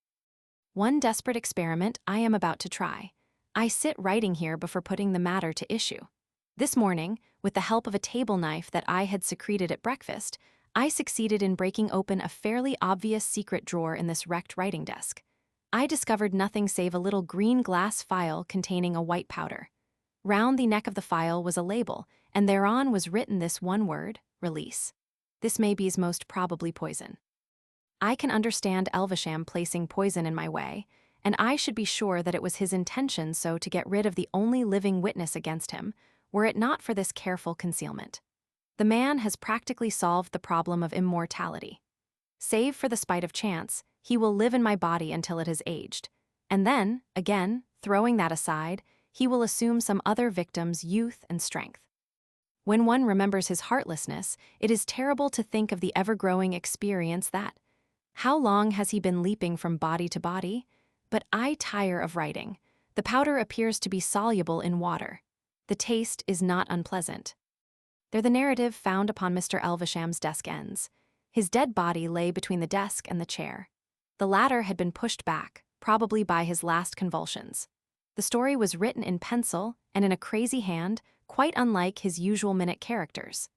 [SPEAKER 1] One desperate experiment I am about to try. I sit writing here before putting the matter to issue. This morning, with the help of a table knife that I had secreted at breakfast, I succeeded in breaking open a fairly obvious secret drawer in this wrecked writing desk. I discovered nothing save a little green glass phial containing a white powder. Round the neck of the phial was a label, and thereon was written this one word, release. This may be most probably poison. I can understand Elvesham placing poison in my way, and I should be sure that it was his intention so to get rid of the only living witness against him, were it not for this careful concealment. The man has practically solved the problem of immortality. Save for the spite of chance, he will live in my body until it has aged, and then, again, throwing that aside, he will assume some other victim's youth and strength. When one remembers his heartlessness, it is terrible to think of the ever-growing experience that, how long has he been leaping from body to body? But I tire of writing. The powder appears to be soluble in water. The taste is not unpleasant. There the narrative found upon Mr. Elvesham's desk ends. His dead body lay between the desk and the chair. The latter had been pushed back, probably by his last convulsions. The story was written in pencil and in a crazy hand, quite unlike his usual minute characters.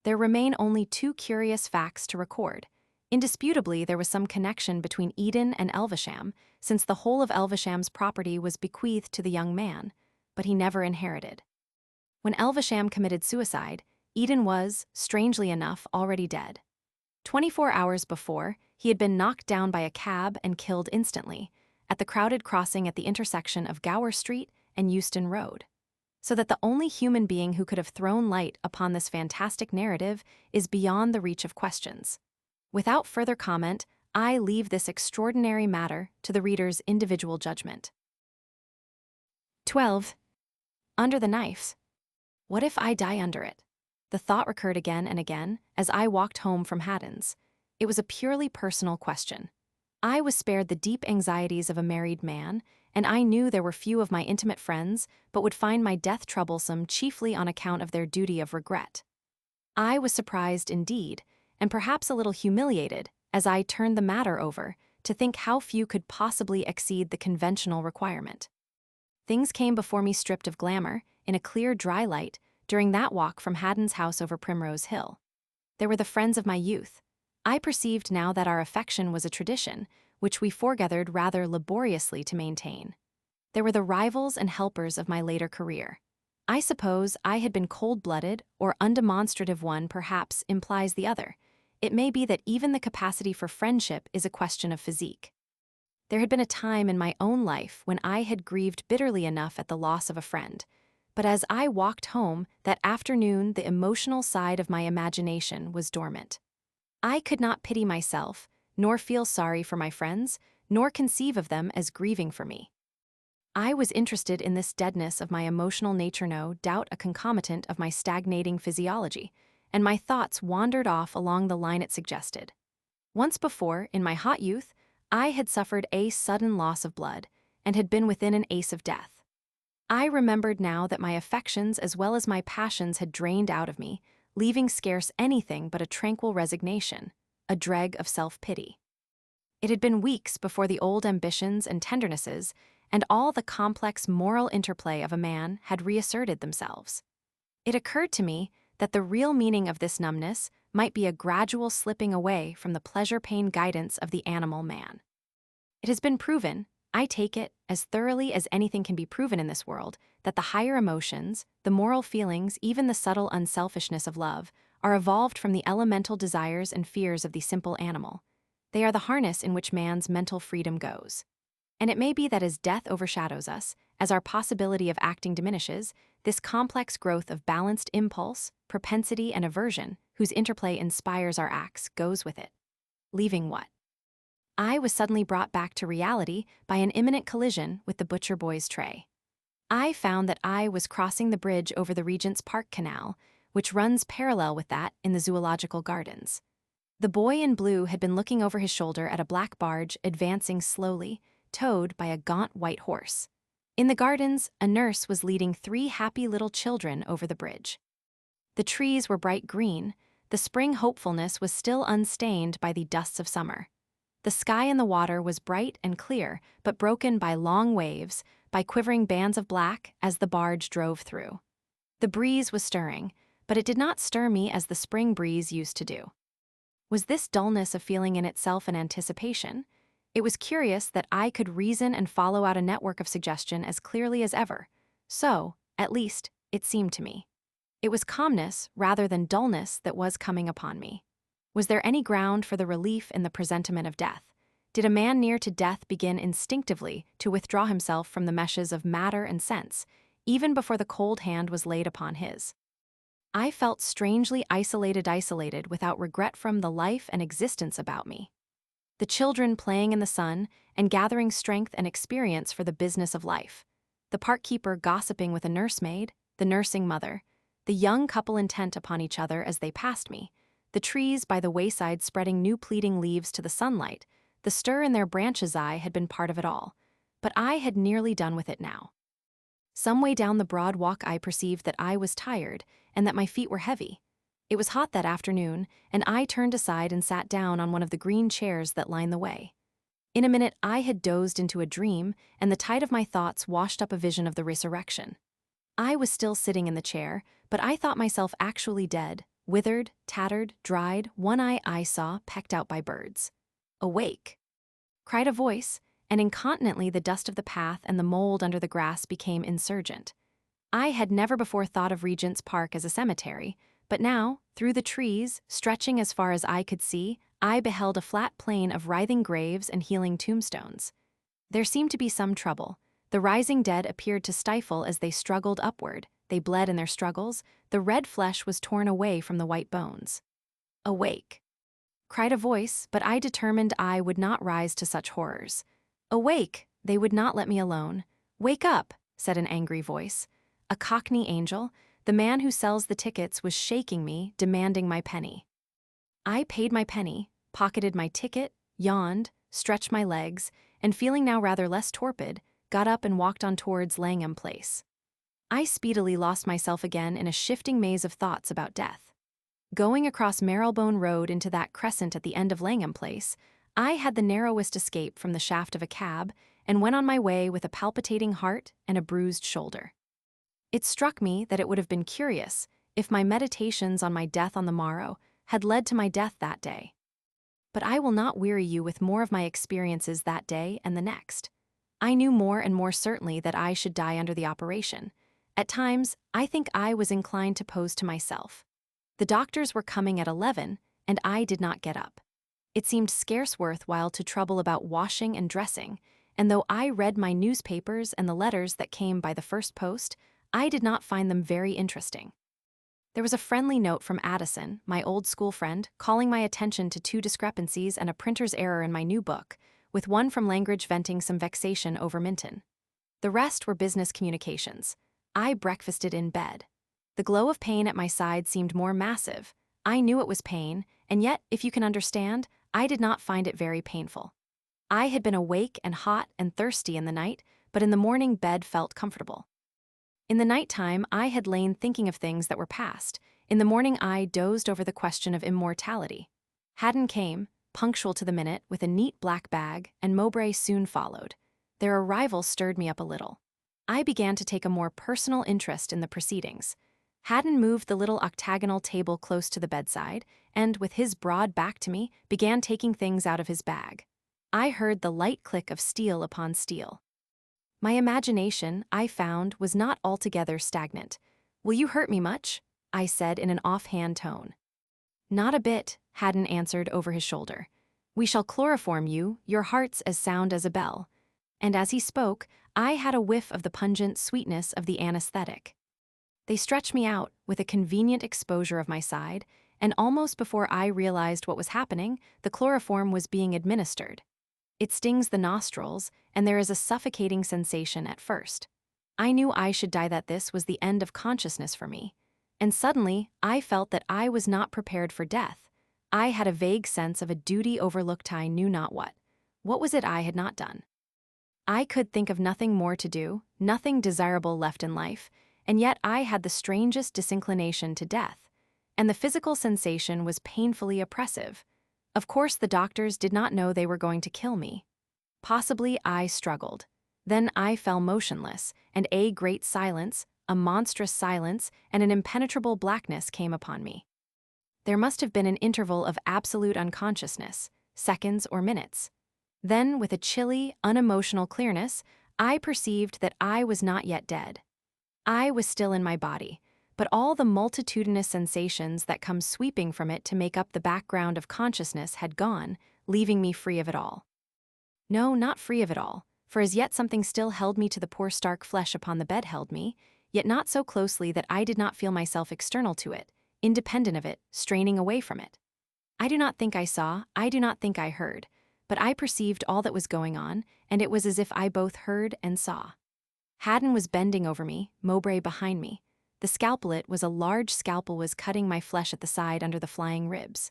[SPEAKER 1] There remain only 2 curious facts to record. Indisputably, there was some connection between Eden and Elvesham, since the whole of Elvesham's property was bequeathed to the young man, but he never inherited. When Elvesham committed suicide, Eden was, strangely enough, already dead. 24 hours before, he had been knocked down by a cab and killed instantly, at the crowded crossing at the intersection of Gower Street and Euston Road. So that the only human being who could have thrown light upon this fantastic narrative is beyond the reach of questions. Without further comment, I leave this extraordinary matter to the reader's individual judgment. 12. Under the knife. What if I die under it? The thought recurred again and again as I walked home from Haddon's. It was a purely personal question. I was spared the deep anxieties of a married man, and I knew there were few of my intimate friends but would find my death troublesome chiefly on account of their duty of regret. I was surprised indeed, and perhaps a little humiliated, as I turned the matter over, to think how few could possibly exceed the conventional requirement. Things came before me stripped of glamour, in a clear, dry light, during that walk from Haddon's house over Primrose Hill. There were the friends of my youth. I perceived now that our affection was a tradition, which we foregathered rather laboriously to maintain. There were the rivals and helpers of my later career. I suppose I had been cold-blooded, or undemonstrative. One perhaps implies the other. It may be that even the capacity for friendship is a question of physique. There had been a time in my own life when I had grieved bitterly enough at the loss of a friend, but as I walked home that afternoon the emotional side of my imagination was dormant. I could not pity myself, nor feel sorry for my friends, nor conceive of them as grieving for me. I was interested in this deadness of my emotional nature, no doubt a concomitant of my stagnating physiology, and my thoughts wandered off along the line it suggested. Once before, in my hot youth, I had suffered a sudden loss of blood, and had been within an ace of death. I remembered now that my affections as well as my passions had drained out of me, leaving scarce anything but a tranquil resignation, a dreg of self-pity. It had been weeks before the old ambitions and tendernesses, and all the complex moral interplay of a man had reasserted themselves. It occurred to me that the real meaning of this numbness might be a gradual slipping away from the pleasure-pain guidance of the animal man. It has been proven, I take it, as thoroughly as anything can be proven in this world, that the higher emotions, the moral feelings, even the subtle unselfishness of love, are evolved from the elemental desires and fears of the simple animal. They are the harness in which man's mental freedom goes. And it may be that as death overshadows us, as our possibility of acting diminishes, this complex growth of balanced impulse, propensity, and aversion, whose interplay inspires our acts, goes with it. Leaving what? I was suddenly brought back to reality by an imminent collision with the butcher boy's tray. I found that I was crossing the bridge over the Regent's Park Canal, which runs parallel with that in the Zoological Gardens. The boy in blue had been looking over his shoulder at a black barge advancing slowly, towed by a gaunt white horse. In the gardens, a nurse was leading 3 happy little children over the bridge. The trees were bright green, the spring hopefulness was still unstained by the dusts of summer. The sky and the water was bright and clear, but broken by long waves, by quivering bands of black as the barge drove through. The breeze was stirring, but it did not stir me as the spring breeze used to do. Was this dullness of feeling in itself an anticipation? It was curious that I could reason and follow out a network of suggestion as clearly as ever. So, at least, it seemed to me. It was calmness rather than dullness that was coming upon me. Was there any ground for the relief in the presentiment of death? Did a man near to death begin instinctively to withdraw himself from the meshes of matter and sense, even before the cold hand was laid upon his? I felt strangely isolated without regret from the life and existence about me. The children playing in the sun and gathering strength and experience for the business of life. The park keeper gossiping with a nursemaid, the nursing mother, the young couple intent upon each other as they passed me, the trees by the wayside spreading new pleading leaves to the sunlight, the stir in their branches. I had been part of it all, but I had nearly done with it now. Some way down the broad walk I perceived that I was tired and that my feet were heavy. It was hot that afternoon, and I turned aside and sat down on one of the green chairs that lined the way. In a minute I had dozed into a dream, and the tide of my thoughts washed up a vision of the resurrection. I was still sitting in the chair, but I thought myself actually dead, withered, tattered, dried, one eye I saw pecked out by birds. "Awake!" cried a voice, and incontinently the dust of the path and the mold under the grass became insurgent. I had never before thought of Regent's Park as a cemetery, but now, through the trees, stretching as far as I could see, I beheld a flat plain of writhing graves and healing tombstones. There seemed to be some trouble. The rising dead appeared to stifle as they struggled upward. They bled in their struggles. The red flesh was torn away from the white bones. "Awake!" cried a voice, but I determined I would not rise to such horrors. "Awake!" They would not let me alone. "Wake up!" said an angry voice. A Cockney angel, the man who sells the tickets, was shaking me, demanding my penny. I paid my penny, pocketed my ticket, yawned, stretched my legs, and feeling now rather less torpid, got up and walked on towards Langham Place. I speedily lost myself again in a shifting maze of thoughts about death. Going across Marylebone Road into that crescent at the end of Langham Place, I had the narrowest escape from the shaft of a cab and went on my way with a palpitating heart and a bruised shoulder. It struck me that it would have been curious if my meditations on my death on the morrow had led to my death that day. But I will not weary you with more of my experiences that day and the next. I knew more and more certainly that I should die under the operation. At times, I think I was inclined to pose to myself. The doctors were coming at 11, and I did not get up. It seemed scarce worth while to trouble about washing and dressing, and though I read my newspapers and the letters that came by the first post, I did not find them very interesting. There was a friendly note from Addison, my old school friend, calling my attention to 2 discrepancies and a printer's error in my new book, with one from Langridge venting some vexation over Minton. The rest were business communications. I breakfasted in bed. The glow of pain at my side seemed more massive. I knew it was pain, and yet, if you can understand, I did not find it very painful. I had been awake and hot and thirsty in the night, but in the morning bed felt comfortable. In the nighttime, I had lain thinking of things that were past. In the morning, I dozed over the question of immortality. Haddon came, punctual to the minute, with a neat black bag, and Mowbray soon followed. Their arrival stirred me up a little. I began to take a more personal interest in the proceedings. Haddon moved the little octagonal table close to the bedside, and, with his broad back to me, began taking things out of his bag. I heard the light click of steel upon steel. My imagination, I found, was not altogether stagnant. "Will you hurt me much?" I said in an offhand tone. "Not a bit," Haddon answered over his shoulder. "We shall chloroform you, your heart's as sound as a bell." And as he spoke, I had a whiff of the pungent sweetness of the anesthetic. They stretched me out, with a convenient exposure of my side, and almost before I realized what was happening, the chloroform was being administered. It stings the nostrils, and there is a suffocating sensation at first. I knew I should die, that this was the end of consciousness for me. And suddenly, I felt that I was not prepared for death. I had a vague sense of a duty overlooked, I knew not what. What was it I had not done? I could think of nothing more to do, nothing desirable left in life, and yet I had the strangest disinclination to death, and the physical sensation was painfully oppressive. Of course, the doctors did not know they were going to kill me. Possibly I struggled. Then I fell motionless, and a great silence, a monstrous silence, and an impenetrable blackness came upon me. There must have been an interval of absolute unconsciousness, seconds or minutes. Then, with a chilly, unemotional clearness, I perceived that I was not yet dead. I was still in my body, but all the multitudinous sensations that come sweeping from it to make up the background of consciousness had gone, leaving me free of it all. No, not free of it all, for as yet something still held me to the poor stark flesh upon the bed held me, yet not so closely that I did not feel myself external to it, independent of it, straining away from it. I do not think I saw, I do not think I heard, but I perceived all that was going on, and it was as if I both heard and saw. Haddon was bending over me, Mowbray behind me. The scalpelet was a large scalpel was cutting my flesh at the side under the flying ribs.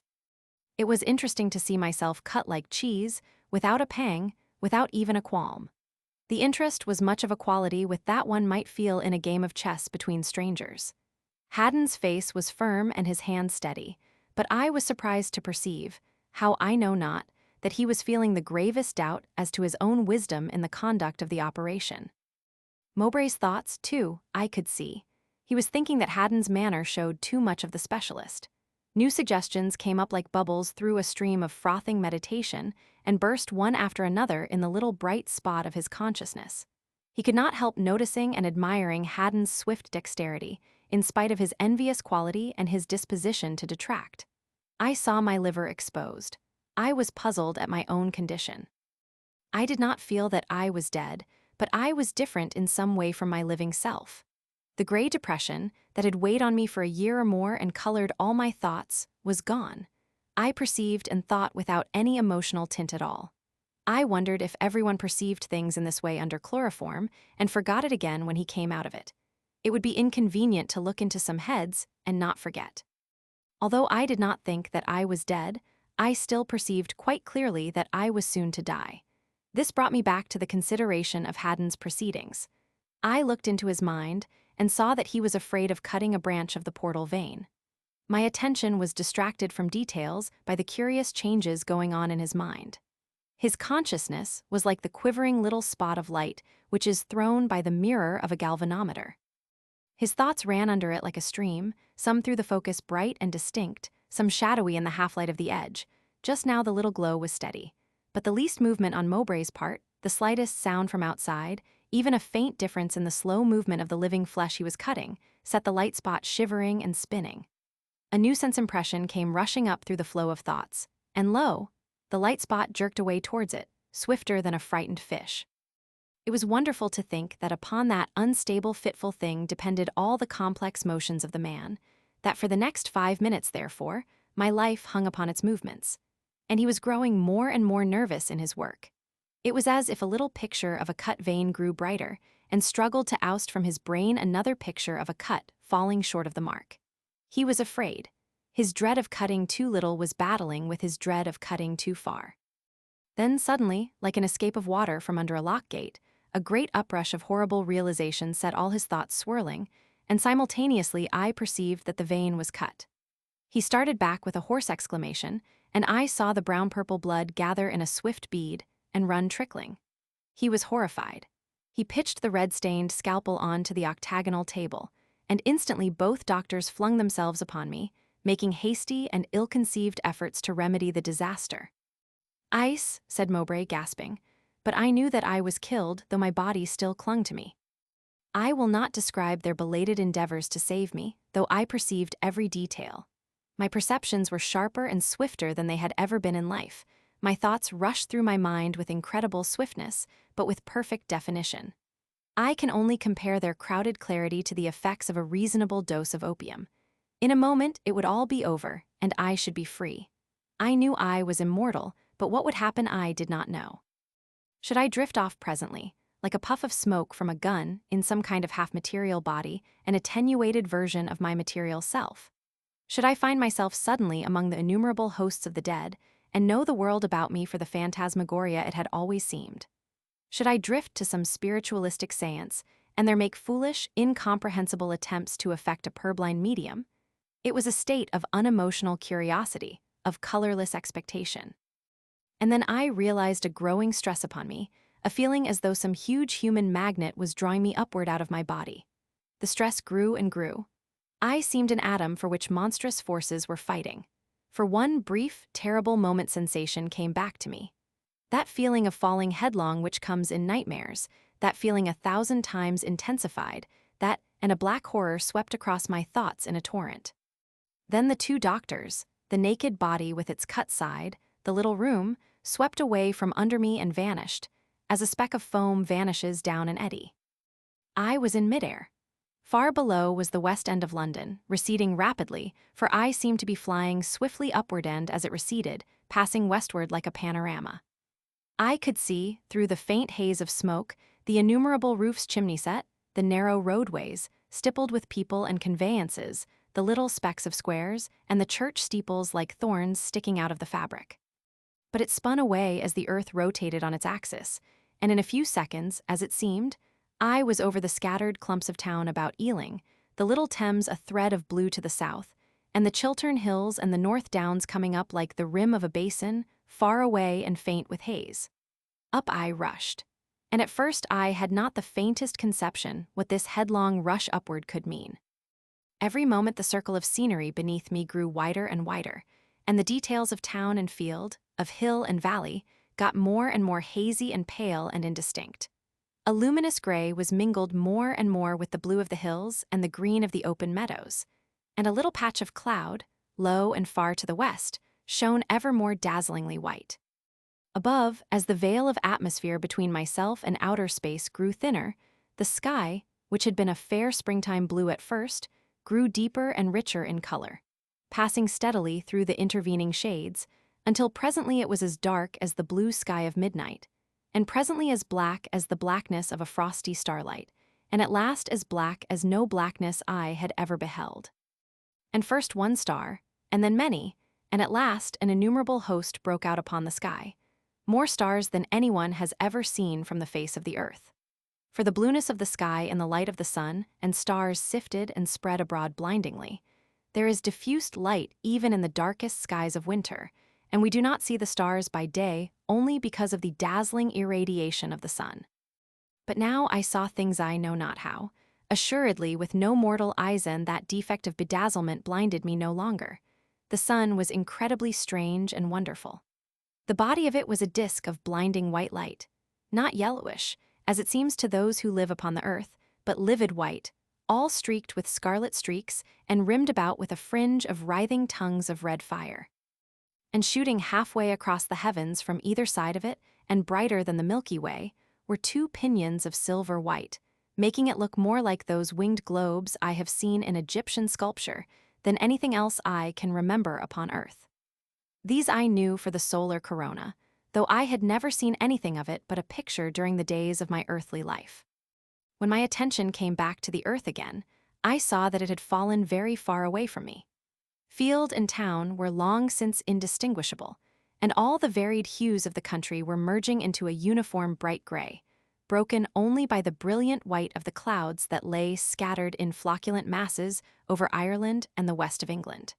[SPEAKER 1] It was interesting to see myself cut like cheese, without a pang, without even a qualm. The interest was much of a quality with that one might feel in a game of chess between strangers. Haddon's face was firm and his hand steady, but I was surprised to perceive, how I know not, that he was feeling the gravest doubt as to his own wisdom in the conduct of the operation. Mowbray's thoughts, too, I could see. He was thinking that Haddon's manner showed too much of the specialist. New suggestions came up like bubbles through a stream of frothing meditation and burst one after another in the little bright spot of his consciousness. He could not help noticing and admiring Haddon's swift dexterity, in spite of his envious quality and his disposition to detract. I saw my liver exposed. I was puzzled at my own condition. I did not feel that I was dead, but I was different in some way from my living self. The gray depression that had weighed on me for a year or more and colored all my thoughts was gone. I perceived and thought without any emotional tint at all. I wondered if everyone perceived things in this way under chloroform and forgot it again when he came out of it. It would be inconvenient to look into some heads and not forget. Although I did not think that I was dead, I still perceived quite clearly that I was soon to die. This brought me back to the consideration of Haddon's proceedings. I looked into his mind and saw that he was afraid of cutting a branch of the portal vein. My attention was distracted from details by the curious changes going on in his mind. His consciousness was like the quivering little spot of light which is thrown by the mirror of a galvanometer. His thoughts ran under it like a stream, some through the focus bright and distinct, some shadowy in the half-light of the edge. Just now the little glow was steady. But the least movement on Mowbray's part, the slightest sound from outside, even a faint difference in the slow movement of the living flesh he was cutting, set the light spot shivering and spinning. A nuisance impression came rushing up through the flow of thoughts, and lo, the light spot jerked away towards it, swifter than a frightened fish. It was wonderful to think that upon that unstable, fitful thing depended all the complex motions of the man, that for the next 5 minutes, therefore, my life hung upon its movements. And he was growing more and more nervous in his work. It was as if a little picture of a cut vein grew brighter and struggled to oust from his brain another picture of a cut falling short of the mark. He was afraid. His dread of cutting too little was battling with his dread of cutting too far. Then suddenly, like an escape of water from under a lock gate, a great uprush of horrible realization set all his thoughts swirling, and simultaneously I perceived that the vein was cut. He started back with a hoarse exclamation, and I saw the brown-purple blood gather in a swift bead and run trickling. He was horrified. He pitched the red-stained scalpel onto the octagonal table, and instantly both doctors flung themselves upon me, making hasty and ill-conceived efforts to remedy the disaster. "Ice," said Mowbray, gasping, but I knew that I was killed, though my body still clung to me. I will not describe their belated endeavors to save me, though I perceived every detail. My perceptions were sharper and swifter than they had ever been in life. My thoughts rushed through my mind with incredible swiftness, but with perfect definition. I can only compare their crowded clarity to the effects of a reasonable dose of opium. In a moment, it would all be over, and I should be free. I knew I was immortal, but what would happen I did not know. Should I drift off presently, like a puff of smoke from a gun in some kind of half-material body, an attenuated version of my material self? Should I find myself suddenly among the innumerable hosts of the dead, and know the world about me for the phantasmagoria it had always seemed? Should I drift to some spiritualistic seance, and there make foolish, incomprehensible attempts to effect a purblind medium? It was a state of unemotional curiosity, of colorless expectation. And then I realized a growing stress upon me, a feeling as though some huge human magnet was drawing me upward out of my body. The stress grew and grew. I seemed an atom for which monstrous forces were fighting. For one brief, terrible moment sensation came back to me. That feeling of falling headlong which comes in nightmares, that feeling 1,000 times intensified, that, and a black horror swept across my thoughts in a torrent. Then the two doctors, the naked body with its cut side, the little room, swept away from under me and vanished, as a speck of foam vanishes down an eddy. I was in midair. Far below was the West End of London, receding rapidly, for I seemed to be flying swiftly upward end as it receded, passing westward like a panorama. I could see, through the faint haze of smoke, the innumerable roofs chimney-set, the narrow roadways, stippled with people and conveyances, the little specks of squares, and the church steeples like thorns sticking out of the fabric. But it spun away as the earth rotated on its axis, and in a few seconds, as it seemed, I was over the scattered clumps of town about Ealing, the little Thames a thread of blue to the south, and the Chiltern Hills and the North Downs coming up like the rim of a basin, far away and faint with haze. Up I rushed, and at first I had not the faintest conception what this headlong rush upward could mean. Every moment the circle of scenery beneath me grew wider and wider, and the details of town and field, of hill and valley, got more and more hazy and pale and indistinct. A luminous gray was mingled more and more with the blue of the hills and the green of the open meadows, and a little patch of cloud, low and far to the west, shone ever more dazzlingly white. Above, as the veil of atmosphere between myself and outer space grew thinner, the sky, which had been a fair springtime blue at first, grew deeper and richer in color, passing steadily through the intervening shades, until presently it was as dark as the blue sky of midnight, and presently as black as the blackness of a frosty starlight, and at last as black as no blackness eye had ever beheld. And first one star, and then many, and at last an innumerable host broke out upon the sky, more stars than anyone has ever seen from the face of the earth. For the blueness of the sky and the light of the sun and stars sifted and spread abroad blindingly, there is diffused light even in the darkest skies of winter, and we do not see the stars by day only because of the dazzling irradiation of the sun. But now I saw things I know not how. Assuredly, with no mortal eyes in, that defect of bedazzlement blinded me no longer. The sun was incredibly strange and wonderful. The body of it was a disk of blinding white light, not yellowish, as it seems to those who live upon the earth, but livid white, all streaked with scarlet streaks and rimmed about with a fringe of writhing tongues of red fire. And shooting halfway across the heavens from either side of it, and brighter than the Milky Way, were two pinions of silver white, making it look more like those winged globes I have seen in Egyptian sculpture than anything else I can remember upon earth. These I knew for the solar corona, though I had never seen anything of it but a picture during the days of my earthly life. When my attention came back to the earth again, I saw that it had fallen very far away from me. Field and town were long since indistinguishable, and all the varied hues of the country were merging into a uniform bright gray, broken only by the brilliant white of the clouds that lay scattered in flocculent masses over Ireland and the west of England.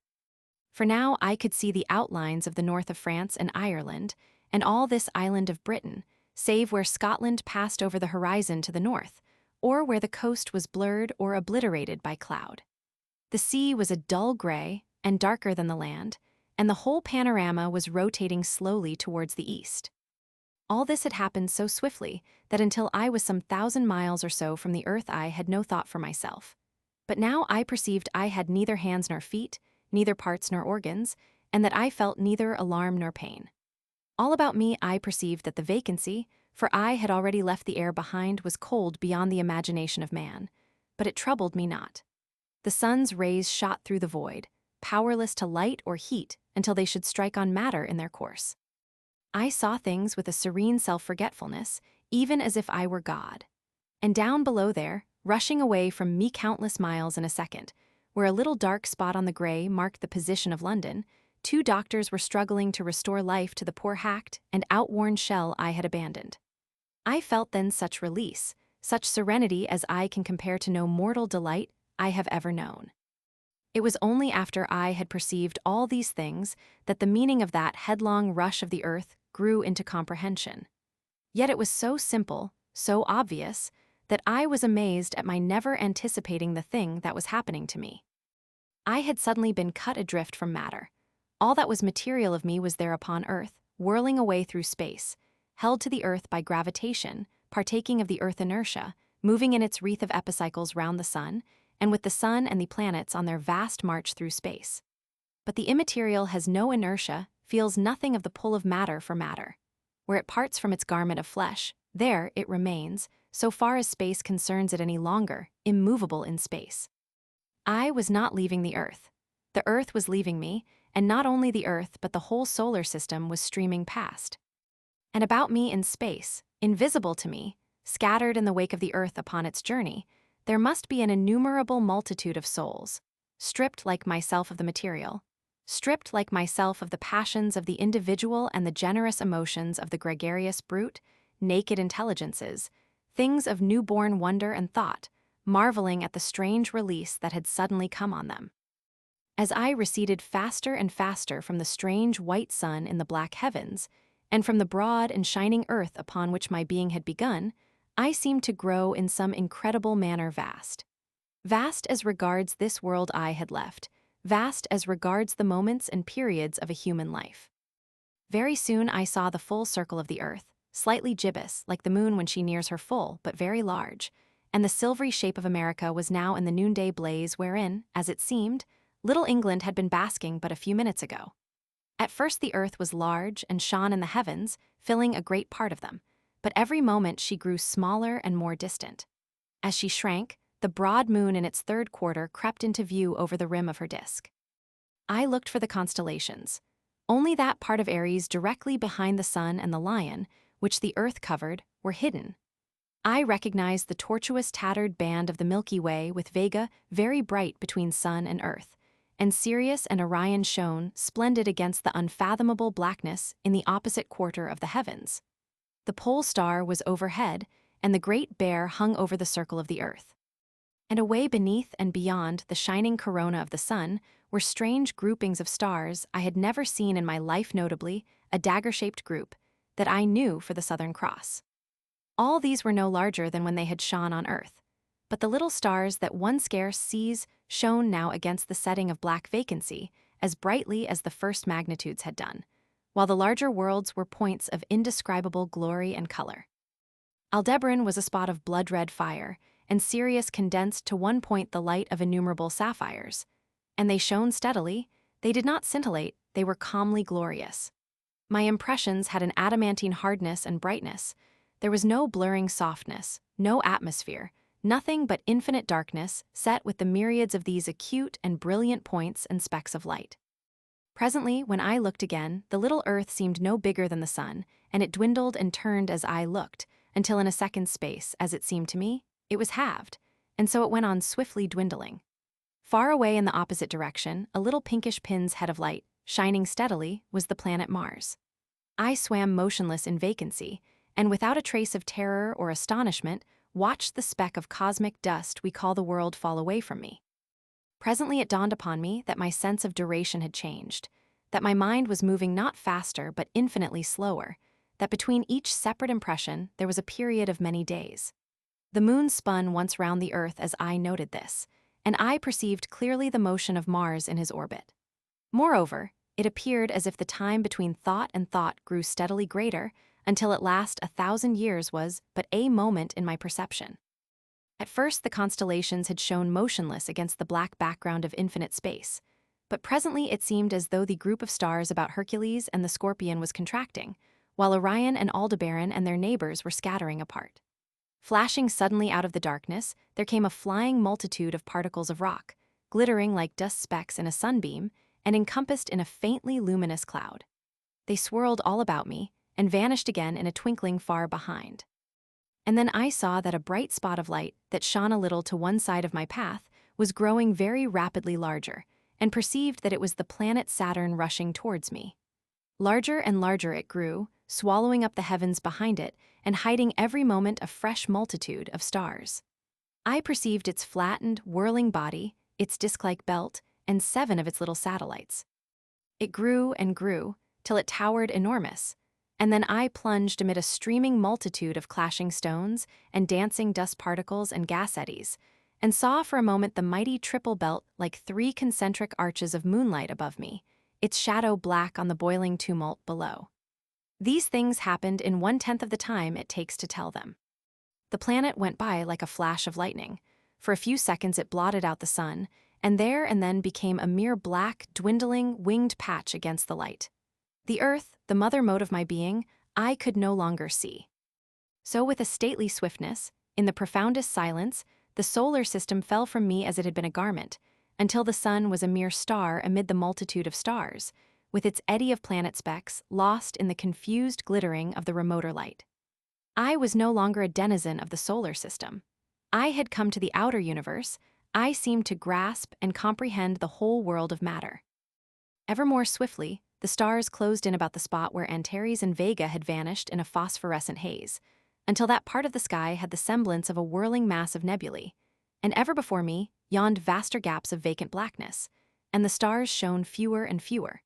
[SPEAKER 1] For now I could see the outlines of the north of France and Ireland, and all this island of Britain, save where Scotland passed over the horizon to the north, or where the coast was blurred or obliterated by cloud. The sea was a dull gray and darker than the land, and the whole panorama was rotating slowly towards the east. All this had happened so swiftly that until I was some 1,000 miles or so from the earth I had no thought for myself. But now I perceived I had neither hands nor feet, neither parts nor organs, and that I felt neither alarm nor pain. All about me I perceived that the vacancy, for I had already left the air behind, was cold beyond the imagination of man, but it troubled me not. The sun's rays shot through the void, powerless to light or heat until they should strike on matter in their course. I saw things with a serene self-forgetfulness, even as if I were God. And down below there, rushing away from me countless miles in a second, where a little dark spot on the gray marked the position of London, 2 doctors were struggling to restore life to the poor hacked and outworn shell I had abandoned. I felt then such release, such serenity as I can compare to no mortal delight I have ever known. It was only after I had perceived all these things that the meaning of that headlong rush of the earth grew into comprehension. Yet it was so simple, so obvious, that I was amazed at my never anticipating the thing that was happening to me. I had suddenly been cut adrift from matter. All that was material of me was there upon earth, whirling away through space, held to the earth by gravitation, partaking of the earth inertia, moving in its wreath of epicycles round the sun, and with the sun and the planets on their vast march through space. But the immaterial has no inertia, feels nothing of the pull of matter for matter. Where it parts from its garment of flesh, there it remains, so far as space concerns it any longer, immovable in space. I was not leaving the earth. The earth was leaving me, and not only the earth but the whole solar system was streaming past. And about me in space, invisible to me, scattered in the wake of the earth upon its journey, there must be an innumerable multitude of souls, stripped like myself of the material, stripped like myself of the passions of the individual and the generous emotions of the gregarious brute, naked intelligences, things of newborn wonder and thought, marveling at the strange release that had suddenly come on them. As I receded faster and faster from the strange white sun in the black heavens, and from the broad and shining earth upon which my being had begun, I seemed to grow in some incredible manner vast. Vast as regards this world I had left, vast as regards the moments and periods of a human life. Very soon I saw the full circle of the earth, slightly gibbous, like the moon when she nears her full, but very large, and the silvery shape of America was now in the noonday blaze wherein, as it seemed, little England had been basking but a few minutes ago. At first the earth was large and shone in the heavens, filling a great part of them, but every moment she grew smaller and more distant. As she shrank, the broad moon in its third quarter crept into view over the rim of her disk. I looked for the constellations. Only that part of Aries directly behind the sun and the lion, which the earth covered, were hidden. I recognized the tortuous tattered band of the Milky Way with Vega very bright between sun and earth, and Sirius and Orion shone splendid against the unfathomable blackness in the opposite quarter of the heavens. The pole star was overhead, and the Great Bear hung over the circle of the earth. And away beneath and beyond the shining corona of the sun were strange groupings of stars I had never seen in my life, notably a dagger-shaped group that I knew for the Southern Cross. All these were no larger than when they had shone on Earth, but the little stars that one scarce sees shone now against the setting of black vacancy as brightly as the first magnitudes had done, while the larger worlds were points of indescribable glory and color. Aldebaran was a spot of blood-red fire, and Sirius condensed to one point the light of innumerable sapphires. And they shone steadily, they did not scintillate, they were calmly glorious. My impressions had an adamantine hardness and brightness. There was no blurring softness, no atmosphere, nothing but infinite darkness set with the myriads of these acute and brilliant points and specks of light. Presently, when I looked again, the little earth seemed no bigger than the sun, and it dwindled and turned as I looked, until in a second's space, as it seemed to me, it was halved, and so it went on swiftly dwindling. Far away in the opposite direction, a little pinkish pin's head of light, shining steadily, was the planet Mars. I swam motionless in vacancy, and without a trace of terror or astonishment, watched the speck of cosmic dust we call the world fall away from me. Presently it dawned upon me that my sense of duration had changed, that my mind was moving not faster but infinitely slower, that between each separate impression there was a period of many days. The moon spun once round the earth as I noted this, and I perceived clearly the motion of Mars in his orbit. Moreover, it appeared as if the time between thought and thought grew steadily greater, until at last 1,000 years was but a moment in my perception. At first the constellations had shone motionless against the black background of infinite space, but presently it seemed as though the group of stars about Hercules and the Scorpion was contracting, while Orion and Aldebaran and their neighbors were scattering apart. Flashing suddenly out of the darkness, there came a flying multitude of particles of rock, glittering like dust specks in a sunbeam, and encompassed in a faintly luminous cloud. They swirled all about me, and vanished again in a twinkling far behind. And then I saw that a bright spot of light that shone a little to one side of my path was growing very rapidly larger, and perceived that it was the planet Saturn rushing towards me. Larger and larger it grew, swallowing up the heavens behind it, and hiding every moment a fresh multitude of stars. I perceived its flattened, whirling body, its disc-like belt, and 7 of its little satellites. It grew and grew, till it towered enormous, and then I plunged amid a streaming multitude of clashing stones and dancing dust particles and gas eddies, and saw for a moment the mighty triple belt like 3 concentric arches of moonlight above me, its shadow black on the boiling tumult below. These things happened in 1/10 of the time it takes to tell them. The planet went by like a flash of lightning. For a few seconds it blotted out the sun, and there and then became a mere black, dwindling, winged patch against the light. The earth, the mother mode of my being, I could no longer see. So with a stately swiftness, in the profoundest silence, the solar system fell from me as it had been a garment, until the sun was a mere star amid the multitude of stars, with its eddy of planet specks lost in the confused glittering of the remoter light. I was no longer a denizen of the solar system. I had come to the outer universe. I seemed to grasp and comprehend the whole world of matter. Ever more swiftly, the stars closed in about the spot where Antares and Vega had vanished in a phosphorescent haze, until that part of the sky had the semblance of a whirling mass of nebulae, and ever before me yawned vaster gaps of vacant blackness, and the stars shone fewer and fewer.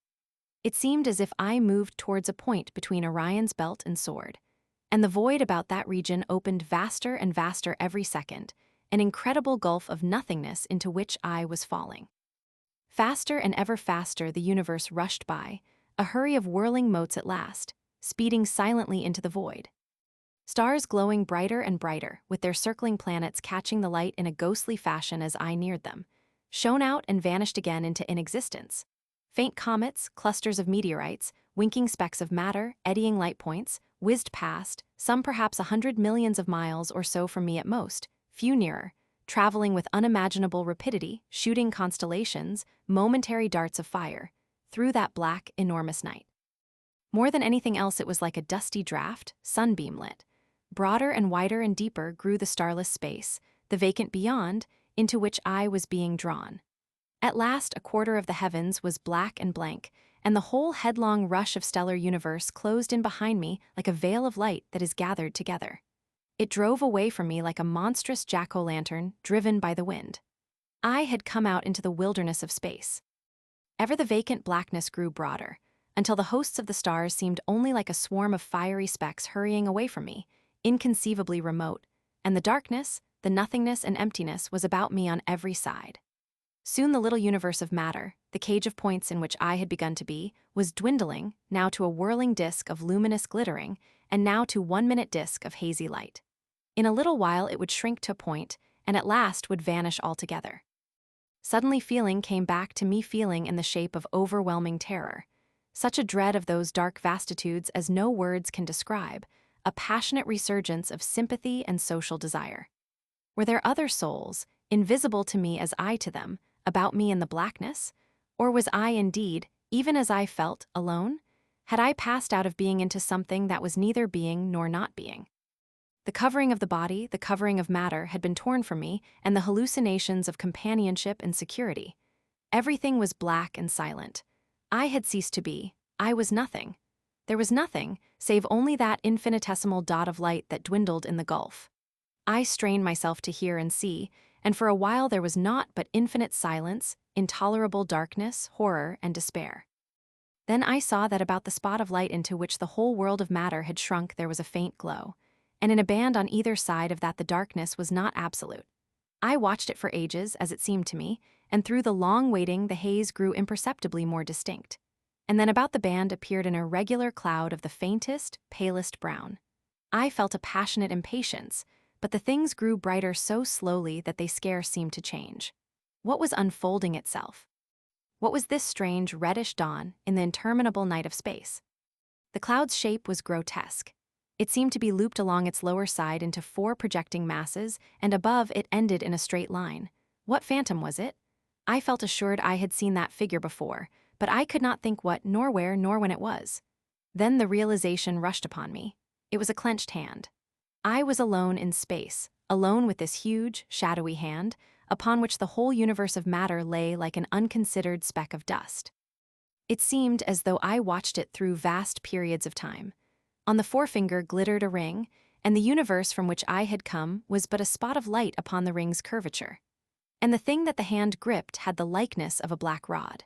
[SPEAKER 1] It seemed as if I moved towards a point between Orion's belt and sword, and the void about that region opened vaster and vaster every second, an incredible gulf of nothingness into which I was falling. Faster and ever faster the universe rushed by, a hurry of whirling motes at last, speeding silently into the void. Stars glowing brighter and brighter, with their circling planets catching the light in a ghostly fashion as I neared them, shone out and vanished again into inexistence. Faint comets, clusters of meteorites, winking specks of matter, eddying light points, whizzed past, some perhaps 100 millions of miles or so from me at most, few nearer, traveling with unimaginable rapidity, shooting constellations, momentary darts of fire, through that black, enormous night. More than anything else, it was like a dusty draft, sunbeam-lit. Broader and wider and deeper grew the starless space, the vacant beyond, into which I was being drawn. At last, a quarter of the heavens was black and blank, and the whole headlong rush of stellar universe closed in behind me like a veil of light that is gathered together. It drove away from me like a monstrous jack-o'-lantern driven by the wind. I had come out into the wilderness of space. Ever the vacant blackness grew broader, until the hosts of the stars seemed only like a swarm of fiery specks hurrying away from me, inconceivably remote, and the darkness, the nothingness and emptiness was about me on every side. Soon the little universe of matter, the cage of points in which I had begun to be, was dwindling, now to a whirling disk of luminous glittering, and now to 1-minute disk of hazy light. In a little while it would shrink to a point, and at last would vanish altogether. Suddenly feeling came back to me, feeling in the shape of overwhelming terror. Such a dread of those dark vastitudes as no words can describe, a passionate resurgence of sympathy and social desire. Were there other souls, invisible to me as I to them, about me in the blackness? Or was I indeed, even as I felt, alone? Had I passed out of being into something that was neither being nor not being? The covering of the body, the covering of matter, had been torn from me, and the hallucinations of companionship and security. Everything was black and silent. I had ceased to be. I was nothing. There was nothing, save only that infinitesimal dot of light that dwindled in the gulf. I strained myself to hear and see, and for a while there was naught but infinite silence, intolerable darkness, horror, and despair. Then I saw that about the spot of light into which the whole world of matter had shrunk there was a faint glow, and in a band on either side of that the darkness was not absolute. I watched it for ages, as it seemed to me, and through the long waiting the haze grew imperceptibly more distinct. And then about the band appeared an irregular cloud of the faintest, palest brown. I felt a passionate impatience, but the things grew brighter so slowly that they scarce seemed to change. What was unfolding itself? What was this strange, reddish dawn in the interminable night of space? The cloud's shape was grotesque. It seemed to be looped along its lower side into 4 projecting masses, and above it ended in a straight line. What phantom was it? I felt assured I had seen that figure before, but I could not think what, nor where, nor when it was. Then the realization rushed upon me. It was a clenched hand. I was alone in space, alone with this huge, shadowy hand, upon which the whole universe of matter lay like an unconsidered speck of dust. It seemed as though I watched it through vast periods of time. On the forefinger glittered a ring, and the universe from which I had come was but a spot of light upon the ring's curvature. And the thing that the hand gripped had the likeness of a black rod.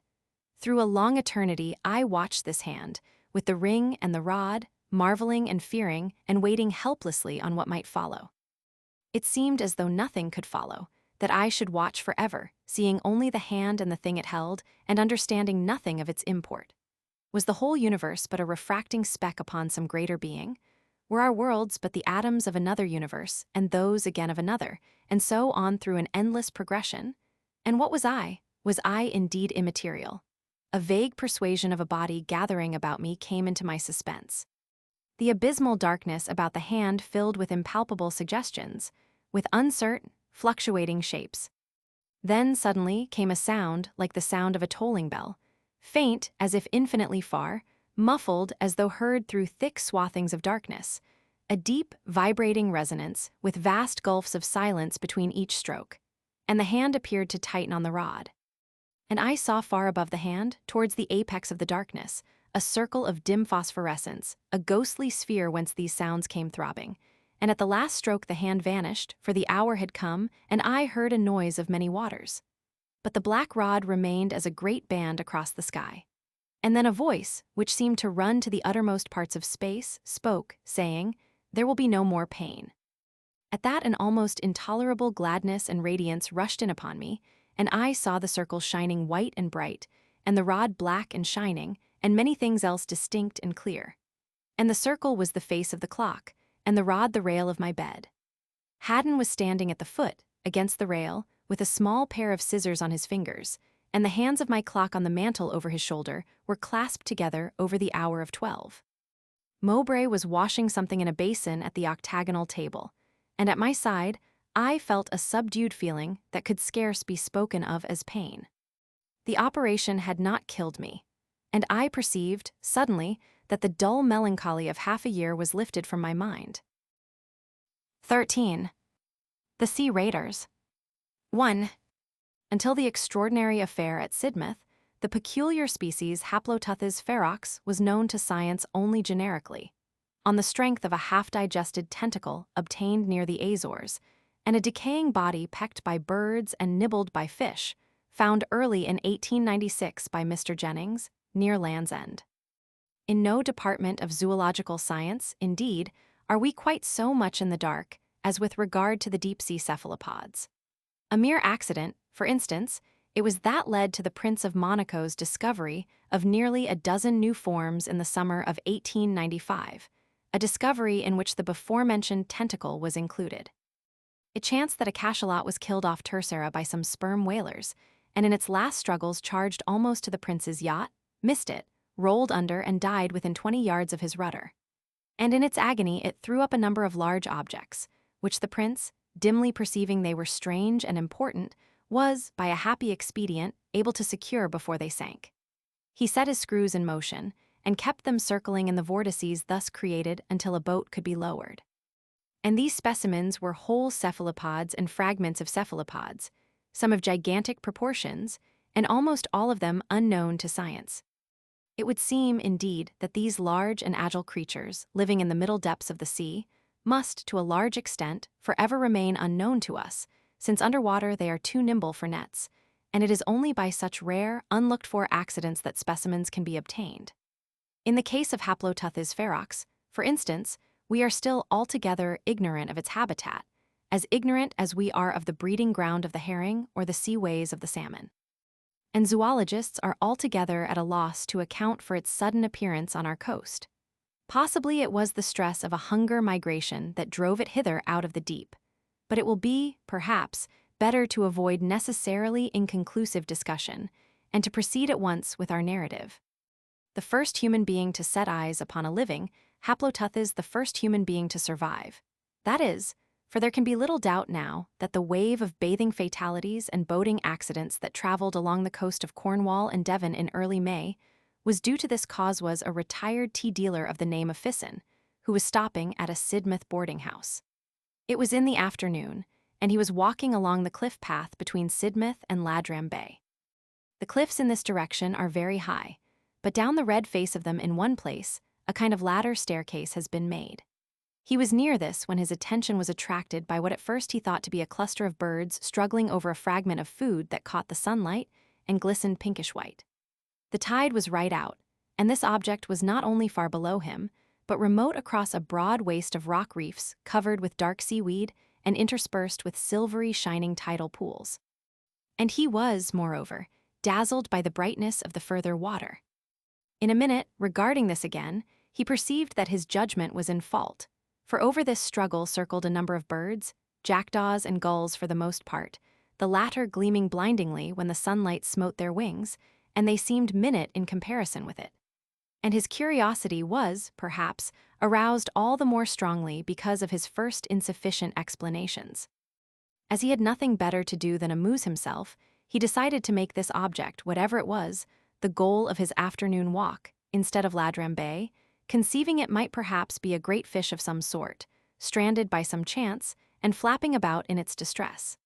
[SPEAKER 1] Through a long eternity I watched this hand, with the ring and the rod, marveling and fearing and waiting helplessly on what might follow. It seemed as though nothing could follow, that I should watch forever, seeing only the hand and the thing it held, and understanding nothing of its import. Was the whole universe but a refracting speck upon some greater being? Were our worlds but the atoms of another universe, and those again of another, and so on through an endless progression? And what was I? Was I indeed immaterial? A vague persuasion of a body gathering about me came into my suspense. The abysmal darkness about the hand filled with impalpable suggestions, with uncertain, fluctuating shapes. Then suddenly came a sound like the sound of a tolling bell, faint as if infinitely far, muffled as though heard through thick swathings of darkness, a deep, vibrating resonance with vast gulfs of silence between each stroke, and the hand appeared to tighten on the rod. And I saw far above the hand, towards the apex of the darkness, a circle of dim phosphorescence, a ghostly sphere whence these sounds came throbbing, and at the last stroke the hand vanished, for the hour had come, and I heard a noise of many waters. But the black rod remained as a great band across the sky. And then a voice, which seemed to run to the uttermost parts of space, spoke, saying, "There will be no more pain." At that, an almost intolerable gladness and radiance rushed in upon me, and I saw the circle shining white and bright, and the rod black and shining, and many things else distinct and clear. And the circle was the face of the clock, and the rod the rail of my bed. Haddon was standing at the foot, against the rail, with a small pair of scissors on his fingers, and the hands of my clock on the mantel over his shoulder were clasped together over the hour of 12. Mowbray was washing something in a basin at the octagonal table, and at my side I felt a subdued feeling that could scarce be spoken of as pain. The operation had not killed me, and I perceived, suddenly, that the dull melancholy of half a year was lifted from my mind. 13. The Sea Raiders. 1. Until the extraordinary affair at Sidmouth, the peculiar species Haploteuthis ferox was known to science only generically, on the strength of a half-digested tentacle obtained near the Azores, and a decaying body pecked by birds and nibbled by fish, found early in 1896 by Mr. Jennings, near Land's End. In no department of zoological science, indeed, are we quite so much in the dark as with regard to the deep-sea cephalopods. A mere accident, for instance, it was that led to the Prince of Monaco's discovery of nearly a dozen new forms in the summer of 1895, a discovery in which the before-mentioned tentacle was included. It chanced that a cachalot was killed off Terceira by some sperm whalers, and in its last struggles charged almost to the prince's yacht, missed it, rolled under and died within 20 yards of his rudder. And in its agony it threw up a number of large objects, which the prince, dimly perceiving they were strange and important, was, by a happy expedient, able to secure before they sank. He set his screws in motion, and kept them circling in the vortices thus created until a boat could be lowered. And these specimens were whole cephalopods and fragments of cephalopods, some of gigantic proportions, and almost all of them unknown to science. It would seem, indeed, that these large and agile creatures, living in the middle depths of the sea, must, to a large extent, forever remain unknown to us, since underwater they are too nimble for nets, and it is only by such rare, unlooked-for accidents that specimens can be obtained. In the case of Haploteuthis ferox, for instance, we are still altogether ignorant of its habitat, as ignorant as we are of the breeding ground of the herring or the sea ways of the salmon. And zoologists are altogether at a loss to account for its sudden appearance on our coast. Possibly it was the stress of a hunger migration that drove it hither out of the deep, but it will be, perhaps, better to avoid necessarily inconclusive discussion, and to proceed at once with our narrative. The first human being to set eyes upon a living, Haploteuthis the first human being to survive. That is, for there can be little doubt now that the wave of bathing fatalities and boating accidents that traveled along the coast of Cornwall and Devon in early May was due to this cause was a retired tea dealer of the name of Fisson, who was stopping at a Sidmouth boarding house. It was in the afternoon, and he was walking along the cliff path between Sidmouth and Ladram Bay. The cliffs in this direction are very high, but down the red face of them in one place, a kind of ladder staircase has been made. He was near this when his attention was attracted by what at first he thought to be a cluster of birds struggling over a fragment of food that caught the sunlight and glistened pinkish-white. The tide was right out, and this object was not only far below him, but remote across a broad waste of rock reefs covered with dark seaweed and interspersed with silvery shining tidal pools. And he was, moreover, dazzled by the brightness of the further water. In a minute, regarding this again, he perceived that his judgment was in fault, for over this struggle circled a number of birds, jackdaws and gulls for the most part, the latter gleaming blindingly when the sunlight smote their wings, and they seemed minute in comparison with it. And his curiosity was, perhaps, aroused all the more strongly because of his first insufficient explanations. As he had nothing better to do than amuse himself, he decided to make this object, whatever it was, the goal of his afternoon walk, instead of Ladram Bay, conceiving it might perhaps be a great fish of some sort, stranded by some chance, and flapping about in its distress.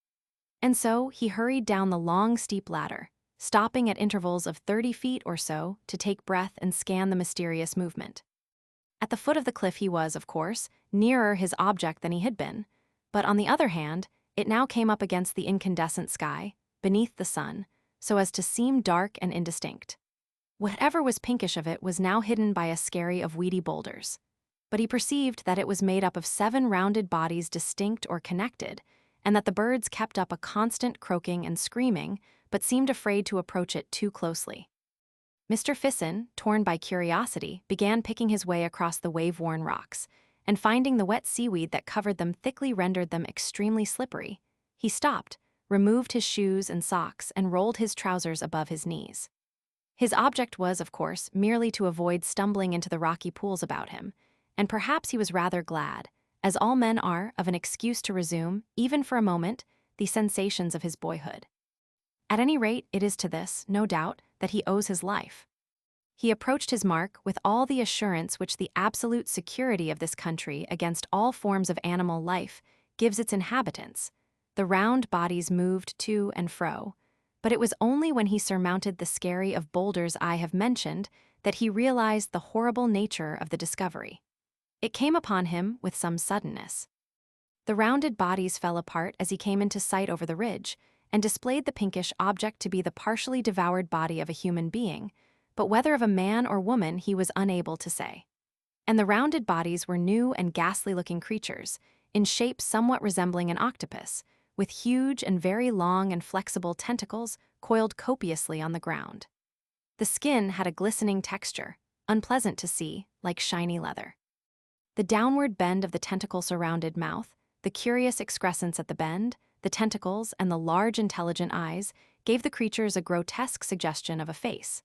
[SPEAKER 1] And so he hurried down the long, steep ladder, stopping at intervals of 30 feet or so to take breath and scan the mysterious movement. At the foot of the cliff he was, of course, nearer his object than he had been, but on the other hand, it now came up against the incandescent sky, beneath the sun, so as to seem dark and indistinct. Whatever was pinkish of it was now hidden by a skerry of weedy boulders. But he perceived that it was made up of 7 rounded bodies distinct or connected, and that the birds kept up a constant croaking and screaming, but seemed afraid to approach it too closely. Mr. Fisson, torn by curiosity, began picking his way across the wave-worn rocks, and finding the wet seaweed that covered them thickly rendered them extremely slippery. He stopped, removed his shoes and socks, and rolled his trousers above his knees. His object was, of course, merely to avoid stumbling into the rocky pools about him, and perhaps he was rather glad, as all men are, of an excuse to resume, even for a moment, the sensations of his boyhood. At any rate, it is to this, no doubt, that he owes his life. He approached his mark with all the assurance which the absolute security of this country against all forms of animal life gives its inhabitants. The round bodies moved to and fro, but it was only when he surmounted the skerry of boulders I have mentioned that he realized the horrible nature of the discovery. It came upon him with some suddenness. The rounded bodies fell apart as he came into sight over the ridge, and displayed the pinkish object to be the partially devoured body of a human being, but whether of a man or woman he was unable to say. And the rounded bodies were new and ghastly-looking creatures, in shape somewhat resembling an octopus, with huge and very long and flexible tentacles coiled copiously on the ground. The skin had a glistening texture, unpleasant to see, like shiny leather. The downward bend of the tentacle-surrounded mouth, the curious excrescence at the bend, the tentacles, and the large intelligent eyes gave the creatures a grotesque suggestion of a face.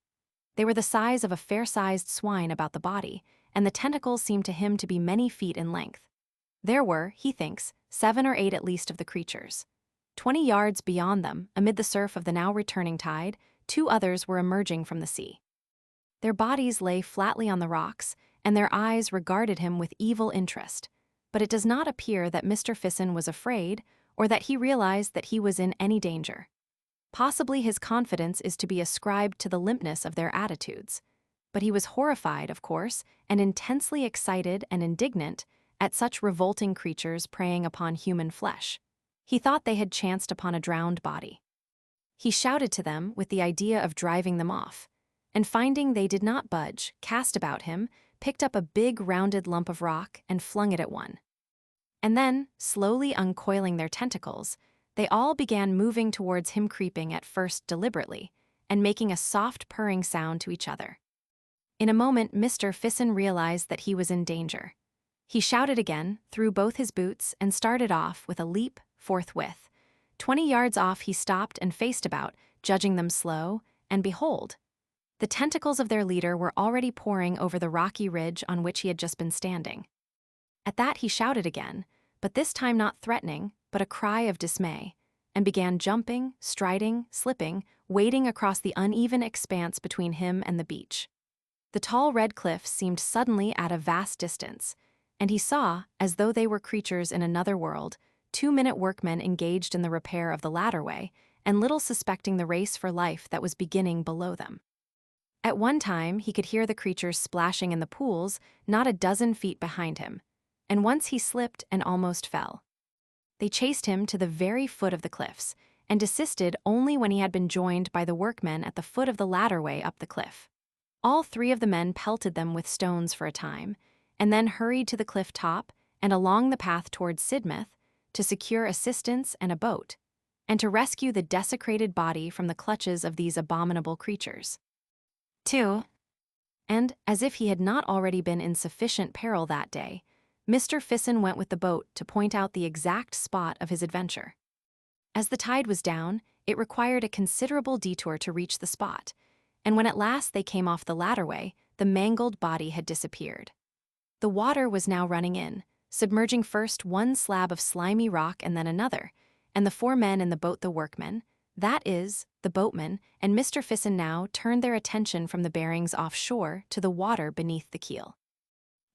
[SPEAKER 1] They were the size of a fair-sized swine about the body, and the tentacles seemed to him to be many feet in length. There were, he thinks, 7 or 8 at least of the creatures. 20 yards beyond them, amid the surf of the now returning tide, 2 others were emerging from the sea. Their bodies lay flatly on the rocks, and their eyes regarded him with evil interest, but it does not appear that Mr. Fisson was afraid, or that he realized that he was in any danger. Possibly his confidence is to be ascribed to the limpness of their attitudes, but he was horrified, of course, and intensely excited and indignant at such revolting creatures preying upon human flesh. He thought they had chanced upon a drowned body. He shouted to them with the idea of driving them off, and finding they did not budge, cast about him, picked up a big rounded lump of rock and flung it at one. And then, slowly uncoiling their tentacles, they all began moving towards him, creeping at first deliberately, and making a soft purring sound to each other. In a moment Mr. Fisson realized that he was in danger. He shouted again, threw both his boots, and started off with a leap forthwith. 20 yards off he stopped and faced about, judging them slow, and behold, the tentacles of their leader were already pouring over the rocky ridge on which he had just been standing. At that he shouted again, but this time not threatening, but a cry of dismay, and began jumping, striding, slipping, wading across the uneven expanse between him and the beach. The tall red cliffs seemed suddenly at a vast distance, and he saw, as though they were creatures in another world, 2-minute workmen engaged in the repair of the ladderway, and little suspecting the race for life that was beginning below them. At one time he could hear the creatures splashing in the pools not a dozen feet behind him, and once he slipped and almost fell. They chased him to the very foot of the cliffs, and desisted only when he had been joined by the workmen at the foot of the ladderway up the cliff. All 3 of the men pelted them with stones for a time, and then hurried to the cliff top and along the path towards Sidmouth to secure assistance and a boat, and to rescue the desecrated body from the clutches of these abominable creatures. 2. And, as if he had not already been in sufficient peril that day, Mr. Fisson went with the boat to point out the exact spot of his adventure. As the tide was down, it required a considerable detour to reach the spot, and when at last they came off the ladderway, the mangled body had disappeared. The water was now running in, submerging first one slab of slimy rock and then another, and the 4 men in the boat, the workmen, that is, the boatman, and Mr. Fisson now turned their attention from the bearings offshore to the water beneath the keel.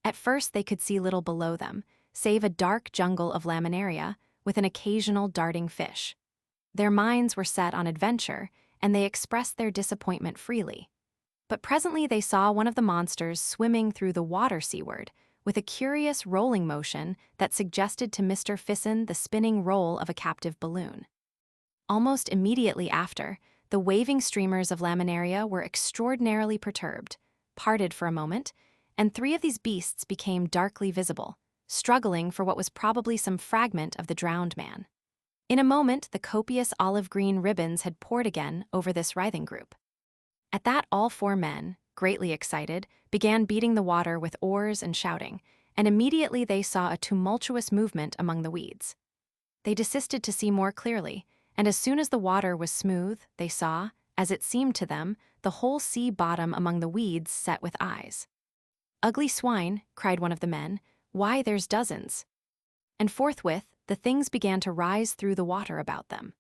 [SPEAKER 1] At first they could see little below them, save a dark jungle of laminaria with an occasional darting fish. Their minds were set on adventure, and they expressed their disappointment freely. But presently they saw one of the monsters swimming through the water seaward, with a curious rolling motion that suggested to Mr. Fisson the spinning roll of a captive balloon. Almost immediately after, the waving streamers of laminaria were extraordinarily perturbed, parted for a moment, and 3 of these beasts became darkly visible, struggling for what was probably some fragment of the drowned man. In a moment, the copious olive-green ribbons had poured again over this writhing group. At that, all 4 men, greatly excited, began beating the water with oars and shouting, and immediately they saw a tumultuous movement among the weeds. They desisted to see more clearly, and as soon as the water was smooth, they saw, as it seemed to them, the whole sea bottom among the weeds set with eyes. "Ugly swine," cried one of the men, "why, there's dozens." And forthwith, the things began to rise through the water about them.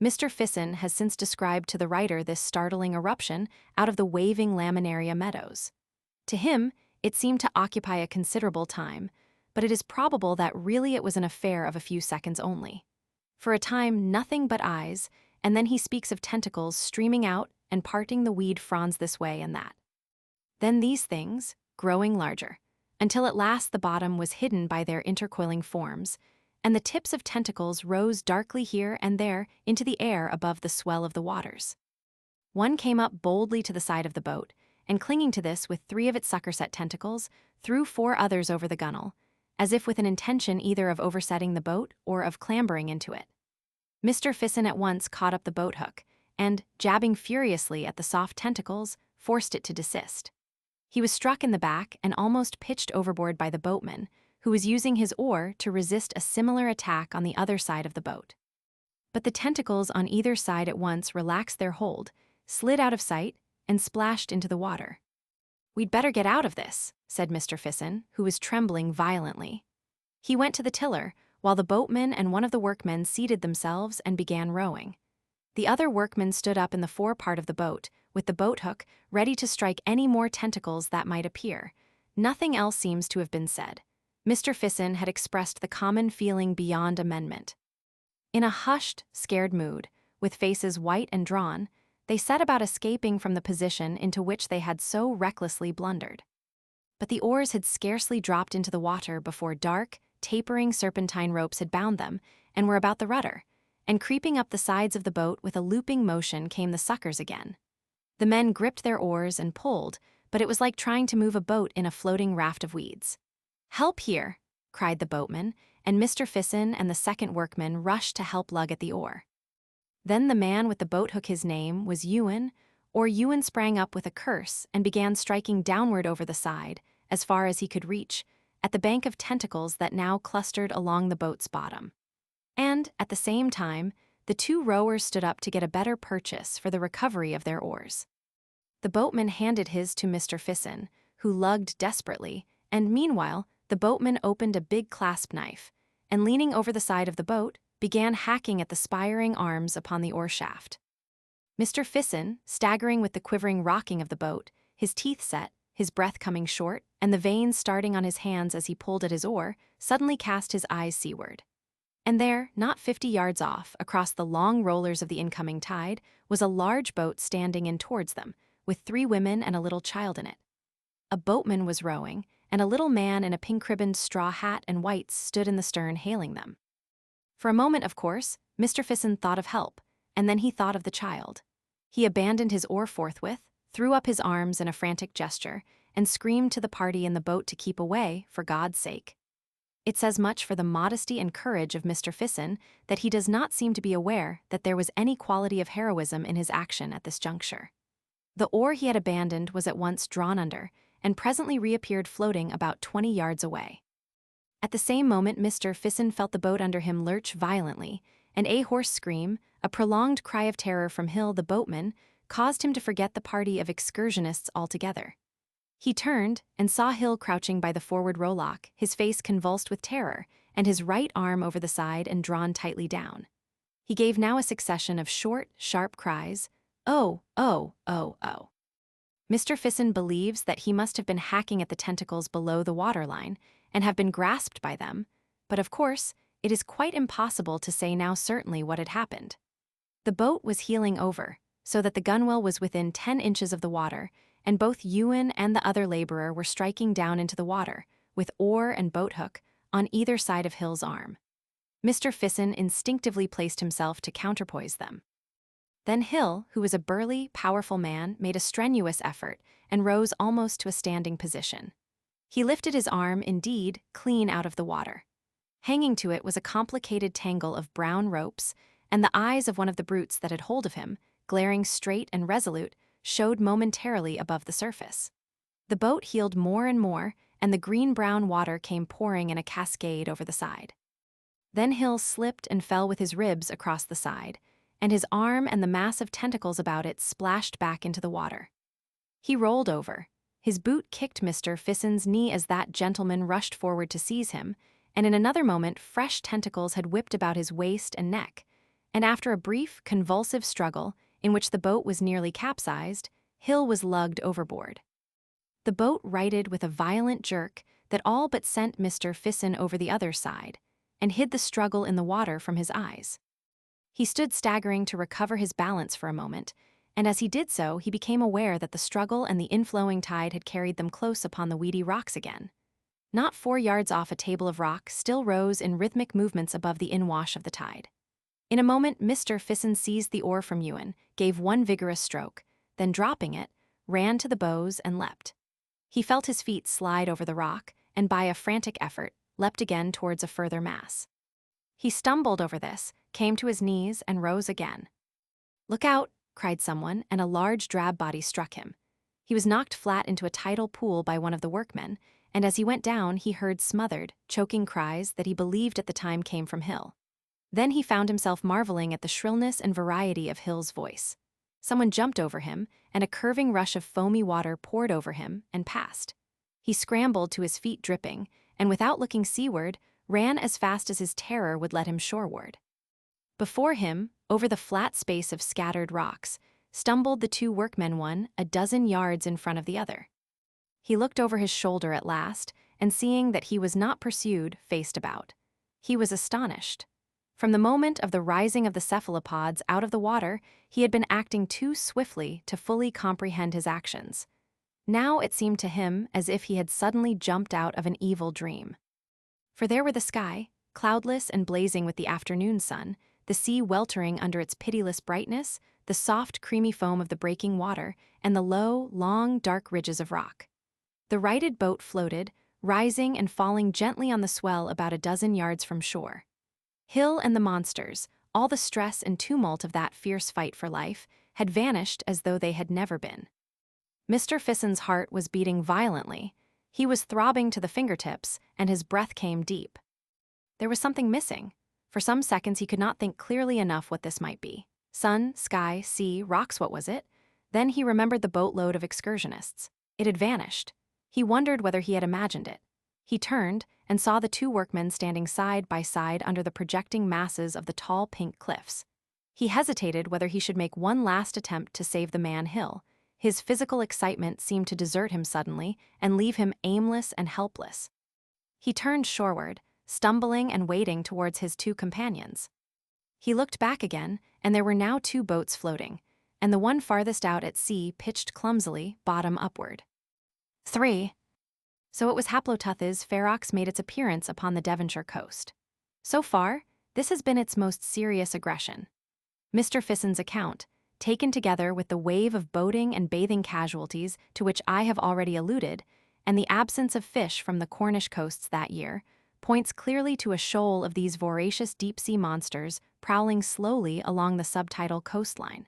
[SPEAKER 1] Mr. Fisson has since described to the writer this startling eruption out of the waving laminaria meadows. To him, it seemed to occupy a considerable time, but it is probable that really it was an affair of a few seconds only. For a time, nothing but eyes, and then he speaks of tentacles streaming out and parting the weed fronds this way and that. Then these things, growing larger, until at last the bottom was hidden by their intercoiling forms, and the tips of tentacles rose darkly here and there into the air above the swell of the waters. One came up boldly to the side of the boat, and clinging to this with 3 of its sucker-set tentacles, threw 4 others over the gunwale, as if with an intention either of oversetting the boat or of clambering into it. Mr. Fisson at once caught up the boat hook, and, jabbing furiously at the soft tentacles, forced it to desist. He was struck in the back and almost pitched overboard by the boatman, who was using his oar to resist a similar attack on the other side of the boat. But the tentacles on either side at once relaxed their hold, slid out of sight, and splashed into the water. "We'd better get out of this," said Mr. Fisson, who was trembling violently. He went to the tiller, while the boatman and one of the workmen seated themselves and began rowing. The other workmen stood up in the fore part of the boat, with the boat hook, ready to strike any more tentacles that might appear. Nothing else seems to have been said. Mr. Fisson had expressed the common feeling beyond amendment. In a hushed, scared mood, with faces white and drawn, they set about escaping from the position into which they had so recklessly blundered. But the oars had scarcely dropped into the water before dark, tapering serpentine ropes had bound them, and were about the rudder, and creeping up the sides of the boat with a looping motion came the suckers again. The men gripped their oars and pulled, but it was like trying to move a boat in a floating raft of weeds. "Help here!" cried the boatman, and Mr. Fisson and the second workman rushed to help lug at the oar. Then the man with the boat hook, his name was Ewan, sprang up with a curse and began striking downward over the side, as far as he could reach, at the bank of tentacles that now clustered along the boat's bottom. And, at the same time, the 2 rowers stood up to get a better purchase for the recovery of their oars. The boatman handed his to Mr. Fisson, who lugged desperately, and meanwhile, the boatman opened a big clasp knife, and leaning over the side of the boat, began hacking at the spiring arms upon the oar shaft. Mr. Fisson, staggering with the quivering rocking of the boat, his teeth set, his breath coming short, and the veins starting on his hands as he pulled at his oar, suddenly cast his eyes seaward. And there, not 50 yards off, across the long rollers of the incoming tide, was a large boat standing in towards them, with 3 women and a little child in it. A boatman was rowing, and a little man in a pink-ribboned straw hat and whites stood in the stern hailing them. For a moment, of course, Mr. Fisson thought of help, and then he thought of the child. He abandoned his oar forthwith, threw up his arms in a frantic gesture, and screamed to the party in the boat to keep away, for God's sake. It says much for the modesty and courage of Mr. Fisson that he does not seem to be aware that there was any quality of heroism in his action at this juncture. The oar he had abandoned was at once drawn under, and presently reappeared floating about 20 yards away. At the same moment Mr. Fisson felt the boat under him lurch violently, and a hoarse scream, a prolonged cry of terror from Hill the boatman, caused him to forget the party of excursionists altogether. He turned and saw Hill crouching by the forward rowlock, his face convulsed with terror, and his right arm over the side and drawn tightly down. He gave now a succession of short, sharp cries, "Oh, oh, oh, oh." Mr. Fisson believes that he must have been hacking at the tentacles below the waterline and have been grasped by them, but of course, it is quite impossible to say now certainly what had happened. The boat was heeling over, so that the gunwale was within 10 inches of the water, and both Ewan and the other laborer were striking down into the water, with oar and boat hook, on either side of Hill's arm. Mr. Fisson instinctively placed himself to counterpoise them. Then Hill, who was a burly, powerful man, made a strenuous effort and rose almost to a standing position. He lifted his arm, indeed, clean out of the water. Hanging to it was a complicated tangle of brown ropes, and the eyes of one of the brutes that had hold of him, glaring straight and resolute, showed momentarily above the surface. The boat heeled more and more, and the green-brown water came pouring in a cascade over the side. Then Hill slipped and fell with his ribs across the side, and his arm and the massive tentacles about it splashed back into the water. He rolled over. His boot kicked Mr. Fissen's knee as that gentleman rushed forward to seize him, and in another moment fresh tentacles had whipped about his waist and neck, and after a brief, convulsive struggle, in which the boat was nearly capsized, Hill was lugged overboard. The boat righted with a violent jerk that all but sent Mr. Fissen over the other side, and hid the struggle in the water from his eyes. He stood staggering to recover his balance for a moment, and as he did so, he became aware that the struggle and the inflowing tide had carried them close upon the weedy rocks again. Not 4 yards off, a table of rock still rose in rhythmic movements above the inwash of the tide. In a moment, Mr. Fissen seized the oar from Ewan, gave one vigorous stroke, then dropping it, ran to the bows and leapt. He felt his feet slide over the rock, and by a frantic effort, leapt again towards a further mass. He stumbled over this, came to his knees, and rose again. "Look out!" cried someone, and a large drab body struck him. He was knocked flat into a tidal pool by one of the workmen, and as he went down he heard smothered, choking cries that he believed at the time came from Hill. Then he found himself marveling at the shrillness and variety of Hill's voice. Someone jumped over him, and a curving rush of foamy water poured over him and passed. He scrambled to his feet dripping, and without looking seaward, ran as fast as his terror would let him shoreward. Before him, over the flat space of scattered rocks, stumbled the 2 workmen, one a dozen yards in front of the other. He looked over his shoulder at last, and seeing that he was not pursued, faced about. He was astonished. From the moment of the rising of the cephalopods out of the water, he had been acting too swiftly to fully comprehend his actions. Now it seemed to him as if he had suddenly jumped out of an evil dream. For there were the sky, cloudless and blazing with the afternoon sun, the sea weltering under its pitiless brightness, the soft, creamy foam of the breaking water, and the low, long, dark ridges of rock. The righted boat floated, rising and falling gently on the swell about a dozen yards from shore. Hill and the monsters, all the stress and tumult of that fierce fight for life, had vanished as though they had never been. Mr. Fissen's heart was beating violently. He was throbbing to the fingertips, and his breath came deep. There was something missing. For some seconds he could not think clearly enough what this might be. Sun, sky, sea, rocks, what was it? Then he remembered the boatload of excursionists. It had vanished. He wondered whether he had imagined it. He turned and saw the 2 workmen standing side by side under the projecting masses of the tall pink cliffs. He hesitated whether he should make one last attempt to save the man Hill. His physical excitement seemed to desert him suddenly and leave him aimless and helpless. He turned shoreward, stumbling and wading towards his 2 companions. He looked back again, and there were now 2 boats floating, and the one farthest out at sea pitched clumsily, bottom upward. 3. So it was Haploteuth's ferox made its appearance upon the Devonshire coast. So far, this has been its most serious aggression. Mr. Fissen's account, taken together with the wave of boating and bathing casualties to which I have already alluded, and the absence of fish from the Cornish coasts that year, points clearly to a shoal of these voracious deep-sea monsters prowling slowly along the subtidal coastline.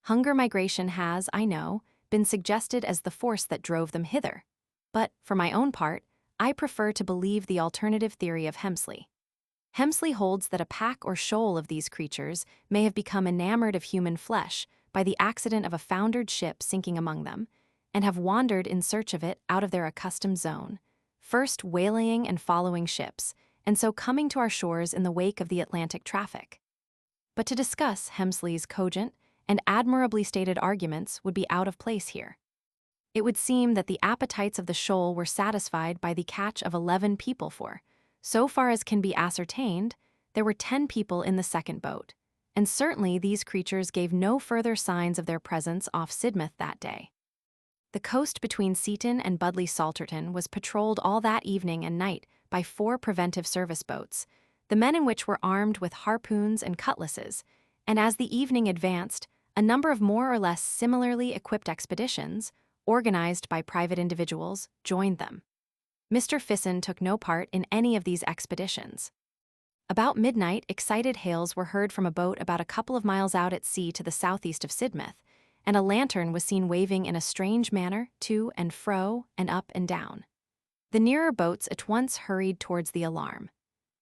[SPEAKER 1] Hunger migration has, I know, been suggested as the force that drove them hither. But, for my own part, I prefer to believe the alternative theory of Hemsley. Hemsley holds that a pack or shoal of these creatures may have become enamored of human flesh by the accident of a foundered ship sinking among them, and have wandered in search of it out of their accustomed zone, first waylaying and following ships, and so coming to our shores in the wake of the Atlantic traffic. But to discuss Hemsley's cogent and admirably stated arguments would be out of place here. It would seem that the appetites of the shoal were satisfied by the catch of 11 people, for, so far as can be ascertained, there were 10 people in the second boat, and certainly these creatures gave no further signs of their presence off Sidmouth that day. The coast between Seaton and Budleigh Salterton was patrolled all that evening and night by 4 preventive service boats, the men in which were armed with harpoons and cutlasses, and as the evening advanced, a number of more or less similarly equipped expeditions, organized by private individuals, joined them. Mr. Fisson took no part in any of these expeditions. About midnight, excited hails were heard from a boat about a couple of miles out at sea to the southeast of Sidmouth, and a lantern was seen waving in a strange manner to and fro and up and down. The nearer boats at once hurried towards the alarm.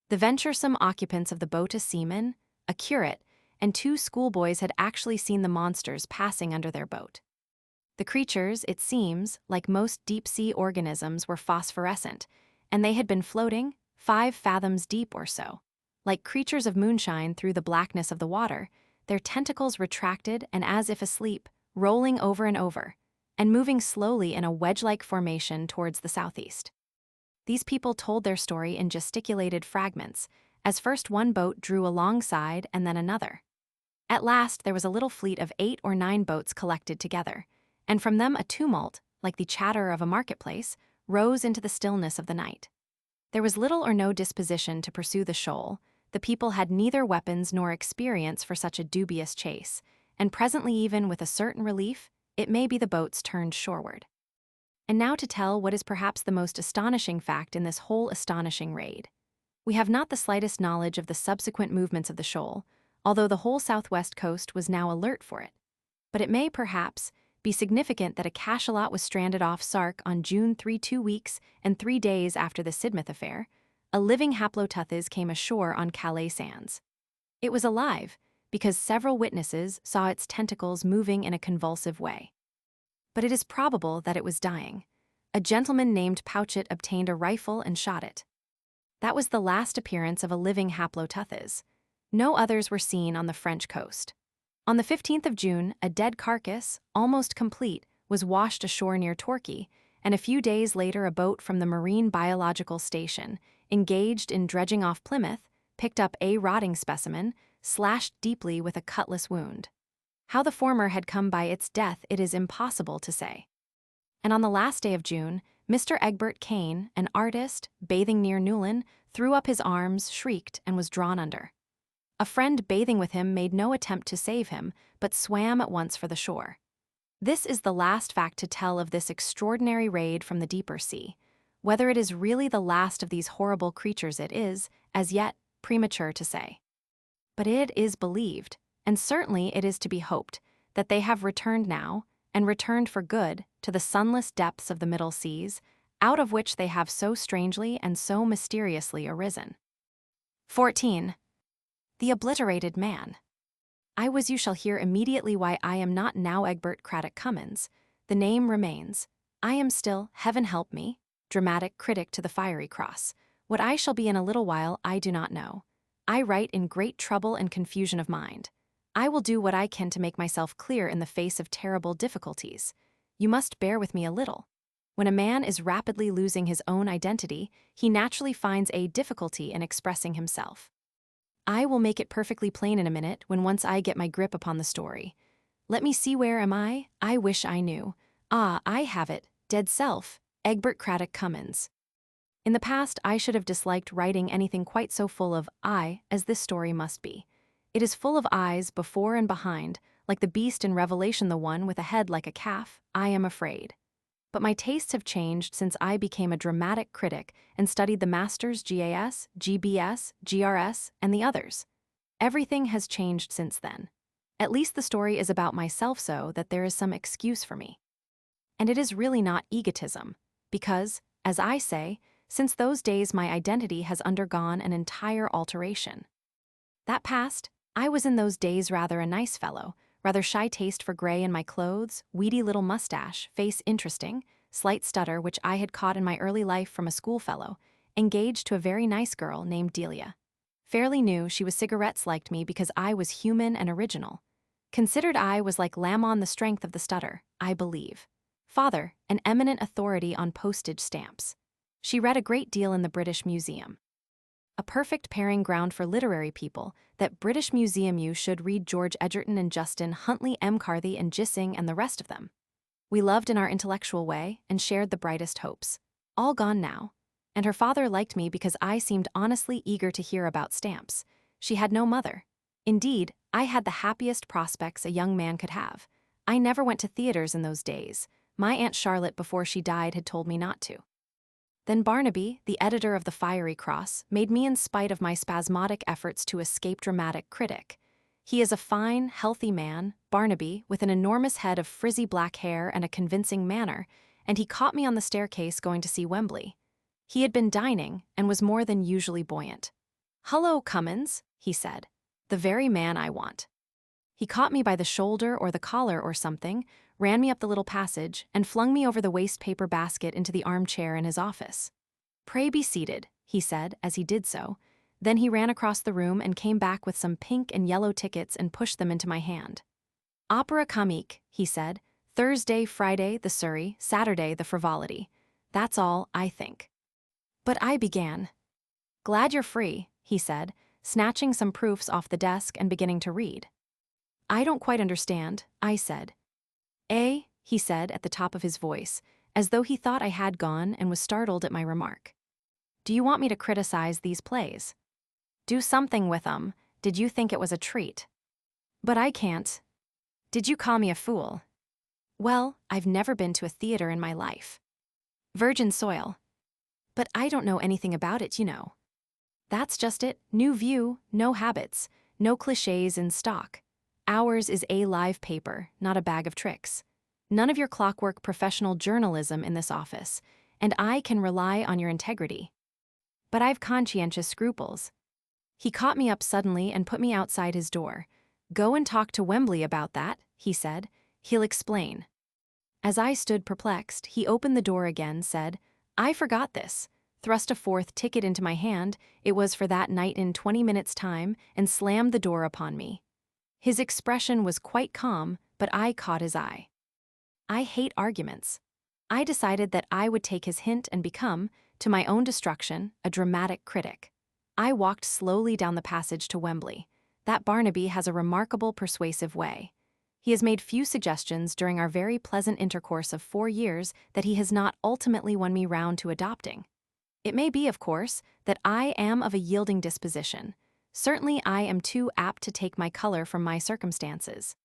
[SPEAKER 1] The venturesome occupants of the boat, a seaman, a curate, and two schoolboys, had actually seen the monsters passing under their boat. The creatures, it seems, like most deep-sea organisms, were phosphorescent, and they had been floating 5 fathoms deep or so. Like creatures of moonshine through the blackness of the water, their tentacles retracted and, as if asleep, rolling over and over, and moving slowly in a wedge-like formation towards the southeast. These people told their story in gesticulated fragments, as first one boat drew alongside and then another. At last there was a little fleet of 8 or 9 boats collected together, and from them a tumult, like the chatter of a marketplace, rose into the stillness of the night. There was little or no disposition to pursue the shoal. The people had neither weapons nor experience for such a dubious chase, and presently, even with a certain relief, it may be the boats turned shoreward. And now to tell what is perhaps the most astonishing fact in this whole astonishing raid. We have not the slightest knowledge of the subsequent movements of the shoal, although the whole southwest coast was now alert for it. But it may, perhaps, be significant that a cachalot was stranded off Sark on June 3, 2 weeks and 3 days after the Sidmouth affair. A living haploteuthis came ashore on Calais sands. It was alive, because several witnesses saw its tentacles moving in a convulsive way. But it is probable that it was dying. A gentleman named Pouchet obtained a rifle and shot it. That was the last appearance of a living haploteuthis. No others were seen on the French coast. On the 15th of June, a dead carcass, almost complete, was washed ashore near Torquay, and a few days later a boat from the Marine Biological Station, engaged in dredging off Plymouth, picked up a rotting specimen, slashed deeply with a cutlass wound. How the former had come by its death it is impossible to say. And on the last day of June, Mr. Egbert Kane, an artist, bathing near Newlyn, threw up his arms, shrieked, and was drawn under. A friend bathing with him made no attempt to save him, but swam at once for the shore. This is the last fact to tell of this extraordinary raid from the deeper sea. Whether it is really the last of these horrible creatures it is, as yet, premature to say. But it is believed, and certainly it is to be hoped, that they have returned now, and returned for good, to the sunless depths of the Middle Seas, out of which they have so strangely and so mysteriously arisen. 14. The obliterated man. You shall hear immediately why I am not now Egbert Craddock Cummins. The name remains. I am still, heaven help me, dramatic critic to the Fiery Cross. What I shall be in a little while I do not know. I write in great trouble and confusion of mind. I will do what I can to make myself clear in the face of terrible difficulties. You must bear with me a little. When a man is rapidly losing his own identity, he naturally finds a difficulty in expressing himself. I will make it perfectly plain in a minute when once I get my grip upon the story. Let me see, where am I? I wish I knew. Ah, I have it, dead self, Egbert Craddock Cummins. In the past, I should have disliked writing anything quite so full of I as this story must be. It is full of eyes before and behind, like the beast in Revelation, the one with a head like a calf, I am afraid. But my tastes have changed since I became a dramatic critic and studied the masters GAS, GBS, GRS, and the others. Everything has changed since then. At least the story is about myself, so that there is some excuse for me. And it is really not egotism, because, as I say, since those days my identity has undergone an entire alteration. That past, I was in those days rather a nice fellow, rather shy taste for gray in my clothes, weedy little mustache, face interesting, slight stutter which I had caught in my early life from a schoolfellow, engaged to a very nice girl named Delia. Fairly knew she was cigarettes liked me because I was human and original. Considered I was like lamb on the strength of the stutter, I believe. Father, an eminent authority on postage stamps. She read a great deal in the British Museum. A perfect pairing ground for literary people, that British Museum. You should read George Egerton and Justin Huntley, M. Carthy and Gissing and the rest of them. We loved in our intellectual way and shared the brightest hopes. All gone now. And her father liked me because I seemed honestly eager to hear about stamps. She had no mother. Indeed, I had the happiest prospects a young man could have. I never went to theaters in those days. My Aunt Charlotte, before she died, had told me not to. Then Barnaby, the editor of the Fiery Cross, made me in spite of my spasmodic efforts to escape dramatic critic. He is a fine, healthy man, Barnaby, with an enormous head of frizzy black hair and a convincing manner, and he caught me on the staircase going to see Wembley. He had been dining and was more than usually buoyant. "Hullo, Cummins," he said. "The very man I want." He caught me by the shoulder or the collar or something, ran me up the little passage, and flung me over the waste paper basket into the armchair in his office. "Pray be seated," he said as he did so. Then he ran across the room and came back with some pink and yellow tickets and pushed them into my hand. "Opera comique," he said. "Thursday, Friday, the Surrey, Saturday, the Frivolity. That's all, I think." But I began. "Glad you're free," he said, snatching some proofs off the desk and beginning to read. "I don't quite understand," I said. "Eh?" he said at the top of his voice, as though he thought I had gone and was startled at my remark. "Do you want me to criticize these plays? Do something with 'em. Did you think it was a treat?" "But I can't." "Did you call me a fool?" "Well, I've never been to a theater in my life." "Virgin soil." "But I don't know anything about it, you know." "That's just it. New view, no habits, no clichés in stock. Ours is a live paper, not a bag of tricks. None of your clockwork professional journalism in this office, and I can rely on your integrity." "But I've conscientious scruples." He caught me up suddenly and put me outside his door. "Go and talk to Wembley about that," he said. "He'll explain." As I stood perplexed, he opened the door again, said, "I forgot this," thrust a fourth ticket into my hand, it was for that night in 20 minutes' time, and slammed the door upon me. His expression was quite calm, but I caught his eye. I hate arguments. I decided that I would take his hint and become, to my own destruction, a dramatic critic. I walked slowly down the passage to Wembley. That Barnaby has a remarkable persuasive way. He has made few suggestions during our very pleasant intercourse of 4 years that he has not ultimately won me round to adopting. It may be, of course, that I am of a yielding disposition. Certainly I am too apt to take my color from my circumstances.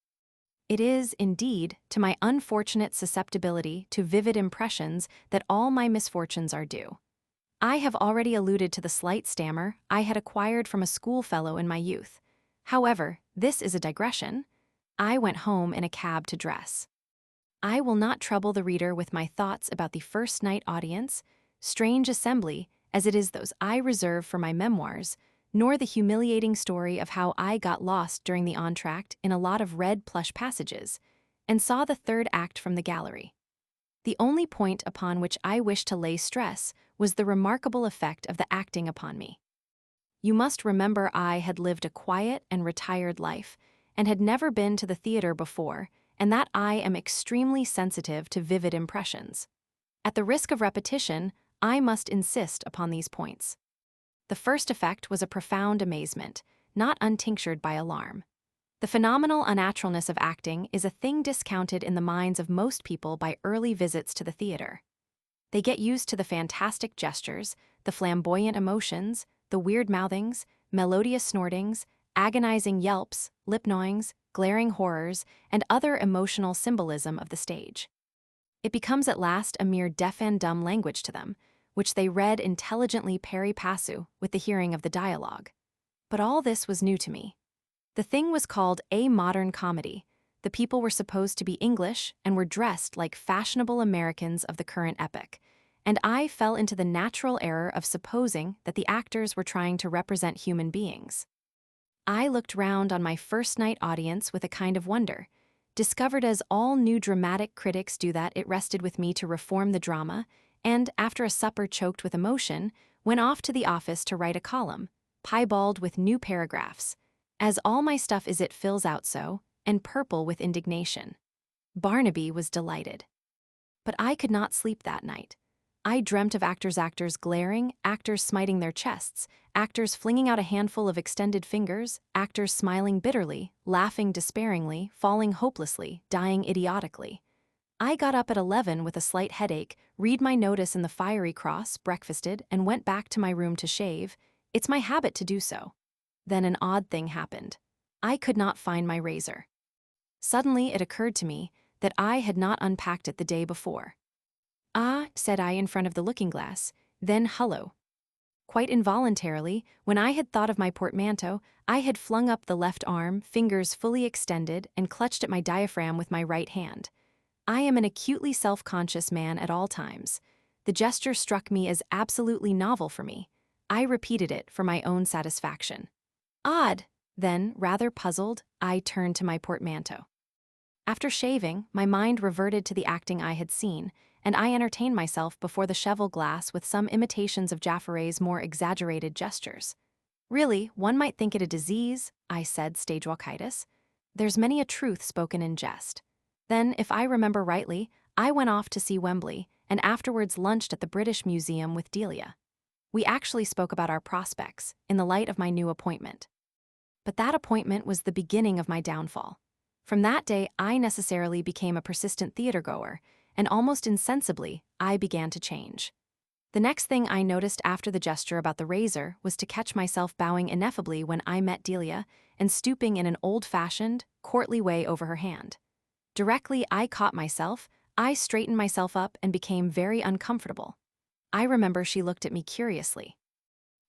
[SPEAKER 1] It is, indeed, to my unfortunate susceptibility to vivid impressions that all my misfortunes are due. I have already alluded to the slight stammer I had acquired from a schoolfellow in my youth. However, this is a digression. I went home in a cab to dress. I will not trouble the reader with my thoughts about the first night audience, strange assembly as it is those I reserve for my memoirs, nor the humiliating story of how I got lost during the entr'acte in a lot of red plush passages, and saw the third act from the gallery. The only point upon which I wish to lay stress was the remarkable effect of the acting upon me. You must remember I had lived a quiet and retired life, and had never been to the theater before, and that I am extremely sensitive to vivid impressions. At the risk of repetition, I must insist upon these points. The first effect was a profound amazement, not untinctured by alarm. The phenomenal unnaturalness of acting is a thing discounted in the minds of most people by early visits to the theater. They get used to the fantastic gestures, the flamboyant emotions, the weird mouthings, melodious snortings, agonizing yelps, lip gnawings, glaring horrors, and other emotional symbolism of the stage. It becomes at last a mere deaf and dumb language to them, which they read intelligently pari passu with the hearing of the dialogue. But all this was new to me. The thing was called a modern comedy. The people were supposed to be English and were dressed like fashionable Americans of the current epoch, and I fell into the natural error of supposing that the actors were trying to represent human beings. I looked round on my first night audience with a kind of wonder, discovered as all new dramatic critics do that it rested with me to reform the drama, and, after a supper choked with emotion, went off to the office to write a column, piebald with new paragraphs, as all my stuff is it fills out so, and purple with indignation. Barnaby was delighted. But I could not sleep that night. I dreamt of actors glaring, actors smiting their chests, actors flinging out a handful of extended fingers, actors smiling bitterly, laughing despairingly, falling hopelessly, dying idiotically. I got up at 11 with a slight headache, read my notice in the Fiery Cross, breakfasted, and went back to my room to shave. It's my habit to do so. Then an odd thing happened. I could not find my razor. Suddenly it occurred to me that I had not unpacked it the day before. "Ah," said I in front of the looking-glass, then hello. Quite involuntarily, when I had thought of my portmanteau, I had flung up the left arm, fingers fully extended, and clutched at my diaphragm with my right hand. I am an acutely self-conscious man at all times. The gesture struck me as absolutely novel for me. I repeated it for my own satisfaction. Odd. Then, rather puzzled, I turned to my portmanteau. After shaving, my mind reverted to the acting I had seen, and I entertained myself before the cheval glass with some imitations of Jaffaray's more exaggerated gestures. Really, one might think it a disease, I said, stage-walkitis. There's many a truth spoken in jest. Then, if I remember rightly, I went off to see Wembley, and afterwards lunched at the British Museum with Delia. We actually spoke about our prospects, in the light of my new appointment. But that appointment was the beginning of my downfall. From that day, I necessarily became a persistent theater-goer, and almost insensibly, I began to change. The next thing I noticed after the gesture about the razor was to catch myself bowing ineffably when I met Delia and stooping in an old-fashioned, courtly way over her hand. Directly I caught myself, I straightened myself up and became very uncomfortable. I remember she looked at me curiously.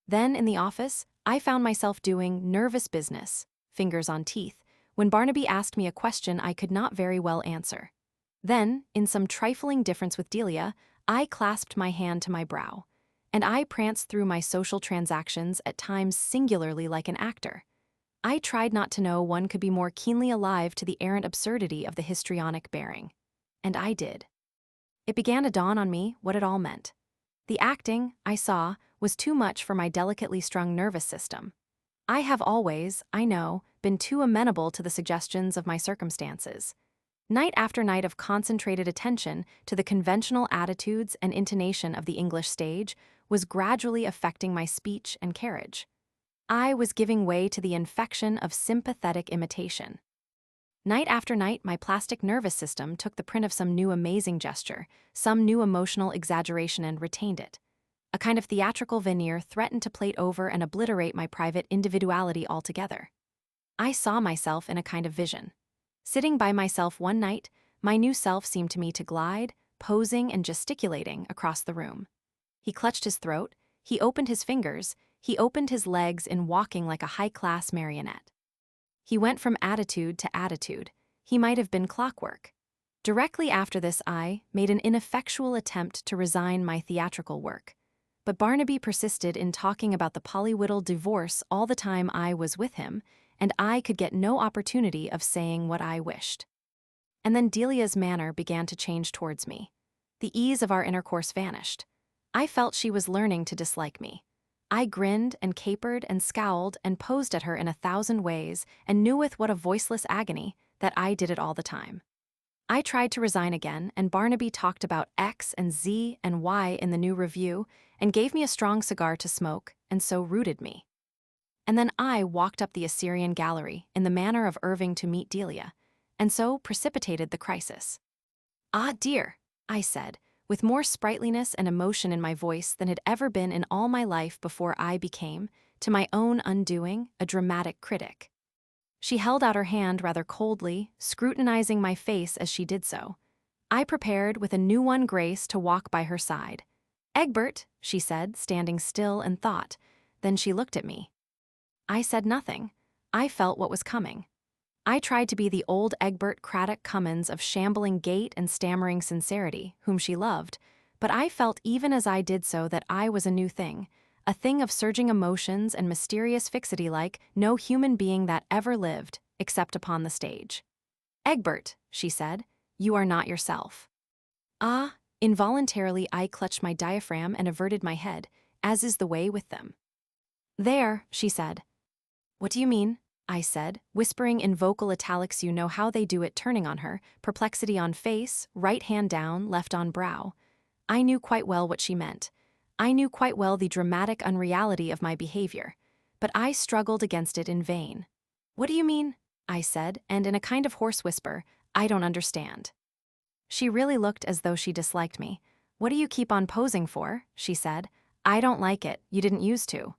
[SPEAKER 1] Then, in the office, I found myself doing nervous business, fingers on teeth, when Barnaby asked me a question I could not very well answer. Then, in some trifling difference with Delia, I clasped my hand to my brow, and I pranced through my social transactions at times singularly like an actor. I tried not to know one could be more keenly alive to the errant absurdity of the histrionic bearing. And I did. It began to dawn on me what it all meant. The acting, I saw, was too much for my delicately strung nervous system. I have always, I know, been too amenable to the suggestions of my circumstances. Night after night of concentrated attention to the conventional attitudes and intonation of the English stage was gradually affecting my speech and carriage. I was giving way to the infection of sympathetic imitation. Night after night, my plastic nervous system took the print of some new amazing gesture, some new emotional exaggeration, and retained it. A kind of theatrical veneer threatened to plate over and obliterate my private individuality altogether. I saw myself in a kind of vision. Sitting by myself one night, my new self seemed to me to glide, posing and gesticulating across the room. He clutched his throat, he opened his fingers, he opened his legs in walking like a high-class marionette. He went from attitude to attitude. He might have been clockwork. Directly after this, I made an ineffectual attempt to resign my theatrical work. But Barnaby persisted in talking about the pollywhiddle divorce all the time I was with him, and I could get no opportunity of saying what I wished. And then Delia's manner began to change towards me. The ease of our intercourse vanished. I felt she was learning to dislike me. I grinned and capered and scowled and posed at her in 1,000 ways and knew with what a voiceless agony that I did it all the time. I tried to resign again, and Barnaby talked about X and Z and Y in the new review and gave me a strong cigar to smoke, and so rooted me. And then I walked up the Assyrian gallery in the manner of Irving to meet Delia, and so precipitated the crisis. "Ah, dear," I said, with more sprightliness and emotion in my voice than had ever been in all my life before I became, to my own undoing, a dramatic critic. She held out her hand rather coldly, scrutinizing my face as she did so. I prepared with a new won grace to walk by her side. "Egbert," she said, standing still in thought. Then she looked at me. I said nothing. I felt what was coming. I tried to be the old Egbert Craddock Cummins of shambling gait and stammering sincerity, whom she loved, but I felt even as I did so that I was a new thing, a thing of surging emotions and mysterious fixity like no human being that ever lived, except upon the stage. "Egbert," she said, "you are not yourself." Ah, involuntarily I clutched my diaphragm and averted my head, as is the way with them. "There," she said. "What do you mean?" I said, whispering in vocal italics. You know how they do it, turning on her, perplexity on face, right hand down, left on brow. I knew quite well what she meant. I knew quite well the dramatic unreality of my behavior, but I struggled against it in vain. "What do you mean?" I said, and in a kind of hoarse whisper, "I don't understand." She really looked as though she disliked me. "What do you keep on posing for?" she said. "I don't like it. You didn't used to."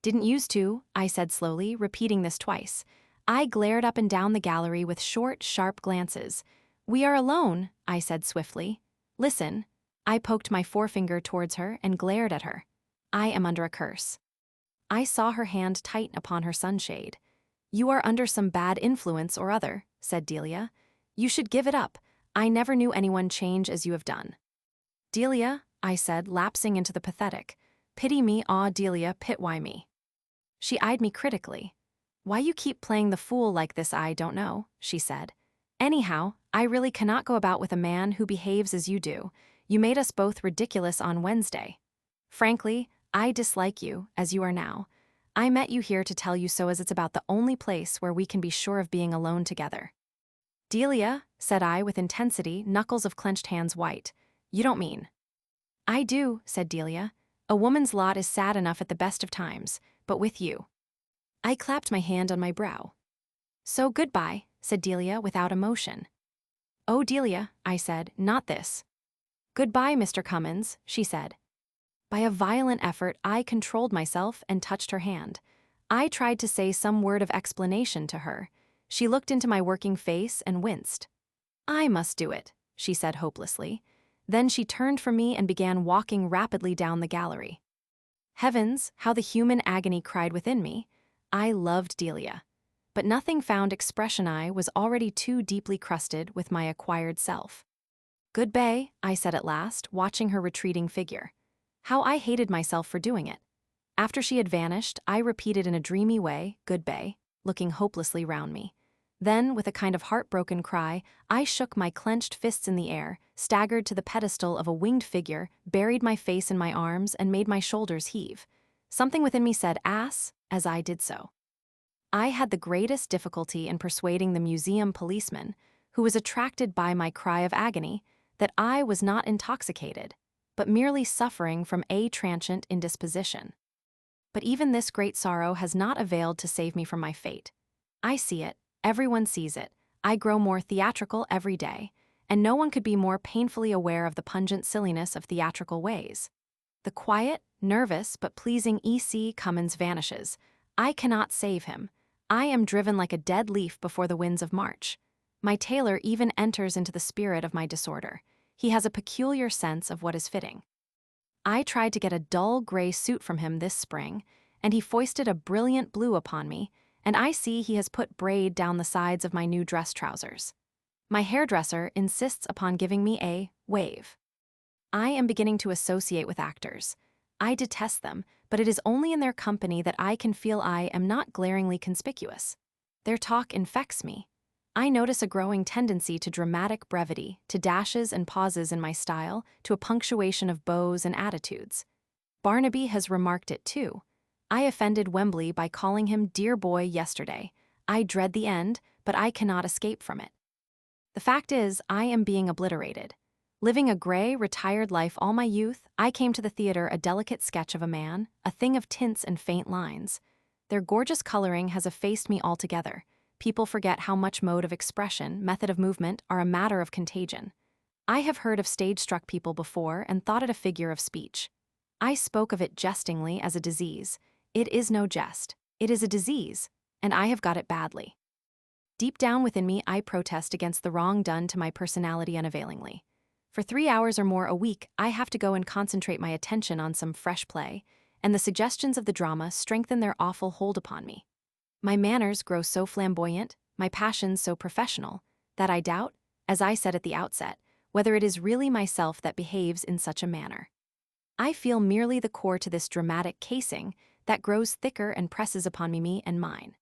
[SPEAKER 1] "Didn't used to," I said slowly, repeating this twice. I glared up and down the gallery with short, sharp glances. "We are alone," I said swiftly. "Listen." I poked my forefinger towards her and glared at her. I am under a curse. I saw her hand tighten upon her sunshade. You are under some bad influence or other, said Delia. You should give it up. I never knew anyone change as you have done. Delia, I said, lapsing into the pathetic. Pity me, Delia, why me? She eyed me critically. Why you keep playing the fool like this I don't know, she said. Anyhow, I really cannot go about with a man who behaves as you do. You made us both ridiculous on Wednesday. Frankly, I dislike you, as you are now. I met you here to tell you so as it's about the only place where we can be sure of being alone together. Delia, said I with intensity, knuckles of clenched hands white. You don't mean. I do, said Delia. A woman's lot is sad enough at the best of times, but with you. I clapped my hand on my brow. So goodbye, said Delia without emotion. Oh, Delia, I said, not this. Goodbye, Mr. Cummins, she said. By a violent effort, I controlled myself and touched her hand. I tried to say some word of explanation to her. She looked into my working face and winced. I must do it, she said hopelessly. Then she turned from me and began walking rapidly down the gallery. Heavens, how the human agony cried within me. I loved Delia. But nothing found expression I was already too deeply crusted with my acquired self. Good bay, I said at last, watching her retreating figure. How I hated myself for doing it. After she had vanished, I repeated in a dreamy way, good bay, looking hopelessly round me. Then, with a kind of heartbroken cry, I shook my clenched fists in the air, staggered to the pedestal of a winged figure, buried my face in my arms, and made my shoulders heave. Something within me said ass as I did so. I had the greatest difficulty in persuading the museum policeman, who was attracted by my cry of agony, that I was not intoxicated, but merely suffering from a transient indisposition. But even this great sorrow has not availed to save me from my fate. I see it, everyone sees it, I grow more theatrical every day, and no one could be more painfully aware of the pungent silliness of theatrical ways. The quiet, nervous, but pleasing E.C. Cummins vanishes. I cannot save him. I am driven like a dead leaf before the winds of March. My tailor even enters into the spirit of my disorder. He has a peculiar sense of what is fitting. I tried to get a dull gray suit from him this spring, and he foisted a brilliant blue upon me, and I see he has put braid down the sides of my new dress trousers. My hairdresser insists upon giving me a wave. I am beginning to associate with actors. I detest them, but it is only in their company that I can feel I am not glaringly conspicuous. Their talk infects me. I notice a growing tendency to dramatic brevity, to dashes and pauses in my style, to a punctuation of bows and attitudes. Barnaby has remarked it too. I offended Wembley by calling him dear boy yesterday. I dread the end, but I cannot escape from it. The fact is, I am being obliterated. Living a gray, retired life all my youth, I came to the theater a delicate sketch of a man, a thing of tints and faint lines. Their gorgeous coloring has effaced me altogether. People forget how much mode of expression, method of movement, are a matter of contagion. I have heard of stage-struck people before and thought it a figure of speech. I spoke of it jestingly as a disease. It is no jest. It is a disease, and I have got it badly. Deep down within me, I protest against the wrong done to my personality unavailingly. For 3 hours or more a week, I have to go and concentrate my attention on some fresh play, and the suggestions of the drama strengthen their awful hold upon me. My manners grow so flamboyant, my passions so professional, that I doubt, as I said at the outset, whether it is really myself that behaves in such a manner. I feel merely the core to this dramatic casing that grows thicker and presses upon me and mine.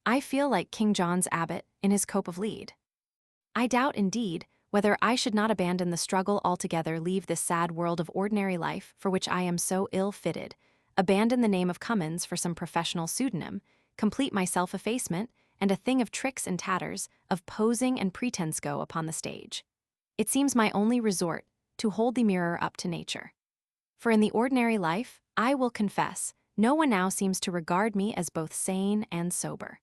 [SPEAKER 1] I feel like King John's abbot in his cope of lead. I doubt, indeed, whether I should not abandon the struggle altogether, leave this sad world of ordinary life for which I am so ill-fitted, abandon the name of Cummins for some professional pseudonym, complete my self-effacement, and a thing of tricks and tatters, of posing and pretense go upon the stage. It seems my only resort to hold the mirror up to nature. For in the ordinary life, I will confess, no one now seems to regard me as both sane and sober.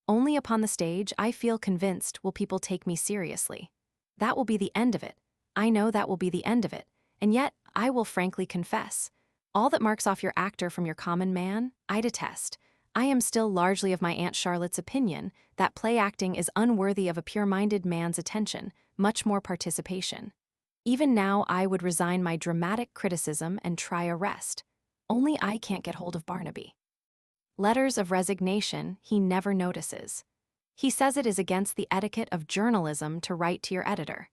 [SPEAKER 1] Only upon the stage, I feel convinced, will people take me seriously. That will be the end of it. I know that will be the end of it. And yet, I will frankly confess, all that marks off your actor from your common man, I detest. I am still largely of my Aunt Charlotte's opinion that play acting is unworthy of a pure-minded man's attention, much more participation. Even now, I would resign my dramatic criticism and try a rest. Only I can't get hold of Barnaby. Letters of resignation he never notices. He says it is against the etiquette of journalism to write to your editor.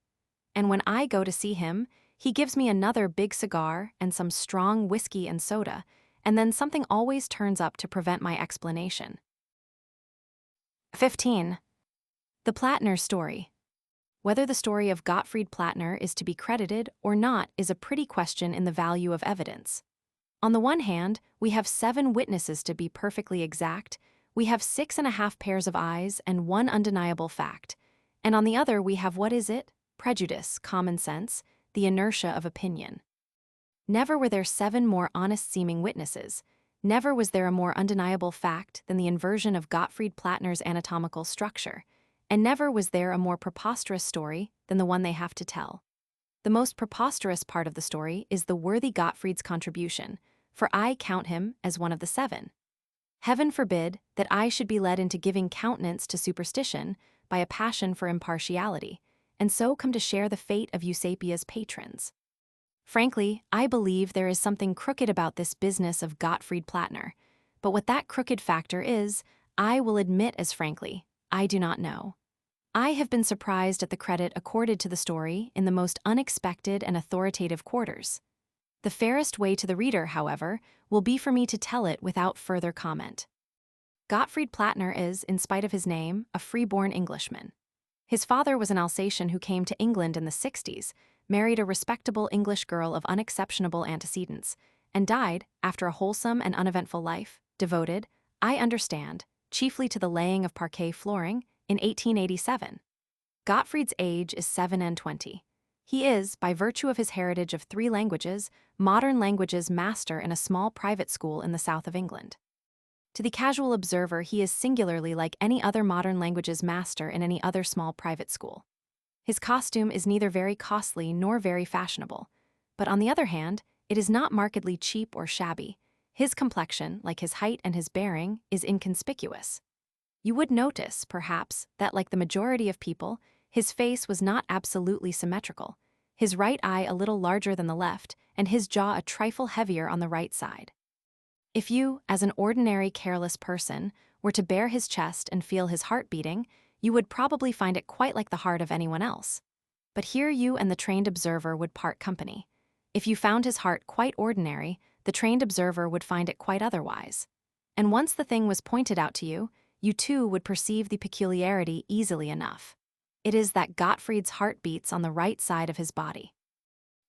[SPEAKER 1] And when I go to see him, he gives me another big cigar and some strong whiskey and soda, and then something always turns up to prevent my explanation. 15. The Plattner story. Whether the story of Gottfried Plattner is to be credited or not is a pretty question in the value of evidence. On the one hand, we have 7 witnesses to be perfectly exact, we have 6.5 pairs of eyes and one undeniable fact, and on the other we have what is it? Prejudice, common sense, the inertia of opinion. Never were there 7 more honest-seeming witnesses. Never was there a more undeniable fact than the inversion of Gottfried Plattner's anatomical structure, and never was there a more preposterous story than the one they have to tell. The most preposterous part of the story is the worthy Gottfried's contribution, for I count him as one of the 7. Heaven forbid that I should be led into giving countenance to superstition by a passion for impartiality, and so come to share the fate of Eusapia's patrons. Frankly, I believe there is something crooked about this business of Gottfried Plattner, but what that crooked factor is, I will admit as frankly, I do not know. I have been surprised at the credit accorded to the story in the most unexpected and authoritative quarters. The fairest way to the reader, however, will be for me to tell it without further comment. Gottfried Plattner is, in spite of his name, a free-born Englishman. His father was an Alsatian who came to England in the 60s, married a respectable English girl of unexceptionable antecedents, and died, after a wholesome and uneventful life, devoted, I understand, chiefly to the laying of parquet flooring, in 1887. Gottfried's age is 27. He is, by virtue of his heritage of 3 languages, modern languages master in a small private school in the south of England. To the casual observer, he is singularly like any other modern languages master in any other small private school. His costume is neither very costly nor very fashionable, but on the other hand, it is not markedly cheap or shabby. His complexion, like his height and his bearing, is inconspicuous. You would notice, perhaps, that like the majority of people, his face was not absolutely symmetrical, his right eye a little larger than the left, and his jaw a trifle heavier on the right side. If you, as an ordinary careless person, were to bare his chest and feel his heart beating, you would probably find it quite like the heart of anyone else. But here you and the trained observer would part company. If you found his heart quite ordinary, the trained observer would find it quite otherwise. And once the thing was pointed out to you, you too would perceive the peculiarity easily enough. It is that Gottfried's heart beats on the right side of his body.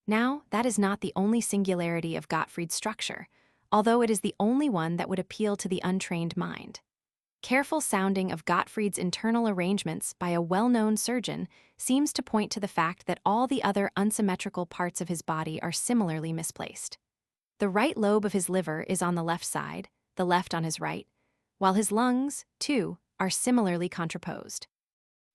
[SPEAKER 1] Now, that is not the only singularity of Gottfried's structure, although it is the only one that would appeal to the untrained mind. Careful sounding of Gottfried's internal arrangements by a well-known surgeon seems to point to the fact that all the other unsymmetrical parts of his body are similarly misplaced. The right lobe of his liver is on the left side, the left on his right, while his lungs, too, are similarly contraposed.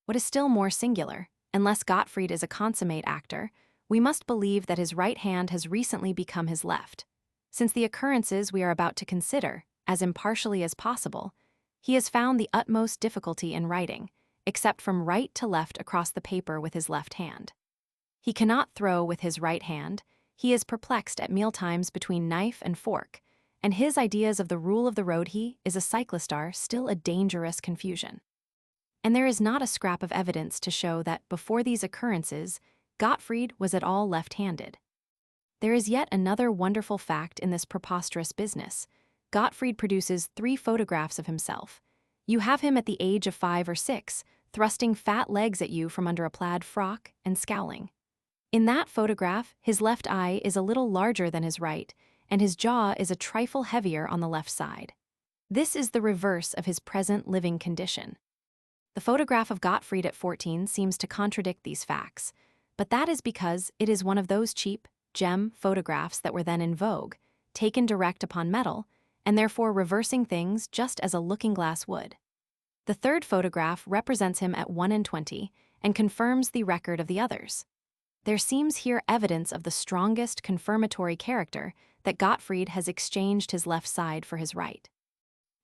[SPEAKER 1] What is still more singular, unless Gottfried is a consummate actor, we must believe that his right hand has recently become his left. Since the occurrences we are about to consider, as impartially as possible, he has found the utmost difficulty in writing, except from right to left across the paper with his left hand. He cannot throw with his right hand, he is perplexed at mealtimes between knife and fork, and his ideas of the rule of the road is a cyclistar still a dangerous confusion. And there is not a scrap of evidence to show that before these occurrences, Gottfried was at all left-handed. There is yet another wonderful fact in this preposterous business. Gottfried produces 3 photographs of himself. You have him at the age of 5 or 6, thrusting fat legs at you from under a plaid frock and scowling. In that photograph, his left eye is a little larger than his right, and his jaw is a trifle heavier on the left side. This is the reverse of his present living condition. The photograph of Gottfried at 14 seems to contradict these facts, but that is because it is one of those cheap, gem photographs that were then in vogue, taken direct upon metal, and therefore reversing things just as a looking-glass would. The third photograph represents him at 21 and confirms the record of the others. There seems here evidence of the strongest confirmatory character that Gottfried has exchanged his left side for his right.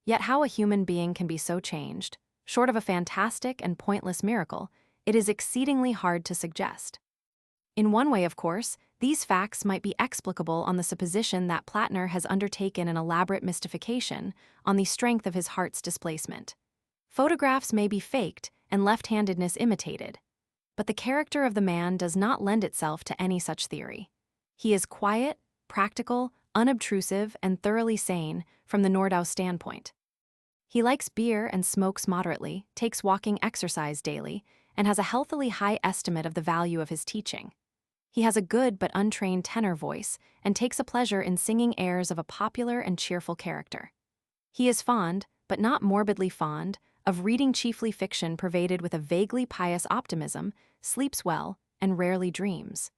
[SPEAKER 1] Yet how a human being can be so changed, short of a fantastic and pointless miracle, it is exceedingly hard to suggest. In one way, of course, these facts might be explicable on the supposition that Plattner has undertaken an elaborate mystification on the strength of his heart's displacement. Photographs may be faked and left-handedness imitated, but the character of the man does not lend itself to any such theory. He is quiet, practical, unobtrusive, and thoroughly sane from the Nordau standpoint. He likes beer and smokes moderately, takes walking exercise daily, and has a healthily high estimate of the value of his teaching. He has a good but untrained tenor voice and takes a pleasure in singing airs of a popular and cheerful character. He is fond, but not morbidly fond, of reading chiefly fiction pervaded with a vaguely pious optimism, sleeps well, and rarely dreams.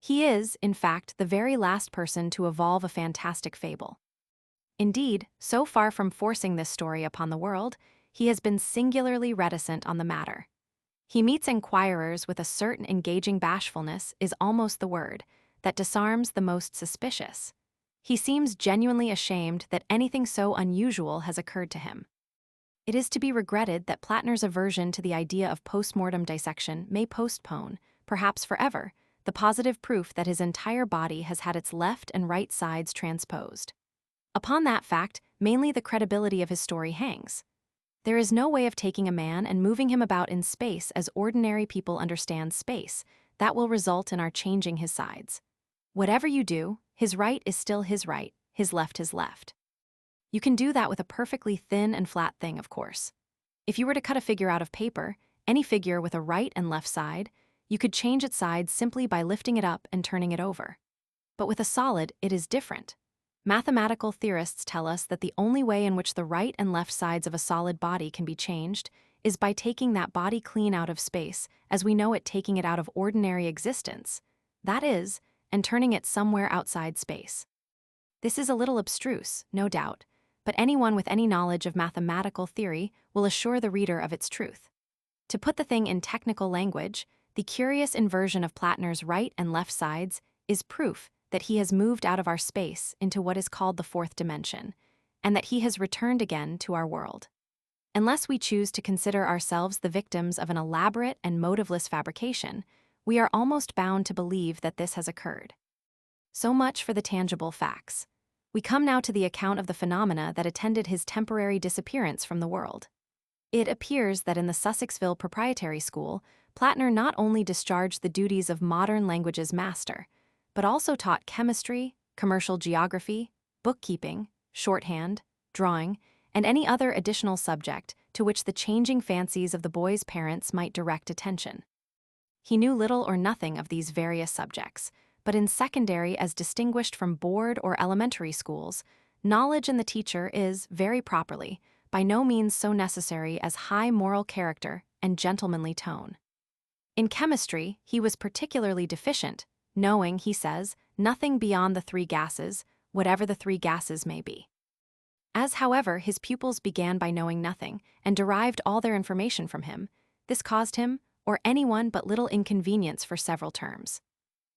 [SPEAKER 1] He is, in fact, the very last person to evolve a fantastic fable. Indeed, so far from forcing this story upon the world, he has been singularly reticent on the matter. He meets inquirers with a certain engaging bashfulness is almost the word, that disarms the most suspicious. He seems genuinely ashamed that anything so unusual has occurred to him. It is to be regretted that Plattner's aversion to the idea of postmortem dissection may postpone, perhaps forever, the positive proof that his entire body has had its left and right sides transposed. Upon that fact, mainly the credibility of his story hangs. There is no way of taking a man and moving him about in space as ordinary people understand space that will result in our changing his sides. Whatever you do, his right is still his right, his left his left. You can do that with a perfectly thin and flat thing, of course. If you were to cut a figure out of paper, any figure with a right and left side, you could change its sides simply by lifting it up and turning it over. But with a solid, it is different. Mathematical theorists tell us that the only way in which the right and left sides of a solid body can be changed is by taking that body clean out of space, as we know it taking it out of ordinary existence, that is, and turning it somewhere outside space. This is a little abstruse, no doubt, but anyone with any knowledge of mathematical theory will assure the reader of its truth. To put the thing in technical language, the curious inversion of Plattner's right and left sides is proof that he has moved out of our space into what is called the fourth dimension, and that he has returned again to our world. Unless we choose to consider ourselves the victims of an elaborate and motiveless fabrication, we are almost bound to believe that this has occurred. So much for the tangible facts. We come now to the account of the phenomena that attended his temporary disappearance from the world. It appears that in the Sussexville Proprietary School, Plattner not only discharged the duties of modern languages master, but also taught chemistry, commercial geography, bookkeeping, shorthand, drawing, and any other additional subject to which the changing fancies of the boys' parents might direct attention. He knew little or nothing of these various subjects, but in secondary as distinguished from board or elementary schools, knowledge in the teacher is, very properly, by no means so necessary as high moral character and gentlemanly tone. In chemistry, he was particularly deficient, knowing, he says, nothing beyond the three gases, whatever the three gases may be. As, however, his pupils began by knowing nothing, and derived all their information from him, this caused him, or anyone, but little inconvenience for several terms.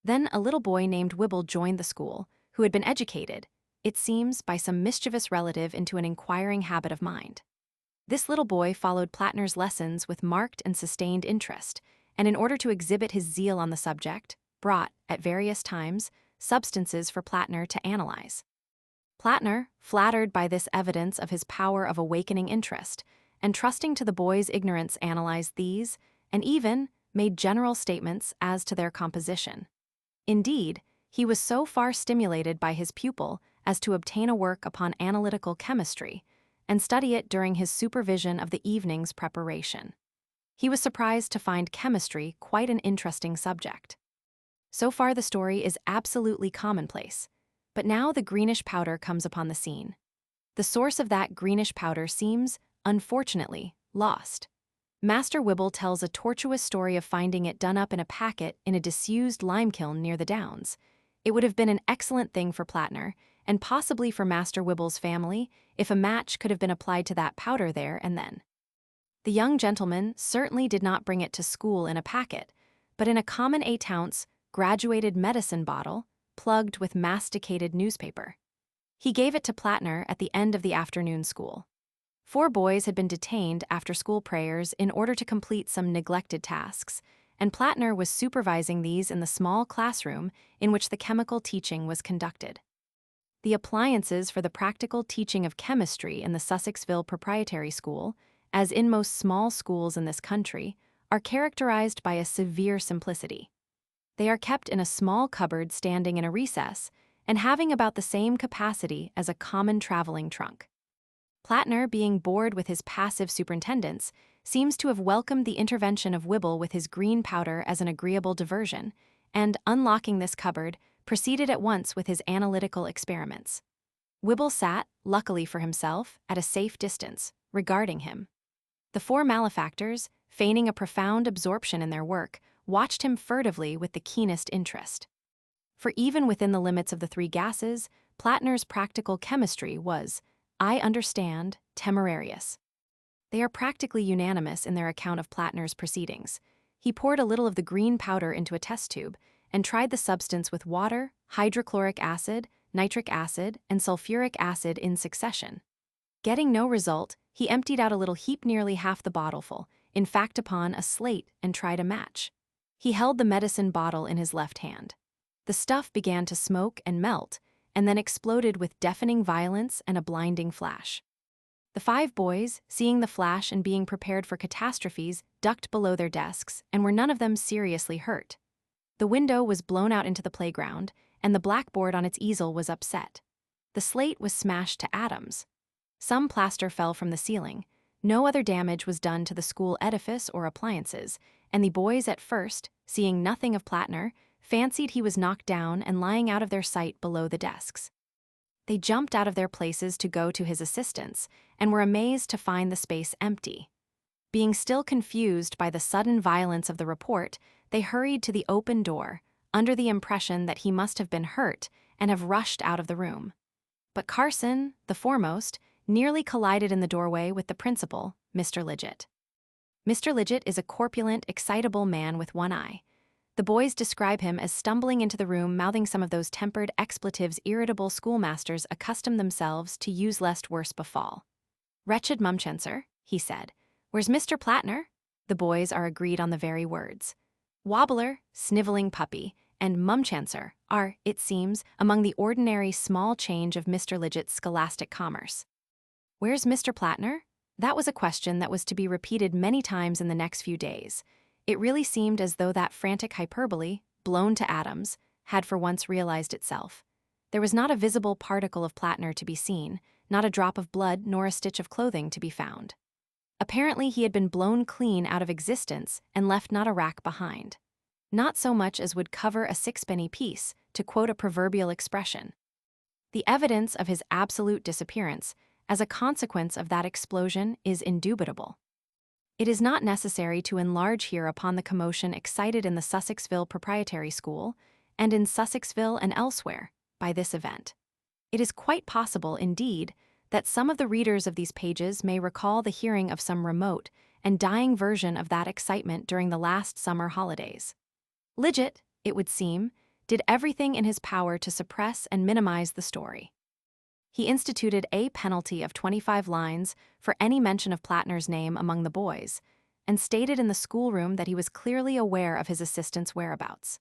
[SPEAKER 1] Then a little boy named Wibble joined the school, who had been educated, it seems, by some mischievous relative into an inquiring habit of mind. This little boy followed Plattner's lessons with marked and sustained interest, and in order to exhibit his zeal on the subject, brought, at various times, substances for Plattner to analyze. Plattner, flattered by this evidence of his power of awakening interest, and trusting to the boy's ignorance, analyzed these, and even made general statements as to their composition. Indeed, he was so far stimulated by his pupil as to obtain a work upon analytical chemistry, and study it during his supervision of the evening's preparation. He was surprised to find chemistry quite an interesting subject. So far the story is absolutely commonplace, but now the greenish powder comes upon the scene. The source of that greenish powder seems, unfortunately, lost. Master Wibble tells a tortuous story of finding it done up in a packet in a disused lime kiln near the Downs. It would have been an excellent thing for Plattner, and possibly for Master Wibble's family, if a match could have been applied to that powder there and then. The young gentleman certainly did not bring it to school in a packet, but in a common 8-ounce, graduated medicine bottle, plugged with masticated newspaper. He gave it to Plattner at the end of the afternoon school. 4 boys had been detained after school prayers in order to complete some neglected tasks, and Plattner was supervising these in the small classroom in which the chemical teaching was conducted. The appliances for the practical teaching of chemistry in the Sussexville Proprietary School, as in most small schools in this country, are characterized by a severe simplicity. They are kept in a small cupboard standing in a recess and having about the same capacity as a common traveling trunk. Plattner, being bored with his passive superintendence, seems to have welcomed the intervention of Wibble with his green powder as an agreeable diversion, and, unlocking this cupboard, proceeded at once with his analytical experiments. Wibble sat, luckily for himself, at a safe distance, regarding him. The four malefactors, feigning a profound absorption in their work, watched him furtively with the keenest interest. For even within the limits of the three gases, Plattner's practical chemistry was, I understand, temerarious. They are practically unanimous in their account of Plattner's proceedings. He poured a little of the green powder into a test tube and tried the substance with water, hydrochloric acid, nitric acid, and sulfuric acid in succession. Getting no result, he emptied out a little heap nearly half the bottleful, in fact upon a slate, and tried a match. He held the medicine bottle in his left hand. The stuff began to smoke and melt, and then exploded with deafening violence and a blinding flash. The five boys, seeing the flash and being prepared for catastrophes, ducked below their desks and were none of them seriously hurt. The window was blown out into the playground, and the blackboard on its easel was upset. The slate was smashed to atoms. Some plaster fell from the ceiling. No other damage was done to the school edifice or appliances, and the boys at first, seeing nothing of Plattner, fancied he was knocked down and lying out of their sight below the desks. They jumped out of their places to go to his assistance, and were amazed to find the space empty. Being still confused by the sudden violence of the report, they hurried to the open door, under the impression that he must have been hurt, and have rushed out of the room. But Carson, the foremost, nearly collided in the doorway with the principal, Mr. Lidgett. Mr. Lidgett is a corpulent, excitable man with one eye. The boys describe him as stumbling into the room mouthing some of those tempered expletives irritable schoolmasters accustom themselves to use lest worse befall. "Wretched Mumchencer," he said, "where's Mr. Plattner?" The boys are agreed on the very words. Wobbler, sniveling puppy, and Mumchencer are, it seems, among the ordinary small change of Mr. Lidgett's scholastic commerce. Where's Mr. Plattner? That was a question that was to be repeated many times in the next few days. It really seemed as though that frantic hyperbole, blown to atoms, had for once realized itself. There was not a visible particle of Plattner to be seen, not a drop of blood nor a stitch of clothing to be found. Apparently he had been blown clean out of existence and left not a rack behind. Not so much as would cover a sixpenny piece, to quote a proverbial expression. The evidence of his absolute disappearance, as a consequence of that explosion, is indubitable. It is not necessary to enlarge here upon the commotion excited in the Sussexville Proprietary School, and in Sussexville and elsewhere, by this event. It is quite possible, indeed, that some of the readers of these pages may recall the hearing of some remote and dying version of that excitement during the last summer holidays. Lidgett, it would seem, did everything in his power to suppress and minimize the story. He instituted a penalty of 25 lines for any mention of Plattner's name among the boys, and stated in the schoolroom that he was clearly aware of his assistant's whereabouts.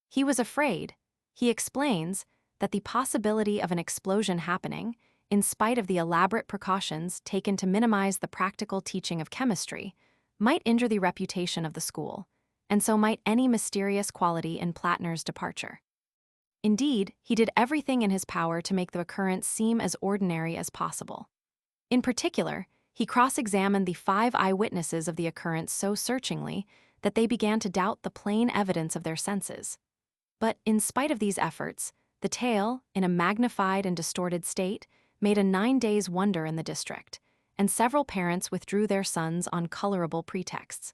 [SPEAKER 1] He was afraid, he explains, that the possibility of an explosion happening, in spite of the elaborate precautions taken to minimize the practical teaching of chemistry, might injure the reputation of the school, and so might any mysterious quality in Plattner's departure. Indeed, he did everything in his power to make the occurrence seem as ordinary as possible. In particular, he cross-examined the 5 eyewitnesses of the occurrence so searchingly that they began to doubt the plain evidence of their senses. But in spite of these efforts, the tale, in a magnified and distorted state, made a 9 days' wonder in the district, and several parents withdrew their sons on colorable pretexts.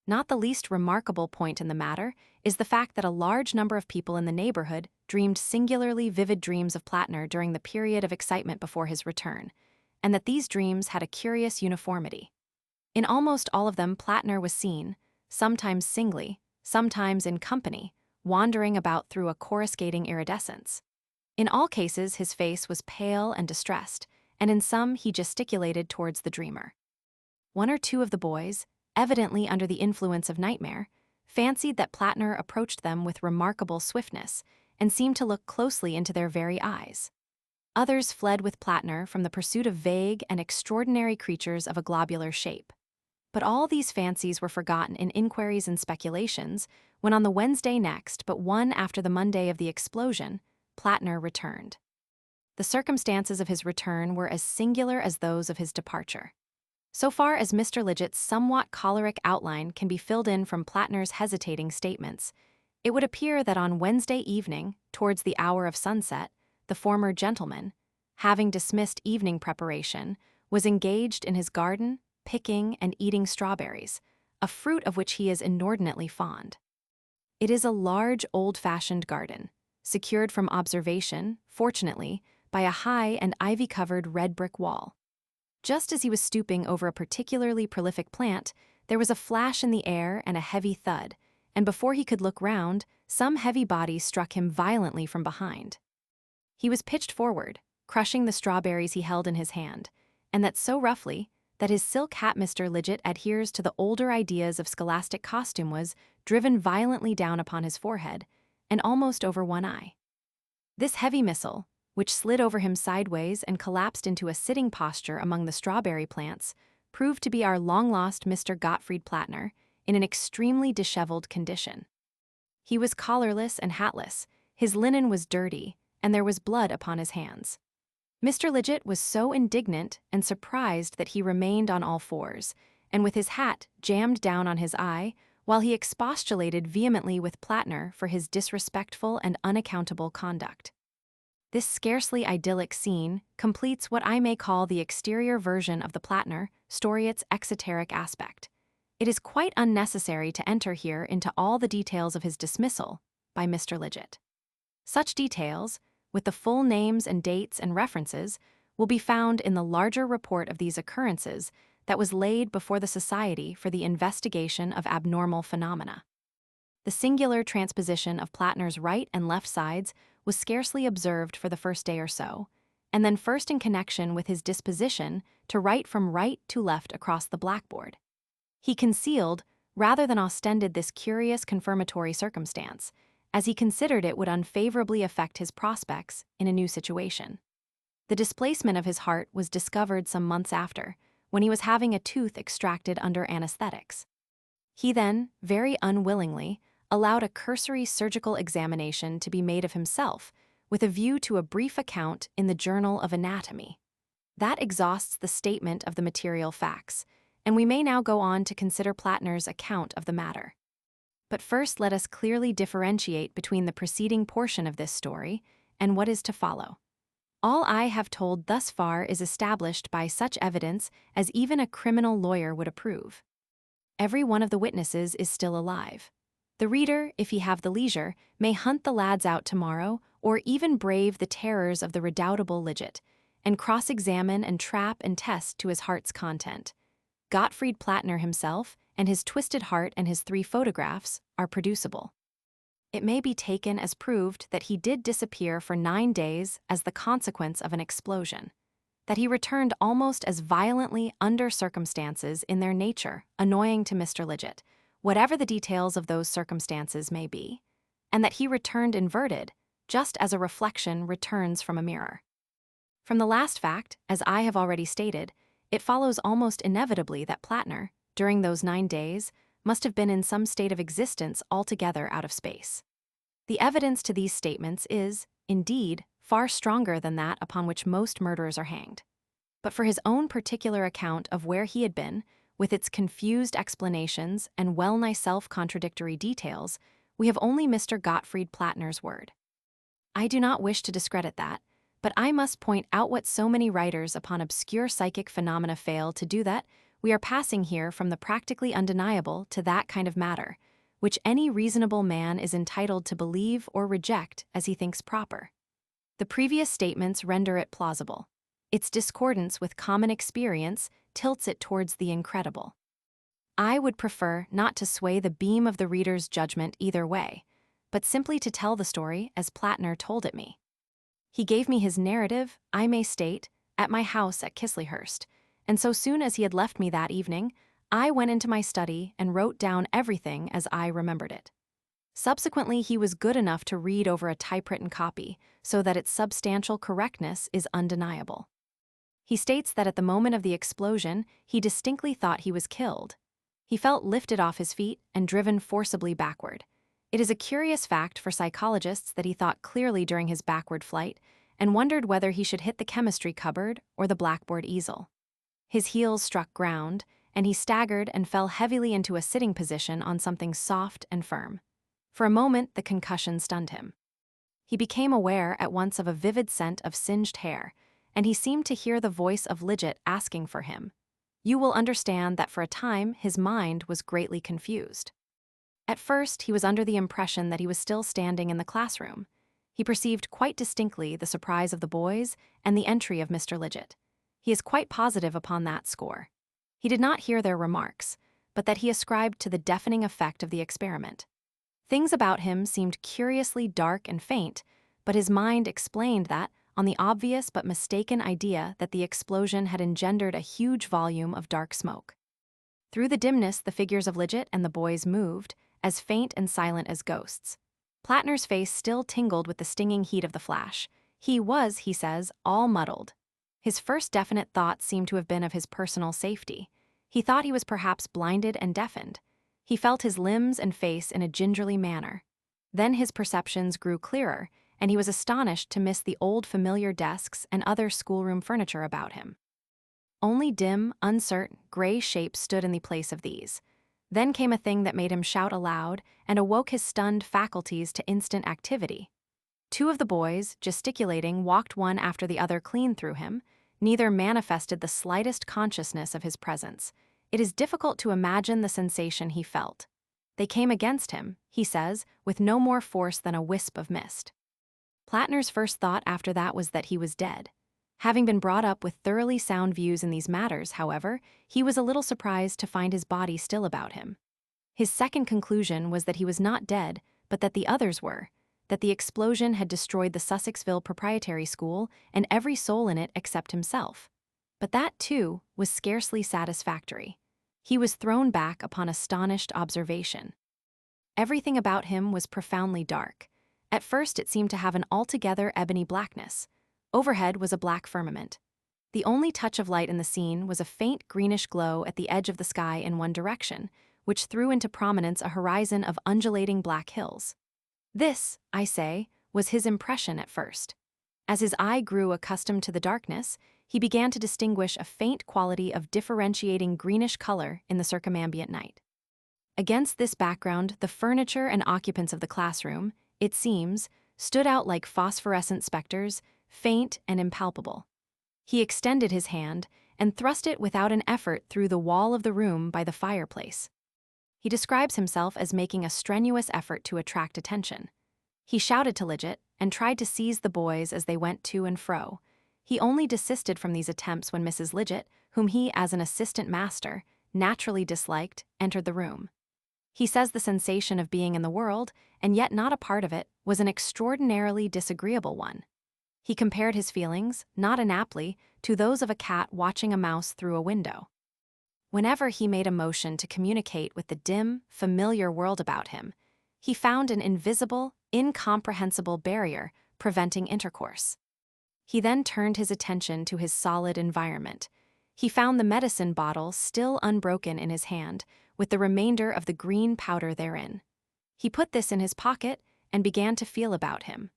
[SPEAKER 1] Not the least remarkable point in the matter is the fact that a large number of people in the neighborhood dreamed singularly vivid dreams of Plattner during the period of excitement before his return, and that these dreams had a curious uniformity. In almost all of them Plattner was seen, sometimes singly, sometimes in company, wandering about through a coruscating iridescence. In all cases his face was pale and distressed, and in some he gesticulated towards the dreamer. One or two of the boys, evidently under the influence of nightmare, fancied that Plattner approached them with remarkable swiftness and seemed to look closely into their very eyes. Others fled with Plattner from the pursuit of vague and extraordinary creatures of a globular shape. But all these fancies were forgotten in inquiries and speculations when on the Wednesday next, but one after the Monday of the explosion, Plattner returned. The circumstances of his return were as singular as those of his departure. So far as Mr. Lidgett's somewhat choleric outline can be filled in from Plattner's hesitating statements, it would appear that on Wednesday evening, towards the hour of sunset, the former gentleman, having dismissed evening preparation, was engaged in his garden, picking and eating strawberries, a fruit of which he is inordinately fond. It is a large, old-fashioned garden, secured from observation, fortunately, by a high and ivy-covered red brick wall. Just as he was stooping over a particularly prolific plant, there was a flash in the air and a heavy thud, and before he could look round, some heavy body struck him violently from behind. He was pitched forward, crushing the strawberries he held in his hand, and that so roughly that his silk hat, Mr. Lidgett adheres to the older ideas of scholastic costume, was driven violently down upon his forehead and almost over one eye. This heavy missile, which slid over him sideways and collapsed into a sitting posture among the strawberry plants, proved to be our long-lost Mr. Gottfried Plattner in an extremely disheveled condition. He was collarless and hatless, his linen was dirty, and there was blood upon his hands. Mr. Lidgett was so indignant and surprised that he remained on all fours, and with his hat jammed down on his eye, while he expostulated vehemently with Plattner for his disrespectful and unaccountable conduct. This scarcely idyllic scene completes what I may call the exterior version of the Plattner story's exoteric aspect. It is quite unnecessary to enter here into all the details of his dismissal by Mr. Lidgett. Such details, with the full names and dates and references, will be found in the larger report of these occurrences that was laid before the Society for the Investigation of Abnormal Phenomena. The singular transposition of Plattner's right and left sides was scarcely observed for the first day or so, and then first in connection with his disposition to write from right to left across the blackboard. He concealed, rather than ostended, this curious confirmatory circumstance, as he considered it would unfavorably affect his prospects in a new situation. The displacement of his heart was discovered some months after, when he was having a tooth extracted under anesthetics. He then, very unwillingly, allowed a cursory surgical examination to be made of himself, with a view to a brief account in the Journal of Anatomy. That exhausts the statement of the material facts, and we may now go on to consider Plattner's account of the matter. But first let us clearly differentiate between the preceding portion of this story and what is to follow. All I have told thus far is established by such evidence as even a criminal lawyer would approve. Every one of the witnesses is still alive. The reader, if he have the leisure, may hunt the lads out tomorrow, or even brave the terrors of the redoubtable Lidgett, and cross-examine and trap and test to his heart's content. Gottfried Plattner himself, and his twisted heart and his 3 photographs, are producible. It may be taken as proved that he did disappear for 9 days as the consequence of an explosion, that he returned almost as violently under circumstances in their nature annoying to Mr. Lidgett, whatever the details of those circumstances may be, and that he returned inverted, just as a reflection returns from a mirror. From the last fact, as I have already stated, it follows almost inevitably that Plattner, during those 9 days, must have been in some state of existence altogether out of space. The evidence to these statements is, indeed, far stronger than that upon which most murderers are hanged. But for his own particular account of where he had been, with its confused explanations and well-nigh self-contradictory details, we have only Mr. Gottfried Plattner's word. I do not wish to discredit that, but I must point out what so many writers upon obscure psychic phenomena fail to do, that we are passing here from the practically undeniable to that kind of matter, which any reasonable man is entitled to believe or reject as he thinks proper. The previous statements render it plausible. Its discordance with common experience tilts it towards the incredible. I would prefer not to sway the beam of the reader's judgment either way, but simply to tell the story as Plattner told it me. He gave me his narrative, I may state, at my house at Chisleyhurst, and so soon as he had left me that evening, I went into my study and wrote down everything as I remembered it. Subsequently, he was good enough to read over a typewritten copy so that its substantial correctness is undeniable. He states that at the moment of the explosion, he distinctly thought he was killed. He felt lifted off his feet and driven forcibly backward. It is a curious fact for psychologists that he thought clearly during his backward flight and wondered whether he should hit the chemistry cupboard or the blackboard easel. His heels struck ground, and he staggered and fell heavily into a sitting position on something soft and firm. For a moment, the concussion stunned him. He became aware at once of a vivid scent of singed hair, and he seemed to hear the voice of Lidget asking for him. You will understand that for a time his mind was greatly confused. At first, he was under the impression that he was still standing in the classroom. He perceived quite distinctly the surprise of the boys and the entry of Mr. Lidget. He is quite positive upon that score. He did not hear their remarks, but that he ascribed to the deafening effect of the experiment. Things about him seemed curiously dark and faint, but his mind explained that, on the obvious but mistaken idea that the explosion had engendered a huge volume of dark smoke. Through the dimness, the figures of Lidget and the boys moved, as faint and silent as ghosts. Plattner's face still tingled with the stinging heat of the flash. He was, he says, all muddled. His first definite thought seemed to have been of his personal safety. He thought he was perhaps blinded and deafened. He felt his limbs and face in a gingerly manner. Then his perceptions grew clearer, and he was astonished to miss the old familiar desks and other schoolroom furniture about him. Only dim, uncertain, gray shapes stood in the place of these. Then came a thing that made him shout aloud and awoke his stunned faculties to instant activity. Two of the boys, gesticulating, walked one after the other clean through him. Neither manifested the slightest consciousness of his presence. It is difficult to imagine the sensation he felt. They came against him, he says, with no more force than a wisp of mist. Plattner's first thought after that was that he was dead. Having been brought up with thoroughly sound views in these matters, however, he was a little surprised to find his body still about him. His second conclusion was that he was not dead, but that the others were, that the explosion had destroyed the Sussexville Proprietary School and every soul in it except himself. But that, too, was scarcely satisfactory. He was thrown back upon astonished observation. Everything about him was profoundly dark. At first it seemed to have an altogether ebony blackness. Overhead was a black firmament. The only touch of light in the scene was a faint greenish glow at the edge of the sky in one direction, which threw into prominence a horizon of undulating black hills. This, I say, was his impression at first. As his eye grew accustomed to the darkness, he began to distinguish a faint quality of differentiating greenish color in the circumambient night. Against this background, the furniture and occupants of the classroom, it seems, stood out like phosphorescent specters, faint and impalpable. He extended his hand and thrust it without an effort through the wall of the room by the fireplace. He describes himself as making a strenuous effort to attract attention. He shouted to Lidget and tried to seize the boys as they went to and fro. He only desisted from these attempts when Mrs. Lidget, whom he, as an assistant master, naturally disliked, entered the room. He says the sensation of being in the world, and yet not a part of it, was an extraordinarily disagreeable one. He compared his feelings, not inaptly, to those of a cat watching a mouse through a window. Whenever he made a motion to communicate with the dim, familiar world about him, he found an invisible, incomprehensible barrier preventing intercourse. He then turned his attention to his solid environment. He found the medicine bottle still unbroken in his hand, with the remainder of the green powder therein. He put this in his pocket and began to feel about him.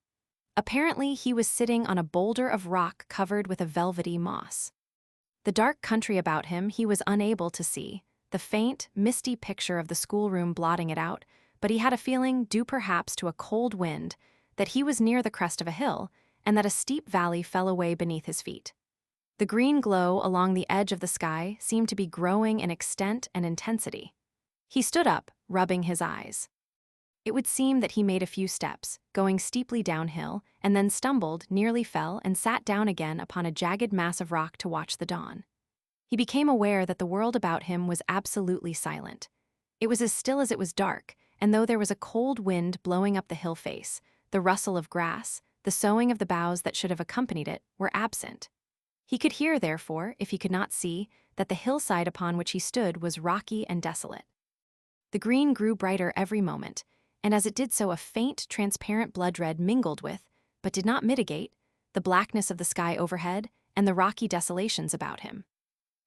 [SPEAKER 1] Apparently, he was sitting on a boulder of rock covered with a velvety moss. The dark country about him he was unable to see, the faint, misty picture of the schoolroom blotting it out, but he had a feeling, due perhaps to a cold wind, that he was near the crest of a hill and that a steep valley fell away beneath his feet. The green glow along the edge of the sky seemed to be growing in extent and intensity. He stood up, rubbing his eyes. It would seem that he made a few steps, going steeply downhill, and then stumbled, nearly fell, and sat down again upon a jagged mass of rock to watch the dawn. He became aware that the world about him was absolutely silent. It was as still as it was dark, and though there was a cold wind blowing up the hill face, the rustle of grass, the soughing of the boughs that should have accompanied it, were absent. He could hear, therefore, if he could not see, that the hillside upon which he stood was rocky and desolate. The green grew brighter every moment, and as it did so a faint, transparent blood red mingled with, but did not mitigate, the blackness of the sky overhead and the rocky desolations about him.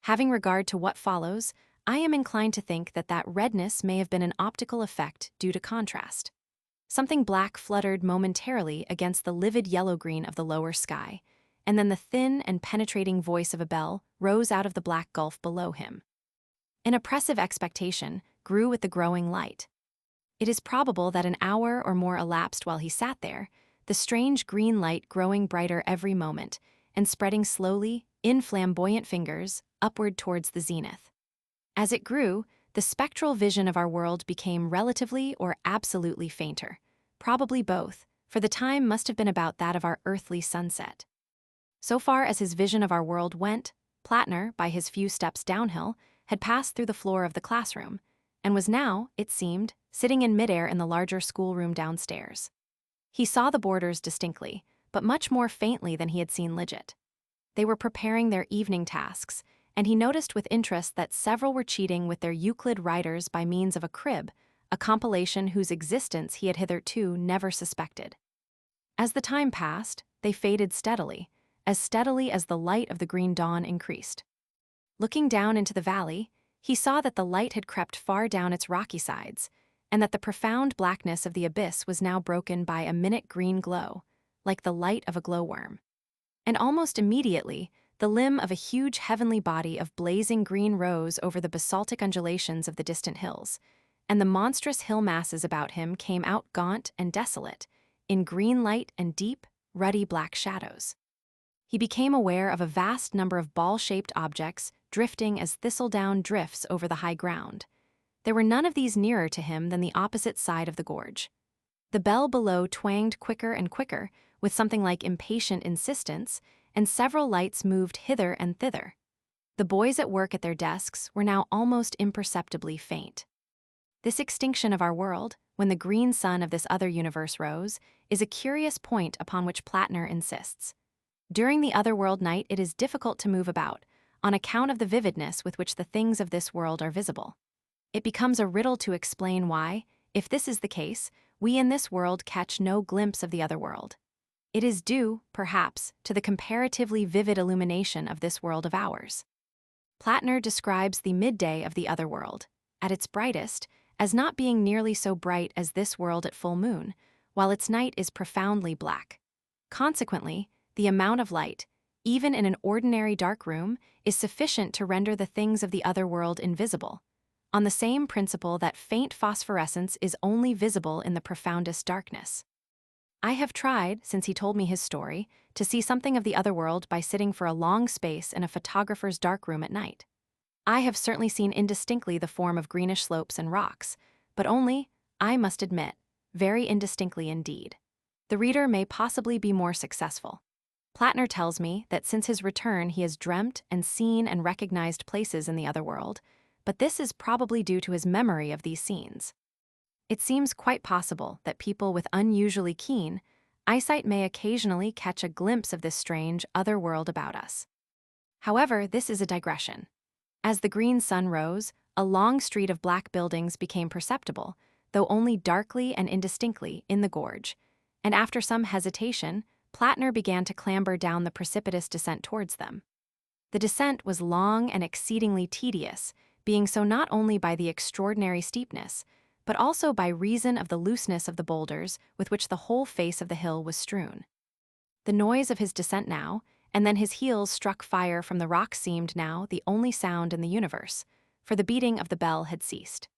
[SPEAKER 1] Having regard to what follows, I am inclined to think that that redness may have been an optical effect due to contrast. Something black fluttered momentarily against the livid yellow-green of the lower sky, and then the thin and penetrating voice of a bell rose out of the black gulf below him. An oppressive expectation grew with the growing light. It is probable that an hour or more elapsed while he sat there, the strange green light growing brighter every moment and spreading slowly, in flamboyant fingers, upward towards the zenith. As it grew, the spectral vision of our world became relatively or absolutely fainter, probably both, for the time must have been about that of our earthly sunset. So far as his vision of our world went, Plattner, by his few steps downhill, had passed through the floor of the classroom, and was now, it seemed, sitting in midair in the larger schoolroom downstairs. He saw the boarders distinctly, but much more faintly than he had seen Lidget. They were preparing their evening tasks, and he noticed with interest that several were cheating with their Euclid writers by means of a crib, a compilation whose existence he had hitherto never suspected. As the time passed, they faded steadily as the light of the green dawn increased. Looking down into the valley, he saw that the light had crept far down its rocky sides, and that the profound blackness of the abyss was now broken by a minute green glow, like the light of a glowworm. And almost immediately, the limb of a huge heavenly body of blazing green rose over the basaltic undulations of the distant hills, and the monstrous hill masses about him came out gaunt and desolate, in green light and deep, ruddy black shadows. He became aware of a vast number of ball-shaped objects drifting as thistledown drifts over the high ground. There were none of these nearer to him than the opposite side of the gorge. The bell below twanged quicker and quicker, with something like impatient insistence, and several lights moved hither and thither. The boys at work at their desks were now almost imperceptibly faint. This extinction of our world, when the green sun of this other universe rose, is a curious point upon which Plattner insists. During the otherworld night it is difficult to move about, on account of the vividness with which the things of this world are visible. It becomes a riddle to explain why, if this is the case, we in this world catch no glimpse of the other world. It is due, perhaps, to the comparatively vivid illumination of this world of ours. Plattner describes the midday of the other world, at its brightest, as not being nearly so bright as this world at full moon, while its night is profoundly black. Consequently, the amount of light, even in an ordinary dark room, is sufficient to render the things of the other world invisible, on the same principle that faint phosphorescence is only visible in the profoundest darkness. I have tried, since he told me his story, to see something of the other world by sitting for a long space in a photographer's darkroom at night. I have certainly seen indistinctly the form of greenish slopes and rocks, but only, I must admit, very indistinctly indeed. The reader may possibly be more successful. Plattner tells me that since his return he has dreamt and seen and recognized places in the other world, but this is probably due to his memory of these scenes. It seems quite possible that people with unusually keen eyesight may occasionally catch a glimpse of this strange other world about us. However, this is a digression. As the green sun rose, a long street of black buildings became perceptible, though only darkly and indistinctly, in the gorge, and after some hesitation, Plattner began to clamber down the precipitous descent towards them. The descent was long and exceedingly tedious, being so not only by the extraordinary steepness, but also by reason of the looseness of the boulders with which the whole face of the hill was strewn. The noise of his descent now, and then his heels struck fire from the rock seemed now the only sound in the universe, for the beating of the bell had ceased.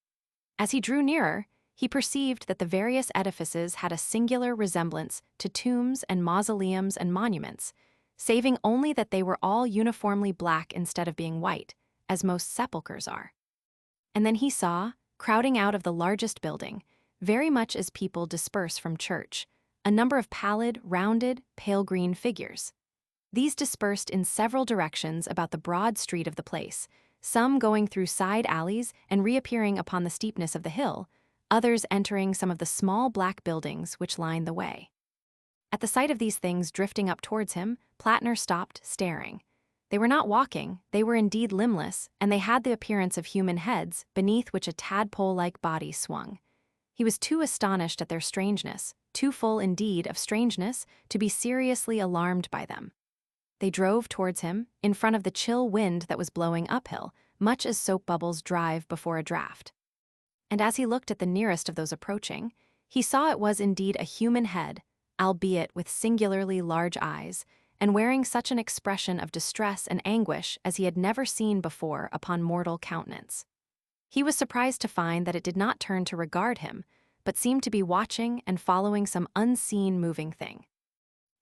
[SPEAKER 1] As he drew nearer, he perceived that the various edifices had a singular resemblance to tombs and mausoleums and monuments, saving only that they were all uniformly black instead of being white, as most sepulchres are. And then he saw, crowding out of the largest building, very much as people disperse from church, a number of pallid, rounded, pale green figures. These dispersed in several directions about the broad street of the place, some going through side alleys and reappearing upon the steepness of the hill, others entering some of the small black buildings which line the way. At the sight of these things drifting up towards him, Plattner stopped, staring. They were not walking, they were indeed limbless, and they had the appearance of human heads, beneath which a tadpole-like body swung. He was too astonished at their strangeness, too full indeed of strangeness, to be seriously alarmed by them. They drove towards him, in front of the chill wind that was blowing uphill, much as soap bubbles drive before a draft. And as he looked at the nearest of those approaching, he saw it was indeed a human head, albeit with singularly large eyes, and wearing such an expression of distress and anguish as he had never seen before upon mortal countenance. He was surprised to find that it did not turn to regard him, but seemed to be watching and following some unseen moving thing.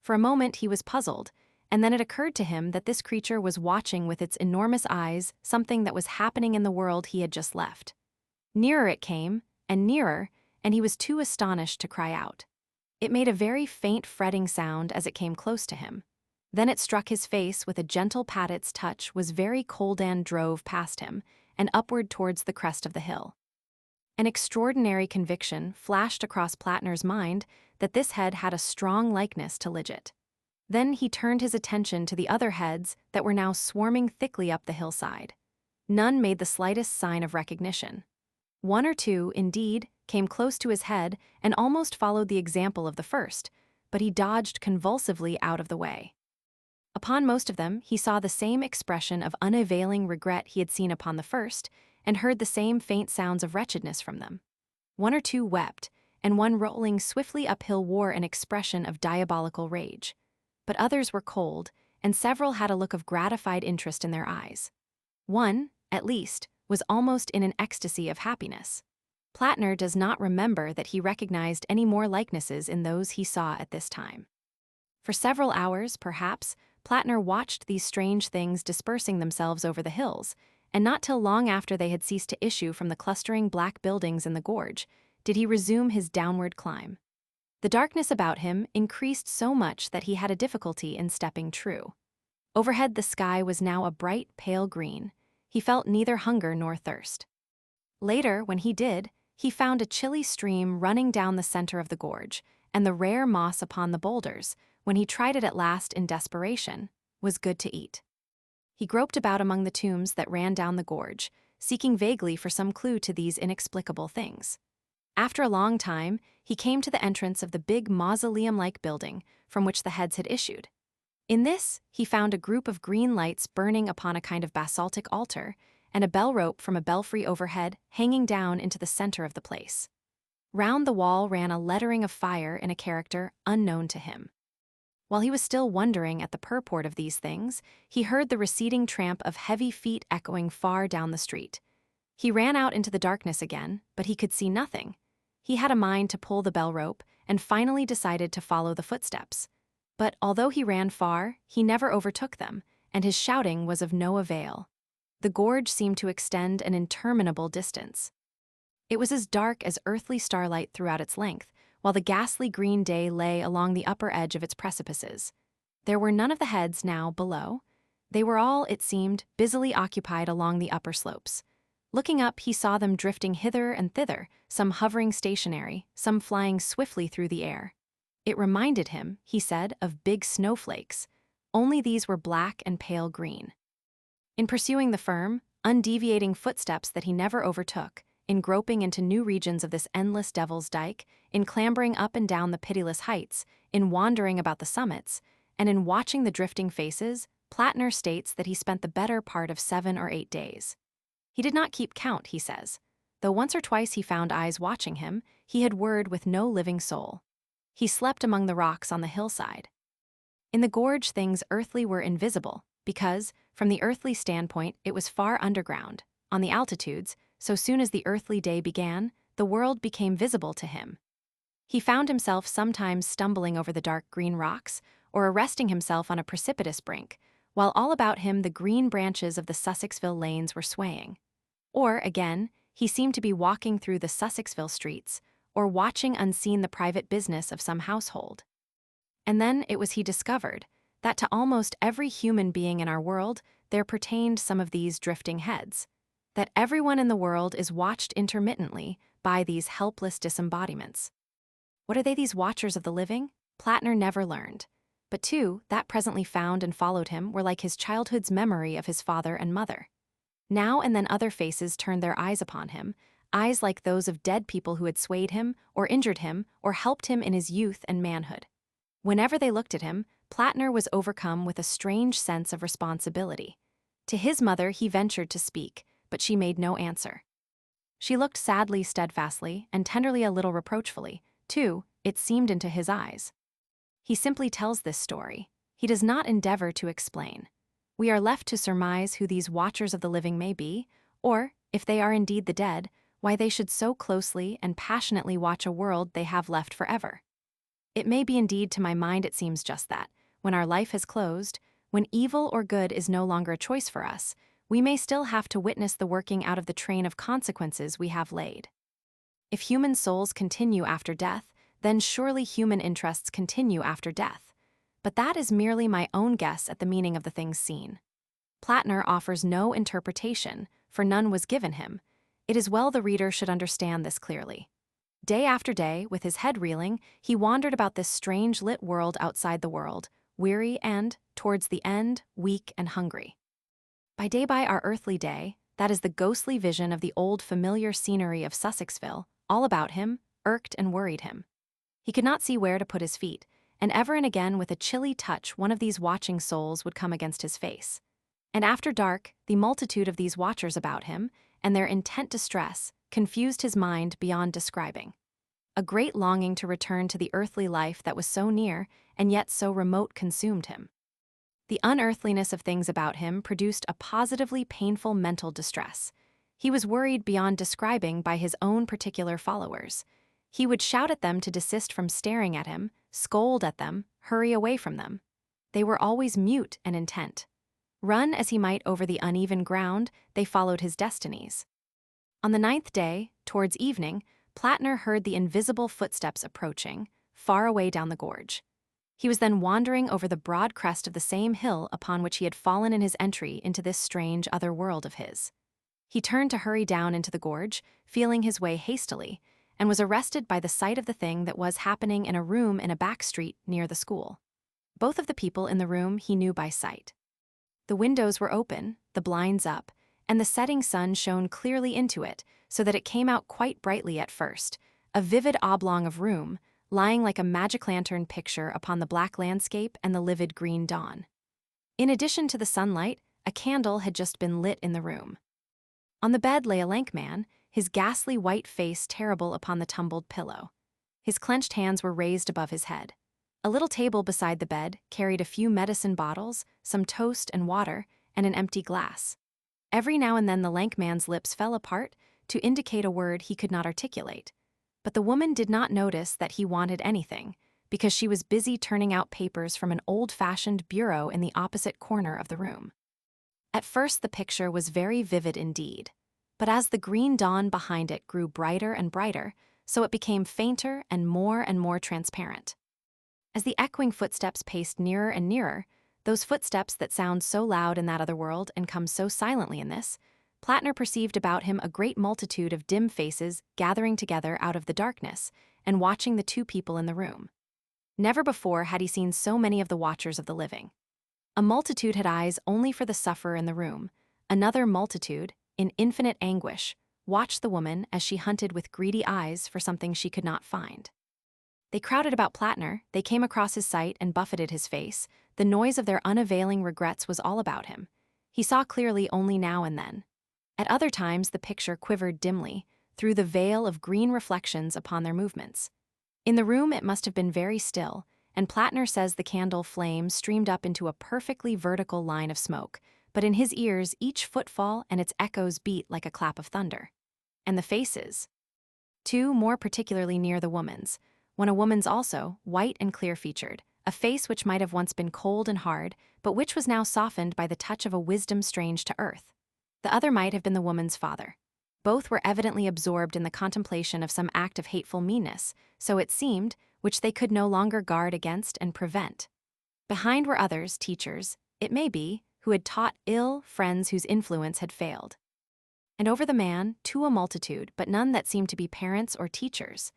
[SPEAKER 1] For a moment he was puzzled, and then it occurred to him that this creature was watching with its enormous eyes something that was happening in the world he had just left. Nearer it came, and he was too astonished to cry out. It made a very faint fretting sound as it came close to him. Then it struck his face with a gentle pat. Its touch was very cold and drove past him, and upward towards the crest of the hill. An extraordinary conviction flashed across Plattner's mind that this head had a strong likeness to Lidget. Then he turned his attention to the other heads that were now swarming thickly up the hillside. None made the slightest sign of recognition. One or two, indeed, came close to his head and almost followed the example of the first, but he dodged convulsively out of the way. Upon most of them he saw the same expression of unavailing regret he had seen upon the first, and heard the same faint sounds of wretchedness from them. One or two wept, and one rolling swiftly uphill wore an expression of diabolical rage. But others were cold, and several had a look of gratified interest in their eyes. One, at least, was almost in an ecstasy of happiness. Plattner does not remember that he recognized any more likenesses in those he saw at this time. For several hours, perhaps, Plattner watched these strange things dispersing themselves over the hills, and not till long after they had ceased to issue from the clustering black buildings in the gorge did he resume his downward climb. The darkness about him increased so much that he had a difficulty in stepping true. Overhead the sky was now a bright, pale green. He felt neither hunger nor thirst. Later, when he did, he found a chilly stream running down the center of the gorge, and the rare moss upon the boulders, when he tried it at last in desperation, was good to eat. He groped about among the tombs that ran down the gorge, seeking vaguely for some clue to these inexplicable things. After a long time, he came to the entrance of the big mausoleum-like building from which the heads had issued. In this, he found a group of green lights burning upon a kind of basaltic altar, and a bell rope from a belfry overhead hanging down into the center of the place. Round the wall ran a lettering of fire in a character unknown to him. While he was still wondering at the purport of these things, he heard the receding tramp of heavy feet echoing far down the street. He ran out into the darkness again, but he could see nothing. He had a mind to pull the bell rope, and finally decided to follow the footsteps. But although he ran far, he never overtook them, and his shouting was of no avail. The gorge seemed to extend an interminable distance. It was as dark as earthly starlight throughout its length, while the ghastly green day lay along the upper edge of its precipices. There were none of the heads now below. They were all, it seemed, busily occupied along the upper slopes. Looking up, he saw them drifting hither and thither, some hovering stationary, some flying swiftly through the air. It reminded him, he said, of big snowflakes, only these were black and pale green. In pursuing the firm, undeviating footsteps that he never overtook, in groping into new regions of this endless devil's dyke, in clambering up and down the pitiless heights, in wandering about the summits, and in watching the drifting faces, Plattner states that he spent the better part of 7 or 8 days. He did not keep count, he says. Though once or twice he found eyes watching him, he had word with no living soul. He slept among the rocks on the hillside. In the gorge things earthly were invisible, because, from the earthly standpoint, it was far underground. On the altitudes, so soon as the earthly day began, the world became visible to him. He found himself sometimes stumbling over the dark green rocks, or arresting himself on a precipitous brink, while all about him the green branches of the Sussexville lanes were swaying. Or, again, he seemed to be walking through the Sussexville streets, or watching unseen the private business of some household. And then it was he discovered that to almost every human being in our world there pertained some of these drifting heads, that everyone in the world is watched intermittently by these helpless disembodiments. What are they, these watchers of the living? Plattner never learned. but two, that presently found and followed him, were like his childhood's memory of his father and mother. Now and then other faces turned their eyes upon him, eyes like those of dead people who had swayed him, or injured him, or helped him in his youth and manhood. Whenever they looked at him, Plattner was overcome with a strange sense of responsibility. To his mother he ventured to speak, but she made no answer. She looked sadly, steadfastly, and tenderly a little reproachfully, too, it seemed, into his eyes. He simply tells this story. He does not endeavor to explain. We are left to surmise who these watchers of the living may be, or, if they are indeed the dead, why they should so closely and passionately watch a world they have left forever. It may be indeed, to my mind it seems just that, when our life has closed, when evil or good is no longer a choice for us, we may still have to witness the working out of the train of consequences we have laid. If human souls continue after death, then surely human interests continue after death. But that is merely my own guess at the meaning of the things seen. Plattner offers no interpretation, for none was given him. It is well the reader should understand this clearly. Day after day, with his head reeling, he wandered about this strange lit world outside the world, weary and, towards the end, weak and hungry. By our earthly day, that is the ghostly vision of the old familiar scenery of Sussexville, all about him, irked and worried him. He could not see where to put his feet, and ever and again with a chilly touch one of these watching souls would come against his face. And after dark, the multitude of these watchers about him, and their intent distress, confused his mind beyond describing. A great longing to return to the earthly life that was so near and yet so remote consumed him. The unearthliness of things about him produced a positively painful mental distress. He was worried beyond describing by his own particular followers. He would shout at them to desist from staring at him, scold at them, hurry away from them. They were always mute and intent. Run as he might over the uneven ground, they followed his destinies. On the 9th day, towards evening, Plattner heard the invisible footsteps approaching, far away down the gorge. He was then wandering over the broad crest of the same hill upon which he had fallen in his entry into this strange other world of his. He turned to hurry down into the gorge, feeling his way hastily, and was arrested by the sight of the thing that was happening in a room in a back street near the school. Both of the people in the room he knew by sight. The windows were open, the blinds up, and the setting sun shone clearly into it, so that it came out quite brightly at first, a vivid oblong of room, lying like a magic lantern picture upon the black landscape and the livid green dawn. In addition to the sunlight, a candle had just been lit in the room. On the bed lay a lank man, his ghastly white face terrible upon the tumbled pillow. His clenched hands were raised above his head. A little table beside the bed carried a few medicine bottles, some toast and water, and an empty glass. Every now and then the lank man's lips fell apart to indicate a word he could not articulate. But the woman did not notice that he wanted anything, because she was busy turning out papers from an old-fashioned bureau in the opposite corner of the room. At first the picture was very vivid indeed, but as the green dawn behind it grew brighter and brighter, so it became fainter and more transparent. As the echoing footsteps paced nearer and nearer, those footsteps that sound so loud in that other world and come so silently in this, Plattner perceived about him a great multitude of dim faces gathering together out of the darkness and watching the two people in the room. Never before had he seen so many of the watchers of the living. A multitude had eyes only for the sufferer in the room. Another multitude, in infinite anguish, watched the woman as she hunted with greedy eyes for something she could not find. They crowded about Plattner, they came across his sight and buffeted his face. The noise of their unavailing regrets was all about him. He saw clearly only now and then. At other times the picture quivered dimly, through the veil of green reflections upon their movements. In the room it must have been very still, and Plattner says the candle flame streamed up into a perfectly vertical line of smoke, but in his ears each footfall and its echoes beat like a clap of thunder. And the faces. Two more particularly near the woman's, one a woman's also, white and clear-featured, a face which might have once been cold and hard, but which was now softened by the touch of a wisdom strange to earth. The other might have been the woman's father. Both were evidently absorbed in the contemplation of some act of hateful meanness, so it seemed, which they could no longer guard against and prevent. Behind were others, teachers, it may be, who had taught ill, friends whose influence had failed. And over the man, too, a multitude, but none that seemed to be parents or teachers.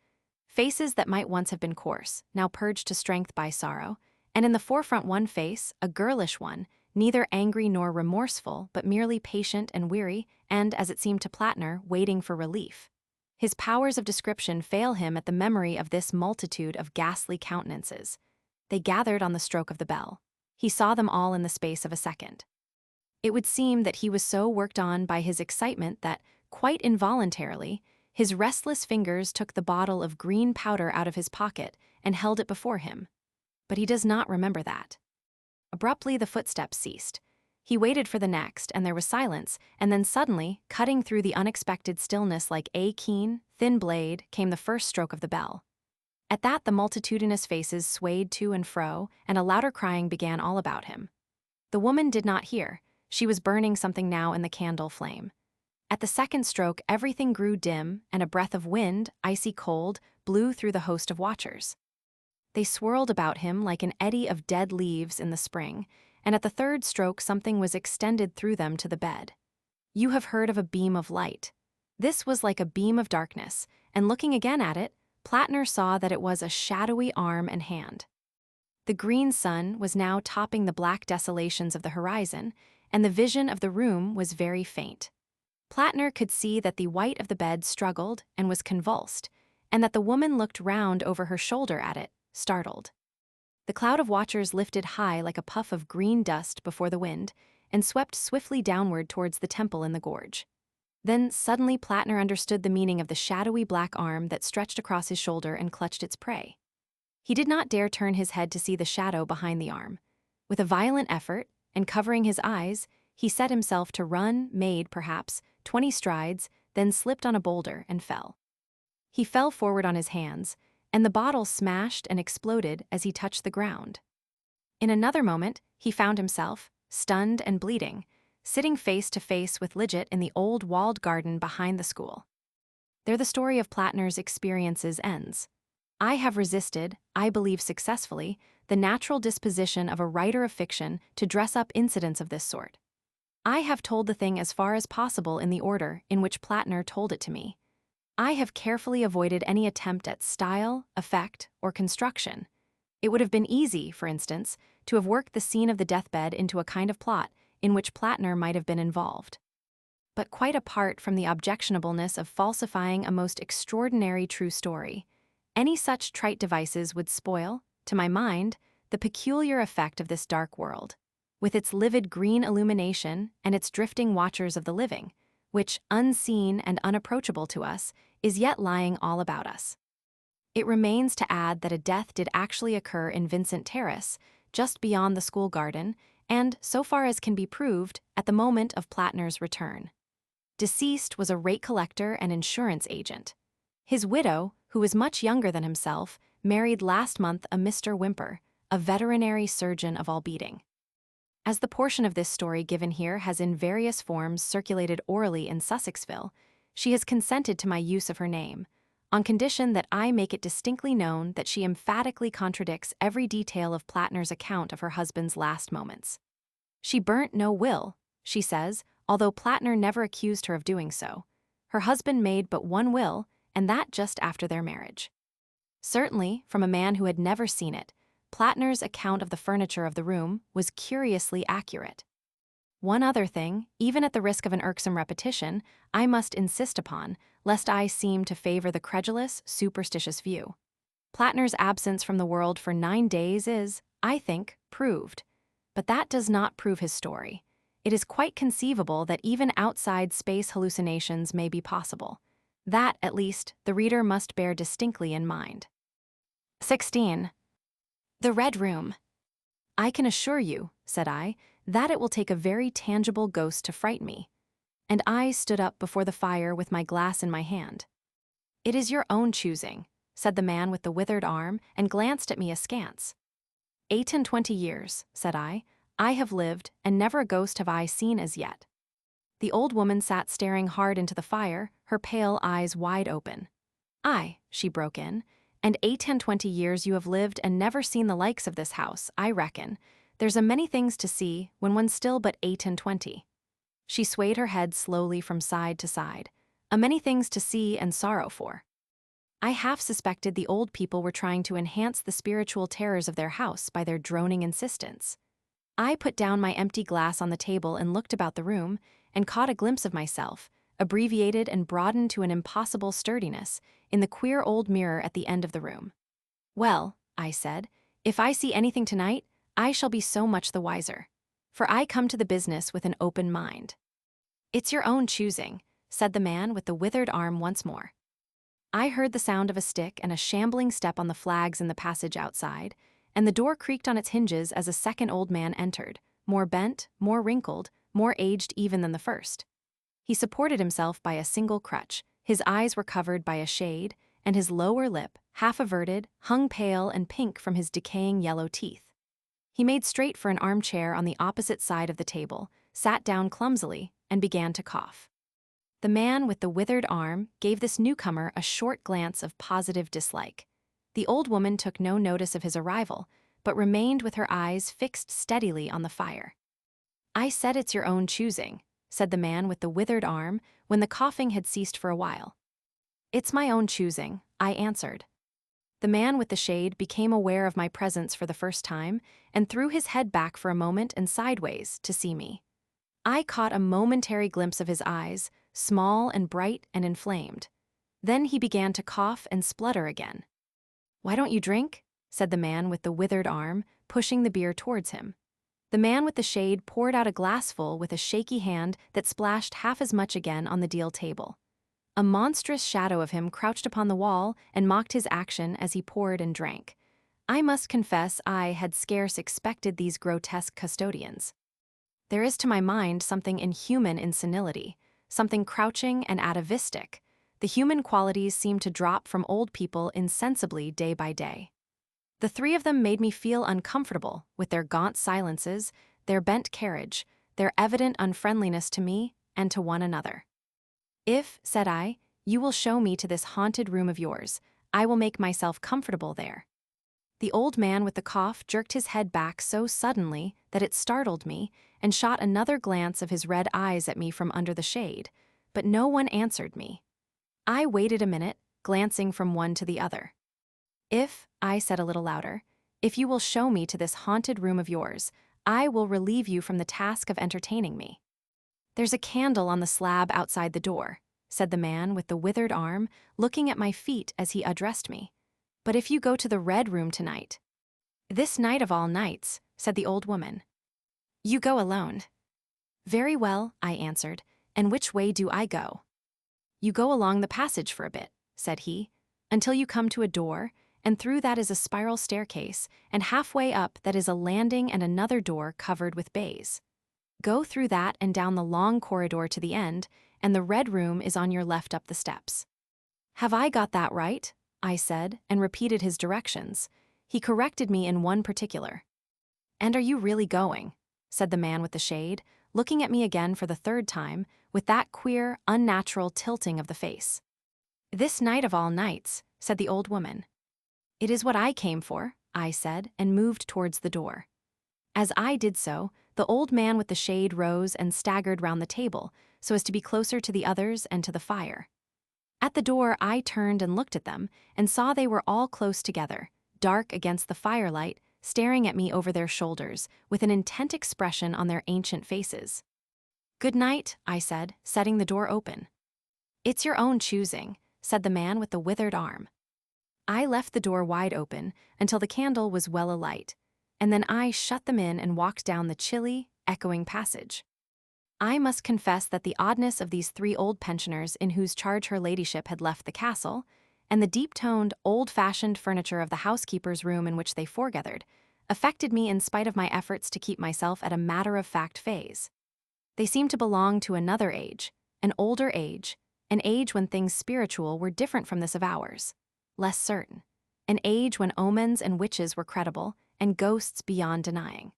[SPEAKER 1] Faces that might once have been coarse, now purged to strength by sorrow, And in the forefront one face, a girlish one, neither angry nor remorseful, but merely patient and weary, and, as it seemed to Plattner, waiting for relief. His powers of description fail him at the memory of this multitude of ghastly countenances. They gathered on the stroke of the bell. He saw them all in the space of a second. It would seem that he was so worked on by his excitement that, quite involuntarily, his restless fingers took the bottle of green powder out of his pocket and held it before him. But he does not remember that. Abruptly, the footsteps ceased. He waited for the next, and there was silence, and then suddenly, cutting through the unexpected stillness like a keen, thin blade, came the first stroke of the bell. At that, the multitudinous faces swayed to and fro, and a louder crying began all about him. The woman did not hear. She was burning something now in the candle flame. At the second stroke, everything grew dim, and a breath of wind, icy cold, blew through the host of watchers. They swirled about him like an eddy of dead leaves in the spring, and at the third stroke something was extended through them to the bed. You have heard of a beam of light. This was like a beam of darkness, and looking again at it, Plattner saw that it was a shadowy arm and hand. The green sun was now topping the black desolations of the horizon, and the vision of the room was very faint. Plattner could see that the white of the bed struggled and was convulsed, and that the woman looked round over her shoulder at it, startled. The cloud of watchers lifted high like a puff of green dust before the wind and swept swiftly downward towards the temple in the gorge. Then suddenly Plattner understood the meaning of the shadowy black arm that stretched across his shoulder and clutched its prey. He did not dare turn his head to see the shadow behind the arm. With a violent effort, and covering his eyes, he set himself to run, made, perhaps, 20 strides, then slipped on a boulder and fell. He fell forward on his hands, and the bottle smashed and exploded as he touched the ground. In another moment, he found himself, stunned and bleeding, sitting face to face with Lidget in the old walled garden behind the school. There the story of Plattner's experiences ends. I have resisted, I believe successfully, the natural disposition of a writer of fiction to dress up incidents of this sort. I have told the thing as far as possible in the order in which Plattner told it to me. I have carefully avoided any attempt at style, effect, or construction. It would have been easy, for instance, to have worked the scene of the deathbed into a kind of plot in which Plattner might have been involved. But quite apart from the objectionableness of falsifying a most extraordinary true story, any such trite devices would spoil, to my mind, the peculiar effect of this dark world, with its livid green illumination and its drifting watchers of the living, which, unseen and unapproachable to us, is yet lying all about us. It remains to add that a death did actually occur in Vincent Terrace, just beyond the school garden, and, so far as can be proved, at the moment of Plattner's return. Deceased was a rate collector and insurance agent. His widow, who was much younger than himself, married last month a Mr. Whymper, a veterinary surgeon of Albeating. As the portion of this story given here has in various forms circulated orally in Sussexville, she has consented to my use of her name, on condition that I make it distinctly known that she emphatically contradicts every detail of Plattner's account of her husband's last moments. She burnt no will, she says, although Plattner never accused her of doing so. Her husband made but one will, and that just after their marriage. Certainly, from a man who had never seen it, Plattner's account of the furniture of the room was curiously accurate. One other thing, even at the risk of an irksome repetition, I must insist upon, lest I seem to favor the credulous, superstitious view. Plattner's absence from the world for 9 days is, I think, proved. But that does not prove his story. It is quite conceivable that even outside space hallucinations may be possible. That, at least, the reader must bear distinctly in mind. 16. The Red Room. I can assure you, said I, that it will take a very tangible ghost to fright me. And I stood up before the fire with my glass in my hand. It is your own choosing, said the man with the withered arm, and glanced at me askance. 28 years, said I have lived, and never a ghost have I seen as yet. The old woman sat staring hard into the fire, her pale eyes wide open. Aye, she broke in, and 28 years you have lived and never seen the likes of this house, I reckon. There's a many things to see when one's still but 28. She swayed her head slowly from side to side. A many things to see and sorrow for. I half suspected the old people were trying to enhance the spiritual terrors of their house by their droning insistence. I put down my empty glass on the table and looked about the room, and caught a glimpse of myself, abbreviated and broadened to an impossible sturdiness, in the queer old mirror at the end of the room. "Well," I said, "if I see anything tonight, I shall be so much the wiser. For I come to the business with an open mind." "It's your own choosing," said the man with the withered arm once more. I heard the sound of a stick and a shambling step on the flags in the passage outside, and the door creaked on its hinges as a second old man entered, more bent, more wrinkled, more aged even than the first. He supported himself by a single crutch, his eyes were covered by a shade, and his lower lip, half averted, hung pale and pink from his decaying yellow teeth. He made straight for an armchair on the opposite side of the table, sat down clumsily, and began to cough. The man with the withered arm gave this newcomer a short glance of positive dislike. The old woman took no notice of his arrival, but remained with her eyes fixed steadily on the fire. "I said it's your own choosing," said the man with the withered arm when the coughing had ceased for a while. "It's my own choosing," I answered. The man with the shade became aware of my presence for the first time and threw his head back for a moment and sideways to see me. I caught a momentary glimpse of his eyes, small and bright and inflamed. Then he began to cough and splutter again. "Why don't you drink?" said the man with the withered arm, pushing the beer towards him. The man with the shade poured out a glassful with a shaky hand that splashed half as much again on the deal table. A monstrous shadow of him crouched upon the wall and mocked his action as he poured and drank. I must confess I had scarce expected these grotesque custodians. There is to my mind something inhuman in senility, something crouching and atavistic. The human qualities seem to drop from old people insensibly day by day. The three of them made me feel uncomfortable with their gaunt silences, their bent carriage, their evident unfriendliness to me and to one another. "If," said I, "you will show me to this haunted room of yours, I will make myself comfortable there." The old man with the cough jerked his head back so suddenly that it startled me and shot another glance of his red eyes at me from under the shade, but no one answered me. I waited a minute, glancing from one to the other. "If," I said a little louder, "if you will show me to this haunted room of yours, I will relieve you from the task of entertaining me." "There's a candle on the slab outside the door," said the man with the withered arm, looking at my feet as he addressed me. "But if you go to the red room tonight—" "This night of all nights," said the old woman. "You go alone." "Very well," I answered, "and which way do I go?" "You go along the passage for a bit," said he, "until you come to a door, and through that is a spiral staircase, and halfway up that is a landing and another door covered with baize. Go through that and down the long corridor to the end, and the red room is on your left up the steps." "Have I got that right?" I said, and repeated his directions. He corrected me in one particular. "And are you really going?" said the man with the shade, looking at me again for the third time, with that queer, unnatural tilting of the face. "This night of all nights," said the old woman. "It is what I came for," I said, and moved towards the door. As I did so, the old man with the shade rose and staggered round the table, so as to be closer to the others and to the fire. At the door, I turned and looked at them, and saw they were all close together, dark against the firelight, staring at me over their shoulders, with an intent expression on their ancient faces. "Good night," I said, setting the door open. "It's your own choosing," said the man with the withered arm. I left the door wide open until the candle was well alight, and then I shut them in and walked down the chilly, echoing passage. I must confess that the oddness of these three old pensioners in whose charge her ladyship had left the castle, and the deep-toned, old-fashioned furniture of the housekeeper's room in which they foregathered, affected me in spite of my efforts to keep myself at a matter-of-fact phase. They seemed to belong to another age, an older age, an age when things spiritual were different from this of ours, less certain, an age when omens and witches were credible, and ghosts beyond denying.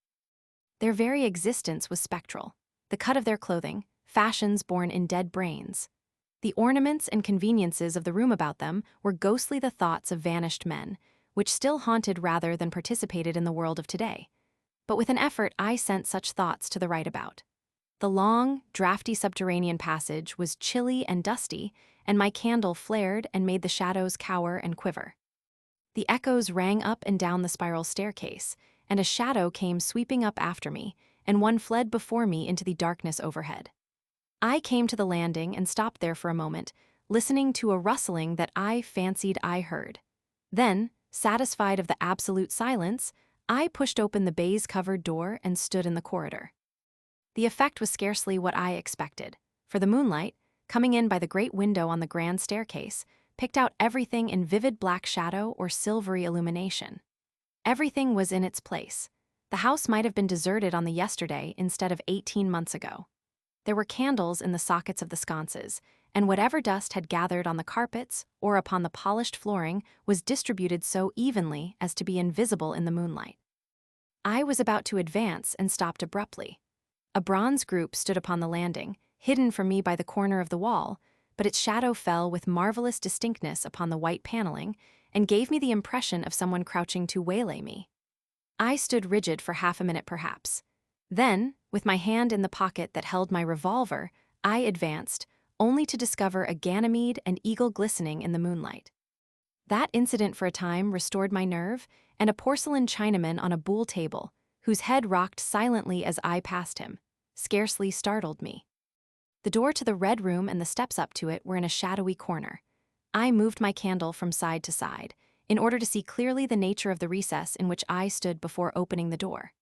[SPEAKER 1] Their very existence was spectral. The cut of their clothing, fashions born in dead brains. The ornaments and conveniences of the room about them were ghostly the thoughts of vanished men, which still haunted rather than participated in the world of today. But with an effort I sent such thoughts to the right about. The long, drafty subterranean passage was chilly and dusty, and my candle flared and made the shadows cower and quiver. The echoes rang up and down the spiral staircase, and a shadow came sweeping up after me, and one fled before me into the darkness overhead. I came to the landing and stopped there for a moment, listening to a rustling that I fancied I heard. Then, satisfied of the absolute silence, I pushed open the baize-covered door and stood in the corridor. The effect was scarcely what I expected, for the moonlight, coming in by the great window on the grand staircase, picked out everything in vivid black shadow or silvery illumination. Everything was in its place. The house might have been deserted on the yesterday instead of 18 months ago. There were candles in the sockets of the sconces, and whatever dust had gathered on the carpets or upon the polished flooring was distributed so evenly as to be invisible in the moonlight. I was about to advance and stopped abruptly. A bronze group stood upon the landing, hidden from me by the corner of the wall, but its shadow fell with marvelous distinctness upon the white paneling and gave me the impression of someone crouching to waylay me. I stood rigid for half a minute perhaps. Then, with my hand in the pocket that held my revolver, I advanced, only to discover a Ganymede and eagle glistening in the moonlight. That incident for a time restored my nerve, and a porcelain Chinaman on a buhl table, whose head rocked silently as I passed him, scarcely startled me. The door to the red room and the steps up to it were in a shadowy corner. I moved my candle from side to side, in order to see clearly the nature of the recess in which I stood before opening the door.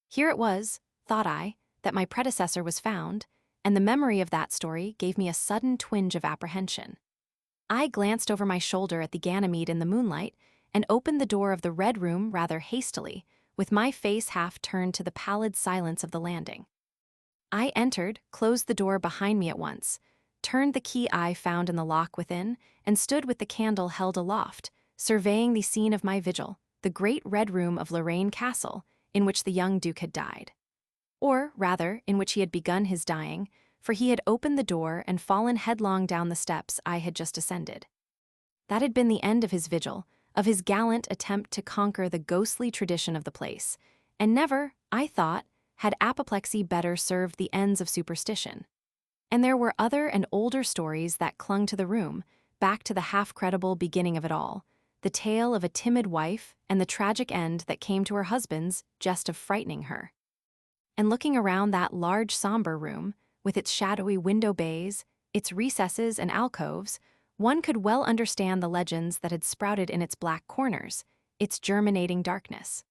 [SPEAKER 1] Here it was, thought I, that my predecessor was found, and the memory of that story gave me a sudden twinge of apprehension. I glanced over my shoulder at the Ganymede in the moonlight and opened the door of the red room rather hastily, with my face half turned to the pallid silence of the landing. I entered, closed the door behind me at once, turned the key I found in the lock within, and stood with the candle held aloft, surveying the scene of my vigil, the great red room of Lorraine Castle, in which the young Duke had died. Or, rather, in which he had begun his dying, for he had opened the door and fallen headlong down the steps I had just ascended. That had been the end of his vigil, of his gallant attempt to conquer the ghostly tradition of the place, and never, I thought, had apoplexy better served the ends of superstition. And there were other and older stories that clung to the room, back to the half-credible beginning of it all, the tale of a timid wife and the tragic end that came to her husband's jest of frightening her. And looking around that large somber room, with its shadowy window bays, its recesses and alcoves, one could well understand the legends that had sprouted in its black corners, its germinating darkness.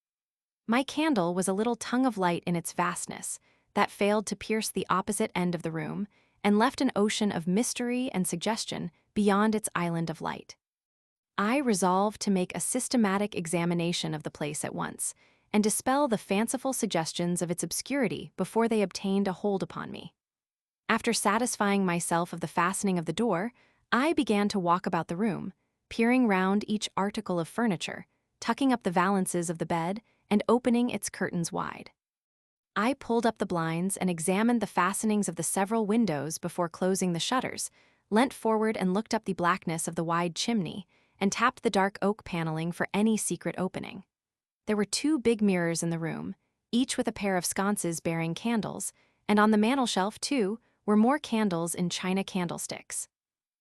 [SPEAKER 1] My candle was a little tongue of light in its vastness, that failed to pierce the opposite end of the room, and left an ocean of mystery and suggestion beyond its island of light. I resolved to make a systematic examination of the place at once, and dispel the fanciful suggestions of its obscurity before they obtained a hold upon me. After satisfying myself of the fastening of the door, I began to walk about the room, peering round each article of furniture, tucking up the valances of the bed, and opening its curtains wide. I pulled up the blinds and examined the fastenings of the several windows before closing the shutters, leant forward and looked up the blackness of the wide chimney, and tapped the dark oak paneling for any secret opening. There were 2 big mirrors in the room, each with a pair of sconces bearing candles, and on the mantelshelf, too, were more candles in china candlesticks.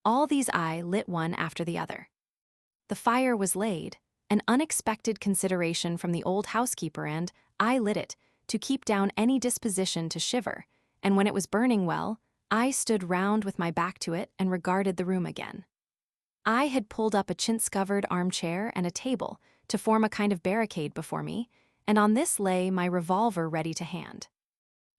[SPEAKER 1] All these I lit one after the other. The fire was laid, an unexpected consideration from the old housekeeper, and I lit it, to keep down any disposition to shiver, and when it was burning well, I stood round with my back to it and regarded the room again. I had pulled up a chintz-covered armchair and a table to form a kind of barricade before me, and on this lay my revolver ready to hand.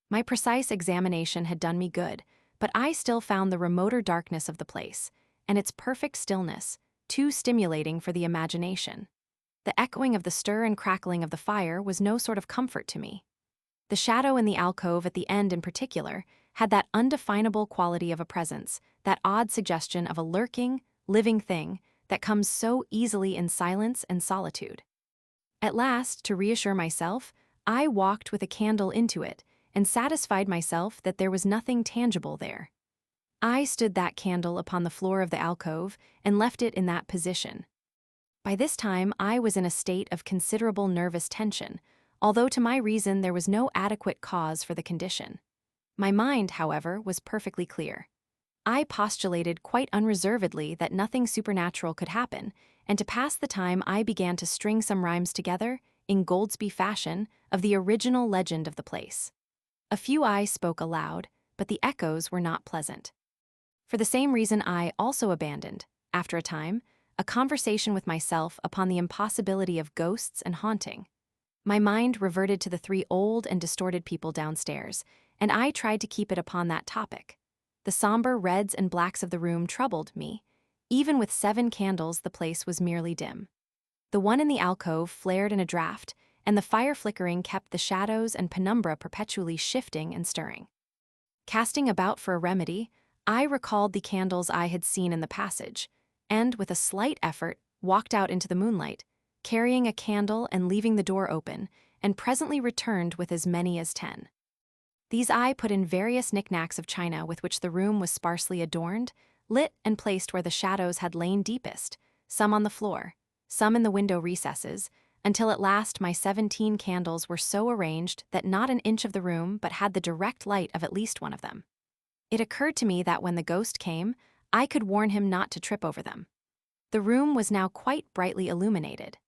[SPEAKER 1] My precise examination had done me good, but I still found the remoter darkness of the place, and its perfect stillness, too stimulating for the imagination. The echoing of the stir and crackling of the fire was no sort of comfort to me. The shadow in the alcove at the end in particular had that undefinable quality of a presence, that odd suggestion of a lurking, living thing that comes so easily in silence and solitude. At last, to reassure myself, I walked with a candle into it and satisfied myself that there was nothing tangible there. I stood that candle upon the floor of the alcove and left it in that position. By this time, I was in a state of considerable nervous tension, although to my reason there was no adequate cause for the condition. My mind, however, was perfectly clear. I postulated quite unreservedly that nothing supernatural could happen, and to pass the time I began to string some rhymes together, in Goldsby fashion, of the original legend of the place. A few I spoke aloud, but the echoes were not pleasant. For the same reason I also abandoned, after a time, a conversation with myself upon the impossibility of ghosts and haunting. My mind reverted to the three old and distorted people downstairs, and I tried to keep it upon that topic. The somber reds and blacks of the room troubled me. Even with 7 candles, the place was merely dim. The one in the alcove flared in a draught, and the fire flickering kept the shadows and penumbra perpetually shifting and stirring. Casting about for a remedy, I recalled the candles I had seen in the passage, and, with a slight effort, walked out into the moonlight, carrying a candle and leaving the door open, and presently returned with as many as 10. These I put in various knickknacks of china with which the room was sparsely adorned, lit and placed where the shadows had lain deepest, some on the floor, some in the window recesses, until at last my 17 candles were so arranged that not an inch of the room but had the direct light of at least one of them. It occurred to me that when the ghost came, I could warn him not to trip over them. The room was now quite brightly illuminated.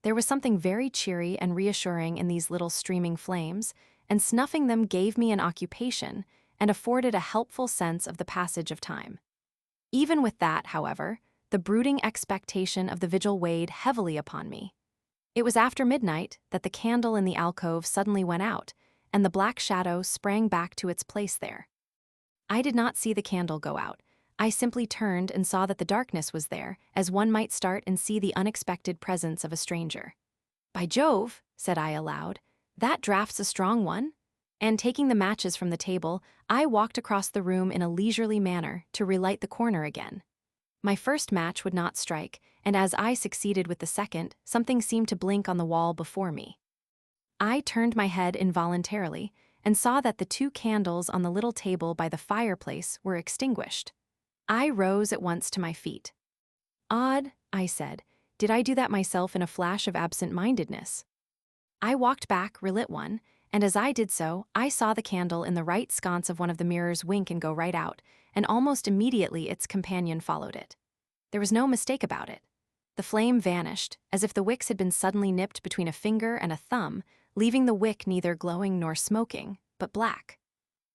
[SPEAKER 1] There was something very cheery and reassuring in these little streaming flames, and snuffing them gave me an occupation and afforded a helpful sense of the passage of time. Even with that, however, the brooding expectation of the vigil weighed heavily upon me. It was after midnight that the candle in the alcove suddenly went out, and the black shadow sprang back to its place there. I did not see the candle go out. I simply turned and saw that the darkness was there, as one might start and see the unexpected presence of a stranger. "By Jove," said I aloud, "that draft's a strong one." And taking the matches from the table, I walked across the room in a leisurely manner to relight the corner again. My first match would not strike, and as I succeeded with the second, something seemed to blink on the wall before me. I turned my head involuntarily and saw that the 2 candles on the little table by the fireplace were extinguished. I rose at once to my feet. "Odd," I said, "did I do that myself in a flash of absent-mindedness?" I walked back, relit one, and as I did so, I saw the candle in the right sconce of one of the mirrors wink and go right out, and almost immediately its companion followed it. There was no mistake about it. The flame vanished, as if the wicks had been suddenly nipped between a finger and a thumb, leaving the wick neither glowing nor smoking, but black.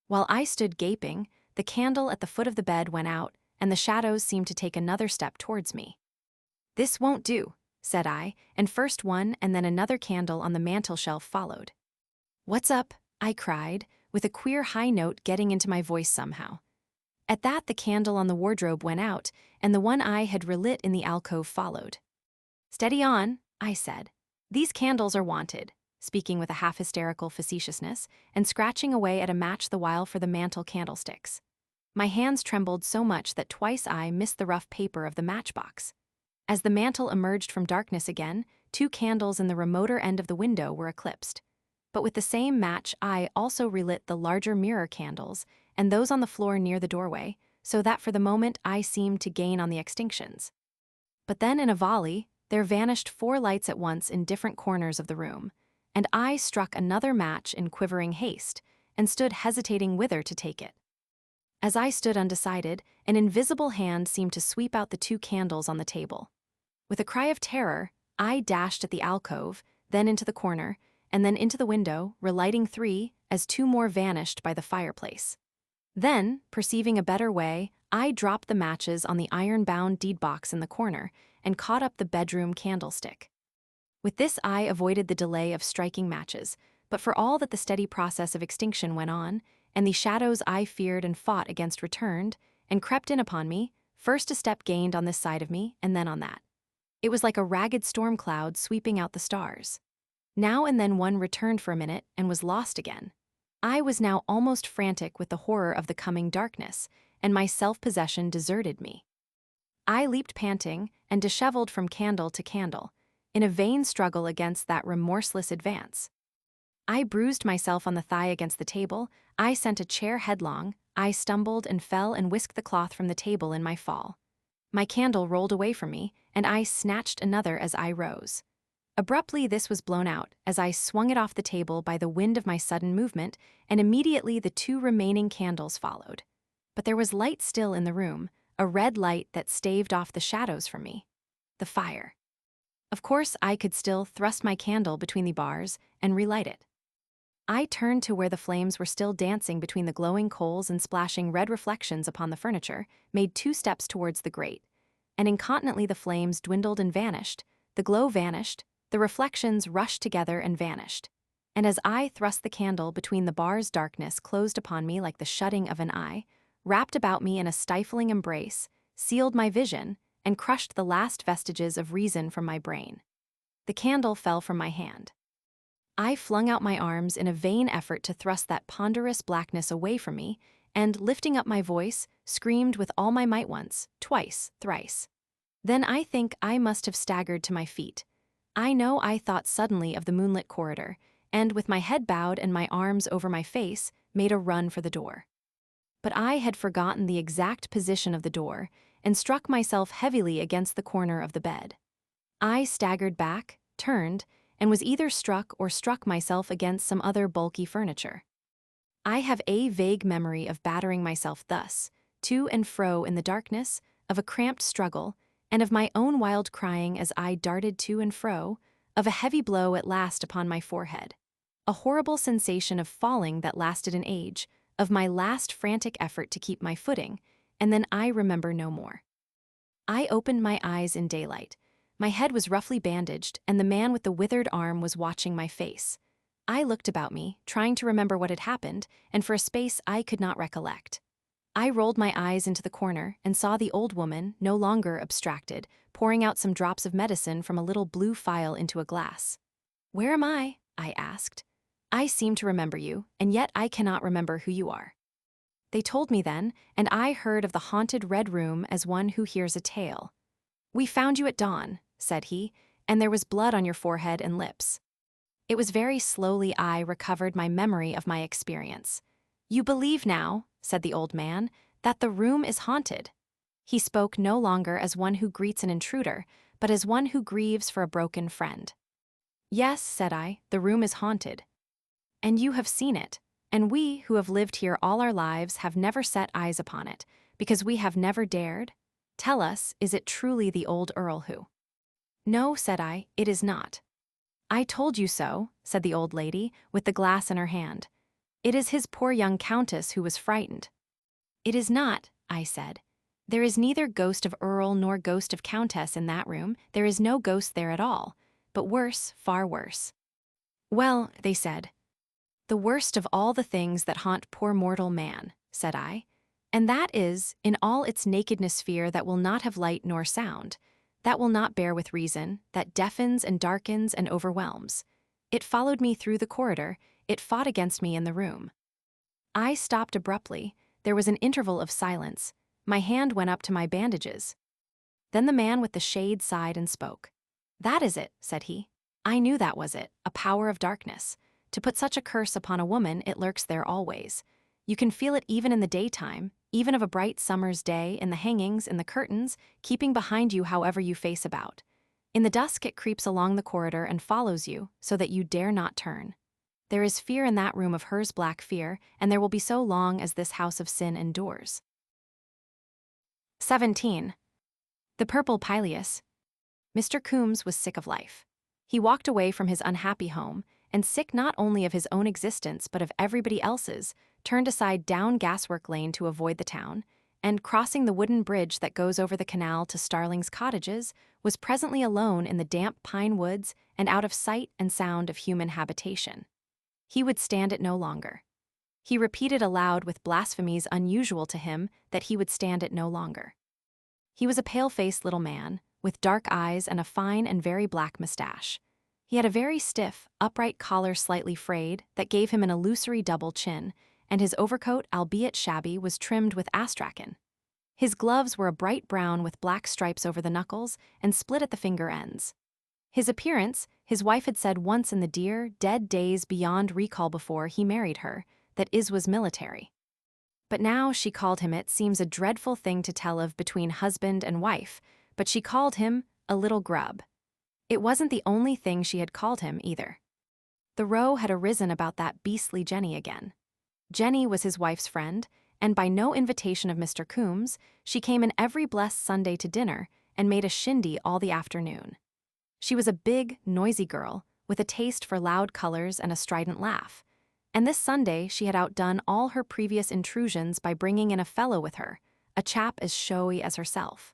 [SPEAKER 1] While I stood gaping, the candle at the foot of the bed went out, and the shadows seemed to take another step towards me. "This won't do," said I, and first one and then another candle on the mantel-shelf followed. "What's up?" I cried, with a queer high note getting into my voice somehow. At that the candle on the wardrobe went out, and the one I had relit in the alcove followed. "Steady on," I said. "These candles are wanted," speaking with a half-hysterical facetiousness, and scratching away at a match the while for the mantel candlesticks. My hands trembled so much that twice I missed the rough paper of the matchbox. As the mantel emerged from darkness again, 2 candles in the remoter end of the window were eclipsed. But with the same match I also relit the larger mirror candles and those on the floor near the doorway, so that for the moment I seemed to gain on the extinctions. But then in a volley, there vanished 4 lights at once in different corners of the room, and I struck another match in quivering haste, and stood hesitating whither to take it. As I stood undecided, an invisible hand seemed to sweep out the 2 candles on the table. With a cry of terror, I dashed at the alcove, then into the corner, and then into the window, relighting 3, as 2 more vanished by the fireplace. Then, perceiving a better way, I dropped the matches on the iron-bound deed-box in the corner and caught up the bedroom candlestick. With this I avoided the delay of striking matches, but for all that the steady process of extinction went on, and the shadows I feared and fought against returned, and crept in upon me, first a step gained on this side of me, and then on that. It was like a ragged storm cloud sweeping out the stars. Now and then one returned for a minute and was lost again. I was now almost frantic with the horror of the coming darkness, and my self-possession deserted me. I leaped panting and disheveled from candle to candle, in a vain struggle against that remorseless advance. I bruised myself on the thigh against the table, I sent a chair headlong, I stumbled and fell and whisked the cloth from the table in my fall. My candle rolled away from me, and I snatched another as I rose. Abruptly, this was blown out as I swung it off the table by the wind of my sudden movement, and immediately the two remaining candles followed. But there was light still in the room, a red light that staved off the shadows from me. The fire. Of course, I could still thrust my candle between the bars and relight it. I turned to where the flames were still dancing between the glowing coals and splashing red reflections upon the furniture, made 2 steps towards the grate, and incontinently the flames dwindled and vanished, the glow vanished, the reflections rushed together and vanished. And as I thrust the candle between the bars, darkness closed upon me like the shutting of an eye, wrapped about me in a stifling embrace, sealed my vision, and crushed the last vestiges of reason from my brain. The candle fell from my hand. I flung out my arms in a vain effort to thrust that ponderous blackness away from me, and, lifting up my voice, screamed with all my might once, twice, thrice. Then I think I must have staggered to my feet. I know I thought suddenly of the moonlit corridor, and with my head bowed and my arms over my face, made a run for the door. But I had forgotten the exact position of the door, and struck myself heavily against the corner of the bed. I staggered back, turned, and was either struck or struck myself against some other bulky furniture. I have a vague memory of battering myself thus, to and fro in the darkness, of a cramped struggle, and of my own wild crying as I darted to and fro, of a heavy blow at last upon my forehead, a horrible sensation of falling that lasted an age, of my last frantic effort to keep my footing, and then I remember no more. I opened my eyes in daylight. My head was roughly bandaged, and the man with the withered arm was watching my face. I looked about me, trying to remember what had happened, and for a space I could not recollect. I rolled my eyes into the corner and saw the old woman, no longer abstracted, pouring out some drops of medicine from a little blue phial into a glass. "Where am I?" I asked. "I seem to remember you, and yet I cannot remember who you are." They told me then, and I heard of the haunted red room as one who hears a tale. "We found you at dawn," said he, "and there was blood on your forehead and lips." It was very slowly I recovered my memory of my experience. "You believe now," said the old man, "that the room is haunted." He spoke no longer as one who greets an intruder, but as one who grieves for a broken friend. "Yes," said I, "the room is haunted." "And you have seen it, and we, who have lived here all our lives, have never set eyes upon it, because we have never dared? Tell us, is it truly the old Earl who—" "No," said I, "it is not." "I told you so," said the old lady, with the glass in her hand. "It is his poor young countess who was frightened." "It is not," I said. "There is neither ghost of Earl nor ghost of countess in that room. There is no ghost there at all. But worse, far worse." "Well," they said. "The worst of all the things that haunt poor mortal man," said I. "And that is, in all its nakedness, fear that will not have light nor sound, that will not bear with reason, that deafens and darkens and overwhelms. It followed me through the corridor, it fought against me in the room." I stopped abruptly. There was an interval of silence. My hand went up to my bandages. Then the man with the shade sighed and spoke. "That is it," said he. "I knew that was it, a power of darkness. To put such a curse upon a woman, it lurks there always. You can feel it even in the daytime, even of a bright summer's day, in the hangings, in the curtains, keeping behind you however you face about. In the dusk it creeps along the corridor and follows you, so that you dare not turn. There is fear in that room of hers, black fear, and there will be so long as this house of sin endures." 17. The Purple Pileus. Mr. Coombs was sick of life. He walked away from his unhappy home, and sick not only of his own existence but of everybody else's, turned aside down Gaswork Lane to avoid the town, and, crossing the wooden bridge that goes over the canal to Starling's cottages, was presently alone in the damp pine woods and out of sight and sound of human habitation. He would stand it no longer. He repeated aloud with blasphemies unusual to him that he would stand it no longer. He was a pale-faced little man, with dark eyes and a fine and very black mustache. He had a very stiff, upright collar slightly frayed that gave him an illusory double chin, and his overcoat, albeit shabby, was trimmed with astrakhan. His gloves were a bright brown with black stripes over the knuckles and split at the finger ends. His appearance, his wife had said once in the dear, dead days beyond recall before he married her, that was military. But now she called him, it seems a dreadful thing to tell of between husband and wife, but she called him a little grub. It wasn't the only thing she had called him, either. The row had arisen about that beastly Jenny again. Jenny was his wife's friend, and by no invitation of Mr. Coombs, she came in every blessed Sunday to dinner and made a shindy all the afternoon. She was a big, noisy girl, with a taste for loud colors and a strident laugh, and this Sunday she had outdone all her previous intrusions by bringing in a fellow with her, a chap as showy as herself.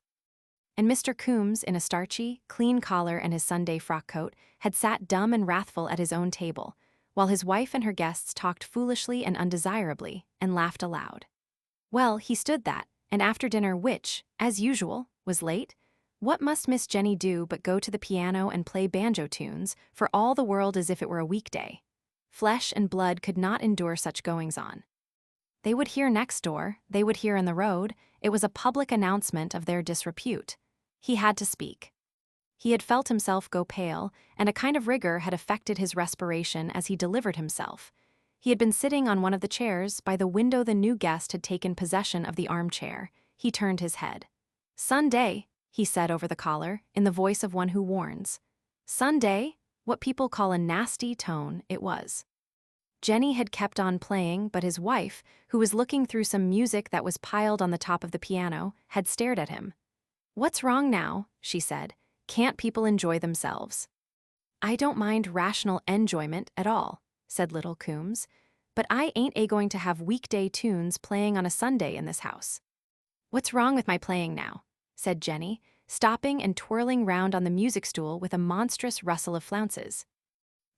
[SPEAKER 1] And Mr. Coombs, in a starchy, clean collar and his Sunday frock coat, had sat dumb and wrathful at his own table, while his wife and her guests talked foolishly and undesirably, and laughed aloud. Well, he stood that, and after dinner, which, as usual, was late, what must Miss Jenny do but go to the piano and play banjo tunes, for all the world as if it were a weekday? Flesh and blood could not endure such goings-on. They would hear next door, they would hear in the road, it was a public announcement of their disrepute. He had to speak. He had felt himself go pale, and a kind of rigor had affected his respiration as he delivered himself. He had been sitting on one of the chairs by the window the new guest had taken possession of the armchair. He turned his head. "Sunday," he said over the collar, in the voice of one who warns. Sunday, what people call a nasty tone, it was. Jenny had kept on playing, but his wife, who was looking through some music that was piled on the top of the piano, had stared at him. "What's wrong now?" she said. "Can't people enjoy themselves?" "I don't mind rational enjoyment at all," said little Coombs, "but I ain't going to have weekday tunes playing on a Sunday in this house." "What's wrong with my playing now?" said Jenny, stopping and twirling round on the music stool with a monstrous rustle of flounces.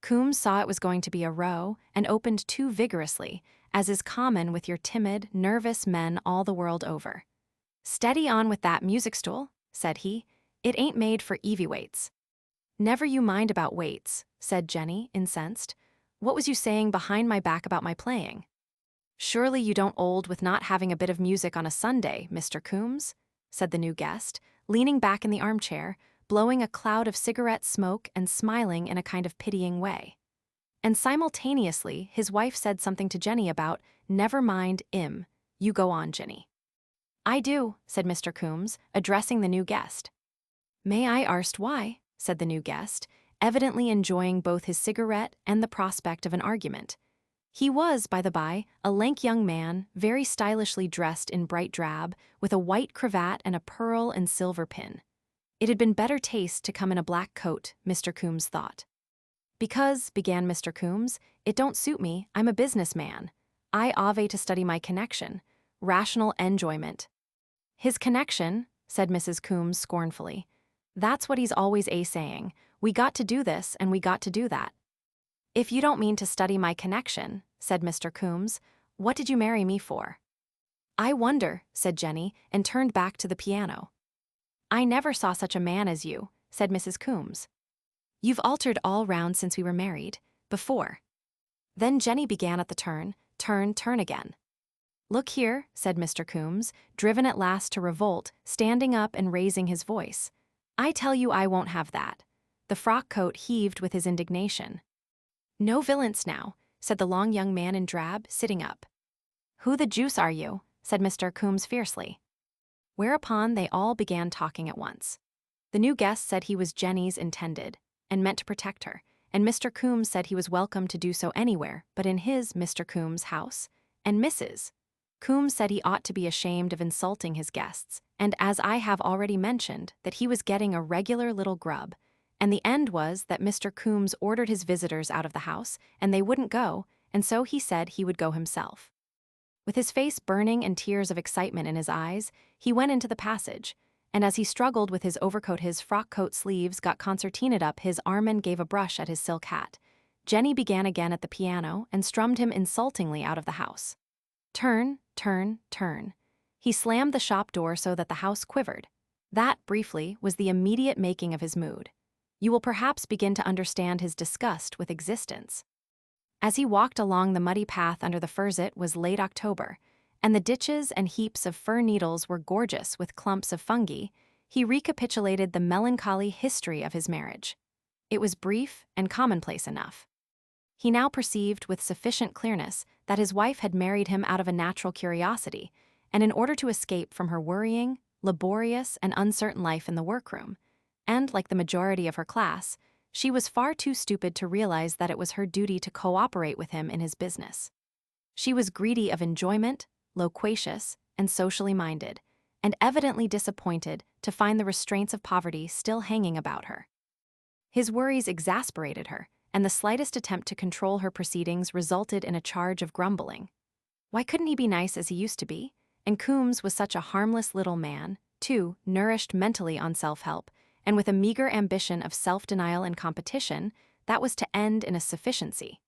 [SPEAKER 1] Coombs saw it was going to be a row and opened too vigorously, as is common with your timid, nervous men all the world over. "Steady on with that music stool," said he. "It ain't made for Evie weights." "Never you mind about weights," said Jenny, incensed. "What was you saying behind my back about my playing?" "Surely you don't old with not having a bit of music on a Sunday, Mr. Coombs," said the new guest, leaning back in the armchair, blowing a cloud of cigarette smoke and smiling in a kind of pitying way. And simultaneously, his wife said something to Jenny about, "Never mind, you go on, Jenny." "I do," said Mr. Coombs, addressing the new guest. "May I arst why?" said the new guest, evidently enjoying both his cigarette and the prospect of an argument. He was, by the by, a lank young man, very stylishly dressed in bright drab, with a white cravat and a pearl and silver pin. It had been better taste to come in a black coat, Mr. Coombs thought. "Because," began Mr. Coombs, "it don't suit me, I'm a businessman. I ave to study my connection, rational enjoyment." "His connection," said Mrs. Coombs scornfully. "That's what he's always saying. We got to do this and we got to do that." "If you don't mean to study my connection," said Mr. Coombs, "what did you marry me for?" "I wonder," said Jenny, and turned back to the piano. "I never saw such a man as you," said Mrs. Coombs. "You've altered all round since we were married, before." Then Jenny began at the turn again. "Look here," said Mr. Coombs, driven at last to revolt, standing up and raising his voice. "I tell you I won't have that." The frock coat heaved with his indignation. "No violence now," said the long young man in drab, sitting up. "Who the juice are you?" said Mr. Coombs fiercely. Whereupon they all began talking at once. The new guest said he was Jenny's intended, and meant to protect her, and Mr. Coombs said he was welcome to do so anywhere but in his, Mr. Coombs' house, and Mrs. Coombs said he ought to be ashamed of insulting his guests, and as I have already mentioned, that he was getting a regular little grub, and the end was that Mr. Coombs ordered his visitors out of the house, and they wouldn't go, and so he said he would go himself. With his face burning and tears of excitement in his eyes, he went into the passage, and as he struggled with his overcoat, his frock coat sleeves got concertinaed up, his Armand gave a brush at his silk hat. Jenny began again at the piano and strummed him insultingly out of the house. Turn. He slammed the shop door so that the house quivered. That, briefly, was the immediate making of his mood. You will perhaps begin to understand his disgust with existence. As he walked along the muddy path under the firs, it was late October, and the ditches and heaps of fir needles were gorgeous with clumps of fungi. He recapitulated the melancholy history of his marriage. It was brief and commonplace enough. He now perceived with sufficient clearness that his wife had married him out of a natural curiosity, and in order to escape from her worrying, laborious, and uncertain life in the workroom, and, like the majority of her class, she was far too stupid to realize that it was her duty to cooperate with him in his business. She was greedy of enjoyment, loquacious, and socially minded, and evidently disappointed to find the restraints of poverty still hanging about her. His worries exasperated her, and the slightest attempt to control her proceedings resulted in a charge of grumbling. Why couldn't he be nice as he used to be? And Coombs was such a harmless little man, too, nourished mentally on self-help, and with a meager ambition of self-denial and competition that was to end in a sufficiency.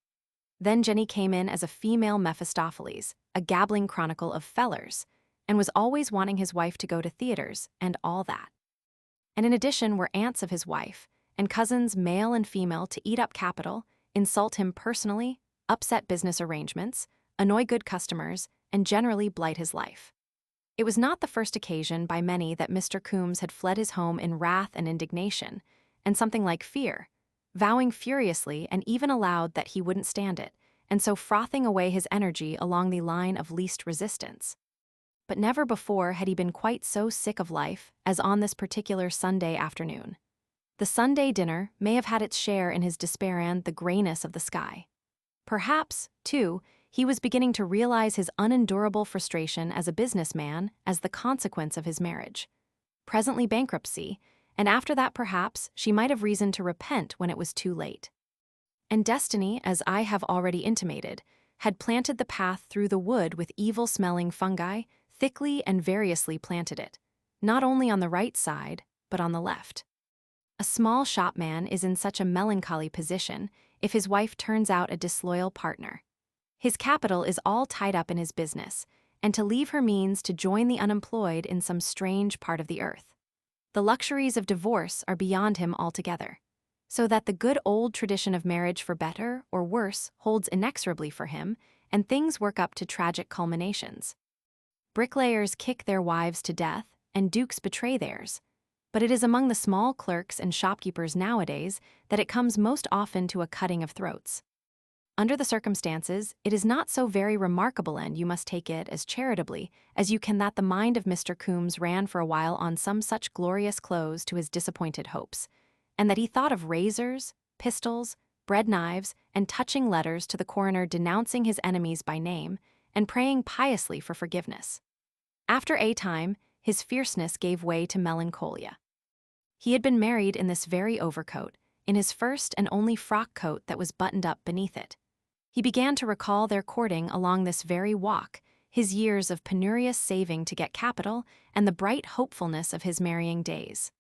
[SPEAKER 1] Then Jenny came in as a female Mephistopheles, a gabbling chronicle of fellers, and was always wanting his wife to go to theaters and all that. And in addition were aunts of his wife, and cousins male and female to eat up capital, insult him personally, upset business arrangements, annoy good customers, and generally blight his life. It was not the first occasion by many that Mr. Coombs had fled his home in wrath and indignation, and something like fear, vowing furiously and even aloud that he wouldn't stand it, and so frothing away his energy along the line of least resistance. But never before had he been quite so sick of life as on this particular Sunday afternoon. The Sunday dinner may have had its share in his despair and the grayness of the sky. Perhaps, too, he was beginning to realize his unendurable frustration as a businessman as the consequence of his marriage. Presently bankruptcy, and after that perhaps she might have reason to repent when it was too late. And destiny, as I have already intimated, had planted the path through the wood with evil-smelling fungi, thickly and variously planted it, not only on the right side, but on the left. A small shopman is in such a melancholy position if his wife turns out a disloyal partner. His capital is all tied up in his business, and to leave her means to join the unemployed in some strange part of the earth. The luxuries of divorce are beyond him altogether, so that the good old tradition of marriage for better or worse holds inexorably for him, and things work up to tragic culminations. Bricklayers kick their wives to death, and dukes betray theirs. But it is among the small clerks and shopkeepers nowadays that it comes most often to a cutting of throats. Under the circumstances, it is not so very remarkable, and you must take it as charitably as you can that the mind of Mr. Coombs ran for a while on some such glorious close to his disappointed hopes, and that he thought of razors, pistols, bread knives, and touching letters to the coroner denouncing his enemies by name and praying piously for forgiveness. After a time, his fierceness gave way to melancholia. He had been married in this very overcoat, in his first and only frock coat that was buttoned up beneath it. He began to recall their courting along this very walk, his years of penurious saving to get capital, and the bright hopefulness of his marrying days.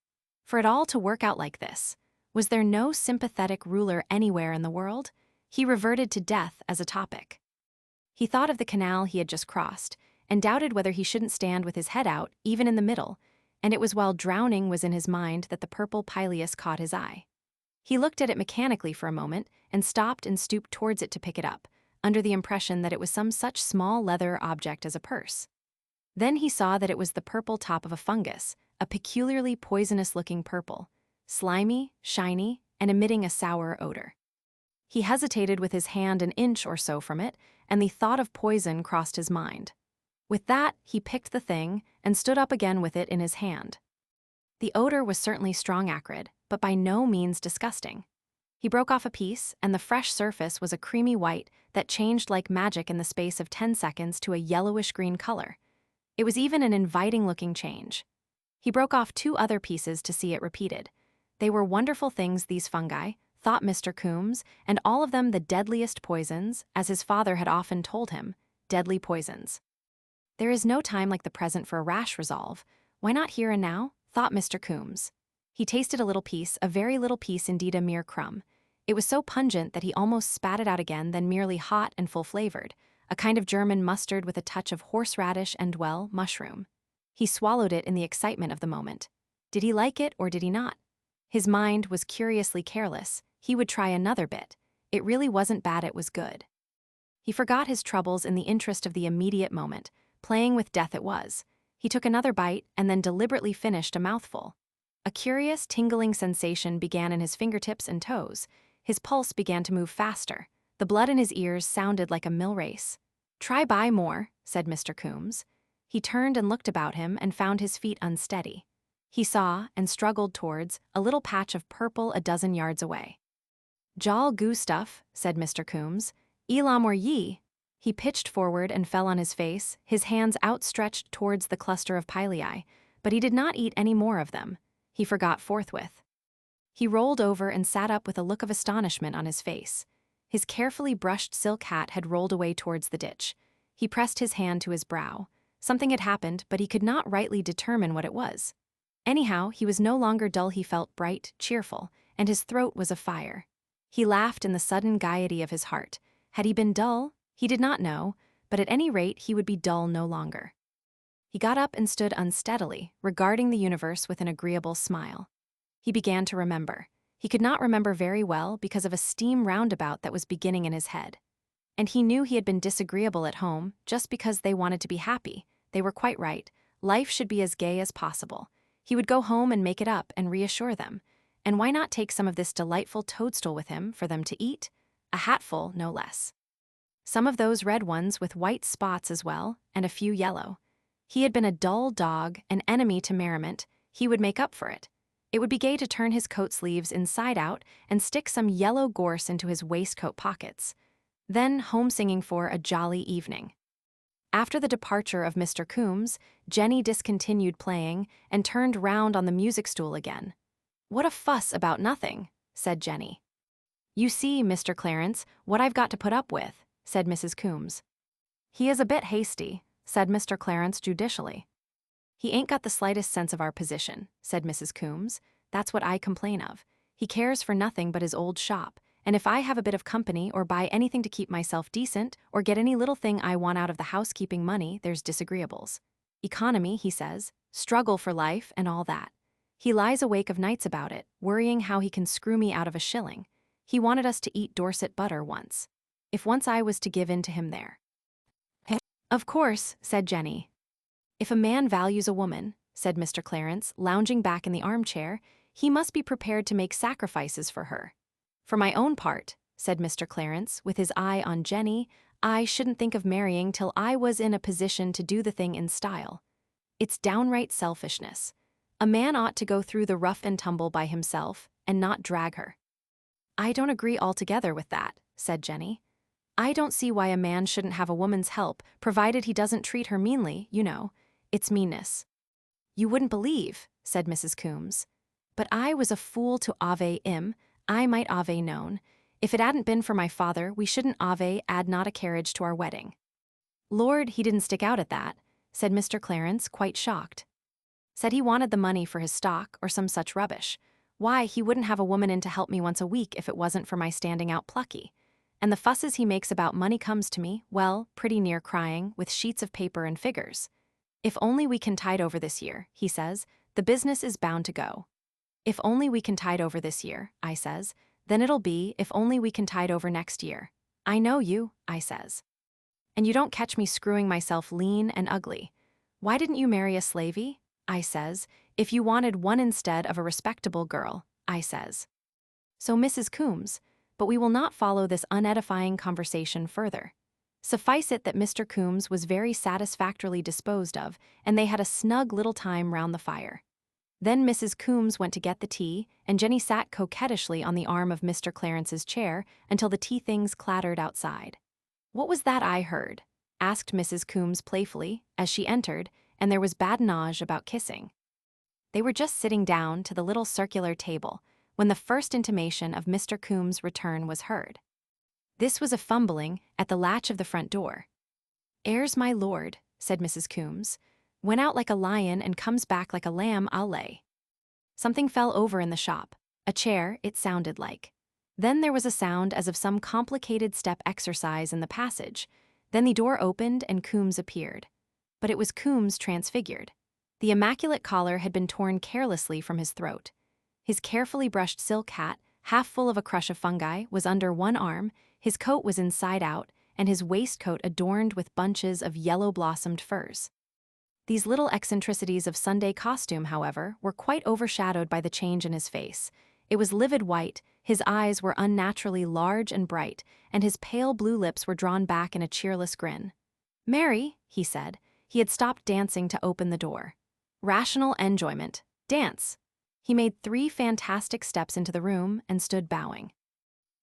[SPEAKER 1] For it all to work out like this, was there no sympathetic ruler anywhere in the world? He reverted to death as a topic. He thought of the canal he had just crossed, and doubted whether he shouldn't stand with his head out, even in the middle, and it was while drowning was in his mind that the purple pileus caught his eye. He looked at it mechanically for a moment, and stopped and stooped towards it to pick it up, under the impression that it was some such small leather object as a purse. Then he saw that it was the purple top of a fungus, a peculiarly poisonous-looking purple, slimy, shiny, and emitting a sour odor. He hesitated with his hand an inch or so from it, and the thought of poison crossed his mind. With that, he picked the thing, and stood up again with it in his hand. The odor was certainly strong acrid, but by no means disgusting. He broke off a piece, and the fresh surface was a creamy white that changed like magic in the space of 10 seconds to a yellowish-green color. It was even an inviting-looking change. He broke off 2 other pieces to see it repeated. They were wonderful things, these fungi, thought Mr. Coombs, and all of them the deadliest poisons, as his father had often told him, deadly poisons. There is no time like the present for a rash resolve. Why not here and now? Thought Mr. Coombs. He tasted a little piece, a very little piece indeed, a mere crumb. It was so pungent that he almost spat it out again, then merely hot and full-flavored, a kind of German mustard with a touch of horseradish and, well, mushroom. He swallowed it in the excitement of the moment. Did he like it or did he not? His mind was curiously careless. He would try another bit. It really wasn't bad, it was good. He forgot his troubles in the interest of the immediate moment. Playing with death it was. He took another bite and then deliberately finished a mouthful. A curious, tingling sensation began in his fingertips and toes. His pulse began to move faster. The blood in his ears sounded like a mill race. "Try buy more," said Mr. Coombs. He turned and looked about him and found his feet unsteady. He saw, and struggled towards, a little patch of purple a dozen yards away. "Jol goo stuff," said Mr. Coombs. "Elam or ye." He pitched forward and fell on his face, his hands outstretched towards the cluster of pilei, but he did not eat any more of them. He forgot forthwith. He rolled over and sat up with a look of astonishment on his face. His carefully brushed silk hat had rolled away towards the ditch. He pressed his hand to his brow. Something had happened, but he could not rightly determine what it was. Anyhow, he was no longer dull. He felt bright, cheerful, and his throat was afire. He laughed in the sudden gaiety of his heart. Had he been dull? He did not know, but at any rate he would be dull no longer. He got up and stood unsteadily, regarding the universe with an agreeable smile. He began to remember. He could not remember very well because of a steam roundabout that was beginning in his head. And he knew he had been disagreeable at home just because they wanted to be happy. They were quite right. Life should be as gay as possible. He would go home and make it up and reassure them. And why not take some of this delightful toadstool with him for them to eat? A hatful, no less. Some of those red ones with white spots as well, and a few yellow. He had been a dull dog, an enemy to merriment. He would make up for it. It would be gay to turn his coat sleeves inside out and stick some yellow gorse into his waistcoat pockets. Then home singing for a jolly evening. After the departure of Mr. Coombs, Jenny discontinued playing and turned round on the music stool again. "What a fuss about nothing," said Jenny. "You see, Mr. Clarence, what I've got to put up with," said Mrs. Coombs. "He is a bit hasty," said Mr. Clarence judicially. "He ain't got the slightest sense of our position," said Mrs. Coombs. "That's what I complain of. He cares for nothing but his old shop, and if I have a bit of company or buy anything to keep myself decent or get any little thing I want out of the housekeeping money, there's disagreeables. Economy, he says, struggle for life and all that. He lies awake of nights about it, worrying how he can screw me out of a shilling. He wanted us to eat Dorset butter once. If once I was to give in to him there." "Of course," said Jenny. "If a man values a woman," said Mr. Clarence, lounging back in the armchair, "he must be prepared to make sacrifices for her. For my own part," said Mr. Clarence, with his eye on Jenny, "I shouldn't think of marrying till I was in a position to do the thing in style. It's downright selfishness. A man ought to go through the rough and tumble by himself and not drag her." "I don't agree altogether with that," said Jenny. "I don't see why a man shouldn't have a woman's help, provided he doesn't treat her meanly, you know. It's meanness." "You wouldn't believe," said Mrs. Coombs. "But I was a fool to ave him. I might ave known. If it hadn't been for my father, we shouldn't ave add not a carriage to our wedding." "Lord, he didn't stick out at that," said Mr. Clarence, quite shocked. "Said he wanted the money for his stock or some such rubbish. Why, he wouldn't have a woman in to help me once a week if it wasn't for my standing out plucky. And the fusses he makes about money comes to me, well, pretty near crying, with sheets of paper and figures. If only we can tide over this year, he says, the business is bound to go. If only we can tide over this year, I says, then it'll be if only we can tide over next year. I know you, I says. And you don't catch me screwing myself lean and ugly. Why didn't you marry a slavey? I says, if you wanted one instead of a respectable girl, I says. So Mrs. Coombs, but we will not follow this unedifying conversation further. Suffice it that Mr. Coombs was very satisfactorily disposed of, and they had a snug little time round the fire. Then Mrs. Coombs went to get the tea, and Jenny sat coquettishly on the arm of Mr. Clarence's chair until the tea things clattered outside. "What was that I heard?" asked Mrs. Coombs playfully, as she entered, and there was badinage about kissing. They were just sitting down to the little circular table when the first intimation of Mr. Coombs' return was heard. This was a fumbling at the latch of the front door. "'Ere's my lord," said Mrs. Coombs. "Went out like a lion and comes back like a lamb, I'll lay." Something fell over in the shop. A chair, it sounded like. Then there was a sound as of some complicated step exercise in the passage. Then the door opened and Coombs appeared. But it was Coombs transfigured. The immaculate collar had been torn carelessly from his throat. His carefully brushed silk hat, half full of a crush of fungi, was under one arm, his coat was inside out, and his waistcoat adorned with bunches of yellow-blossomed furs. These little eccentricities of Sunday costume, however, were quite overshadowed by the change in his face. It was livid white, his eyes were unnaturally large and bright, and his pale blue lips were drawn back in a cheerless grin. "Mary," he said. He had stopped dancing to open the door. "Rational enjoyment," Dance. He made 3 fantastic steps into the room and stood bowing.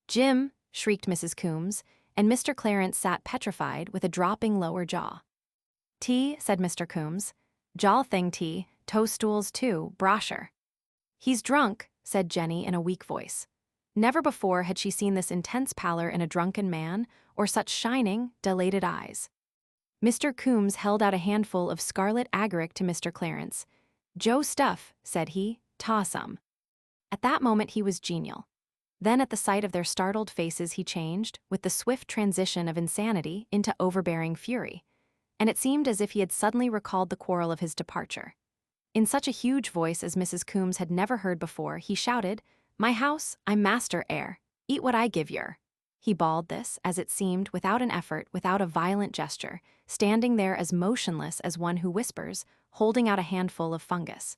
[SPEAKER 1] Jim, shrieked Mrs. Coombs, and Mr. Clarence sat petrified with a dropping lower jaw. Tea, said Mr. Coombs. Jaw thing tea, toaststools too, brochure. He's drunk, said Jenny in a weak voice. Never before had she seen this intense pallor in a drunken man, or such shining, dilated eyes. Mr. Coombs held out a handful of scarlet agaric to Mr. Clarence. "Joe stuff," said he, "ta some." At that moment he was genial. Then at the sight of their startled faces he changed, with the swift transition of insanity, into overbearing fury. And it seemed as if he had suddenly recalled the quarrel of his departure. In such a huge voice as Mrs. Coombs had never heard before, he shouted, "My house, I'm master heir. Eat what I give yer." He bawled this, as it seemed, without an effort, without a violent gesture, standing there as motionless as one who whispers, holding out a handful of fungus.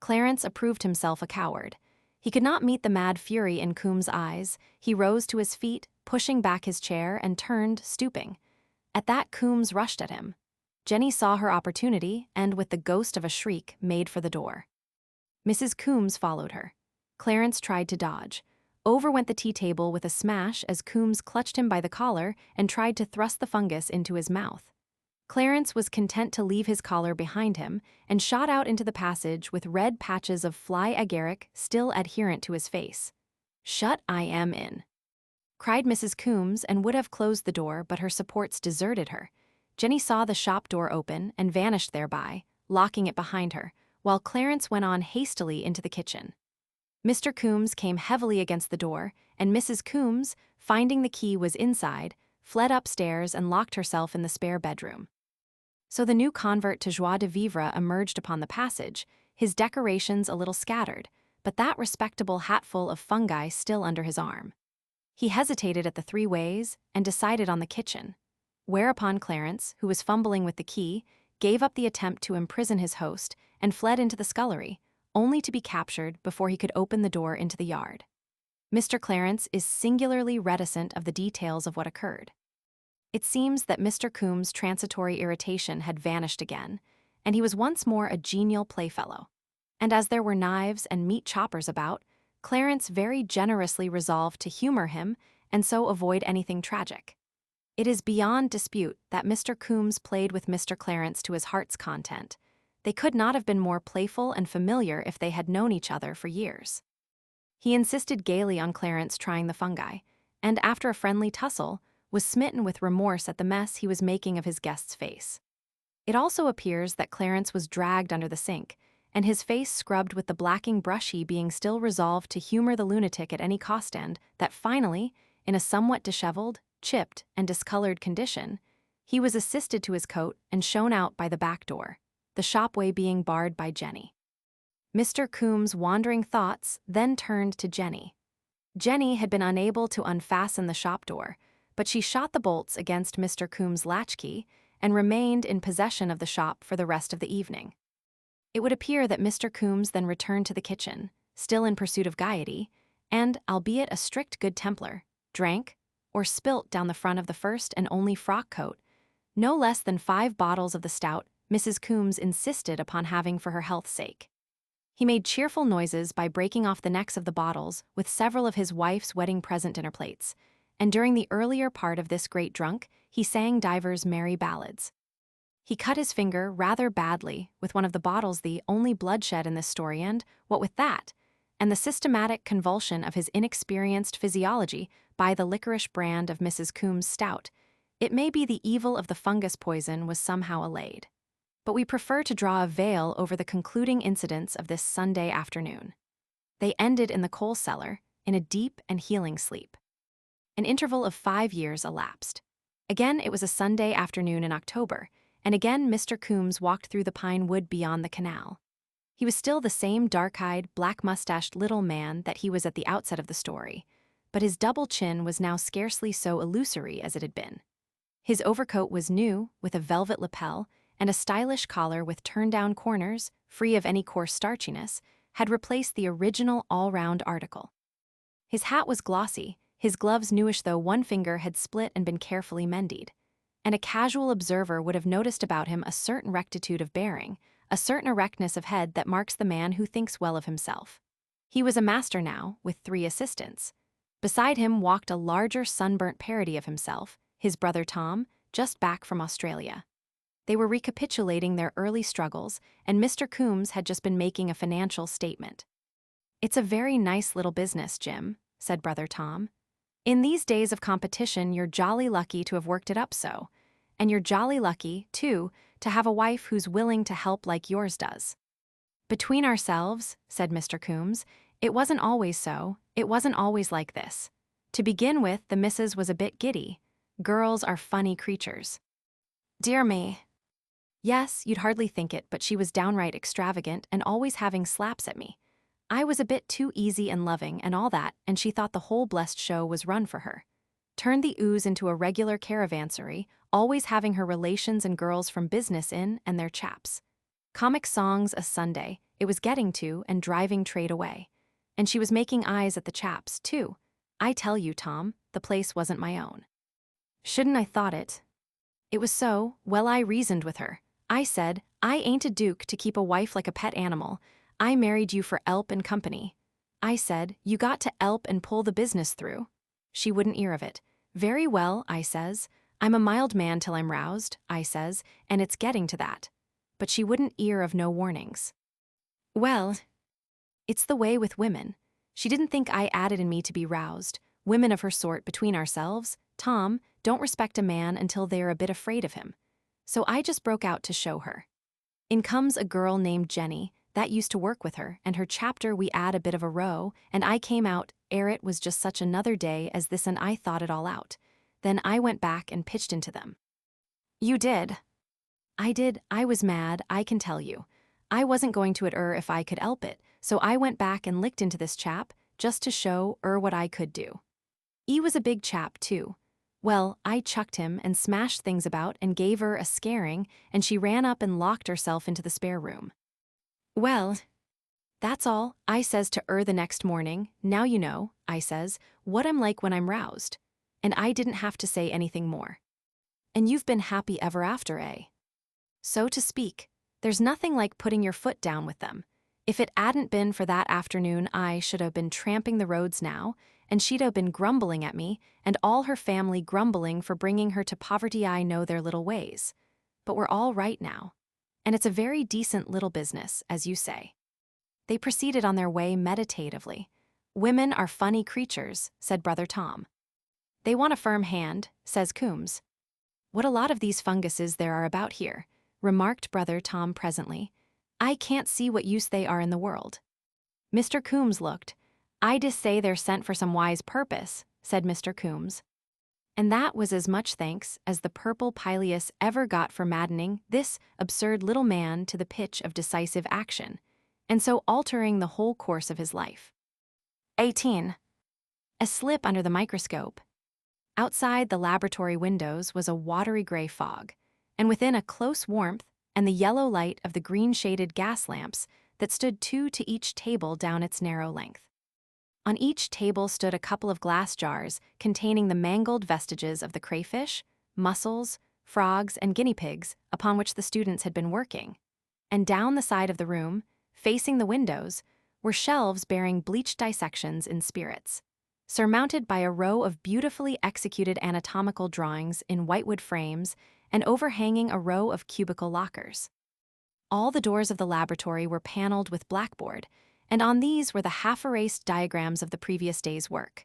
[SPEAKER 1] Clarence approved himself a coward. He could not meet the mad fury in Coombs' eyes. He rose to his feet, pushing back his chair, and turned, stooping. At that, Coombs rushed at him. Jenny saw her opportunity and, with the ghost of a shriek, made for the door. Mrs. Coombs followed her. Clarence tried to dodge. Over went the tea table with a smash as Coombs clutched him by the collar and tried to thrust the fungus into his mouth. Clarence was content to leave his collar behind him and shot out into the passage with red patches of fly agaric still adherent to his face. "Shut I am in," cried Mrs. Coombs, and would have closed the door, but her supports deserted her. Jenny saw the shop door open and vanished thereby, locking it behind her, while Clarence went on hastily into the kitchen. Mr. Coombs came heavily against the door, and Mrs. Coombs, finding the key was inside, fled upstairs and locked herself in the spare bedroom. So the new convert to joie de vivre emerged upon the passage, his decorations a little scattered, but that respectable hatful of fungi still under his arm. He hesitated at the 3 ways and decided on the kitchen, whereupon Clarence, who was fumbling with the key, gave up the attempt to imprison his host and fled into the scullery, only to be captured before he could open the door into the yard. Mr. Clarence is singularly reticent of the details of what occurred. It seems that Mr. Coombs' transitory irritation had vanished again, and he was once more a genial playfellow. And as there were knives and meat choppers about, Clarence very generously resolved to humor him and so avoid anything tragic. It is beyond dispute that Mr. Coombs played with Mr. Clarence to his heart's content. They could not have been more playful and familiar if they had known each other for years. He insisted gaily on Clarence trying the fungi, and after a friendly tussle, was smitten with remorse at the mess he was making of his guest's face. It also appears that Clarence was dragged under the sink, and his face scrubbed with the blacking brush, he being still resolved to humor the lunatic at any cost, and that finally, in a somewhat disheveled, chipped, and discolored condition, he was assisted to his coat and shown out by the back door, the shopway being barred by Jenny. Mr. Coombs' wandering thoughts then turned to Jenny. Jenny had been unable to unfasten the shop door, but she shot the bolts against Mr. Coombs' latchkey and remained in possession of the shop for the rest of the evening. It would appear that Mr. Coombs then returned to the kitchen, still in pursuit of gaiety, and, albeit a strict Good Templar, drank, or spilt down the front of the first and only frock coat, no less than 5 bottles of the stout Mrs. Coombs insisted upon having for her health's sake. He made cheerful noises by breaking off the necks of the bottles with several of his wife's wedding present dinner plates, and during the earlier part of this great drunk, he sang divers merry ballads. He cut his finger rather badly with one of the bottles, the only bloodshed in this story, and, what with that, and the systematic convulsion of his inexperienced physiology by the licorice brand of Mrs. Coombs' stout, it may be the evil of the fungus poison was somehow allayed. But we prefer to draw a veil over the concluding incidents of this Sunday afternoon. They ended in the coal cellar, in a deep and healing sleep. An interval of 5 years elapsed. Again it was a Sunday afternoon in October, and again Mr. Coombs walked through the pine wood beyond the canal. He was still the same dark-eyed, black-mustached little man that he was at the outset of the story, but his double chin was now scarcely so illusory as it had been. His overcoat was new, with a velvet lapel, and a stylish collar with turn-down corners, free of any coarse starchiness, had replaced the original all-round article. His hat was glossy, his gloves newish, though one finger had split and been carefully mended, and a casual observer would have noticed about him a certain rectitude of bearing, a certain erectness of head that marks the man who thinks well of himself. He was a master now, with 3 assistants. Beside him walked a larger sunburnt parody of himself, his brother Tom, just back from Australia. They were recapitulating their early struggles, and Mr. Coombs had just been making a financial statement. "It's a very nice little business, Jim," said brother Tom. "In these days of competition, you're jolly lucky to have worked it up so. And you're jolly lucky, too, to have a wife who's willing to help like yours does." "Between ourselves," said Mr. Coombs, "it wasn't always so, it wasn't always like this. To begin with, the missus was a bit giddy. Girls are funny creatures." "Dear me." "Yes, you'd hardly think it, but she was downright extravagant and always having slaps at me. I was a bit too easy and loving and all that, and she thought the whole blessed show was run for her. Turned the ooze into a regular caravansary, always having her relations and girls from business in and their chaps. Comic songs a Sunday, it was getting to and driving trade away. And she was making eyes at the chaps, too. I tell you, Tom, the place wasn't my own. Shouldn't I thought it? It was so, well, I reasoned with her. I said, I ain't a duke to keep a wife like a pet animal. I married you for 'elp and company. I said, you got to 'elp and pull the business through. She wouldn't 'ear of it. Very well, I says. I'm a mild man till I'm roused, I says, and it's getting to that. But she wouldn't 'ear of no warnings. Well, it's the way with women. She didn't think I added in me to be roused. Women of her sort between ourselves, Tom, don't respect a man until they're a bit afraid of him. So I just broke out to show her. In comes a girl named Jenny, that used to work with her, and her chapter we 'ad a bit of a row, and I came out, ere it was just such another day as this, and I thought it all out. Then I went back and pitched into them." "You did?" "I did. I was mad, I can tell you. I wasn't going to if I could 'elp it, so I went back and licked into this chap, just to show what I could do. He was a big chap, too. Well, I chucked him and smashed things about and gave her a scaring, and she ran up and locked herself into the spare room. Well, that's all, I says to the next morning. Now you know, I says, what I'm like when I'm roused. And I didn't have to say anything more. And you've been happy ever after, eh? So to speak. There's nothing like putting your foot down with them. If it hadn't been for that afternoon, I should have been tramping the roads now, and she'd have been grumbling at me, and all her family grumbling for bringing her to poverty. I know their little ways. But we're all right now. And it's a very decent little business, as you say." They proceeded on their way meditatively. "Women are funny creatures," said brother Tom. "They want a firm hand," says Coombs. "What a lot of these funguses there are about here," remarked brother Tom presently. "I can't see what use they are in the world." Mr. Coombs looked. "I just say they're sent for some wise purpose," said Mr. Coombs. And that was as much thanks as the purple pileus ever got for maddening this absurd little man to the pitch of decisive action, and so altering the whole course of his life. 18. A slip under the microscope. Outside the laboratory windows was a watery gray fog, and within a close warmth and the yellow light of the green-shaded gas lamps that stood 2 to each table down its narrow length. On each table stood a couple of glass jars containing the mangled vestiges of the crayfish, mussels, frogs, and guinea pigs upon which the students had been working. And down the side of the room, facing the windows, were shelves bearing bleached dissections in spirits, surmounted by a row of beautifully executed anatomical drawings in whitewood frames and overhanging a row of cubical lockers. All the doors of the laboratory were paneled with blackboard, and on these were the half-erased diagrams of the previous day's work.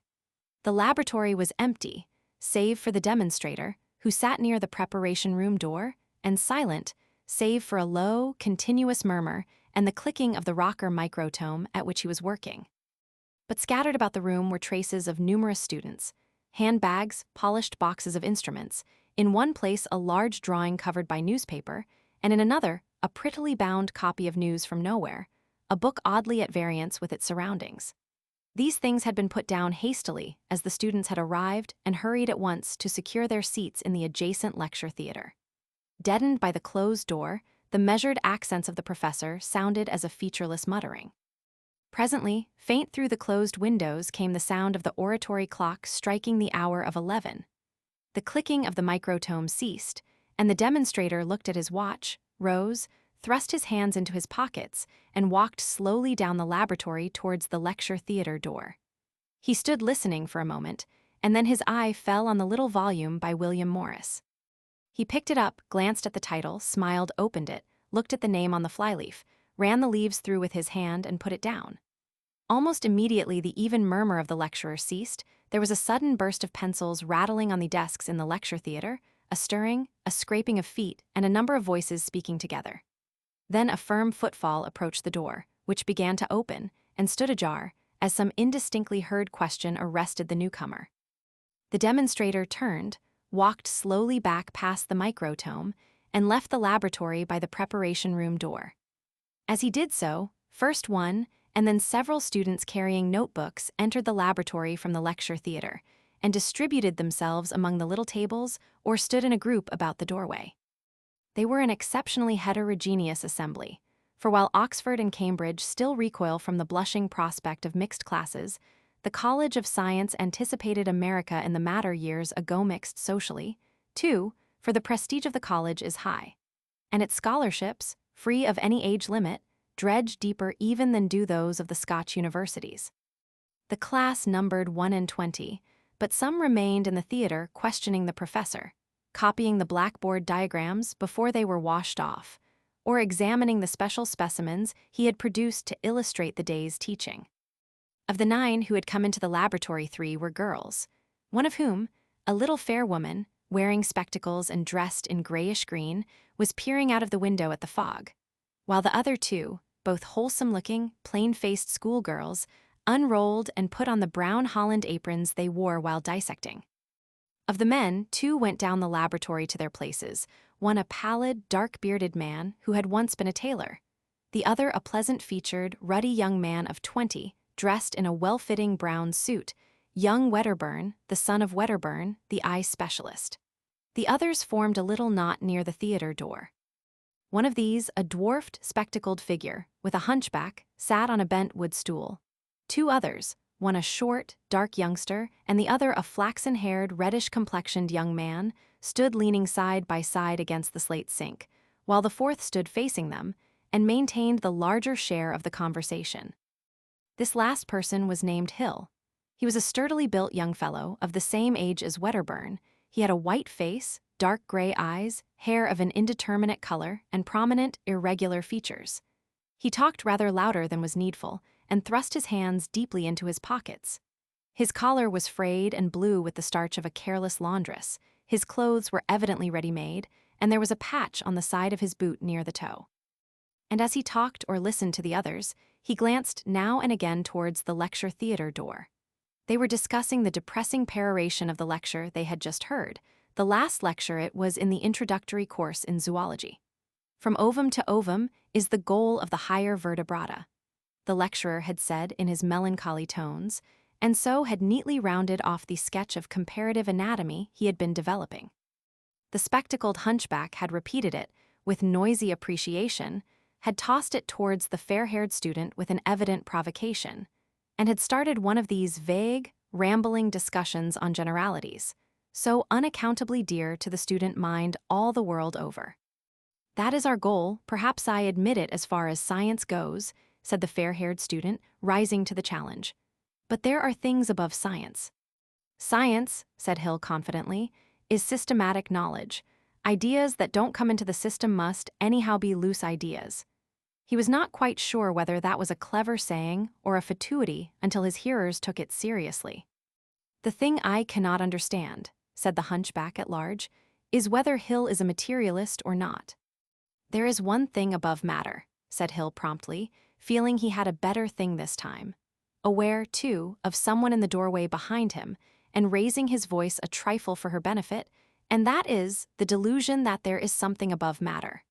[SPEAKER 1] The laboratory was empty, save for the demonstrator, who sat near the preparation room door, and silent, save for a low, continuous murmur and the clicking of the rocker microtome at which he was working. But scattered about the room were traces of numerous students, handbags, polished boxes of instruments, in one place a large drawing covered by newspaper, and in another a prettily bound copy of News from Nowhere, a book oddly at variance with its surroundings. These things had been put down hastily as the students had arrived and hurried at once to secure their seats in the adjacent lecture theater. Deadened by the closed door, the measured accents of the professor sounded as a featureless muttering. Presently, faint through the closed windows came the sound of the oratory clock striking the hour of 11. The clicking of the microtome ceased, and the demonstrator looked at his watch, rose, thrust his hands into his pockets, and walked slowly down the laboratory towards the lecture theater door. He stood listening for a moment, and then his eye fell on the little volume by William Morris. He picked it up, glanced at the title, smiled, opened it, looked at the name on the flyleaf, ran the leaves through with his hand, and put it down. Almost immediately the even murmur of the lecturer ceased. There was a sudden burst of pencils rattling on the desks in the lecture theater, a stirring, a scraping of feet, and a number of voices speaking together. Then a firm footfall approached the door, which began to open, and stood ajar, as some indistinctly heard question arrested the newcomer. The demonstrator turned, walked slowly back past the microtome, and left the laboratory by the preparation room door. As he did so, first one, and then several students carrying notebooks entered the laboratory from the lecture theater, and distributed themselves among the little tables or stood in a group about the doorway. They were an exceptionally heterogeneous assembly, for while Oxford and Cambridge still recoil from the blushing prospect of mixed classes, the College of Science anticipated America in the matter years ago mixed socially, too, for the prestige of the college is high, and its scholarships, free of any age limit, dredge deeper even than do those of the Scotch universities. The class numbered 1 in 20, but some remained in the theater questioning the professor, copying the blackboard diagrams before they were washed off, or examining the special specimens he had produced to illustrate the day's teaching. Of the 9 who had come into the laboratory, 3 were girls, one of whom, a little fair woman, wearing spectacles and dressed in grayish-green, was peering out of the window at the fog, while the other 2, both wholesome-looking, plain-faced schoolgirls, unrolled and put on the brown holland aprons they wore while dissecting. Of the men, 2 went down the laboratory to their places, one a pallid, dark-bearded man who had once been a tailor, the other a pleasant-featured, ruddy young man of 20, dressed in a well-fitting brown suit, young Wedderburn, the son of Wedderburn, the eye specialist. The others formed a little knot near the theater door. One of these, a dwarfed, spectacled figure, with a hunchback, sat on a bent wood stool. 2 others, one a short, dark youngster, and the other a flaxen-haired, reddish-complexioned young man, stood leaning side by side against the slate sink, while the 4th stood facing them, and maintained the larger share of the conversation. This last person was named Hill. He was a sturdily built young fellow, of the same age as Wedderburn. He had a white face, dark gray eyes, hair of an indeterminate color, and prominent, irregular features. He talked rather louder than was needful, and thrust his hands deeply into his pockets. His collar was frayed and blue with the starch of a careless laundress, his clothes were evidently ready-made, and there was a patch on the side of his boot near the toe. And as he talked or listened to the others, he glanced now and again towards the lecture theater door. They were discussing the depressing peroration of the lecture they had just heard. The last lecture it was in the introductory course in zoology. From ovum to ovum is the goal of the higher vertebrata, the lecturer had said in his melancholy tones, and so had neatly rounded off the sketch of comparative anatomy he had been developing. The spectacled hunchback had repeated it, with noisy appreciation, had tossed it towards the fair-haired student with an evident provocation, and had started one of these vague, rambling discussions on generalities, so unaccountably dear to the student mind all the world over. "That is our goal, perhaps I admit it as far as science goes," said the fair-haired student, rising to the challenge. "But there are things above science." "Science," said Hill confidently, "is systematic knowledge. Ideas that don't come into the system must, anyhow, be loose ideas." He was not quite sure whether that was a clever saying or a fatuity until his hearers took it seriously. "The thing I cannot understand," said the hunchback at large, "is whether Hill is a materialist or not." "There is one thing above matter," said Hill promptly, feeling he had a better thing this time, aware, too, of someone in the doorway behind him, and raising his voice a trifle for her benefit, "and that is the delusion that there is something above matter."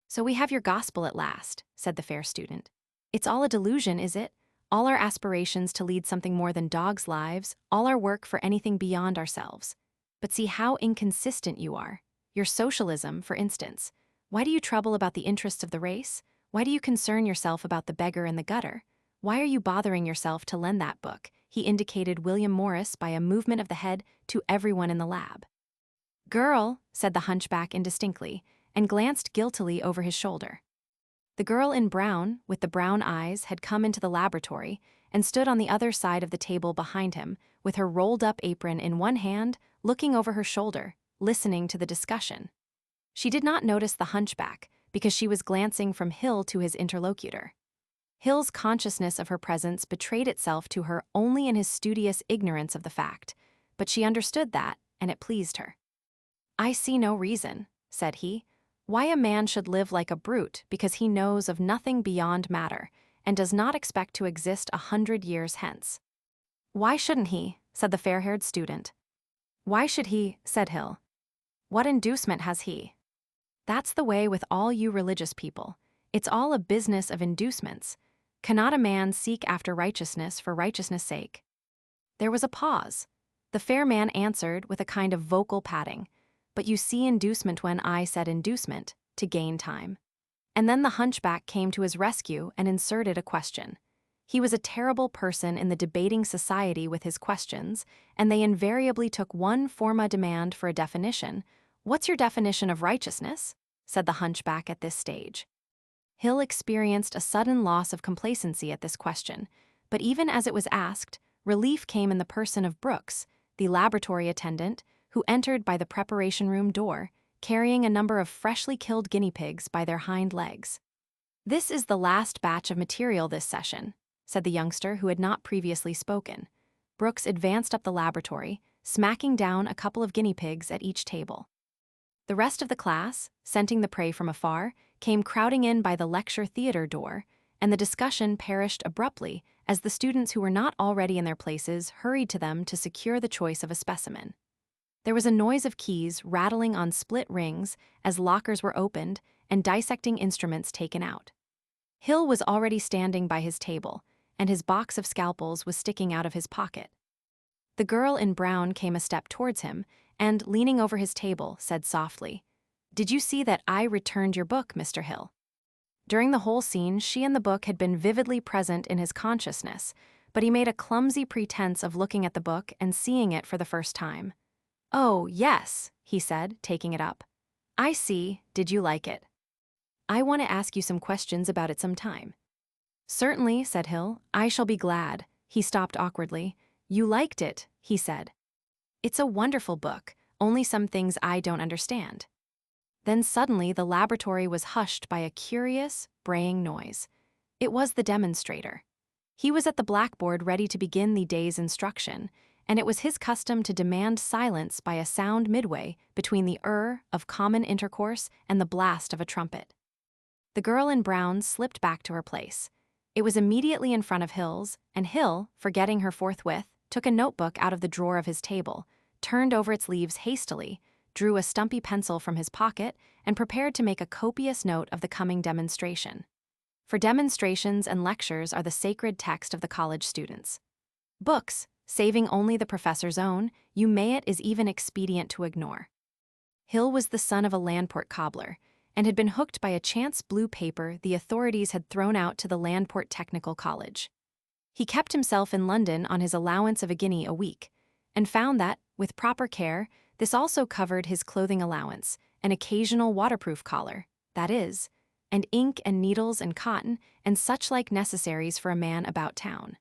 [SPEAKER 1] "So we have your gospel at last," said the fair student. "It's all a delusion, is it? All our aspirations to lead something more than dogs' lives, all our work for anything beyond ourselves. But see how inconsistent you are. Your socialism, for instance. Why do you trouble about the interests of the race? Why do you concern yourself about the beggar in the gutter? Why are you bothering yourself to lend that book?" He indicated William Morris by a movement of the head to everyone in the lab. "Girl," said the hunchback indistinctly, and glanced guiltily over his shoulder. The girl in brown, with the brown eyes, had come into the laboratory and stood on the other side of the table behind him, with her rolled-up apron in one hand, looking over her shoulder, listening to the discussion. She did not notice the hunchback, because she was glancing from Hill to his interlocutor. Hill's consciousness of her presence betrayed itself to her only in his studious ignorance of the fact, but she understood that, and it pleased her. "I see no reason," said he, "why a man should live like a brute because he knows of nothing beyond matter, and does not expect to exist 100 years hence." "Why shouldn't he?" said the fair-haired student. "Why should he?" said Hill. "What inducement has he?" "That's the way with all you religious people. It's all a business of inducements. Cannot a man seek after righteousness for righteousness' sake?" There was a pause. The fair man answered with a kind of vocal patting, "But you see inducement when I said inducement, to gain time." And then the hunchback came to his rescue and inserted a question. He was a terrible person in the debating society with his questions, and they invariably took one forma demand for a definition. "What's your definition of righteousness?" said the hunchback at this stage. Hill experienced a sudden loss of complacency at this question, but even as it was asked, relief came in the person of Brooks, the laboratory attendant, who entered by the preparation room door, carrying a number of freshly killed guinea pigs by their hind legs. "This is the last batch of material this session," said the youngster who had not previously spoken. Brooks advanced up the laboratory, smacking down a couple of guinea pigs at each table. The rest of the class, scenting the prey from afar, came crowding in by the lecture theater door, and the discussion perished abruptly as the students who were not already in their places hurried to them to secure the choice of a specimen. There was a noise of keys rattling on split rings as lockers were opened and dissecting instruments taken out. Hill was already standing by his table, and his box of scalpels was sticking out of his pocket. The girl in brown came a step towards him and, leaning over his table, said softly, "Did you see that I returned your book, Mr. Hill?" During the whole scene, she and the book had been vividly present in his consciousness, but he made a clumsy pretense of looking at the book and seeing it for the first time. "Oh, yes," he said, taking it up. "I see. Did you like it?" "I want to ask you some questions about it some time." "Certainly," said Hill. "I shall be glad." He stopped awkwardly. "You liked it," he said. "It's a wonderful book, only some things I don't understand." Then suddenly the laboratory was hushed by a curious, braying noise. It was the demonstrator. He was at the blackboard ready to begin the day's instruction, and it was his custom to demand silence by a sound midway between the of common intercourse and the blast of a trumpet. The girl in brown slipped back to her place. It was immediately in front of Hill's, and Hill, forgetting her forthwith, took a notebook out of the drawer of his table, turned over its leaves hastily, drew a stumpy pencil from his pocket, and prepared to make a copious note of the coming demonstration. For demonstrations and lectures are the sacred text of the college students. Books, saving only the professor's own, it is even expedient to ignore. Hill was the son of a Landport cobbler, and had been hooked by a chance blue paper the authorities had thrown out to the Landport Technical College. He kept himself in London on his allowance of a guinea a week, and found that, with proper care, this also covered his clothing allowance, an occasional waterproof collar, that is, and ink and needles and cotton and such like necessaries for a man about town.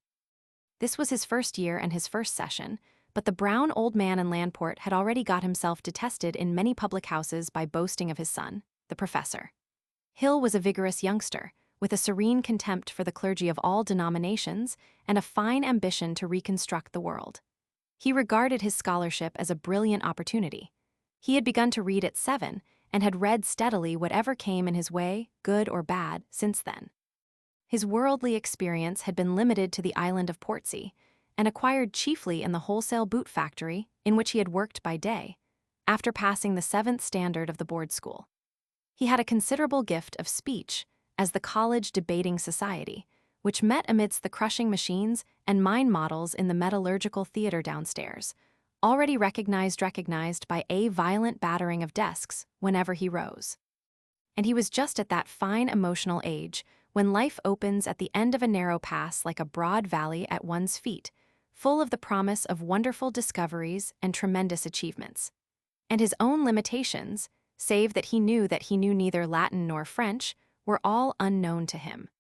[SPEAKER 1] This was his first year and his first session, but the brown old man in Landport had already got himself detested in many public houses by boasting of his son, the professor. Hill was a vigorous youngster, with a serene contempt for the clergy of all denominations and a fine ambition to reconstruct the world. He regarded his scholarship as a brilliant opportunity. He had begun to read at 7 and had read steadily whatever came in his way, good or bad, since then. His worldly experience had been limited to the island of Portsea, and acquired chiefly in the wholesale boot factory in which he had worked by day, after passing the 7th standard of the board school. He had a considerable gift of speech, as the college debating society, which met amidst the crushing machines and mine models in the metallurgical theater downstairs, already recognized by a violent battering of desks whenever he rose. And he was just at that fine emotional age when life opens at the end of a narrow pass like a broad valley at one's feet, full of the promise of wonderful discoveries and tremendous achievements. And his own limitations, save that he knew neither Latin nor French, were all unknown to him.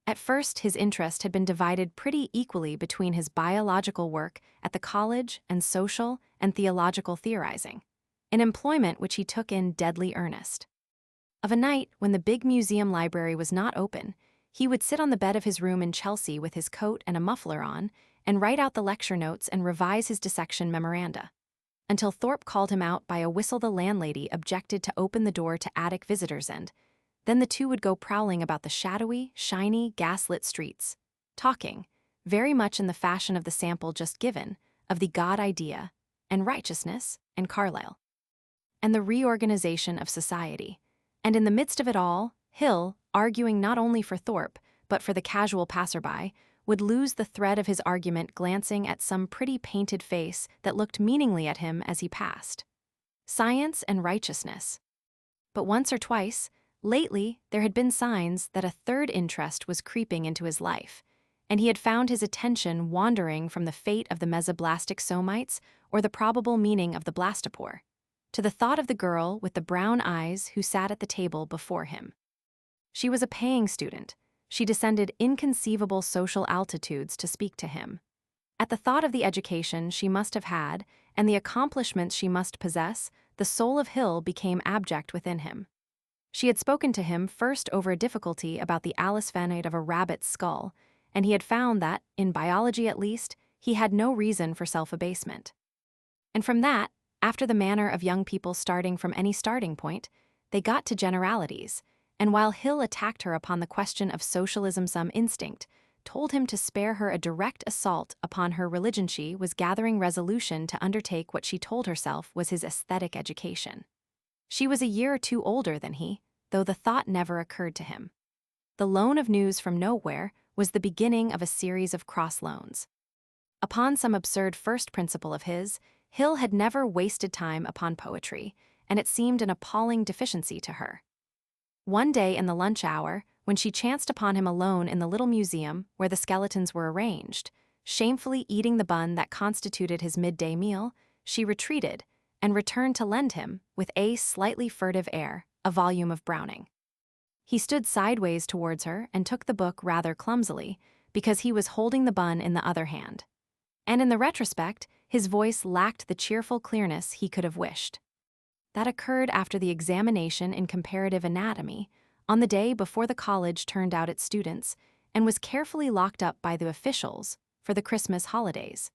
[SPEAKER 1] At first, his interest had been divided pretty equally between his biological work at the college and social and theological theorizing, an employment which he took in deadly earnest. Of a night, when the big museum library was not open, he would sit on the bed of his room in Chelsea with his coat and a muffler on and write out the lecture notes and revise his dissection memoranda, until Thorpe called him out by a whistle. The landlady objected to open the door to attic visitors, and then the two would go prowling about the shadowy, shiny, gaslit streets, talking, very much in the fashion of the sample just given, of the God idea, and righteousness, and Carlyle, and the reorganization of society. And in the midst of it all, Hill, arguing not only for Thorpe, but for the casual passerby, would lose the thread of his argument glancing at some pretty painted face that looked meaningly at him as he passed. Science and righteousness. But once or twice, lately, there had been signs that a third interest was creeping into his life, and he had found his attention wandering from the fate of the mesoblastic somites or the probable meaning of the blastopore, to the thought of the girl with the brown eyes who sat at the table before him. She was a paying student. She descended inconceivable social altitudes to speak to him. At the thought of the education she must have had and the accomplishments she must possess, the soul of Hill became abject within him. She had spoken to him first over a difficulty about the alisphenate of a rabbit's skull, and he had found that, in biology at least, he had no reason for self-abasement. And from that, after the manner of young people starting from any starting point, they got to generalities, and while Hill attacked her upon the question of socialism, some instinct told him to spare her a direct assault upon her religion. She was gathering resolution to undertake what she told herself was his aesthetic education. She was a year or two older than he, though the thought never occurred to him. The loan of news from nowhere was the beginning of a series of cross loans. Upon some absurd first principle of his, Hill had never wasted time upon poetry, and it seemed an appalling deficiency to her. One day in the lunch hour, when she chanced upon him alone in the little museum where the skeletons were arranged, shamefully eating the bun that constituted his midday meal, she retreated and returned to lend him, with a slightly furtive air, a volume of Browning. He stood sideways towards her and took the book rather clumsily, because he was holding the bun in the other hand. And in the retrospect, his voice lacked the cheerful clearness he could have wished. That occurred after the examination in comparative anatomy, on the day before the college turned out its students, and was carefully locked up by the officials for the Christmas holidays.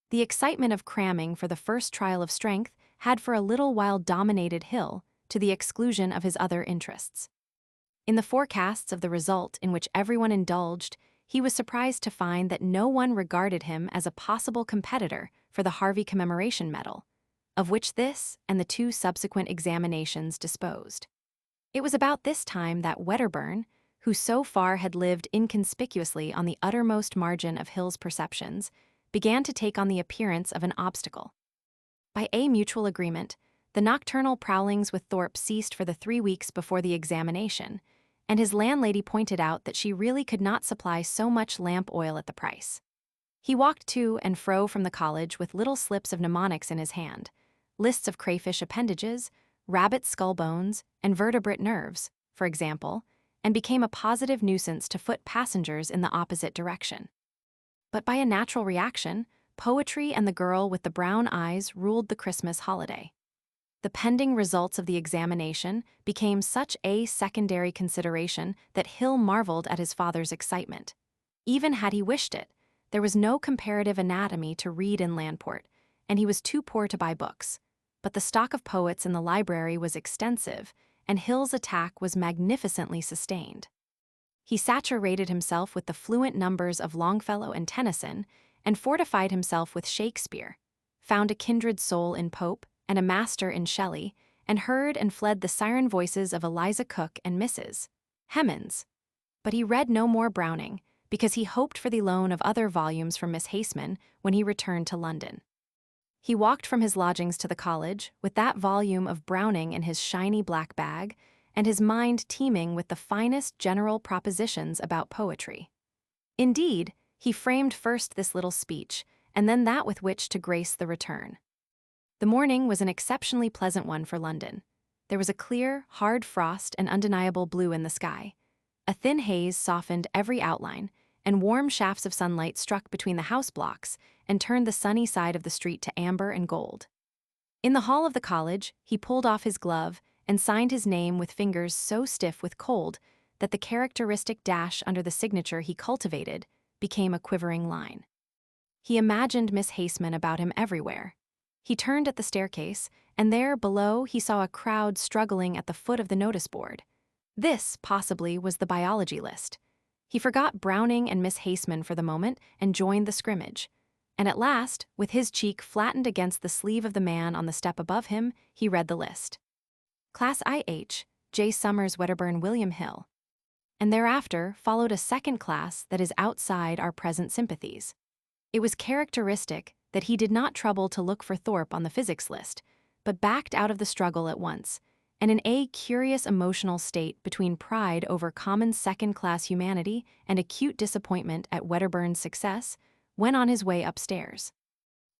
[SPEAKER 1] The excitement of cramming for the first trial of strength had for a little while dominated Hill, to the exclusion of his other interests. In the forecasts of the result in which everyone indulged, he was surprised to find that no one regarded him as a possible competitor for the Harvey Commemoration Medal, of which this and the two subsequent examinations disposed. It was about this time that Wedderburn, who so far had lived inconspicuously on the uttermost margin of Hill's perceptions, began to take on the appearance of an obstacle. By a mutual agreement, the nocturnal prowlings with Thorpe ceased for the 3 weeks before the examination, and his landlady pointed out that she really could not supply so much lamp oil at the price. He walked to and fro from the college with little slips of mnemonics in his hand, lists of crayfish appendages, rabbit skull bones, and vertebrate nerves, for example, and became a positive nuisance to foot passengers in the opposite direction. But by a natural reaction, poetry and the girl with the brown eyes ruled the Christmas holiday. The pending results of the examination became such a secondary consideration that Hill marveled at his father's excitement. Even had he wished it, there was no comparative anatomy to read in Landport, and he was too poor to buy books. But the stock of poets in the library was extensive, and Hill's attack was magnificently sustained. He saturated himself with the fluent numbers of Longfellow and Tennyson, and fortified himself with Shakespeare, found a kindred soul in Pope and a master in Shelley, and heard and fled the siren voices of Eliza Cook and Mrs. Hemans. But he read no more Browning, because he hoped for the loan of other volumes from Miss Haseman when he returned to London. He walked from his lodgings to the college with that volume of Browning in his shiny black bag, and his mind teeming with the finest general propositions about poetry. Indeed, he framed first this little speech, and then that with which to grace the return. The morning was an exceptionally pleasant one for London. there was a clear, hard frost and undeniable blue in the sky. A thin haze softened every outline, and warm shafts of sunlight struck between the house blocks and turned the sunny side of the street to amber and gold. In the hall of the college, he pulled off his glove and signed his name with fingers so stiff with cold that the characteristic dash under the signature he cultivated became a quivering line. He imagined Miss Haseman about him everywhere. He turned at the staircase, and there below he saw a crowd struggling at the foot of the notice board. This, possibly, was the biology list. He forgot Browning and Miss Haseman for the moment and joined the scrimmage. And at last, with his cheek flattened against the sleeve of the man on the step above him, he read the list. Class IH, J. Summers, Wedderburn, William Hill. And thereafter followed a second class that is outside our present sympathies. It was characteristic that he did not trouble to look for Thorpe on the physics list, but backed out of the struggle at once, and in a curious emotional state between pride over common second-class humanity and acute disappointment at Wedderburn's success, went on his way upstairs.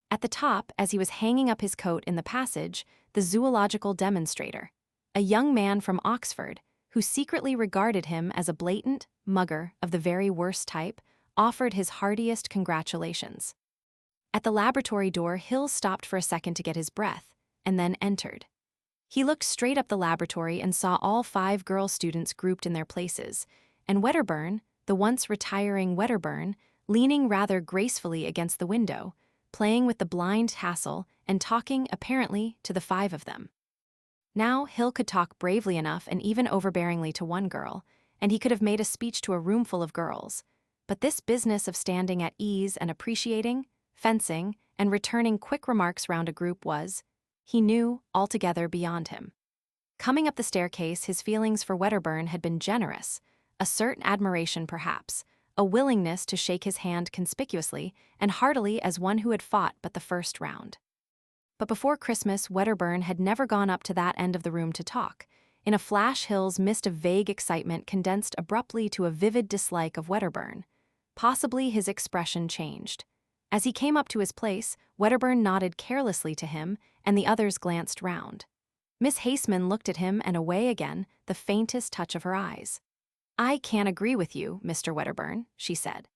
[SPEAKER 1] At the top, as he was hanging up his coat in the passage, the zoological demonstrator, a young man from Oxford, who secretly regarded him as a blatant mugger of the very worst type, offered his heartiest congratulations. At the laboratory door, Hill stopped for a second to get his breath, and then entered. He looked straight up the laboratory and saw all 5 girl students grouped in their places, and Wedderburn, the once retiring Wedderburn, leaning rather gracefully against the window, playing with the blind tassel and talking, apparently, to the 5 of them. Now Hill could talk bravely enough and even overbearingly to one girl, and he could have made a speech to a room full of girls. But this business of standing at ease and appreciating, fencing, and returning quick remarks round a group was, he knew, altogether beyond him. Coming up the staircase, his feelings for Wedderburn had been generous, a certain admiration perhaps, a willingness to shake his hand conspicuously and heartily as one who had fought but the first round. But before Christmas, Wedderburn had never gone up to that end of the room to talk. In a flash, Hill's mist of vague excitement condensed abruptly to a vivid dislike of Wedderburn. Possibly his expression changed. As he came up to his place, Wedderburn nodded carelessly to him, and the others glanced round. Miss Haseman looked at him and away again, the faintest touch of her eyes. "I can't agree with you, Mr. Wedderburn," she said.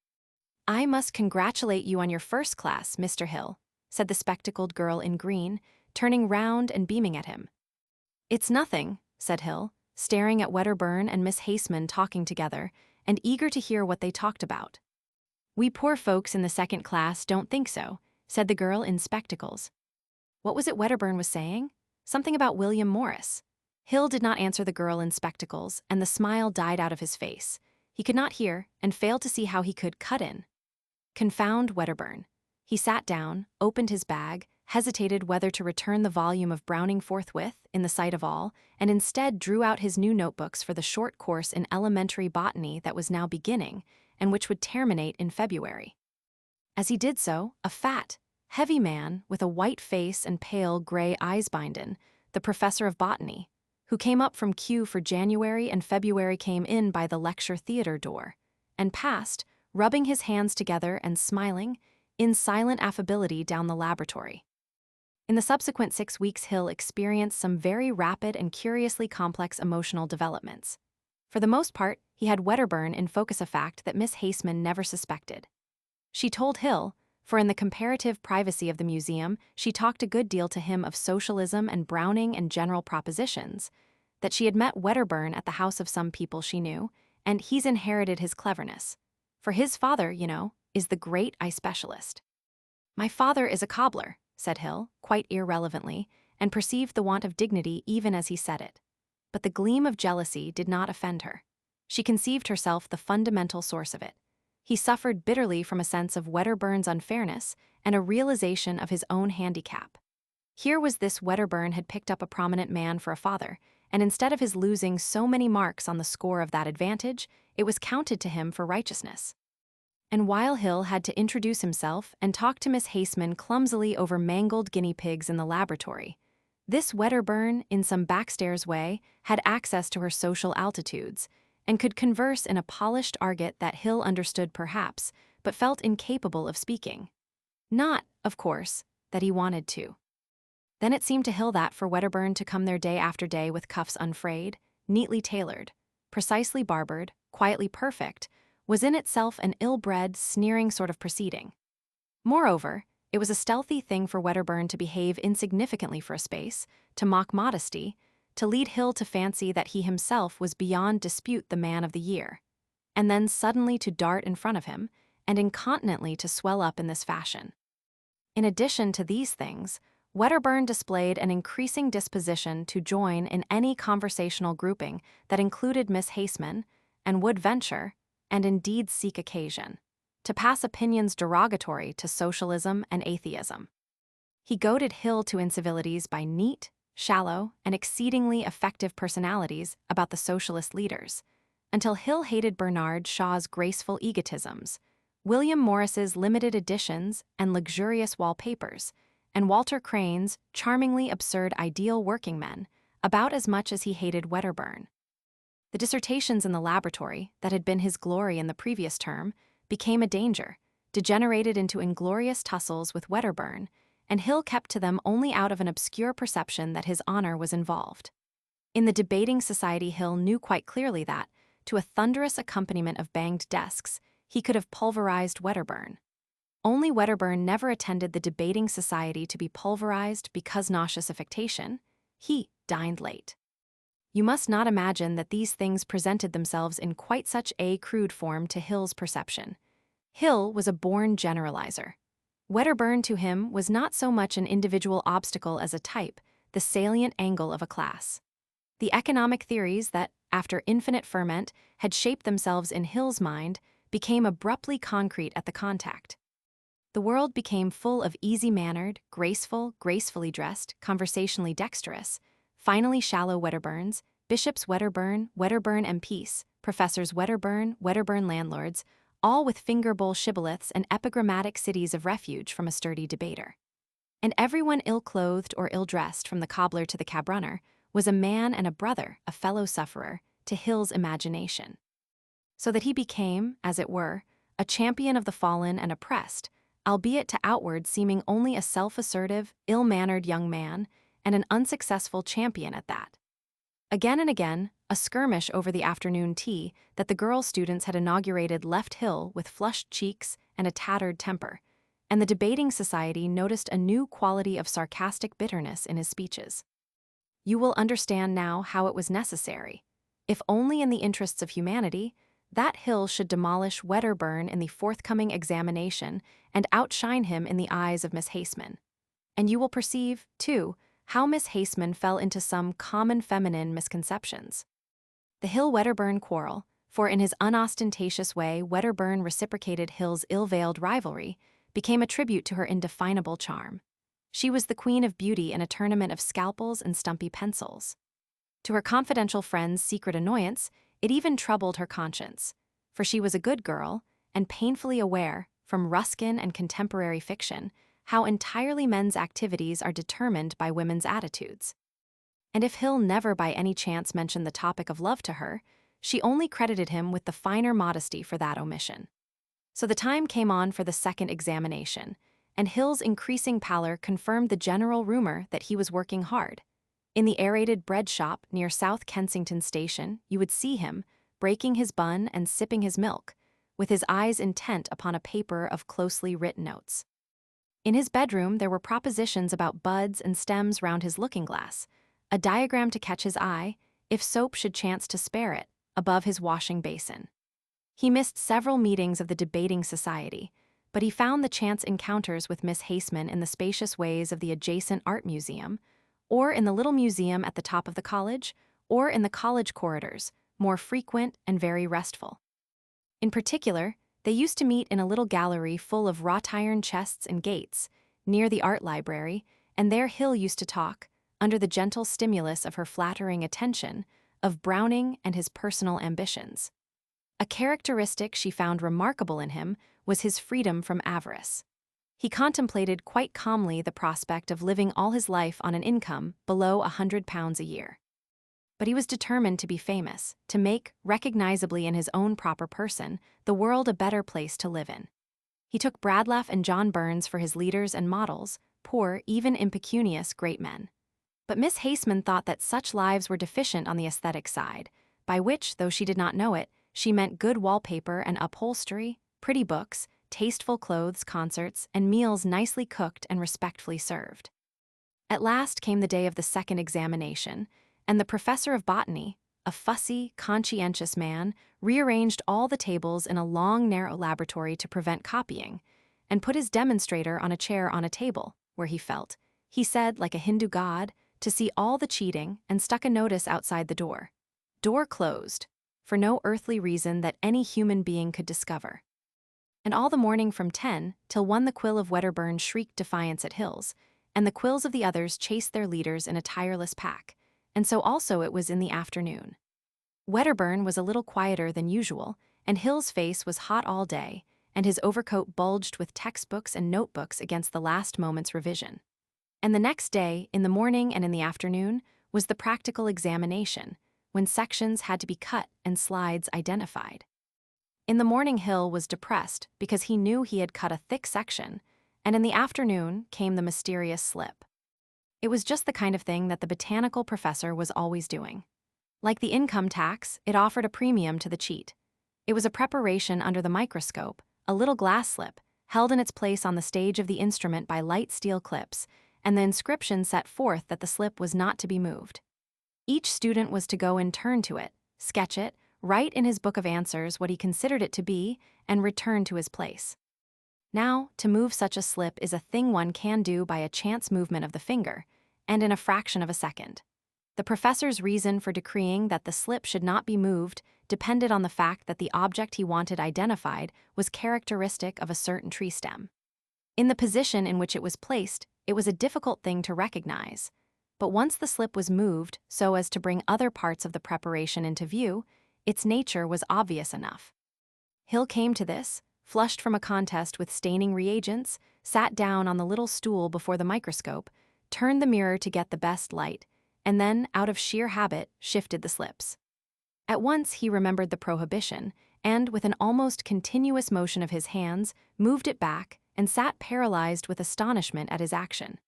[SPEAKER 1] "I must congratulate you on your first class, Mr. Hill," said the spectacled girl in green, turning round and beaming at him. "It's nothing," said Hill, staring at Wedderburn and Miss Haseman talking together, and eager to hear what they talked about. "We poor folks in the second class don't think so," said the girl in spectacles. What was it Wedderburn was saying? Something about William Morris. Hill did not answer the girl in spectacles, and the smile died out of his face. He could not hear, and failed to see how he could cut in. Confound Wedderburn. He sat down, opened his bag, hesitated whether to return the volume of Browning forthwith, in the sight of all, and instead drew out his new notebooks for the short course in elementary botany that was now beginning, and which would terminate in February. As he did so, a fat, heavy man with a white face and pale gray eyes binden, the professor of botany, who came up from queue for January and February, came in by the lecture theater door, and passed, rubbing his hands together and smiling, in silent affability down the laboratory. In the subsequent 6 weeks, Hill experienced some very rapid and curiously complex emotional developments. For the most part, he had Wedderburn in focus, a fact that Miss Haseman never suspected. She told Hill, for in the comparative privacy of the museum she talked a good deal to him of socialism and Browning and general propositions, that she had met Wedderburn at the house of some people she knew, and he's inherited his cleverness. For his father, you know, is the great eye specialist. "My father is a cobbler," said Hill, quite irrelevantly, and perceived the want of dignity even as he said it. But the gleam of jealousy did not offend her. She conceived herself the fundamental source of it. He suffered bitterly from a sense of Wedderburn's unfairness and a realization of his own handicap. Here was this Wedderburn had picked up a prominent man for a father, and instead of his losing so many marks on the score of that advantage, it was counted to him for righteousness. And while Hill had to introduce himself and talk to Miss Haseman clumsily over mangled guinea pigs in the laboratory, this Wedderburn, in some backstairs way, had access to her social altitudes, and could converse in a polished argot that Hill understood perhaps, but felt incapable of speaking. Not, of course, that he wanted to. Then it seemed to Hill that for Wedderburn to come there day after day with cuffs unfrayed, neatly tailored, precisely barbered, quietly perfect, was in itself an ill-bred, sneering sort of proceeding. Moreover, it was a stealthy thing for Wedderburn to behave insignificantly for a space, to mock modesty, to lead Hill to fancy that he himself was beyond dispute the man of the year, and then suddenly to dart in front of him, and incontinently to swell up in this fashion. In addition to these things, Wedderburn displayed an increasing disposition to join in any conversational grouping that included Miss Haseman, and would venture, and indeed seek occasion, to pass opinions derogatory to socialism and atheism. He goaded Hill to incivilities by neat, shallow, and exceedingly effective personalities about the socialist leaders, until Hill hated Bernard Shaw's graceful egotisms, William Morris's limited editions and luxurious wallpapers, and Walter Crane's charmingly absurd ideal working men about as much as he hated Wedderburn. The dissertations in the laboratory, that had been his glory in the previous term, became a danger, degenerated into inglorious tussles with Wedderburn, and Hill kept to them only out of an obscure perception that his honor was involved. In the debating society, Hill knew quite clearly that, to a thunderous accompaniment of banged desks, he could have pulverized Wedderburn. Only Wedderburn never attended the debating society to be pulverized because nauseous affectation. He dined late. You must not imagine that these things presented themselves in quite such a crude form to Hill's perception. Hill was a born generalizer. Wedderburn to him was not so much an individual obstacle as a type, the salient angle of a class. The economic theories that, after infinite ferment, had shaped themselves in Hill's mind became abruptly concrete at the contact. The world became full of easy-mannered, graceful, gracefully dressed, conversationally dexterous, finally shallow Wedderburns, Bishops Wedderburn, Wedderburn MPs, Professors Wedderburn, Wedderburn landlords, all with finger-bowl shibboleths and epigrammatic cities of refuge from a sturdy debater. And everyone ill-clothed or ill-dressed, from the cobbler to the cab-runner, was a man and a brother, a fellow-sufferer, to Hill's imagination. So that he became, as it were, a champion of the fallen and oppressed, albeit to outward seeming only a self-assertive, ill-mannered young man, and an unsuccessful champion at that. Again and again, a skirmish over the afternoon tea that the girl students had inaugurated left Hill with flushed cheeks and a tattered temper, and the debating society noticed a new quality of sarcastic bitterness in his speeches. You will understand now how it was necessary, if only in the interests of humanity, that Hill should demolish Wedderburn in the forthcoming examination and outshine him in the eyes of Miss Haseman. And you will perceive, too, how Miss Haseman fell into some common feminine misconceptions. The Hill-Wedderburn quarrel, for in his unostentatious way Wedderburn reciprocated Hill's ill-veiled rivalry, became a tribute to her indefinable charm. She was the queen of beauty in a tournament of scalpels and stumpy pencils. To her confidential friend's secret annoyance, it even troubled her conscience, for she was a good girl, and painfully aware, from Ruskin and contemporary fiction, how entirely men's activities are determined by women's attitudes. And if Hill never by any chance mentioned the topic of love to her, she only credited him with the finer modesty for that omission. So the time came on for the second examination, and Hill's increasing pallor confirmed the general rumor that he was working hard. In the aerated bread shop near South Kensington Station, you would see him, breaking his bun and sipping his milk, with his eyes intent upon a paper of closely written notes. In his bedroom there were propositions about buds and stems round his looking-glass, a diagram to catch his eye, if soap should chance to spare it, above his washing basin. He missed several meetings of the debating society, but he found the chance encounters with Miss Haseman in the spacious ways of the adjacent art museum, or in the little museum at the top of the college, or in the college corridors, more frequent and very restful. In particular, they used to meet in a little gallery full of wrought-iron chests and gates, near the art library, and there Hill used to talk, under the gentle stimulus of her flattering attention, of Browning and his personal ambitions. A characteristic she found remarkable in him was his freedom from avarice. He contemplated quite calmly the prospect of living all his life on an income below £100 a year. But he was determined to be famous, to make, recognizably in his own proper person, the world a better place to live in. He took Bradlaugh and John Burns for his leaders and models, poor, even impecunious great men. But Miss Haseman thought that such lives were deficient on the aesthetic side, by which, though she did not know it, she meant good wallpaper and upholstery, pretty books, tasteful clothes, concerts, and meals nicely cooked and respectfully served. At last came the day of the second examination, and the professor of botany, a fussy, conscientious man, rearranged all the tables in a long, narrow laboratory to prevent copying, and put his demonstrator on a chair on a table, where he felt, he said like a Hindu god, to see all the cheating, and stuck a notice outside the door. Door closed, for no earthly reason that any human being could discover. And all the morning from 10 till 1 the quill of Wedderburn shrieked defiance at Hills, and the quills of the others chased their leaders in a tireless pack, and so also it was in the afternoon. Wedderburn was a little quieter than usual, and Hill's face was hot all day, and his overcoat bulged with textbooks and notebooks against the last moment's revision. And the next day, in the morning and in the afternoon, was the practical examination, when sections had to be cut and slides identified. In the morning Hill was depressed because he knew he had cut a thick section, and in the afternoon came the mysterious slip. It was just the kind of thing that the botanical professor was always doing. Like the income tax, it offered a premium to the cheat. It was a preparation under the microscope, a little glass slip, held in its place on the stage of the instrument by light steel clips, and the inscription set forth that the slip was not to be moved. Each student was to go in turn to it, sketch it, write in his book of answers what he considered it to be, and return to his place. Now, to move such a slip is a thing one can do by a chance movement of the finger, and in a fraction of a second. The professor's reason for decreeing that the slip should not be moved depended on the fact that the object he wanted identified was characteristic of a certain tree stem. In the position in which it was placed, it was a difficult thing to recognize, but once the slip was moved so as to bring other parts of the preparation into view, its nature was obvious enough. Hill came to this, flushed from a contest with staining reagents, sat down on the little stool before the microscope, turned the mirror to get the best light, and then, out of sheer habit, shifted the slips. At once he remembered the prohibition, and, with an almost continuous motion of his hands, moved it back and sat paralyzed with astonishment at his action.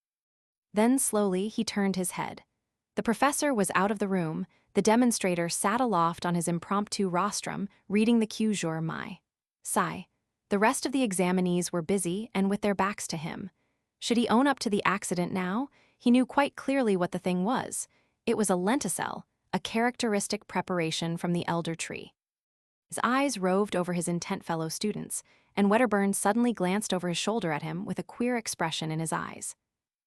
[SPEAKER 1] Then slowly he turned his head. The professor was out of the room. The demonstrator sat aloft on his impromptu rostrum, reading the Q jour mai. Sigh. The rest of the examinees were busy and with their backs to him. Should he own up to the accident now? He knew quite clearly what the thing was. It was a lenticel, a characteristic preparation from the elder tree. His eyes roved over his intent fellow students, and Wedderburn suddenly glanced over his shoulder at him with a queer expression in his eyes.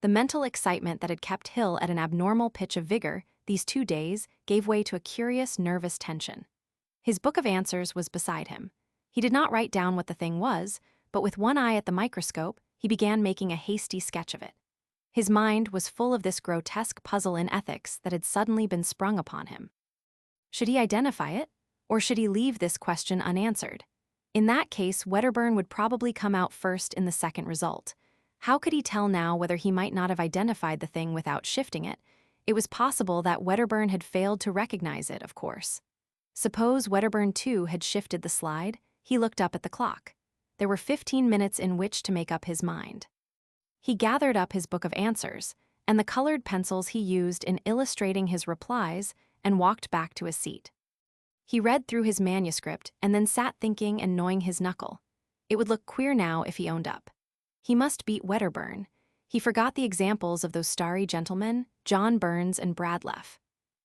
[SPEAKER 1] The mental excitement that had kept Hill at an abnormal pitch of vigor these 2 days gave way to a curious, nervous tension. His book of answers was beside him. He did not write down what the thing was, but with one eye at the microscope, he began making a hasty sketch of it. His mind was full of this grotesque puzzle in ethics that had suddenly been sprung upon him. Should he identify it, or should he leave this question unanswered? In that case, Wedderburn would probably come out first in the second result. How could he tell now whether he might not have identified the thing without shifting it? It was possible that Wedderburn had failed to recognize it, of course. Suppose Wedderburn, too, had shifted the slide? He looked up at the clock. There were 15 minutes in which to make up his mind. He gathered up his book of answers, and the colored pencils he used in illustrating his replies, and walked back to his seat. He read through his manuscript and then sat thinking and gnawing his knuckle. It would look queer now if he owned up. He must beat Wedderburn. He forgot the examples of those starry gentlemen, John Burns and Bradleff.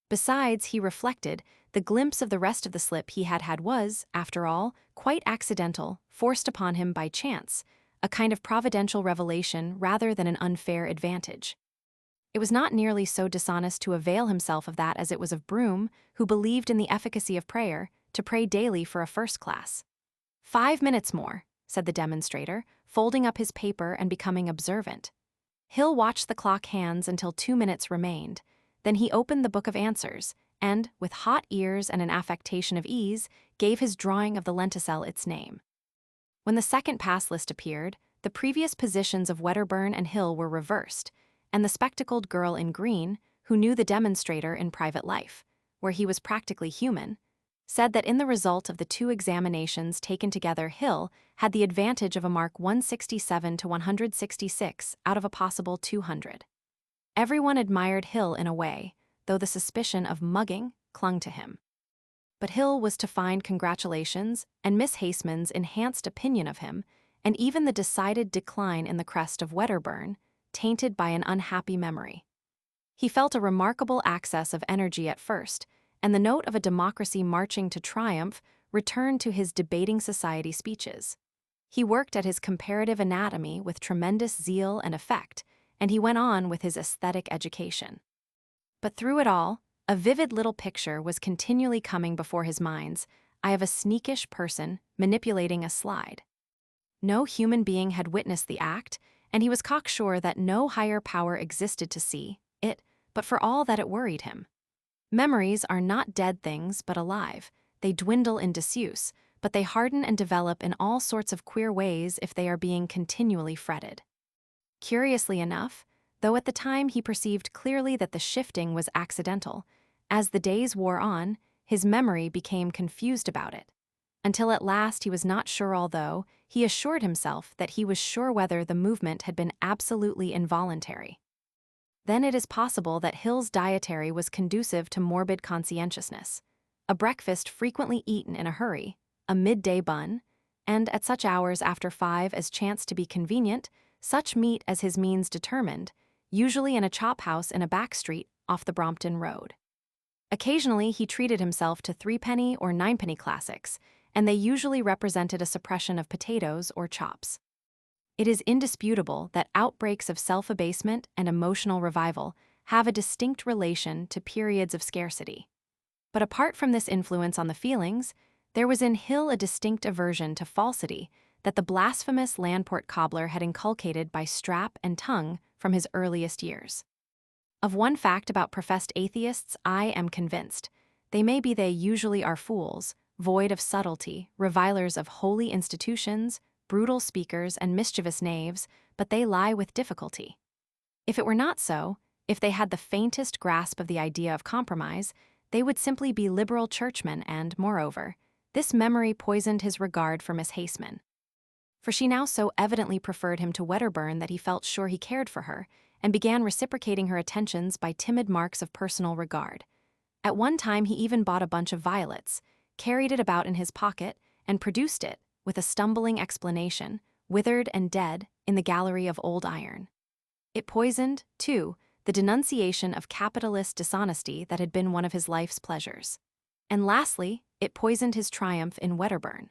[SPEAKER 1] Besides, he reflected, the glimpse of the rest of the slip he had had was, after all, quite accidental, forced upon him by chance, a kind of providential revelation rather than an unfair advantage. It was not nearly so dishonest to avail himself of that as it was of Broom, who believed in the efficacy of prayer, to pray daily for a first class. 5 minutes more, said the demonstrator, folding up his paper and becoming observant. Hill watched the clock hands until 2 minutes remained. Then he opened the book of answers, and, with hot ears and an affectation of ease, gave his drawing of the lenticel its name. When the second pass list appeared, the previous positions of Wedderburn and Hill were reversed, and the spectacled girl in green, who knew the demonstrator in private life, where he was practically human, said that in the result of the two examinations taken together, Hill had the advantage of a mark 167 to 166 out of a possible 200. Everyone admired Hill in a way, though the suspicion of mugging clung to him. But Hill was to find congratulations and Miss Haseman's enhanced opinion of him, and even the decided decline in the crest of Wedderburn, tainted by an unhappy memory. He felt a remarkable access of energy at first, and the note of a democracy marching to triumph returned to his debating society speeches. He worked at his comparative anatomy with tremendous zeal and effect, and he went on with his aesthetic education. But through it all, a vivid little picture was continually coming before his mind's eye of a sneakish person manipulating a slide. No human being had witnessed the act, and he was cocksure that no higher power existed to see it, but for all that it worried him. Memories are not dead things, but alive. They dwindle in disuse, but they harden and develop in all sorts of queer ways if they are being continually fretted. Curiously enough, though at the time he perceived clearly that the shifting was accidental, as the days wore on, his memory became confused about it. Until at last he was not sure, although he assured himself that he was sure whether the movement had been absolutely involuntary. Then it is possible that Hill's dietary was conducive to morbid conscientiousness. A breakfast frequently eaten in a hurry, a midday bun, and at such hours after 5 as chanced to be convenient, such meat as his means determined, usually in a chop house in a back street off the Brompton Road. Occasionally he treated himself to 3-penny or 9-penny classics, and they usually represented a suppression of potatoes or chops. It is indisputable that outbreaks of self-abasement and emotional revival have a distinct relation to periods of scarcity. But apart from this influence on the feelings, there was in Hill a distinct aversion to falsity that the blasphemous Landport cobbler had inculcated by strap and tongue from his earliest years. Of one fact about professed atheists I am convinced: they usually are fools, void of subtlety, revilers of holy institutions, brutal speakers and mischievous knaves, but they lie with difficulty. If it were not so, if they had the faintest grasp of the idea of compromise, they would simply be liberal churchmen, and, moreover, this memory poisoned his regard for Miss Haseman. For she now so evidently preferred him to Wedderburn that he felt sure he cared for her, and began reciprocating her attentions by timid marks of personal regard. At one time he even bought a bunch of violets, carried it about in his pocket, and produced it, with a stumbling explanation, withered and dead, in the gallery of old iron. It poisoned, too, the denunciation of capitalist dishonesty that had been one of his life's pleasures. And lastly, it poisoned his triumph in Wedderburn.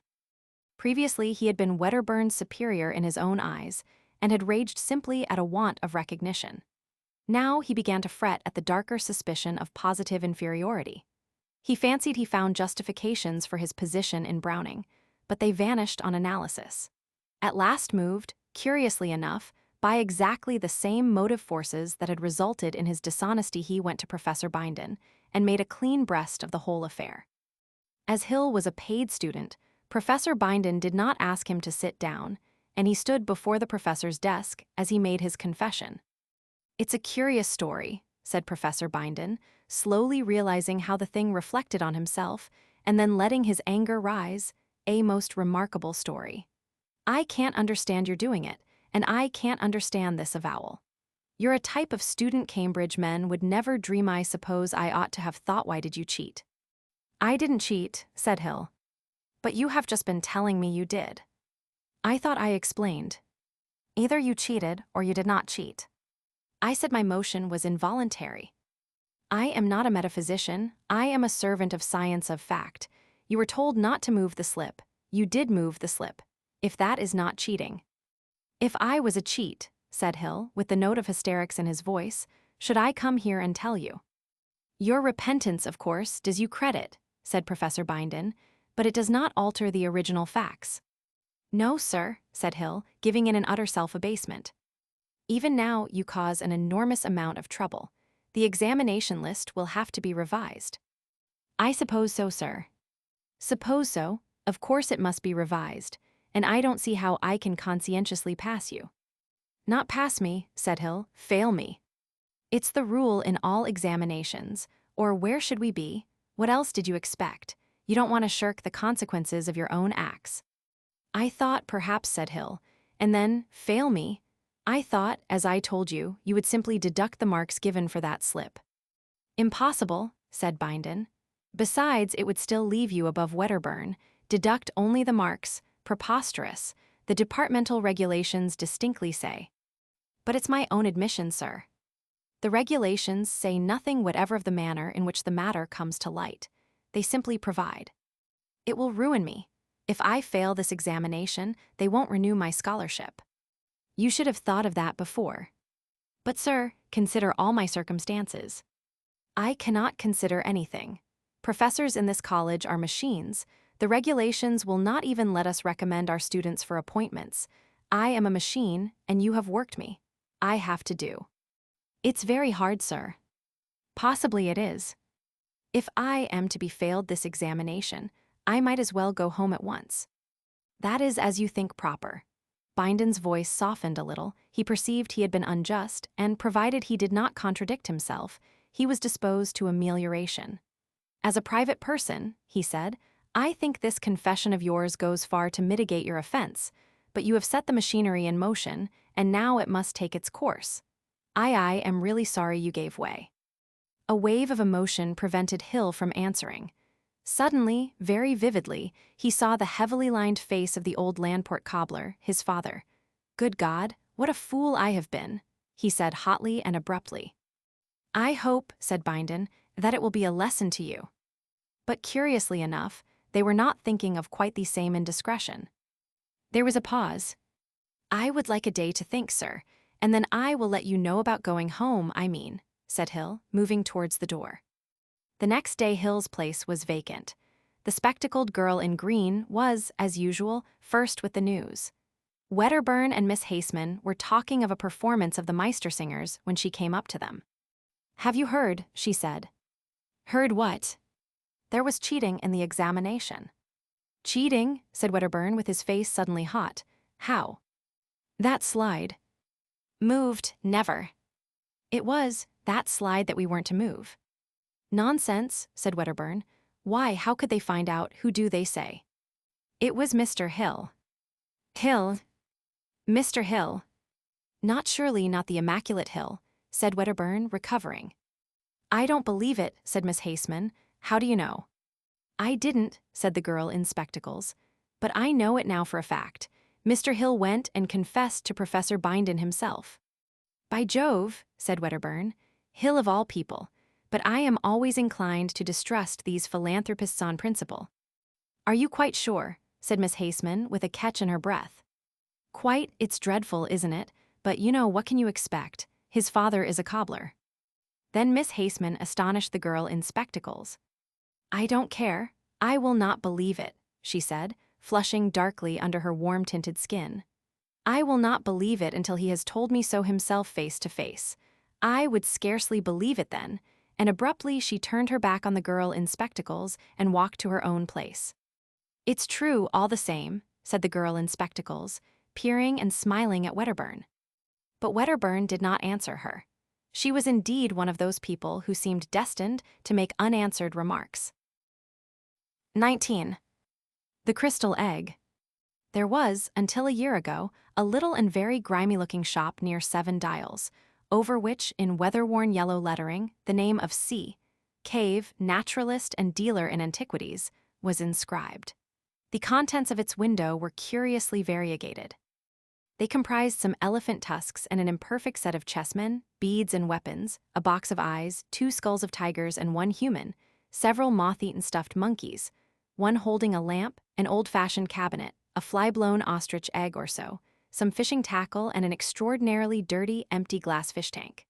[SPEAKER 1] Previously he had been Wedderburn's superior in his own eyes, and had raged simply at a want of recognition. Now he began to fret at the darker suspicion of positive inferiority. He fancied he found justifications for his position in Browning, but they vanished on analysis. At last moved, curiously enough, by exactly the same motive forces that had resulted in his dishonesty, he went to Professor Bindon and made a clean breast of the whole affair. As Hill was a paid student, Professor Bindon did not ask him to sit down, and he stood before the professor's desk as he made his confession. "It's a curious story," said Professor Bindon, slowly realizing how the thing reflected on himself, and then letting his anger rise. "A most remarkable story. I can't understand your doing it, and I can't understand this avowal. You're a type of student Cambridge men would never dream. I suppose I ought to have thought, why did you cheat?" "I didn't cheat," said Hill. "But you have just been telling me you did." "I thought I explained. Either you cheated or you did not cheat. I said my motion was involuntary. I am not a metaphysician, I am a servant of science of fact. You were told not to move the slip. You did move the slip. If that is not cheating." "If I was a cheat," said Hill, with the note of hysterics in his voice, "should I come here and tell you?" "Your repentance, of course, does you credit," said Professor Bindon, "but it does not alter the original facts." "No, sir," said Hill, giving in an utter self-abasement. "Even now you cause an enormous amount of trouble. The examination list will have to be revised." "I suppose so, sir." "Suppose so, of course it must be revised, and I don't see how I can conscientiously pass you." "Not pass me," said Hill, "fail me. It's the rule in all examinations, or where should we be? What else did you expect? You don't want to shirk the consequences of your own acts. I thought perhaps, said Hill, and then, fail me. I thought, as I told you, you would simply deduct the marks given for that slip. Impossible, said Bindon. Besides, it would still leave you above Wedderburn. Deduct only the marks. Preposterous. The departmental regulations distinctly say. But it's my own admission, sir. The regulations say nothing whatever of the manner in which the matter comes to light. They simply provide. It will ruin me. If I fail this examination, they won't renew my scholarship. You should have thought of that before. But, sir, consider all my circumstances. I cannot consider anything. Professors in this college are machines. The regulations will not even let us recommend our students for appointments. I am a machine, and you have worked me. I have to do. It's very hard, sir. Possibly it is. If I am to be failed this examination, I might as well go home at once. That is as you think proper. Bindon's voice softened a little. He perceived he had been unjust, and provided he did not contradict himself, he was disposed to amelioration. As a private person, he said, I think this confession of yours goes far to mitigate your offense, but you have set the machinery in motion, and now it must take its course. I am really sorry you gave way. A wave of emotion prevented Hill from answering. Suddenly, very vividly, he saw the heavily lined face of the old Landport cobbler, his father. Good God, what a fool I have been, he said hotly and abruptly. I hope, said Bindon, that it will be a lesson to you. But curiously enough, they were not thinking of quite the same indiscretion. There was a pause. I would like a day to think, sir, and then I will let you know about going home, I mean, said Hill, moving towards the door. The next day Hill's place was vacant. The spectacled girl in green was, as usual, first with the news. Wedderburn and Miss Haseman were talking of a performance of the Meistersingers when she came up to them. Have you heard, she said. Heard what? There was cheating in the examination. Cheating, said Wedderburn with his face suddenly hot. How? That slide. Moved, never. It was that slide that we weren't to move. Nonsense, said Wedderburn. Why, how could they find out? Who do they say? It was Mr. Hill. Hill? Mr. Hill? Not the immaculate Hill, said Wedderburn, recovering. I don't believe it, said Miss Haseman. How do you know? I didn't, said the girl in spectacles. But I know it now for a fact. Mr. Hill went and confessed to Professor Bindon himself. By Jove, said Wedderburn, Hill of all people. But I am always inclined to distrust these philanthropists on principle. Are you quite sure? Said Miss Haseman with a catch in her breath. Quite, it's dreadful, isn't it? But you know, what can you expect? His father is a cobbler. Then Miss Haseman astonished the girl in spectacles. I don't care. I will not believe it, she said, flushing darkly under her warm-tinted skin. I will not believe it until he has told me so himself face to face. I would scarcely believe it then, and abruptly she turned her back on the girl in spectacles and walked to her own place. It's true all the same, said the girl in spectacles, peering and smiling at Wedderburn. But Wedderburn did not answer her. She was indeed one of those people who seemed destined to make unanswered remarks. 19. The Crystal Egg. There was, until a year ago, a little and very grimy-looking shop near 7 Dials, over which, in weather-worn yellow lettering, the name of C. Cave, naturalist and dealer in antiquities, was inscribed. The contents of its window were curiously variegated. They comprised some elephant tusks and an imperfect set of chessmen, beads and weapons, a box of eyes, 2 skulls of tigers and 1 human, several moth-eaten stuffed monkeys, one holding a lamp, an old-fashioned cabinet, a fly-blown ostrich egg or so, some fishing tackle, and an extraordinarily dirty, empty glass fish tank.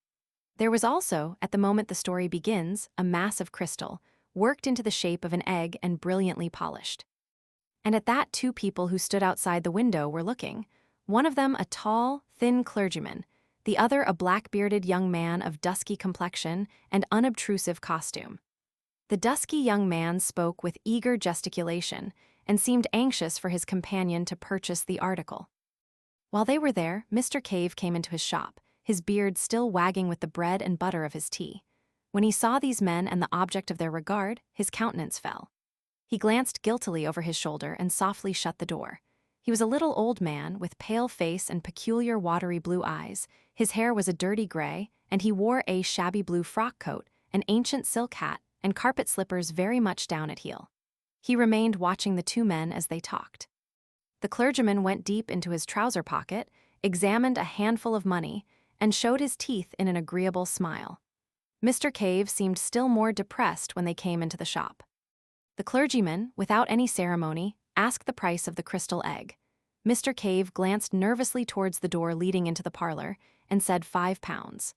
[SPEAKER 1] There was also, at the moment the story begins, a mass of crystal, worked into the shape of an egg and brilliantly polished. And at that 2 people who stood outside the window were looking, one of them a tall, thin clergyman, the other a black-bearded young man of dusky complexion and unobtrusive costume. The dusky young man spoke with eager gesticulation and seemed anxious for his companion to purchase the article. While they were there, Mr. Cave came into his shop, his beard still wagging with the bread and butter of his tea. When he saw these men and the object of their regard, his countenance fell. He glanced guiltily over his shoulder and softly shut the door. He was a little old man with pale face and peculiar watery blue eyes. His hair was a dirty gray, and he wore a shabby blue frock coat, an ancient silk hat, and carpet slippers very much down at heel. He remained watching the two men as they talked. The clergyman went deep into his trouser pocket, examined a handful of money, and showed his teeth in an agreeable smile. Mr. Cave seemed still more depressed when they came into the shop. The clergyman, without any ceremony, asked the price of the crystal egg. Mr. Cave glanced nervously towards the door leading into the parlor and said £5.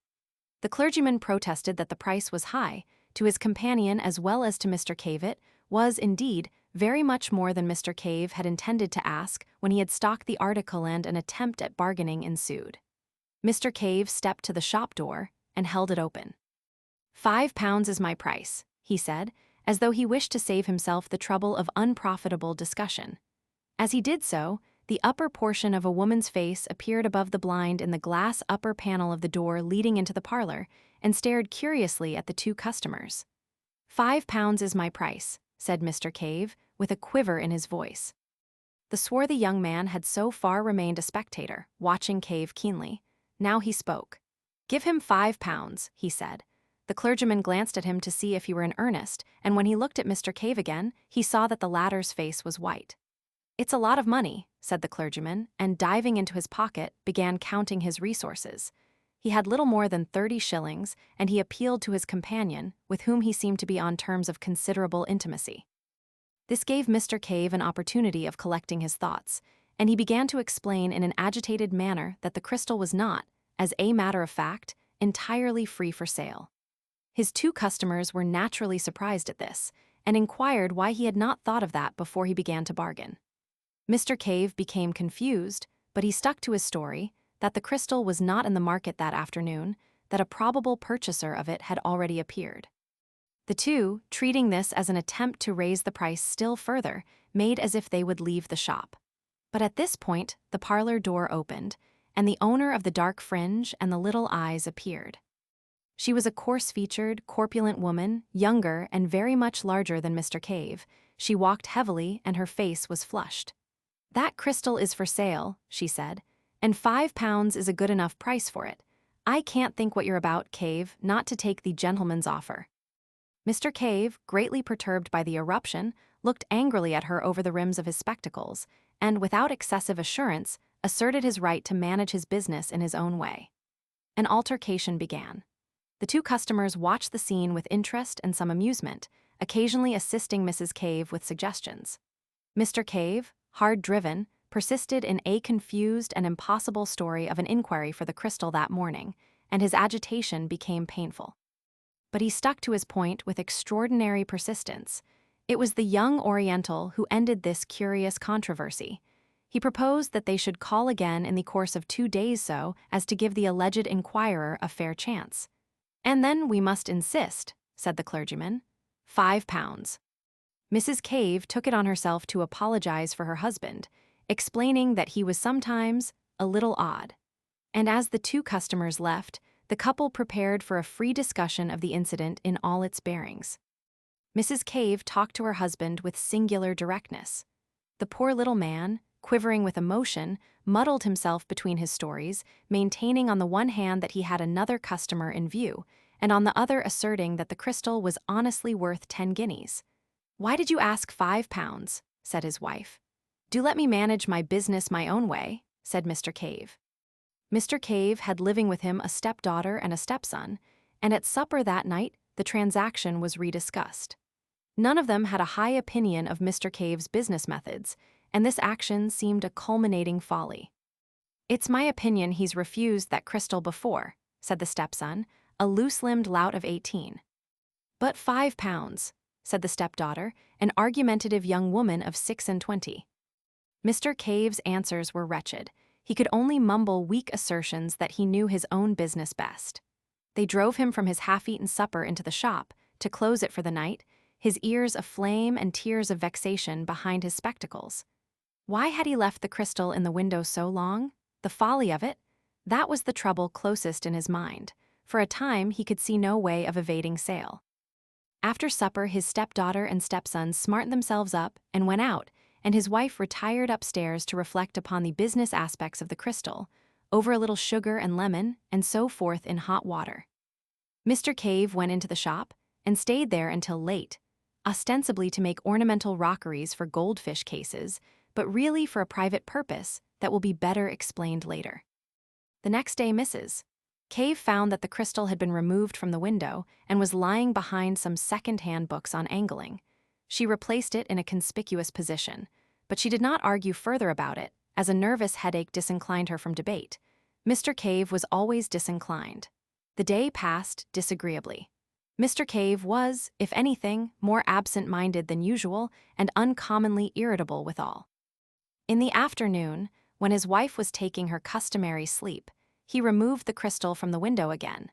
[SPEAKER 1] The clergyman protested that the price was high. To his companion as well as to Mr. Cave it was, indeed, very much more than Mr. Cave had intended to ask when he had stocked the article, and an attempt at bargaining ensued. Mr. Cave stepped to the shop door and held it open. £5 is my price, he said, as though he wished to save himself the trouble of unprofitable discussion. As he did so, the upper portion of a woman's face appeared above the blind in the glass upper panel of the door leading into the parlor and stared curiously at the two customers. £5 is my price, said Mr. Cave, with a quiver in his voice. The swarthy young man had so far remained a spectator, watching Cave keenly. Now he spoke. Give him £5, he said. The clergyman glanced at him to see if he were in earnest, and when he looked at Mr. Cave again, he saw that the latter's face was white. It's a lot of money, said the clergyman, and diving into his pocket, began counting his resources. He had little more than 30 shillings, and he appealed to his companion, with whom he seemed to be on terms of considerable intimacy. This gave Mr. Cave an opportunity of collecting his thoughts, and he began to explain in an agitated manner that the crystal was not, as a matter of fact, entirely free for sale. His two customers were naturally surprised at this, and inquired why he had not thought of that before he began to bargain. Mr. Cave became confused, but he stuck to his story, that the crystal was not in the market that afternoon, that a probable purchaser of it had already appeared. The two, treating this as an attempt to raise the price still further, made as if they would leave the shop. But at this point, the parlor door opened, and the owner of the dark fringe and the little eyes appeared. She was a coarse-featured, corpulent woman, younger and very much larger than Mr. Cave. She walked heavily, and her face was flushed. That crystal is for sale, she said, and £5 is a good enough price for it. I can't think what you're about, Cave, not to take the gentleman's offer. Mr. Cave, greatly perturbed by the eruption, looked angrily at her over the rims of his spectacles, and, without excessive assurance, asserted his right to manage his business in his own way. An altercation began. The two customers watched the scene with interest and some amusement, occasionally assisting Mrs. Cave with suggestions. Mr. Cave, hard-driven, persisted in a confused and impossible story of an inquiry for the crystal that morning, and his agitation became painful. But he stuck to his point with extraordinary persistence. It was the young Oriental who ended this curious controversy. He proposed that they should call again in the course of 2 days so as to give the alleged inquirer a fair chance. And then we must insist, said the clergyman. £5. Mrs. Cave took it on herself to apologize for her husband, explaining that he was sometimes a little odd. And as the two customers left, the couple prepared for a free discussion of the incident in all its bearings. Mrs. Cave talked to her husband with singular directness. The poor little man, quivering with emotion, muddled himself between his stories, maintaining on the one hand that he had another customer in view, and on the other asserting that the crystal was honestly worth 10 guineas. "Why did you ask £5?" said his wife. "Do let me manage my business my own way," said Mr. Cave. Mr. Cave had living with him a stepdaughter and a stepson, and at supper that night the transaction was rediscussed. None of them had a high opinion of Mr. Cave's business methods, and this action seemed a culminating folly. "It's my opinion he's refused that crystal before," said the stepson, a loose-limbed lout of 18. "But £5, said the stepdaughter, an argumentative young woman of 26. Mr. Cave's answers were wretched. He could only mumble weak assertions that he knew his own business best. They drove him from his half-eaten supper into the shop, to close it for the night, his ears aflame and tears of vexation behind his spectacles. Why had he left the crystal in the window so long? The folly of it? That was the trouble closest in his mind. For a time he could see no way of evading sale. After supper, his stepdaughter and stepson smartened themselves up and went out, and his wife retired upstairs to reflect upon the business aspects of the crystal, over a little sugar and lemon, and so forth in hot water. Mr. Cave went into the shop and stayed there until late, ostensibly to make ornamental rockeries for goldfish cases, but really for a private purpose that will be better explained later. The next day, Mrs. Cave found that the crystal had been removed from the window and was lying behind some second-hand books on angling. She replaced it in a conspicuous position, but she did not argue further about it, as a nervous headache disinclined her from debate. Mr. Cave was always disinclined. The day passed disagreeably. Mr. Cave was, if anything, more absent-minded than usual and uncommonly irritable withal. In the afternoon, when his wife was taking her customary sleep, he removed the crystal from the window again.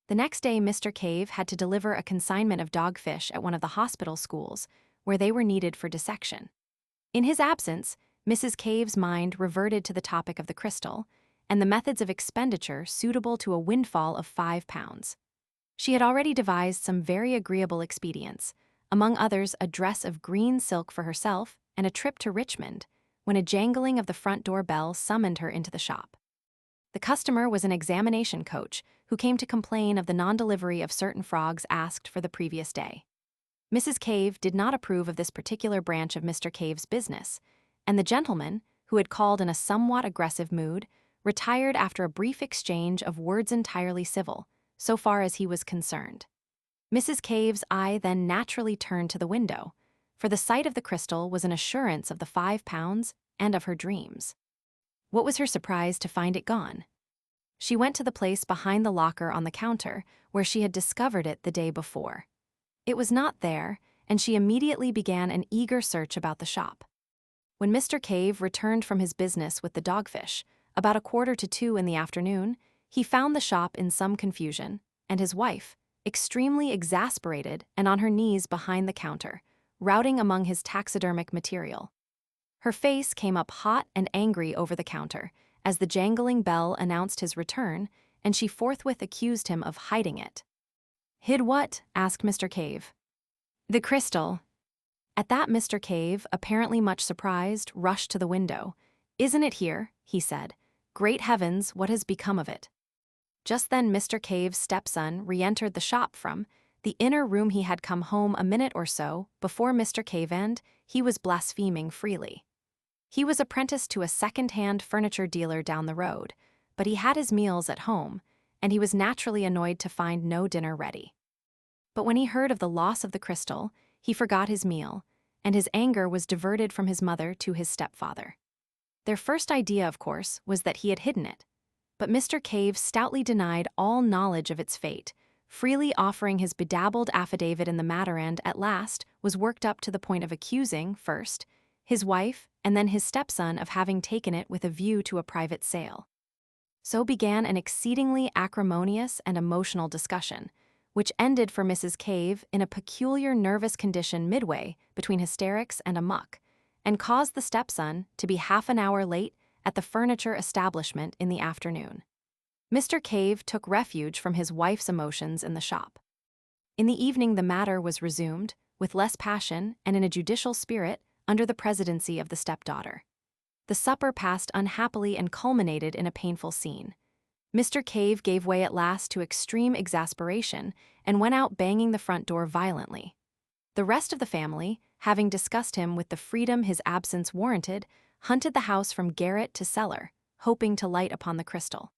[SPEAKER 1] The next day, Mr. Cave had to deliver a consignment of dogfish at one of the hospital schools, where they were needed for dissection. In his absence, Mrs. Cave's mind reverted to the topic of the crystal and the methods of expenditure suitable to a windfall of £5. She had already devised some very agreeable expedients, among others a dress of green silk for herself and a trip to Richmond, when a jangling of the front door bell summoned her into the shop. The customer was an examination coach who came to complain of the non-delivery of certain frogs asked for the previous day. Mrs. Cave did not approve of this particular branch of Mr. Cave's business, and the gentleman, who had called in a somewhat aggressive mood, retired after a brief exchange of words entirely civil, so far as he was concerned. Mrs. Cave's eye then naturally turned to the window, for the sight of the crystal was an assurance of the £5 and of her dreams. What was her surprise to find it gone? She went to the place behind the locker on the counter where she had discovered it the day before. It was not there, and she immediately began an eager search about the shop. When Mr. Cave returned from his business with the dogfish, about 1:45 in the afternoon, he found the shop in some confusion, and his wife, extremely exasperated and on her knees behind the counter, routing among his taxidermic material. Her face came up hot and angry over the counter as the jangling bell announced his return, and she forthwith accused him of hiding it. "Hid what?" asked Mr. Cave. "The crystal." At that, Mr. Cave, apparently much surprised, rushed to the window. "Isn't it here?" he said. "Great heavens, what has become of it?" Just then Mr. Cave's stepson re-entered the shop from the inner room. He had come home a minute or so before Mr. Cave, and he was blaspheming freely. He was apprenticed to a second-hand furniture dealer down the road, but he had his meals at home, and he was naturally annoyed to find no dinner ready. But when he heard of the loss of the crystal, he forgot his meal, and his anger was diverted from his mother to his stepfather. Their first idea, of course, was that he had hidden it, but Mr. Cave stoutly denied all knowledge of its fate, freely offering his bedabbled affidavit in the matter, and, at last, was worked up to the point of accusing, first, his wife and then his stepson of having taken it with a view to a private sale. So began an exceedingly acrimonious and emotional discussion, which ended for Mrs. Cave in a peculiar nervous condition midway between hysterics and amuck, and caused the stepson to be half an hour late at the furniture establishment in the afternoon. Mr. Cave took refuge from his wife's emotions in the shop. In the evening the matter was resumed, with less passion and in a judicial spirit, under the presidency of the stepdaughter. The supper passed unhappily and culminated in a painful scene. Mr. Cave gave way at last to extreme exasperation and went out banging the front door violently. The rest of the family, having discussed him with the freedom his absence warranted, hunted the house from garret to cellar, hoping to light upon the crystal.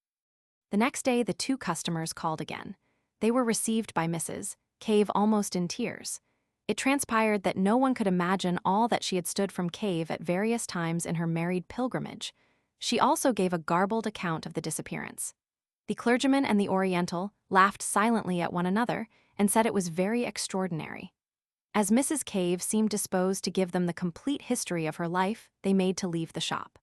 [SPEAKER 1] The next day the two customers called again. They were received by Mrs. Cave almost in tears. It transpired that no one could imagine all that she had stood from Cave at various times in her married pilgrimage. She also gave a garbled account of the disappearance. The clergyman and the Oriental laughed silently at one another and said it was very extraordinary. As Mrs. Cave seemed disposed to give them the complete history of her life, they made to leave the shop.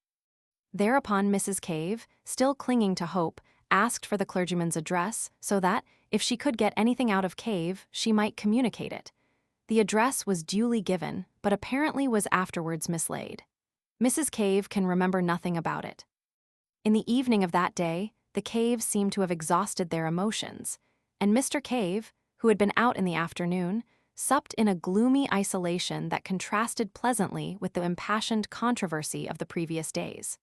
[SPEAKER 1] Thereupon Mrs. Cave, still clinging to hope, asked for the clergyman's address so that, if she could get anything out of Cave, she might communicate it. The address was duly given, but apparently was afterwards mislaid. Mrs. Cave can remember nothing about it. In the evening of that day, the Caves seemed to have exhausted their emotions, and Mr. Cave, who had been out in the afternoon, supped in a gloomy isolation that contrasted pleasantly with the impassioned controversy of the previous days.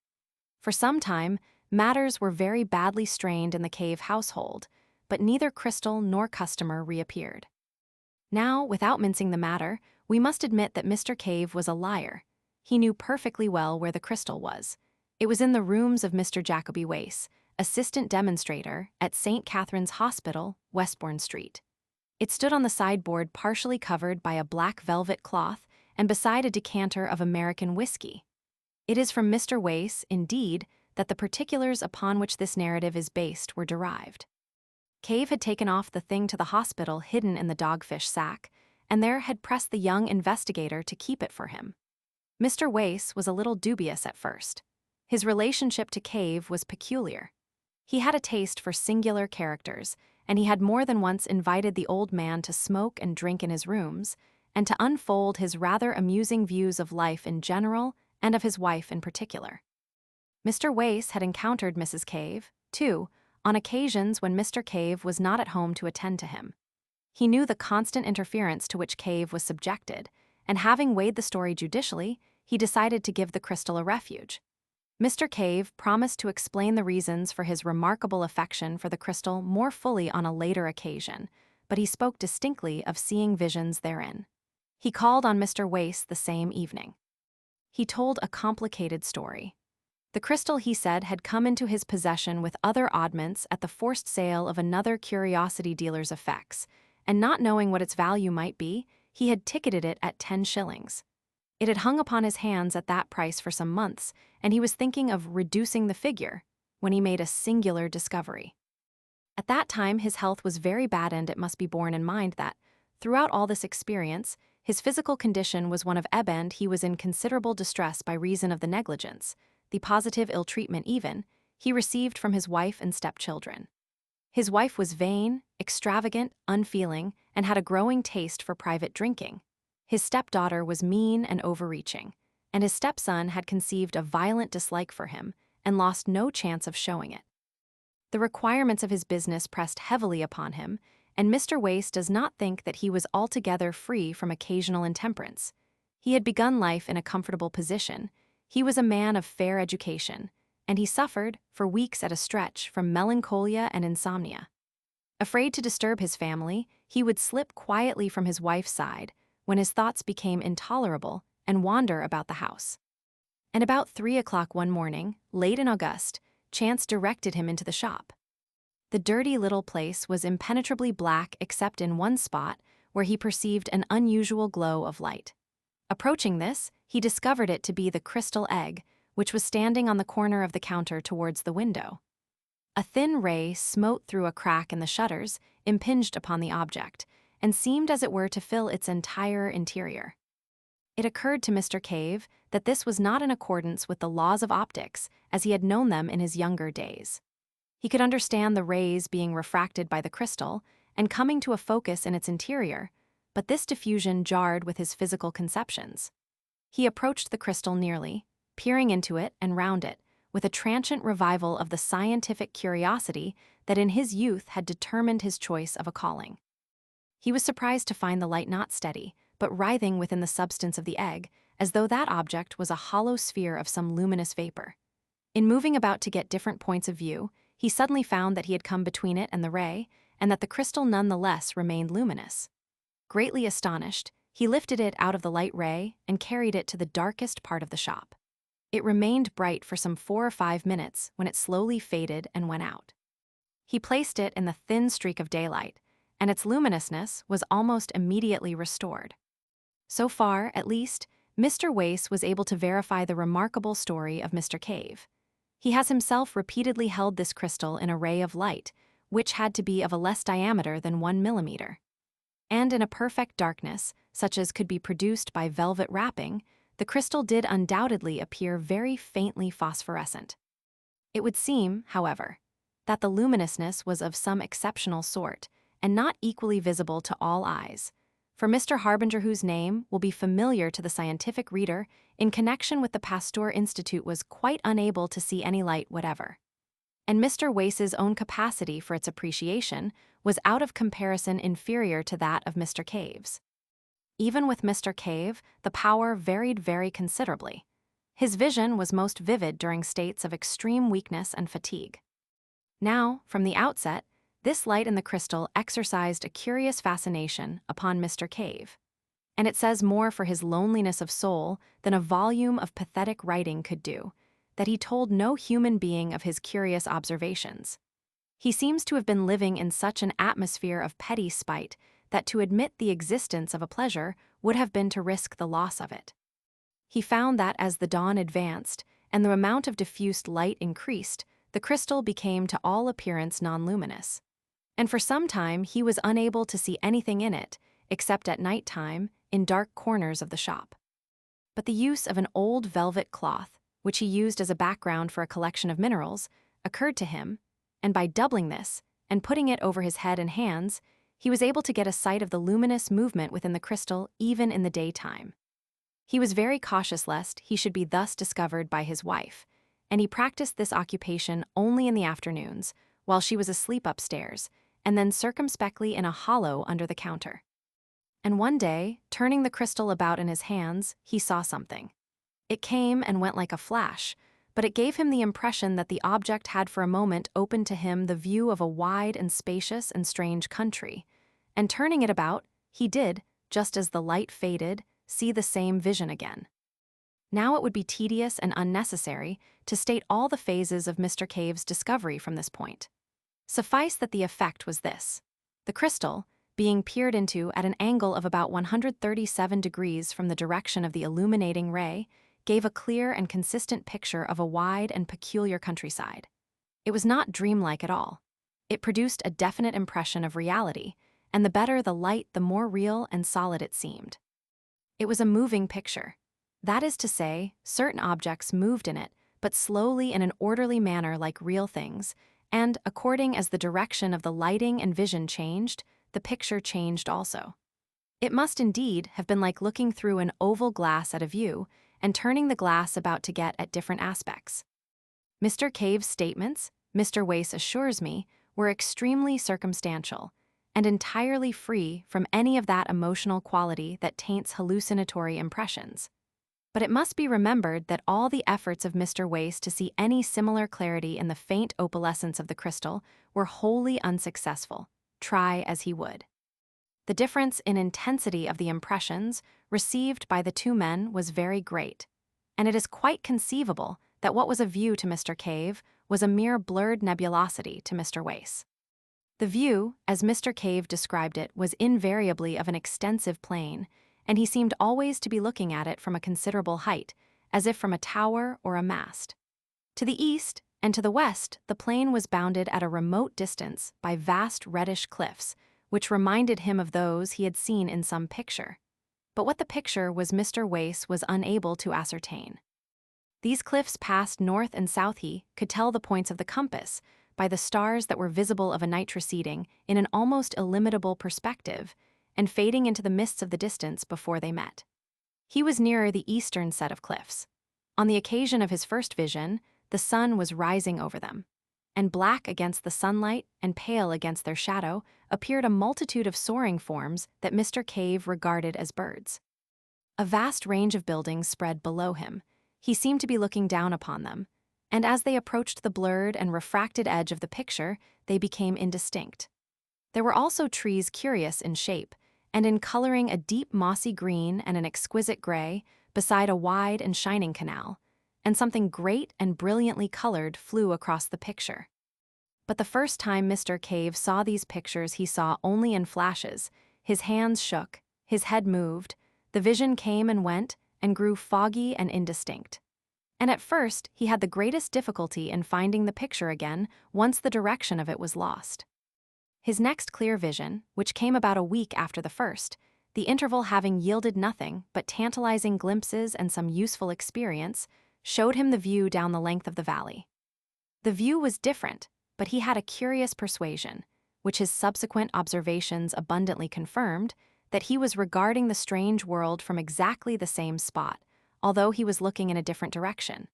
[SPEAKER 1] For some time, matters were very badly strained in the Cave household, but neither crystal nor customer reappeared. Now, without mincing the matter, we must admit that Mr. Cave was a liar. He knew perfectly well where the crystal was. It was in the rooms of Mr. Jacoby Wace, assistant demonstrator at St. Catherine's Hospital, Westbourne Street. It stood on the sideboard partially covered by a black velvet cloth and beside a decanter of American whiskey. It is from Mr. Wace, indeed, that the particulars upon which this narrative is based were derived. Cave had taken off the thing to the hospital hidden in the dogfish sack, and there had pressed the young investigator to keep it for him. Mr. Wace was a little dubious at first. His relationship to Cave was peculiar. He had a taste for singular characters, and he had more than once invited the old man to smoke and drink in his rooms, and to unfold his rather amusing views of life in general and of his wife in particular. Mr. Wace had encountered Mrs. Cave, too, on occasions when Mr. Cave was not at home to attend to him. He knew the constant interference to which Cave was subjected, and having weighed the story judicially, he decided to give the crystal a refuge. Mr. Cave promised to explain the reasons for his remarkable affection for the crystal more fully on a later occasion, but he spoke distinctly of seeing visions therein. He called on Mr. Wace the same evening. He told a complicated story. The crystal, he said, had come into his possession with other oddments at the forced sale of another curiosity dealer's effects, and not knowing what its value might be, he had ticketed it at 10 shillings. It had hung upon his hands at that price for some months, and he was thinking of reducing the figure when he made a singular discovery. At that time his health was very bad, and it must be borne in mind that, throughout all this experience, his physical condition was one of ebb, and he was in considerable distress by reason of the negligence, the positive ill-treatment even, he received from his wife and stepchildren. His wife was vain, extravagant, unfeeling, and had a growing taste for private drinking. His stepdaughter was mean and overreaching, and his stepson had conceived a violent dislike for him and lost no chance of showing it. The requirements of his business pressed heavily upon him, and Mr. Wace does not think that he was altogether free from occasional intemperance. He had begun life in a comfortable position. He was a man of fair education, and he suffered, for weeks at a stretch, from melancholia and insomnia. Afraid to disturb his family, he would slip quietly from his wife's side when his thoughts became intolerable and wander about the house. And about 3 o'clock one morning, late in August, chance directed him into the shop. The dirty little place was impenetrably black except in one spot where he perceived an unusual glow of light. Approaching this, he discovered it to be the crystal egg, which was standing on the corner of the counter towards the window. A thin ray smote through a crack in the shutters, impinged upon the object, and seemed as it were to fill its entire interior. It occurred to Mr. Cave that this was not in accordance with the laws of optics as he had known them in his younger days. He could understand the rays being refracted by the crystal and coming to a focus in its interior, but this diffusion jarred with his physical conceptions. He approached the crystal nearly, peering into it and round it, with a transient revival of the scientific curiosity that in his youth had determined his choice of a calling. He was surprised to find the light not steady, but writhing within the substance of the egg, as though that object was a hollow sphere of some luminous vapor. In moving about to get different points of view, he suddenly found that he had come between it and the ray, and that the crystal none the less remained luminous. Greatly astonished, he lifted it out of the light ray and carried it to the darkest part of the shop. It remained bright for some 4 or 5 minutes when it slowly faded and went out. He placed it in the thin streak of daylight, and its luminousness was almost immediately restored. So far, at least, Mr. Wace was able to verify the remarkable story of Mr. Cave. He has himself repeatedly held this crystal in a ray of light, which had to be of a less diameter than 1 millimeter. And in a perfect darkness, such as could be produced by velvet wrapping, the crystal did undoubtedly appear very faintly phosphorescent. It would seem, however, that the luminousness was of some exceptional sort, and not equally visible to all eyes, for Mr. Harbinger, whose name will be familiar to the scientific reader, in connection with the Pasteur Institute was quite unable to see any light whatever. and Mr. Wace's own capacity for its appreciation was out of comparison inferior to that of Mr. Cave's. Even with Mr. Cave, the power varied very considerably. His vision was most vivid during states of extreme weakness and fatigue. Now, from the outset, this light in the crystal exercised a curious fascination upon Mr. Cave, and it says more for his loneliness of soul than a volume of pathetic writing could do, that he told no human being of his curious observations. He seems to have been living in such an atmosphere of petty spite that to admit the existence of a pleasure would have been to risk the loss of it. He found that as the dawn advanced and the amount of diffused light increased, the crystal became to all appearance non-luminous. And for some time he was unable to see anything in it, except at night time, in dark corners of the shop. But the use of an old velvet cloth, which he used as a background for a collection of minerals, occurred to him, and by doubling this, and putting it over his head and hands, he was able to get a sight of the luminous movement within the crystal even in the daytime. He was very cautious lest he should be thus discovered by his wife, and he practiced this occupation only in the afternoons, while she was asleep upstairs, and then circumspectly in a hollow under the counter. And one day, turning the crystal about in his hands, he saw something. It came and went like a flash, but it gave him the impression that the object had for a moment opened to him the view of a wide and spacious and strange country, and turning it about, he did, just as the light faded, see the same vision again. Now it would be tedious and unnecessary to state all the phases of Mr. Cave's discovery from this point. Suffice that the effect was this. The crystal, being peered into at an angle of about 137 degrees from the direction of the illuminating ray, gave a clear and consistent picture of a wide and peculiar countryside. It was not dreamlike at all. It produced a definite impression of reality, and the better the light, the more real and solid it seemed. It was a moving picture. That is to say, certain objects moved in it, but slowly in an orderly manner like real things, and, according as the direction of the lighting and vision changed, the picture changed also. It must indeed have been like looking through an oval glass at a view and turning the glass about to get at different aspects. Mr. Cave's statements, Mr. Wace assures me, were extremely circumstantial and entirely free from any of that emotional quality that taints hallucinatory impressions. But it must be remembered that all the efforts of Mr. Wace to see any similar clarity in the faint opalescence of the crystal were wholly unsuccessful, try as he would. The difference in intensity of the impressions received by the two men was very great, and it is quite conceivable that what was a view to Mr. Cave was a mere blurred nebulosity to Mr. Wace. The view, as Mr. Cave described it, was invariably of an extensive plain, and he seemed always to be looking at it from a considerable height, as if from a tower or a mast. To the east and to the west, the plain was bounded at a remote distance by vast reddish cliffs, which reminded him of those he had seen in some picture. But what the picture was Mr. Wace was unable to ascertain. These cliffs passed north and south. He could tell the points of the compass by the stars that were visible of a night receding in an almost illimitable perspective and fading into the mists of the distance before they met. He was nearer the eastern set of cliffs. On the occasion of his first vision, the sun was rising over them, and black against the sunlight and pale against their shadow appeared a multitude of soaring forms that Mr. Cave regarded as birds. A vast range of buildings spread below him. He seemed to be looking down upon them, and as they approached the blurred and refracted edge of the picture, they became indistinct. There were also trees curious in shape, and in coloring a deep mossy green and an exquisite gray, beside a wide and shining canal, and something great and brilliantly colored flew across the picture. But the first time Mr. Cave saw these pictures he saw only in flashes. His hands shook, his head moved, the vision came and went, and grew foggy and indistinct. And at first he had the greatest difficulty in finding the picture again once the direction of it was lost. His next clear vision, which came about a week after the first, the interval having yielded nothing but tantalizing glimpses and some useful experience, showed him the view down the length of the valley. The view was different, but he had a curious persuasion, which his subsequent observations abundantly confirmed, that he was regarding the strange world from exactly the same spot, although he was looking in a different direction.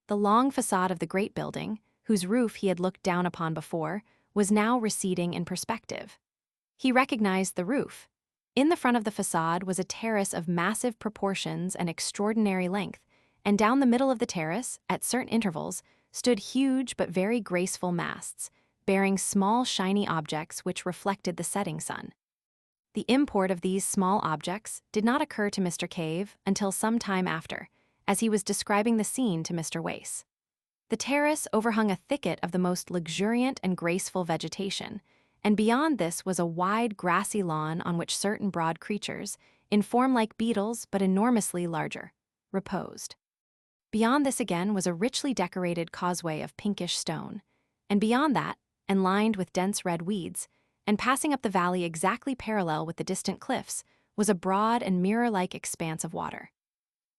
[SPEAKER 1] The long facade of the great building, whose roof he had looked down upon before, was now receding in perspective. He recognized the roof. In the front of the facade was a terrace of massive proportions and extraordinary length, and down the middle of the terrace, at certain intervals, stood huge but very graceful masts, bearing small shiny objects which reflected the setting sun. The import of these small objects did not occur to Mr. Cave until some time after, as he was describing the scene to Mr. Wace. The terrace overhung a thicket of the most luxuriant and graceful vegetation, and beyond this was a wide grassy lawn on which certain broad creatures, in form like beetles but enormously larger, reposed. Beyond this again was a richly decorated causeway of pinkish stone, and beyond that, and lined with dense red weeds, and passing up the valley exactly parallel with the distant cliffs, was a broad and mirror-like expanse of water.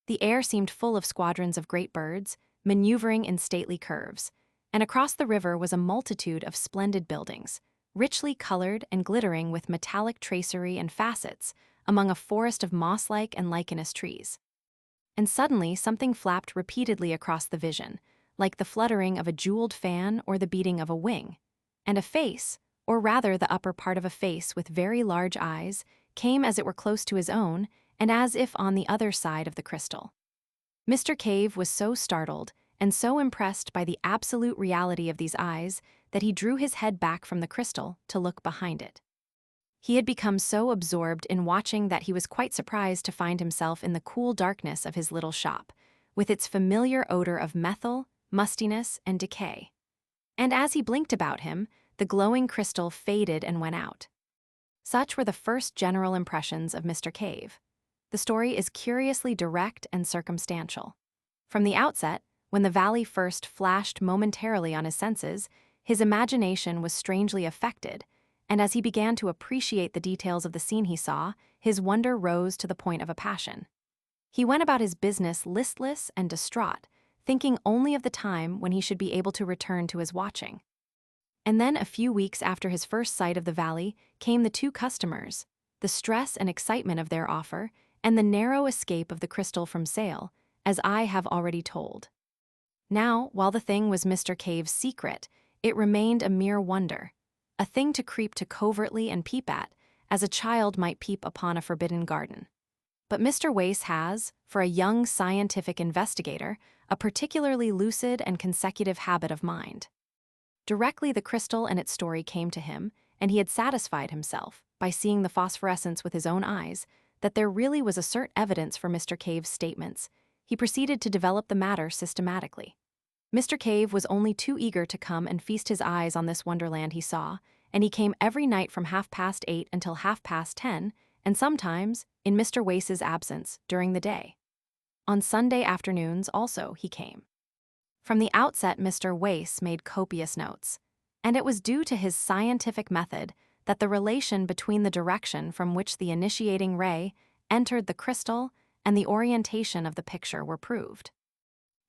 [SPEAKER 1] The air seemed full of squadrons of great birds, maneuvering in stately curves, and across the river was a multitude of splendid buildings, richly colored and glittering with metallic tracery and facets among a forest of moss-like and lichenous trees. And suddenly something flapped repeatedly across the vision, like the fluttering of a jeweled fan or the beating of a wing, and a face, or rather the upper part of a face with very large eyes, came as it were close to his own and as if on the other side of the crystal. Mr. Cave was so startled and so impressed by the absolute reality of these eyes that he drew his head back from the crystal to look behind it. He had become so absorbed in watching that he was quite surprised to find himself in the cool darkness of his little shop, with its familiar odor of methyl, mustiness, and decay. And as he blinked about him, the glowing crystal faded and went out. Such were the first general impressions of Mr. Cave. The story is curiously direct and circumstantial. From the outset, when the valley first flashed momentarily on his senses, his imagination was strangely affected, and as he began to appreciate the details of the scene he saw, his wonder rose to the point of a passion. He went about his business listless and distraught, thinking only of the time when he should be able to return to his watching. And then, a few weeks after his first sight of the valley, came the two customers, the stress and excitement of their offer, and the narrow escape of the crystal from sale, as I have already told. Now, while the thing was Mr. Cave's secret, it remained a mere wonder, a thing to creep to covertly and peep at, as a child might peep upon a forbidden garden. But Mr. Wace has, for a young scientific investigator, a particularly lucid and consecutive habit of mind. Directly the crystal and its story came to him, and he had satisfied himself, by seeing the phosphorescence with his own eyes, that there really was a certain evidence for Mr. Cave's statements, he proceeded to develop the matter systematically. Mr. Cave was only too eager to come and feast his eyes on this wonderland he saw, and he came every night from 8:30 until 10:30, and sometimes, in Mr. Wace's absence, during the day. On Sunday afternoons also he came. From the outset Mr. Wace made copious notes, and it was due to his scientific method that the relation between the direction from which the initiating ray entered the crystal and the orientation of the picture were proved.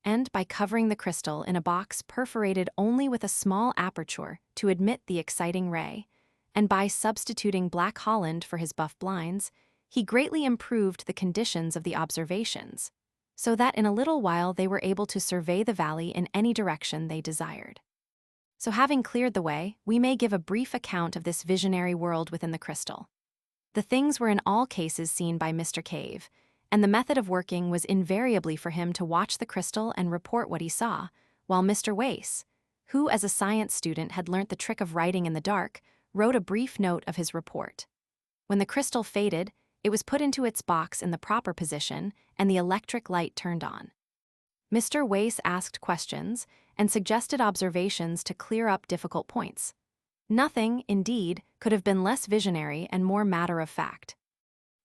[SPEAKER 1] And by covering the crystal in a box perforated only with a small aperture to admit the exciting ray, and by substituting black holland for his buff blinds, he greatly improved the conditions of the observations, so that in a little while they were able to survey the valley in any direction they desired. So having cleared the way, we may give a brief account of this visionary world within the crystal. The things were in all cases seen by Mr. Cave, and the method of working was invariably for him to watch the crystal and report what he saw, while Mr. Wace, who as a science student had learnt the trick of writing in the dark, wrote a brief note of his report. When the crystal faded, it was put into its box in the proper position, and the electric light turned on. Mr. Wace asked questions and suggested observations to clear up difficult points. Nothing, indeed, could have been less visionary and more matter-of-fact.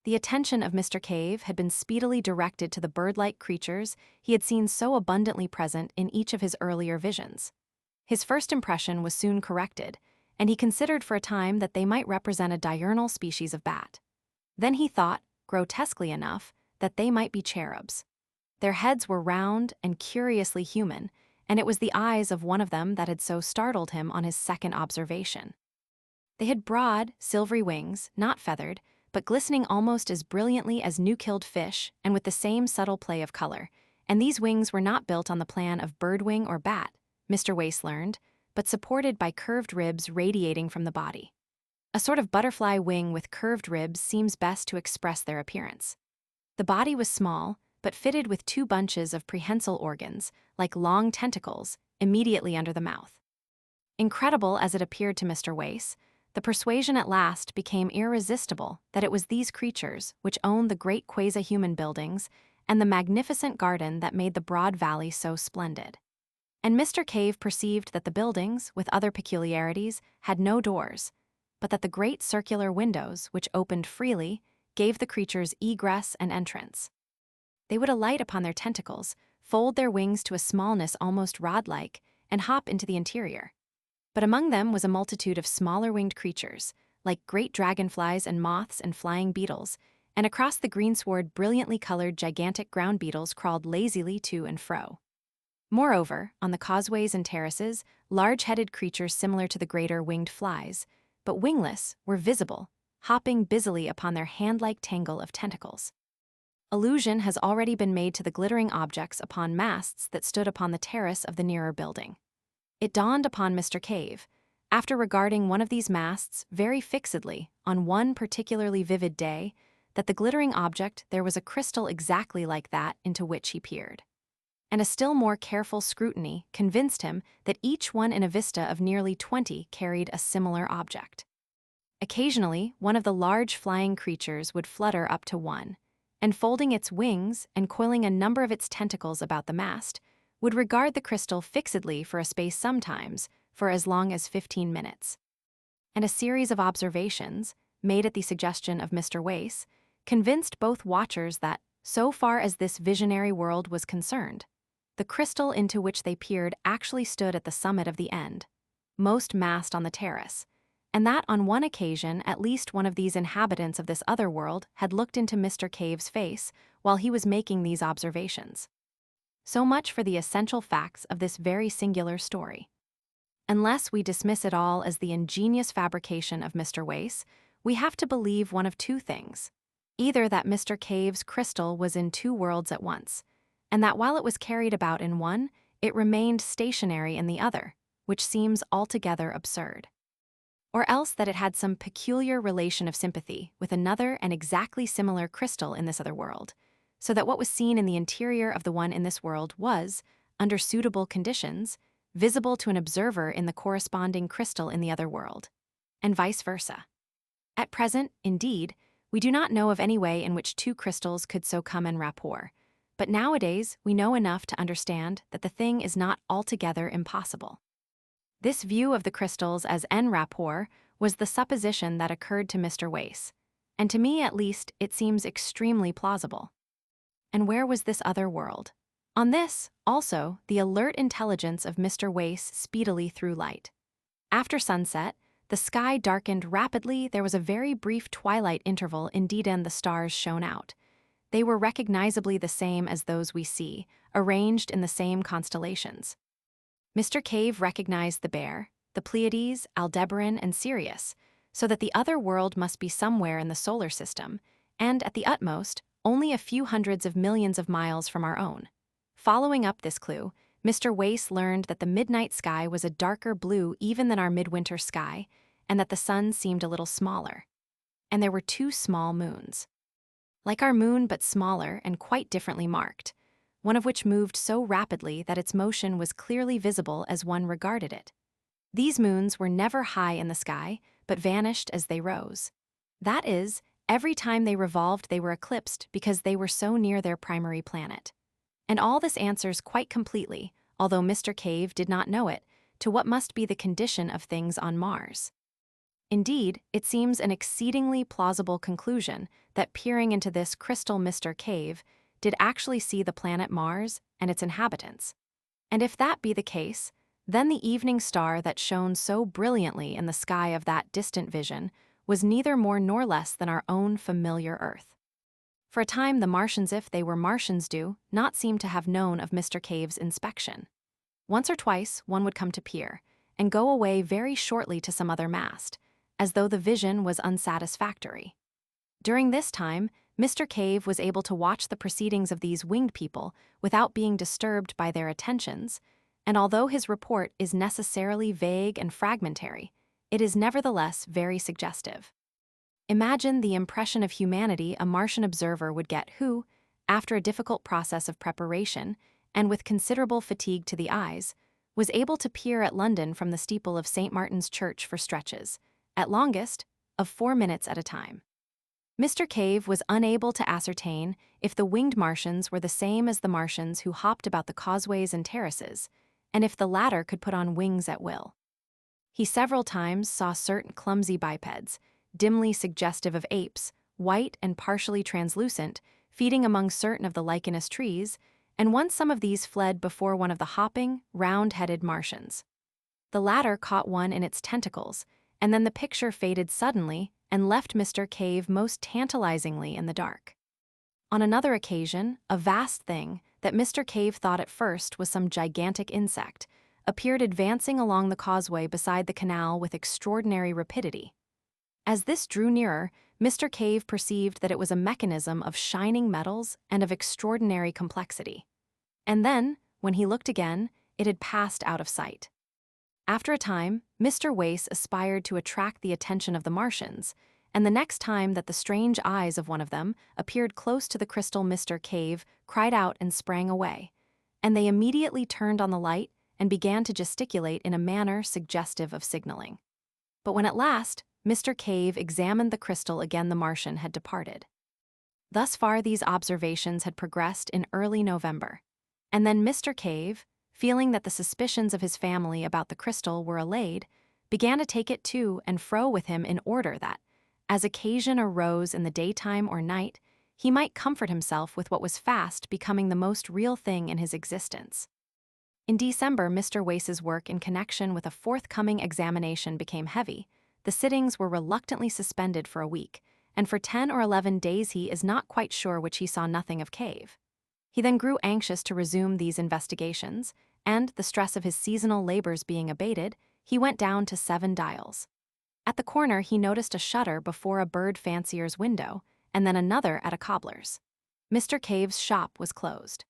[SPEAKER 1] The attention of Mr. Cave had been speedily directed to the bird-like creatures he had seen so abundantly present in each of his earlier visions. His first impression was soon corrected, and he considered for a time that they might represent a diurnal species of bat. Then he thought, grotesquely enough, that they might be cherubs. Their heads were round and curiously human, and it was the eyes of one of them that had so startled him on his second observation. They had broad, silvery wings, not feathered, but glistening almost as brilliantly as new-killed fish and with the same subtle play of color, and these wings were not built on the plan of birdwing or bat, Mr. Wace learned, but supported by curved ribs radiating from the body. A sort of butterfly wing with curved ribs seems best to express their appearance. The body was small, but fitted with two bunches of prehensile organs, like long tentacles, immediately under the mouth. Incredible as it appeared to Mr. Wace, the persuasion at last became irresistible that it was these creatures which owned the great quasi-human buildings and the magnificent garden that made the broad valley so splendid. And Mr. Cave perceived that the buildings, with other peculiarities, had no doors, but that the great circular windows, which opened freely, gave the creatures egress and entrance. They would alight upon their tentacles, fold their wings to a smallness almost rod-like, and hop into the interior. But among them was a multitude of smaller winged creatures, like great dragonflies and moths and flying beetles, and across the greensward brilliantly colored gigantic ground beetles crawled lazily to and fro. Moreover, on the causeways and terraces, large-headed creatures similar to the greater winged flies, but wingless, were visible, hopping busily upon their hand-like tangle of tentacles. Allusion has already been made to the glittering objects upon masts that stood upon the terrace of the nearer building. It dawned upon Mr. Cave, after regarding one of these masts very fixedly on one particularly vivid day, that the glittering object there was a crystal exactly like that into which he peered. And a still more careful scrutiny convinced him that each one in a vista of nearly 20 carried a similar object. Occasionally, one of the large flying creatures would flutter up to one, and folding its wings and coiling a number of its tentacles about the mast, would regard the crystal fixedly for a space sometimes for as long as 15 minutes. And a series of observations, made at the suggestion of Mr. Wace, convinced both watchers that, so far as this visionary world was concerned, the crystal into which they peered actually stood at the summit of the end, most mast on the terrace, and that on one occasion at least one of these inhabitants of this other world had looked into Mr. Cave's face while he was making these observations. So much for the essential facts of this very singular story. Unless we dismiss it all as the ingenious fabrication of Mr. Wace, we have to believe one of two things. Either that Mr. Cave's crystal was in two worlds at once, and that while it was carried about in one, it remained stationary in the other, which seems altogether absurd. Or else that it had some peculiar relation of sympathy with another and exactly similar crystal in this other world, so that what was seen in the interior of the one in this world was, under suitable conditions, visible to an observer in the corresponding crystal in the other world, and vice versa. At present, indeed, we do not know of any way in which two crystals could so come en rapport, but nowadays we know enough to understand that the thing is not altogether impossible. This view of the crystals as en rapport was the supposition that occurred to Mr. Wace, and to me at least it seems extremely plausible. And where was this other world? On this, also, the alert intelligence of Mr. Wace speedily threw light. After sunset, the sky darkened rapidly. There was a very brief twilight interval indeed, and the stars shone out. They were recognizably the same as those we see, arranged in the same constellations. Mr. Cave recognized the Bear, the Pleiades, Aldebaran, and Sirius, so that the other world must be somewhere in the solar system, and, at the utmost, only a few hundreds of millions of miles from our own. Following up this clue, Mr. Wace learned that the midnight sky was a darker blue even than our midwinter sky, and that the sun seemed a little smaller. And there were two small moons. Like our moon, but smaller and quite differently marked, one of which moved so rapidly that its motion was clearly visible as one regarded it. These moons were never high in the sky, but vanished as they rose. That is, every time they revolved they were eclipsed because they were so near their primary planet. And all this answers quite completely, although Mr. Cave did not know it, to what must be the condition of things on Mars. Indeed, it seems an exceedingly plausible conclusion that peering into this crystal Mr. Cave did actually see the planet Mars and its inhabitants. And if that be the case, then the evening star that shone so brilliantly in the sky of that distant vision was neither more nor less than our own familiar Earth. For a time the Martians, if they were Martians, do not seem to have known of Mr. Cave's inspection. Once or twice one would come to peer, and go away very shortly to some other mast, as though the vision was unsatisfactory. During this time, Mr. Cave was able to watch the proceedings of these winged people without being disturbed by their attentions, and although his report is necessarily vague and fragmentary, it is nevertheless very suggestive. Imagine the impression of humanity a Martian observer would get who, after a difficult process of preparation, and with considerable fatigue to the eyes, was able to peer at London from the steeple of St. Martin's Church for stretches, at longest, of 4 minutes at a time. Mr. Cave was unable to ascertain if the winged Martians were the same as the Martians who hopped about the causeways and terraces, and if the latter could put on wings at will. He several times saw certain clumsy bipeds, dimly suggestive of apes, white and partially translucent, feeding among certain of the lichenous trees, and once some of these fled before one of the hopping, round-headed Martians. The latter caught one in its tentacles, and then the picture faded suddenly and left Mr. Cave most tantalizingly in the dark. On another occasion, a vast thing that Mr. Cave thought at first was some gigantic insect appeared advancing along the causeway beside the canal with extraordinary rapidity. As this drew nearer, Mr. Cave perceived that it was a mechanism of shining metals and of extraordinary complexity. And then, when he looked again, it had passed out of sight. After a time, Mr. Wace aspired to attract the attention of the Martians, and the next time that the strange eyes of one of them appeared close to the crystal, Mr. Cave cried out and sprang away, and they immediately turned on the light and began to gesticulate in a manner suggestive of signaling. But when at last Mr. Cave examined the crystal again, the Martian had departed. Thus far these observations had progressed in early November, and then Mr. Cave, feeling that the suspicions of his family about the crystal were allayed, began to take it to and fro with him in order that, as occasion arose in the daytime or night, he might comfort himself with what was fast becoming the most real thing in his existence. In December, Mr. Wace's work in connection with a forthcoming examination became heavy. The sittings were reluctantly suspended for a week, and for 10 or 11 days he is not quite sure which he saw nothing of Cave. He then grew anxious to resume these investigations, and, the stress of his seasonal labors being abated, he went down to 7 Dials. At the corner he noticed a shutter before a bird fancier's window, and then another at a cobbler's. Mr. Cave's shop was closed.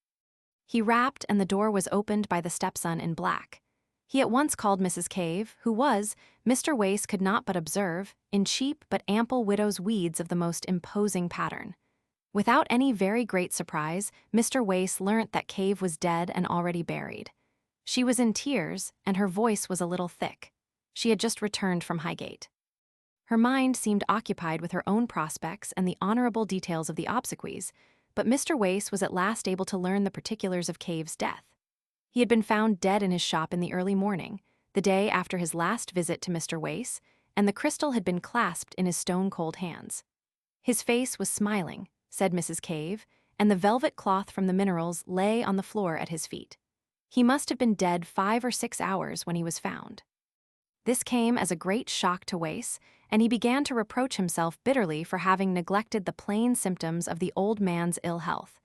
[SPEAKER 1] He rapped, and the door was opened by the stepson in black. He at once called Mrs. Cave, who was, Mr. Wace could not but observe, in cheap but ample widow's weeds of the most imposing pattern. Without any very great surprise, Mr. Wace learnt that Cave was dead and already buried. She was in tears, and her voice was a little thick. She had just returned from Highgate. Her mind seemed occupied with her own prospects and the honorable details of the obsequies, but Mr. Wace was at last able to learn the particulars of Cave's death. He had been found dead in his shop in the early morning, the day after his last visit to Mr. Wace, and the crystal had been clasped in his stone-cold hands. His face was smiling, said Mrs. Cave, and the velvet cloth from the minerals lay on the floor at his feet. He must have been dead 5 or 6 hours when he was found. This came as a great shock to Wace, and he began to reproach himself bitterly for having neglected the plain symptoms of the old man's ill health.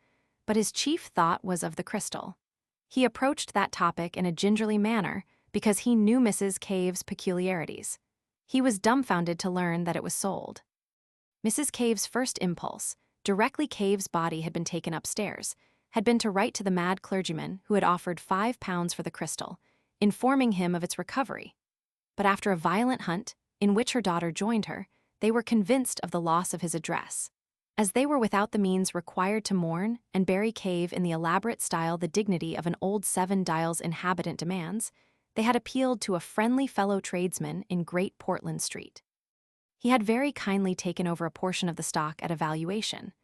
[SPEAKER 1] But his chief thought was of the crystal. He approached that topic in a gingerly manner because he knew Mrs. Cave's peculiarities. He was dumbfounded to learn that it was sold. Mrs. Cave's first impulse, directly Cave's body had been taken upstairs, had been to write to the mad clergyman who had offered £5 for the crystal, informing him of its recovery. But after a violent hunt, in which her daughter joined her, they were convinced of the loss of his address. As they were without the means required to mourn and bury Cave in the elaborate style the dignity of an old 7 Dials inhabitant demands, they had appealed to a friendly fellow tradesman in Great Portland Street. He had very kindly taken over a portion of the stock at a valuation.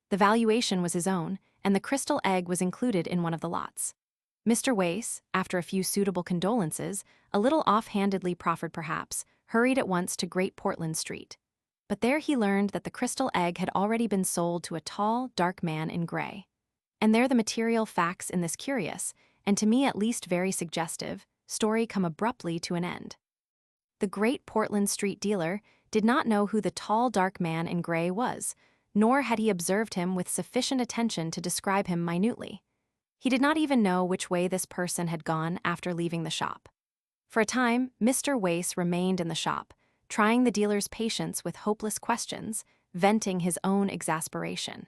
[SPEAKER 1] The valuation was his own, and the crystal egg was included in one of the lots. Mr. Wace, after a few suitable condolences, a little offhandedly proffered perhaps, hurried at once to Great Portland Street. But there he learned that the crystal egg had already been sold to a tall, dark man in gray. And there the material facts in this curious, and to me at least very suggestive, story come abruptly to an end. The Great Portland Street dealer did not know who the tall, dark man in gray was, nor had he observed him with sufficient attention to describe him minutely. He did not even know which way this person had gone after leaving the shop. For a time, Mr. Wace remained in the shop, trying the dealer's patience with hopeless questions, venting his own exasperation.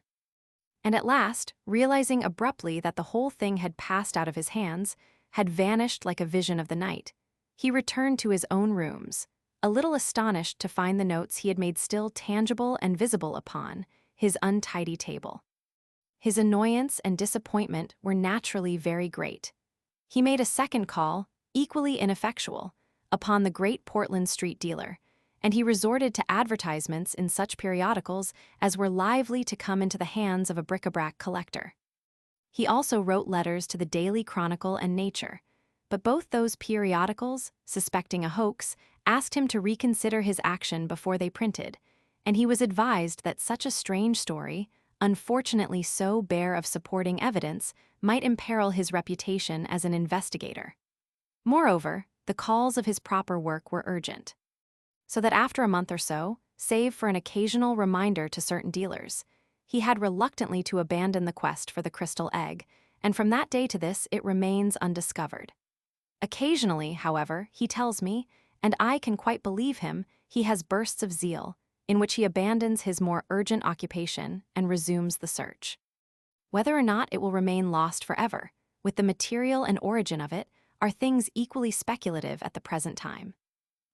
[SPEAKER 1] And at last, realizing abruptly that the whole thing had passed out of his hands, had vanished like a vision of the night. He returned to his own rooms, a little astonished to find the notes he had made still tangible and visible upon his untidy table. His annoyance and disappointment were naturally very great. He made a second call, equally ineffectual, upon the great Portland street dealer, and he resorted to advertisements in such periodicals as were lively to come into the hands of a bric-a-brac collector. He also wrote letters to the Daily Chronicle and Nature, but both those periodicals, suspecting a hoax, asked him to reconsider his action before they printed, and he was advised that such a strange story, unfortunately so bare of supporting evidence, might imperil his reputation as an investigator. Moreover, the calls of his proper work were urgent, so that after a month or so, save for an occasional reminder to certain dealers, he had reluctantly to abandon the quest for the crystal egg, and from that day to this it remains undiscovered. Occasionally, however, he tells me, and I can quite believe him, he has bursts of zeal, in which he abandons his more urgent occupation and resumes the search. Whether or not it will remain lost forever, with the material and origin of it, are things equally speculative at the present time.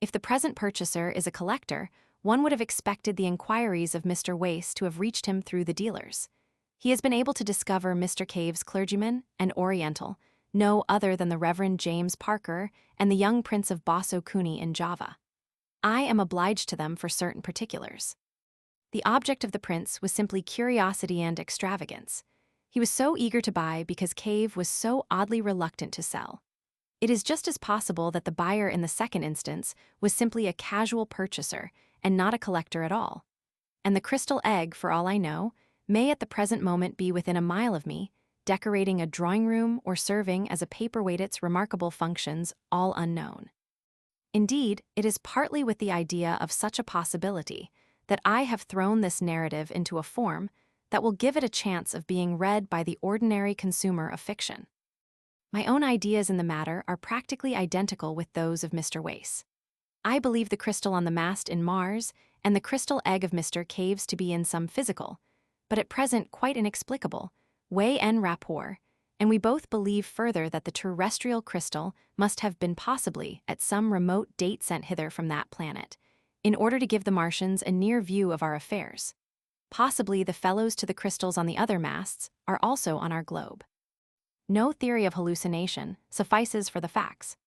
[SPEAKER 1] If the present purchaser is a collector, one would have expected the inquiries of Mr. Wace to have reached him through the dealers. He has been able to discover Mr. Cave's clergyman, an Oriental, no other than the Reverend James Parker and the young Prince of Basso Kuni in Java. I am obliged to them for certain particulars. The object of the prince was simply curiosity and extravagance. He was so eager to buy because Cave was so oddly reluctant to sell. It is just as possible that the buyer in the second instance was simply a casual purchaser and not a collector at all. And the crystal egg, for all I know, may at the present moment be within a mile of me, decorating a drawing room or serving as a paperweight, its remarkable functions all unknown. Indeed, it is partly with the idea of such a possibility that I have thrown this narrative into a form that will give it a chance of being read by the ordinary consumer of fiction. My own ideas in the matter are practically identical with those of Mr. Wace. I believe the crystal on the mast in Mars and the crystal egg of Mr. Cave's to be in some physical, but at present quite inexplicable, way en rapport, and we both believe further that the terrestrial crystal must have been possibly at some remote date sent hither from that planet, in order to give the Martians a near view of our affairs. Possibly the fellows to the crystals on the other masts are also on our globe. No theory of hallucination suffices for the facts.